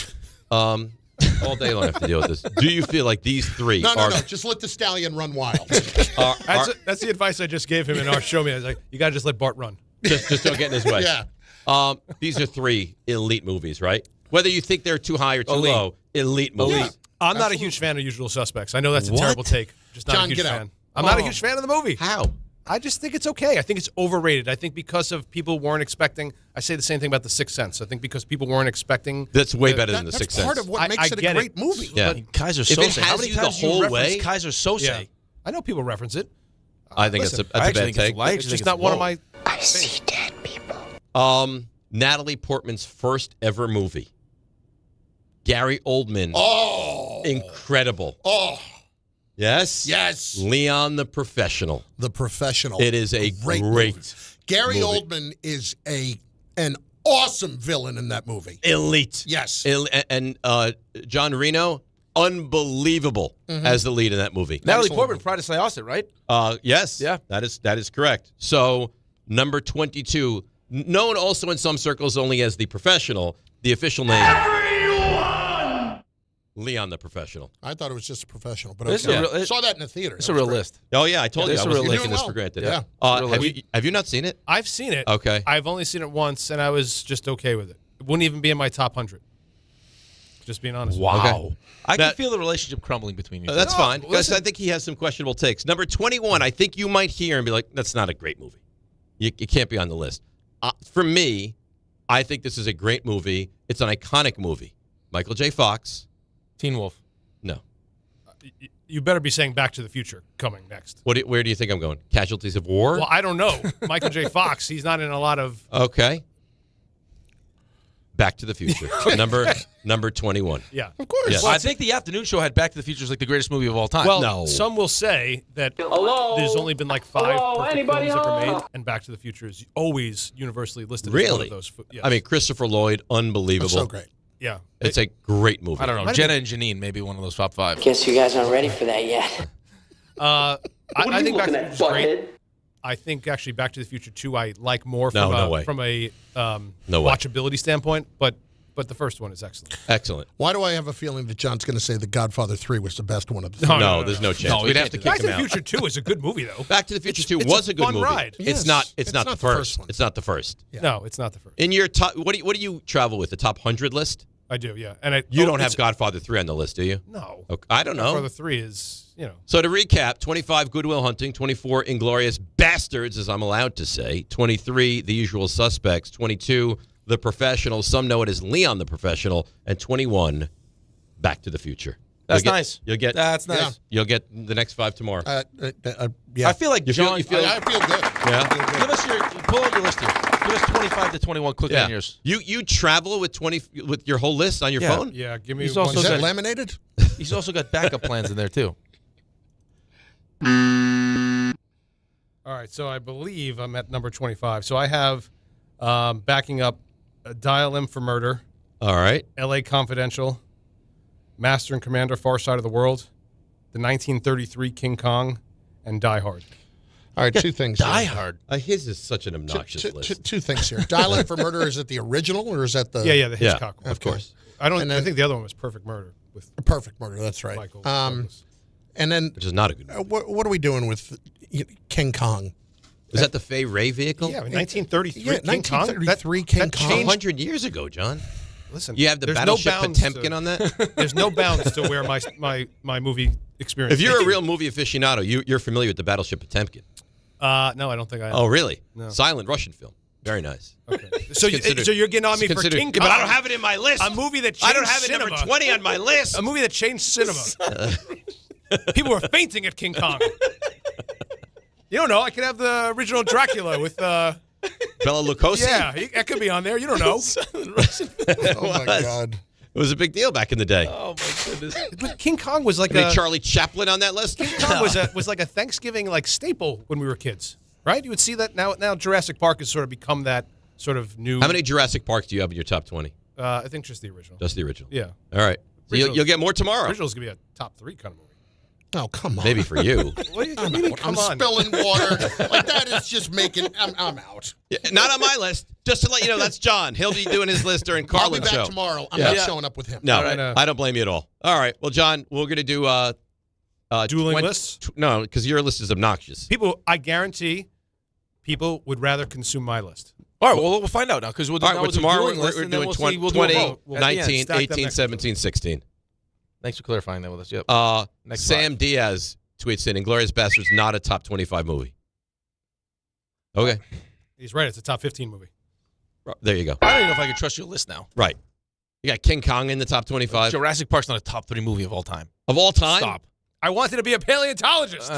all day long I have to deal with this. Do you feel like these three No. are Just let the stallion run wild. That's the advice I just gave him in our show. Me, I was like, you got to just let Bart run. just don't get in his way? Yeah. These are three elite movies, right? Whether you think they're too high or too Elite. low, elite movies. Yeah. I'm not a huge fan of Usual Suspects. I know that's a What? terrible take. Just not John, a huge get out. fan. I'm not a huge fan of the movie. How? I just think it's okay. I think it's overrated. I think because of people weren't expecting. I say the same thing about The Sixth Sense. I think because people weren't expecting. That's way better than The Sixth Sense. That's part of what makes it a great movie. Yeah. Kaiser If it Sose. has How many you times the whole way? Kaiser Sose? Yeah. I know people reference it. I think Listen, that's a bad take. It's just not one of my. I see dead people. Natalie Portman's first ever movie. Gary Oldman. Oh. Incredible. Oh. Yes? Yes. Leon the Professional. The Professional. It is a great movie. Gary movie. Oldman is an awesome villain in that movie. Elite. Yes. And John Reno, unbelievable as the lead in that movie. Natalie Portman, Pride of Syosset, right? Yes. Yeah. That is correct. So, number 22, known also in some circles only as The Professional, the official name. Leon the Professional. I thought it was just a professional, but It's okay. Saw that in the theater. It's a real list. Oh, yeah, I told you. I was taking this well. for granted. Yeah. Have you not seen it? I've seen it. Okay. I've only seen it once, and I was just okay with it. It wouldn't even be in my top 100. Just being honest. Wow. Okay. I can feel the relationship crumbling between you two. That's fine, because I think he has some questionable takes. Number 21, I think you might hear and be like, that's not a great movie. You can't be on the list. For me, I think this is a great movie. It's an iconic movie. Michael J. Fox. Teen Wolf. No. You better be saying Back to the Future coming next. Where do you think I'm going? Casualties of War? Well, I don't know. Michael J. Fox, he's not in a lot of... Okay. Back to the Future. number 21. Yeah. Of course. Yes. Well, I think the afternoon show had Back to the Future as like the greatest movie of all time. Well, some will say that there's only been like 5 perfect films ever made, and Back to the Future is always universally listed as one of those. Yes. I mean, Christopher Lloyd, unbelievable. That's so great. Yeah. It's a great movie. I don't know. Jenna and Janine may be one of those top 5. Guess you guys aren't ready for that yet. I think Back to the Future is great. I think actually Back to the Future 2 I like more from a watchability standpoint, but the first one is excellent. Excellent. Why do I have a feeling that John's going to say The Godfather 3 was the best one of the No, there's no chance. We'd have to kick him out. Back to the Future 2 is a good movie, though. Back to the Future 2 was a good fun movie. Ride. It's not the first one. It's not the first. Yeah. No, it's not the first. In your top, what do you travel with? The top 100 list? I do, yeah. And you don't have Godfather 3 on the list, do you? No. Okay. I don't know. Godfather 3 is, So to recap, 25, Good Will Hunting. 24, Inglourious Bastards, as I'm allowed to say. 23, The Usual Suspects. 22, The Professional. Some know it as Leon the Professional. And 21, Back to the Future. That's nice. That's nice. Yeah. You'll get the next 5 tomorrow. Yeah. I feel like John. I feel good. Yeah. Give us pull out your list here. Give us 25 to 21 quickly on yours. You travel with with your whole list on your phone? Yeah, give me Is one. that laminated? He's also got backup plans in there too. All right, so I believe I'm at number 25. So I have backing up Dial M for Murder. All right. L.A. Confidential. Master and Commander, Far Side of the World. The 1933 King Kong. And Die Hard. All right, two things. Die Hard. His is such an obnoxious list. Two things here. Dial M for Murder, is it the original or is that the... Yeah, the Hitchcock one. Of course. I think the other one was Perfect Murder. With Perfect Murder, that's right. Michael and then... Which is not a good movie. What are we doing with King Kong? Is that the Fay Ray vehicle? Yeah, 1933 Yeah, King Kong. 1933 King that Kong. changed. 100 years ago, John. Listen, You have the there's Battleship no bounds Potemkin on that? There's no bounds to where my movie experience. If you're a real movie aficionado, you're familiar with the Battleship Potemkin. No, I don't think I am. Oh, really? No. Silent Russian film. Very nice. Okay. So you're getting on me for King Kong. But I don't have it in my list. A movie that changed I don't have it cinema. number 20 on my list. A movie that changed cinema. People were fainting at King Kong. You don't know. I could have the original Dracula with Bela Lugosi? Yeah, that could be on there. You don't know. Oh, my God. It was a big deal back in the day. Oh my goodness! But King Kong was like Charlie Chaplin on that list? King Kong was like a Thanksgiving staple when we were kids, right? You would see that now. Now Jurassic Park has sort of become that sort of new. How many Jurassic Parks do you have in your top 20? I think just the original. Just the original. Yeah. All right. So you'll get more tomorrow. Original's gonna be a top 3 kind of movie. Oh, come on. Maybe for you. I'm spilling water. Like, that is just making... I'm out. Yeah, not on my list. Just to let you know, that's John. He'll be doing his list during Carlin's show. I'll be back tomorrow. I'm not showing up with him. No, I don't blame you at all. All right. Well, John, we're going to do... dueling lists? No, because your list is obnoxious. I guarantee people would rather consume my list. All right, well, we'll find out now because we'll do tomorrow we're doing doing 20, 20, 19, 18, 17, 16. Thanks for clarifying that with us. Yep. Sam Diaz tweets in, Inglourious Bastards not a top 25 movie. Okay. He's right. It's a top 15 movie. There you go. I don't even know if I can trust your list now. Right. You got King Kong in the top 25. Jurassic Park's not a top 3 movie of all time. Of all time? Stop. I wanted to be a paleontologist.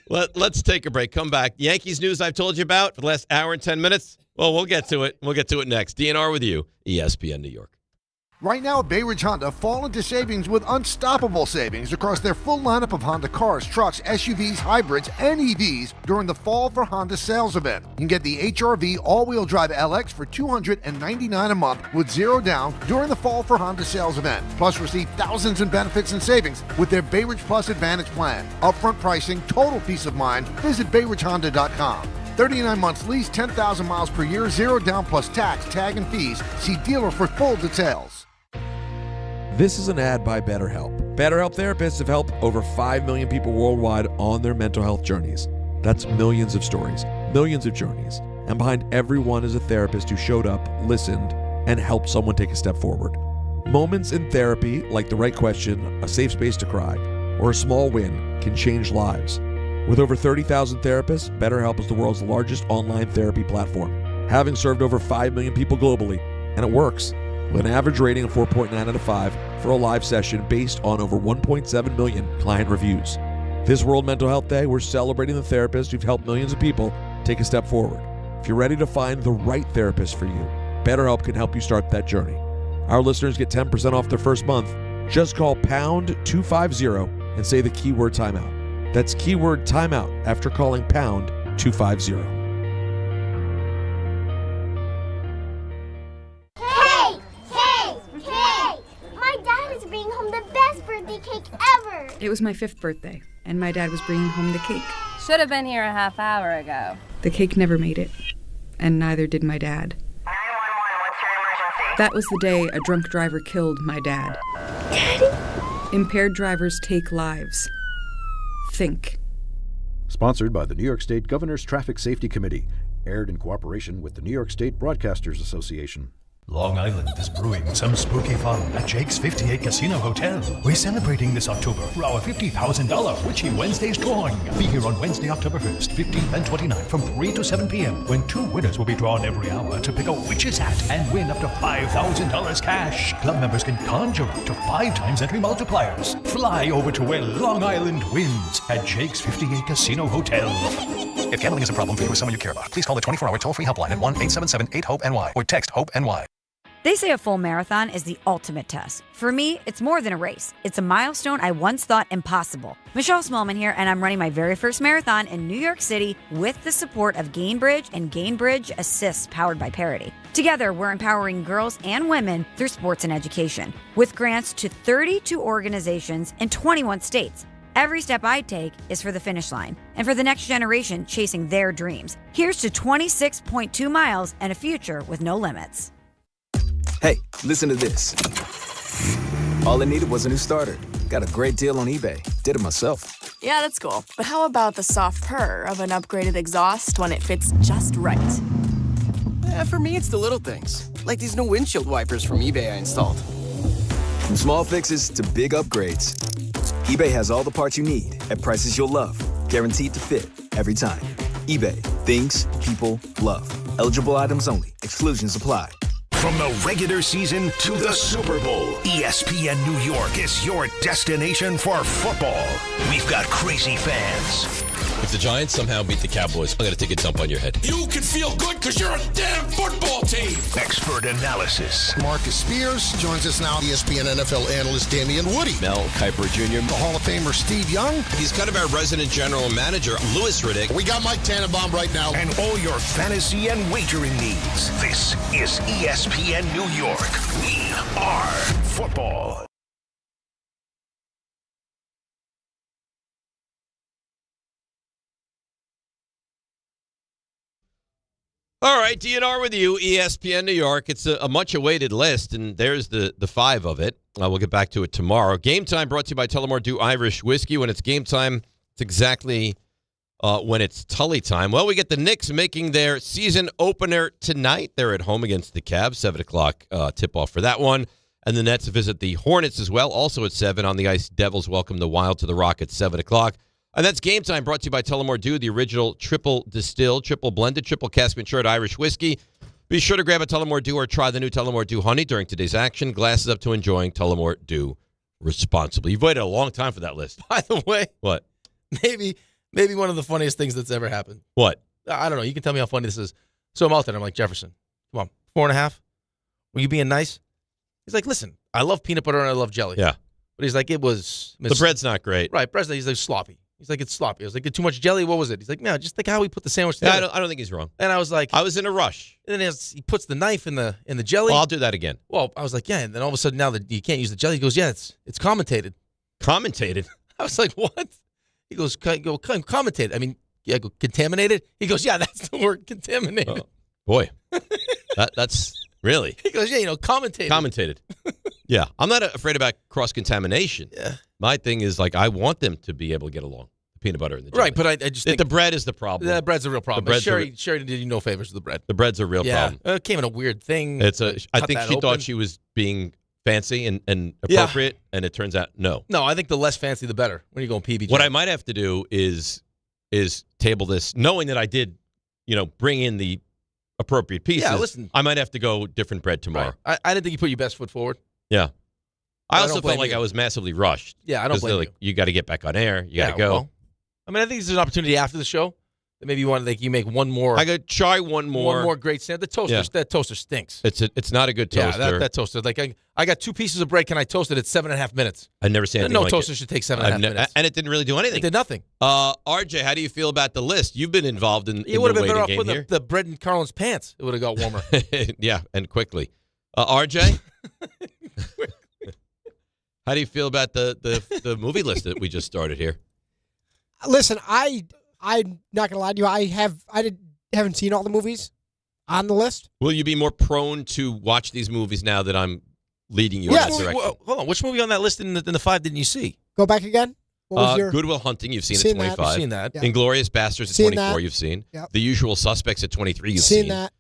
Let's take a break. Come back. Yankees news I've told you about for the last hour and 10 minutes. Well, we'll get to it. We'll get to it next. DNR with you, ESPN New York. Right now at Bay Ridge Honda, fall into savings with unstoppable savings across their full lineup of Honda cars, trucks, SUVs, hybrids, and EVs during the Fall for Honda sales event. You can get the HR-V all-wheel drive LX for $299 a month with 0 down during the Fall for Honda sales event. Plus, receive thousands in benefits and savings with their Bay Ridge Plus Advantage plan. Upfront pricing, total peace of mind. Visit BayRidgeHonda.com. 39 months lease, 10,000 miles per year, 0 down plus tax, tag, and fees. See dealer for full details. This is an ad by BetterHelp. BetterHelp therapists have helped over 5 million people worldwide on their mental health journeys. That's millions of stories, millions of journeys. And behind every one is a therapist who showed up, listened, and helped someone take a step forward. Moments in therapy, like the right question, a safe space to cry, or a small win, can change lives. With over 30,000 therapists, BetterHelp is the world's largest online therapy platform, having served over 5 million people globally, and it works. With an average rating of 4.9 out of 5 for a live session based on over 1.7 million client reviews. This World Mental Health Day, we're celebrating the therapists who've helped millions of people take a step forward. If you're ready to find the right therapist for you, BetterHelp can help you start that journey. Our listeners get 10% off their first month. Just call pound 250 and say the keyword timeout. That's keyword timeout after calling pound 250. It was my 5th birthday, and my dad was bringing home the cake. Should have been here a half hour ago. The cake never made it, and neither did my dad. 911, what's your emergency? That was the day a drunk driver killed my dad. Daddy? Impaired drivers take lives. Think. Sponsored by the New York State Governor's Traffic Safety Committee. Aired in cooperation with the New York State Broadcasters Association. Long Island is brewing some spooky fun at Jake's 58 Casino Hotel. We're celebrating this October for our $50,000 Witchy Wednesdays drawing. Be here on Wednesday, October 1st, 15th, and 29th from 3 to 7 p.m. when 2 winners will be drawn every hour to pick a witch's hat and win up to $5,000 cash. Club members can conjure up to 5 times entry multipliers. Fly over to where Long Island wins at Jake's 58 Casino Hotel. If gambling is a problem for you or someone you care about, please call the 24-hour toll-free helpline at 1-877-8-HOPE-NY or text HOPE-NY. They say a full marathon is the ultimate test. For me, it's more than a race. It's a milestone I once thought impossible. Michelle Smallman here, and I'm running my very first marathon in New York City with the support of Gainbridge and Gainbridge Assists powered by Parity. Together, we're empowering girls and women through sports and education with grants to 32 organizations in 21 states. Every step I take is for the finish line and for the next generation chasing their dreams. Here's to 26.2 miles and a future with no limits. Hey, listen to this. All I needed was a new starter. Got a great deal on eBay. Did it myself. Yeah, that's cool. But how about the soft purr of an upgraded exhaust when it fits just right? For me, it's the little things. Like these new windshield wipers from eBay I installed. From small fixes to big upgrades, eBay has all the parts you need at prices you'll love. Guaranteed to fit every time. eBay. Things people love. Eligible items only. Exclusions apply. From the regular season to the Super Bowl, ESPN New York is your destination for football. We've got crazy fans. If the Giants somehow beat the Cowboys, I'm going to take a dump on your head. You can feel good because you're a damn football team. Expert analysis. Marcus Spears joins us now. ESPN NFL analyst Damian Woody. Mel Kiper Jr. The Hall of Famer Steve Young. He's kind of our resident general manager, Louis Riddick. We got Mike Tannenbaum right now. And all your fantasy and wagering needs. This is ESPN New York. We are football. All right, DNR with you, ESPN New York. It's a much-awaited list, and there's the 5 of it. We'll get back to it tomorrow. Game Time brought to you by Tullamore Dew Irish Whiskey. When it's game time, it's exactly when it's Tully time. Well, we get the Knicks making their season opener tonight. They're at home against the Cavs, 7 o'clock tip-off for that one. And the Nets visit the Hornets as well, also at 7 on the ice. Devils welcome the Wild to the Rock at 7 o'clock. And that's Game Time, brought to you by Tullamore Dew, the original triple distilled, triple blended, triple cask matured Irish whiskey. Be sure to grab a Tullamore Dew or try the new Tullamore Dew Honey during today's action. Glasses up to enjoying Tullamore Dew responsibly. You've waited a long time for that list. By the way, What? maybe one of the funniest things that's ever happened. What? I don't know. You can tell me how funny this is. So I'm out there. I'm like, Jefferson, come on, 4.5. Were you being nice? He's like, listen, I love peanut butter and I love jelly. Yeah. But he's like, it was... The bread's not great. Right. Bread's he's like sloppy. He's like, it's sloppy. I was like, too much jelly? What was it? He's like, no, just think how we put the sandwich together. Yeah, I don't think he's wrong. And I was like... I was in a rush. And then he puts the knife in the jelly. Well, I'll do that again. Well, I was like, yeah. And then all of a sudden now that you can't use the jelly, he goes, yeah, it's commentated. Commentated? I was like, what? He goes, commentated. I mean, yeah, go contaminated? He goes, yeah, that's the word, contaminated. Oh, boy. That's... Really? He goes, yeah, commentated. Commentated. Yeah. I'm not afraid about cross-contamination. Yeah. My thing is, like, I want them to be able to get along. The peanut butter and the jelly. Right, but I just think... The bread is the problem. The bread's a real problem. Sherry did you no favors with the bread. The bread's a real problem. It came in a weird thing. I think she thought she was being fancy and appropriate, and it turns out no. No, I think the less fancy, the better when you go PBJ. What I might have to do is table this, knowing that I did, bring in the appropriate pieces. Yeah, listen. I might have to go different bread tomorrow. Right. I didn't think you put your best foot forward. Yeah. I also don't felt blame like you. I was massively rushed. Yeah, I don't blame like, you got to get back on air. You got to go. Well, I mean, I think there's an opportunity after the show that maybe you make one more. I could try one more. One more great sandwich. That toaster stinks. It's not a good toaster. Yeah, that toaster. Like I got 2 pieces of bread. Can I toast it at 7.5 minutes? I've never seen anything No like toaster it. should take 7.5 minutes. And it didn't really do anything. It did nothing. RJ, how do you feel about the list? You've been involved in You would have the been better off waiting game putting here. the bread in Carlin's pants. It would have got warmer. Yeah, and quickly. RJ? How do you feel about the movie list that we just started here? Listen, I'm not gonna lie to you. I haven't seen all the movies on the list. Will you be more prone to watch these movies now that I'm leading you Yes. in that direction? Well, hold on. Which movie on that list in the 5 didn't you see? Go back again. What was your Good Will Hunting, you've seen Seen at that. 25. I've seen that. Yeah. Inglourious Bastards at Seen 24, that. you've seen. Yep. The Usual Suspects at 23, you've seen that.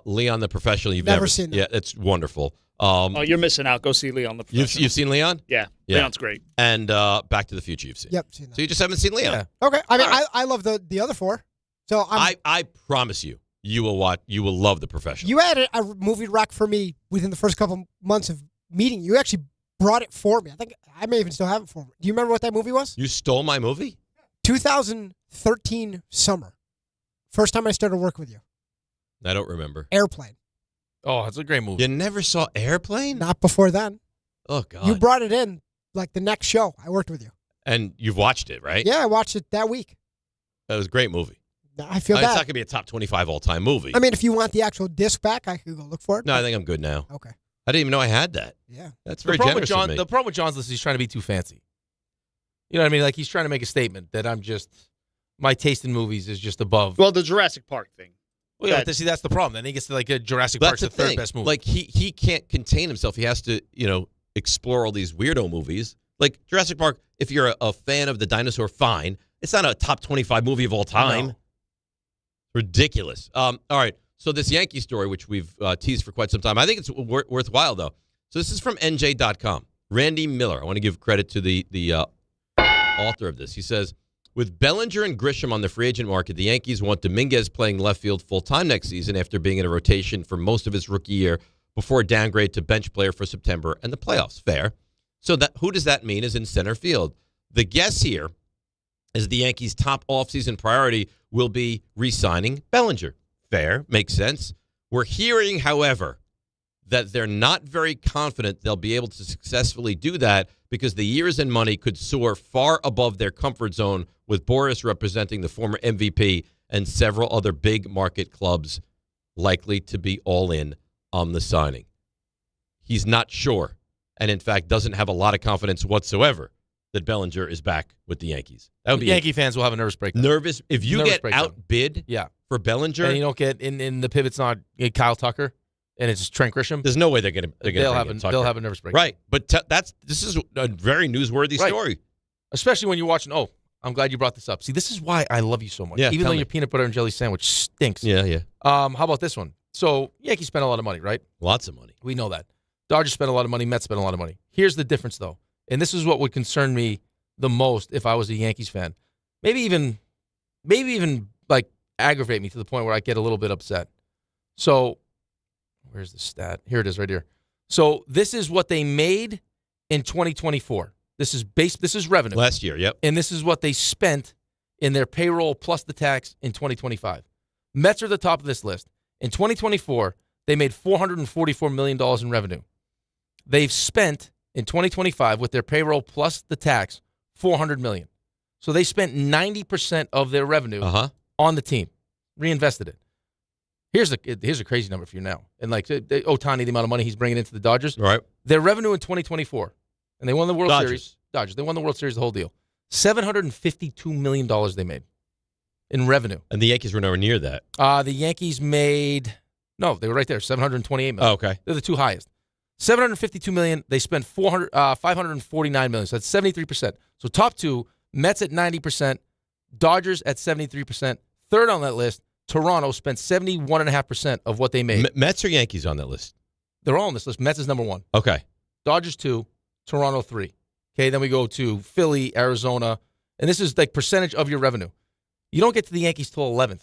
Leon the Professional, you've Never seen that. Yeah, it's wonderful. You're missing out. Go see Leon the Professional. You've seen Leon? Yeah, Leon's great. And Back to the Future, you've seen. Yep, seen that. So you just haven't seen Leon. Yeah. Okay. I mean, All I love the other 4. So I promise you, you will love The Professional. You had a movie rec for me within the first couple months of meeting. You actually brought it for me. I think I may even still have it for me. Do you remember what that movie was? You stole my movie? 2013 summer. First time I started work with you. I don't remember. Airplane. Oh, it's a great movie. You never saw Airplane? Not before then. Oh, God. You brought it in like the next show. I worked with you. And you've watched it, right? Yeah, I watched it that week. That was a great movie. I feel It's not bad. going to be a top 25 all-time movie. I mean, if you want the actual disc back, I could go look for it. No, I think I'm good now. Okay. I didn't even know I had that. Yeah. That's very generous of me. The problem with John's list is he's trying to be too fancy. You know what I mean? Like he's trying to make a statement that my taste in movies is just above. Well, the Jurassic Park thing. Well, yeah, see, that's the problem. Then he gets to like Jurassic Park's the third thing. best movie. Like he can't contain himself. He has to, explore all these weirdo movies. Like Jurassic Park, if you're a fan of the dinosaur, fine. It's not a top 25 movie of all time. No. Ridiculous. All right. So this Yankee story, which we've teased for quite some time, I think it's worthwhile, though. So this is from NJ.com. Randy Miller. I want to give credit to the author of this. He says, with Bellinger and Grisham on the free agent market, the Yankees want Dominguez playing left field full-time next season after being in a rotation for most of his rookie year before a downgrade to bench player for September and the playoffs. Fair. So who does that mean is in center field? The guess here is the Yankees' top offseason priority will be re-signing Bellinger. Fair. Makes sense. We're hearing, however, that they're not very confident they'll be able to successfully do that because the years and money could soar far above their comfort zone, with Boris representing the former MVP and several other big market clubs likely to be all in on the signing. He's not sure, and in fact doesn't have a lot of confidence whatsoever that Bellinger is back with the Yankees. That would be Yankee fans will have a nervous breakdown. Nervous. If you get outbid for Bellinger. And you don't get in the pivot's not Kyle Tucker and it's Trent Grisham. There's no way they're going to they'll have a nervous breakdown. Right. But this is a very newsworthy story. Especially when you're watching, I'm glad you brought this up. See, this is why I love you so much. Yeah, even though your peanut butter and jelly sandwich stinks. Yeah. How about this one? So, Yankees spent a lot of money, right? Lots of money. We know that. Dodgers spent a lot of money. Mets spent a lot of money. Here's the difference, though. And this is what would concern me the most if I was a Yankees fan. maybe even like aggravate me to the point where I get a little bit upset. So, where's the stat? Here it is, right here. So this is what they made in 2024. This is revenue. Last year, yep. And this is what they spent in their payroll plus the tax in 2025. Mets are the top of this list. In 2024, they made $444 million in revenue. They've spent in 2025 with their payroll plus the tax $400 million. So they spent 90% of their revenue on the team, reinvested it. Here's a crazy number for you now. And like Ohtani, the amount of money he's bringing into the Dodgers. Right. Their revenue in 2024, and they won the World Series. Dodgers. They won the World Series, the whole deal. $752 million they made in revenue. And the Yankees were nowhere near that. The Yankees made, no, they were right there, $728 million. Oh, okay. They're the two highest. $752 million. They spent $549 million. So that's 73%. So top two, Mets at 90%, Dodgers at 73%. Third on that list, Toronto spent 71.5% of what they made. Mets or Yankees on that list? They're all on this list. Mets is number one. Okay. Dodgers 2, Toronto 3. Okay, then we go to Philly, Arizona, and this is like percentage of your revenue. You don't get to the Yankees till 11th.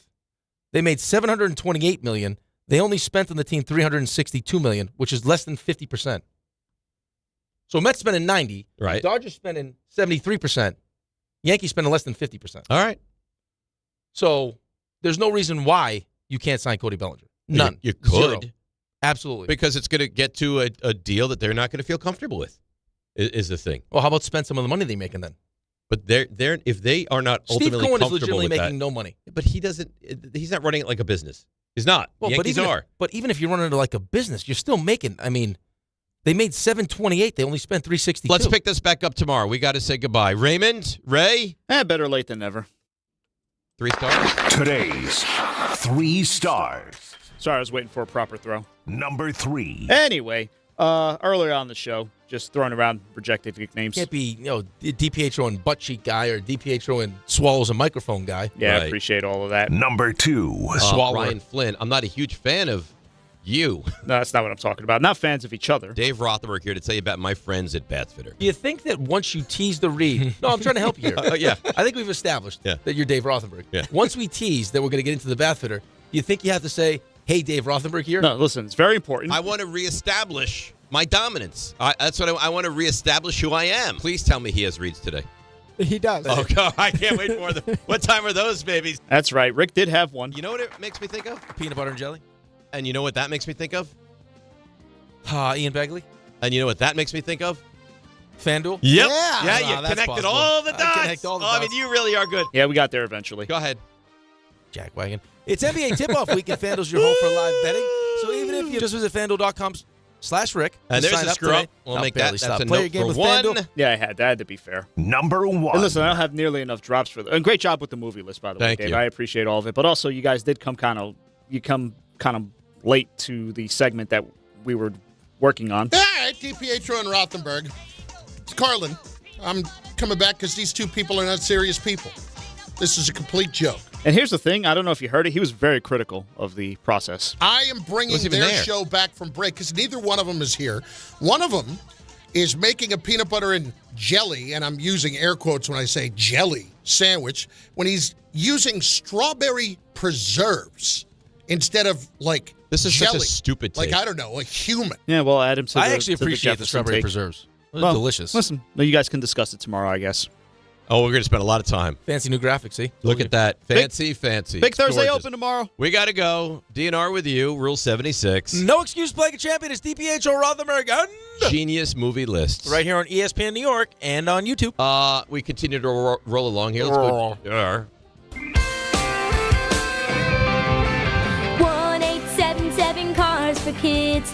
They made $728 million. They only spent on the team $362 million, which is less than 50%. So Mets spending 90, right? Dodgers spending 73%. Yankees spending less than 50%. All right. So there's no reason why you can't sign Cody Bellinger. None. You could. Zero. Absolutely. Because it's going to get to a deal that they're not going to feel comfortable with, is the thing. Well, how about spend some of the money they're making then? But they're if they are not ultimately Steve Cohen is comfortable legitimately with making that, no money. But he's not running it like a business. He's not. Well, the Yankees are. But even if you're running it like a business, you're still making, I mean, they made $728. They only spent $362. Let's pick this back up tomorrow. We got to say goodbye. Raymond, Ray? Better late than never. 3 stars? Today's 3 stars. Sorry, I was waiting for a proper throw. Number 3. Anyway, earlier on the show, just throwing around projected nicknames. Can't be, DiPietro and butt cheek guy or DiPietro and swallows a microphone guy. Yeah, Right. I appreciate all of that. Number 2. Ryan Flynn. I'm not a huge fan of you. No, that's not what I'm talking about. Not fans of each other. Dave Rothenberg here to tell you about my friends at Bathfitter. Do you think that once you tease the read, no, I'm trying to help you here. Yeah. I think we've established that you're Dave Rothenberg. Yeah. Once we tease that we're going to get into the Bathfitter, do you think you have to say, hey, Dave Rothenberg here? No, listen, it's very important. I want to reestablish my dominance. That's what I want to reestablish who I am. Please tell me he has reads today. He does. Oh, God, I can't wait for them. What time are those, babies? That's right. Rick did have one. You know what it makes me think of? Peanut butter and jelly. And you know what that makes me think of? Ian Begley. And you know what that makes me think of? FanDuel. Yep. Yeah. Yeah, you that's connected possible. all the I dots. connect all the I dots. mean, you really are good. Yeah, we got there eventually. Go ahead. Jackwagon. It's NBA tip-off week, and FanDuel's your home for live betting. So even if you just visit FanDuel.com/Rick And there's sign a up screw up. today, We'll I'll make barely that. stop. That's a Play your note game for with one. FanDuel. Yeah, I had. That had to be fair. Number 1. And listen, I don't have nearly enough drops for and great job with the movie list, by the way, Thank Dave. you. I appreciate all of it. But also, you guys did come kind of late to the segment that we were working on. All right, DiPietro and Rothenberg. It's Carlin. I'm coming back because these two people are not serious people. This is a complete joke. And here's the thing. I don't know if you heard it. He was very critical of the process. I am bringing Wasn't even their there. show back from break because neither one of them is here. One of them is making a peanut butter and jelly, and I'm using air quotes when I say jelly sandwich, when he's using strawberry preserves instead of like This is jelly. such a stupid take. Like, I don't know, a human. Yeah, well, add him to I actually to appreciate the Jefferson strawberry take. preserves. Those Well, are delicious. Listen, you guys can discuss it tomorrow, I guess. Oh, we're going to spend a lot of time. Fancy new graphics, see? Look at that. Fancy. Big It's Thursday gorgeous. open tomorrow. We got to go. DNR with you. Rule 76. No excuse playing a champion. It's DiPietro Rothenberg. Genius movie lists. Right here on ESPN New York and on YouTube. We continue to roll along here. Let's go. 1877 cars for kids.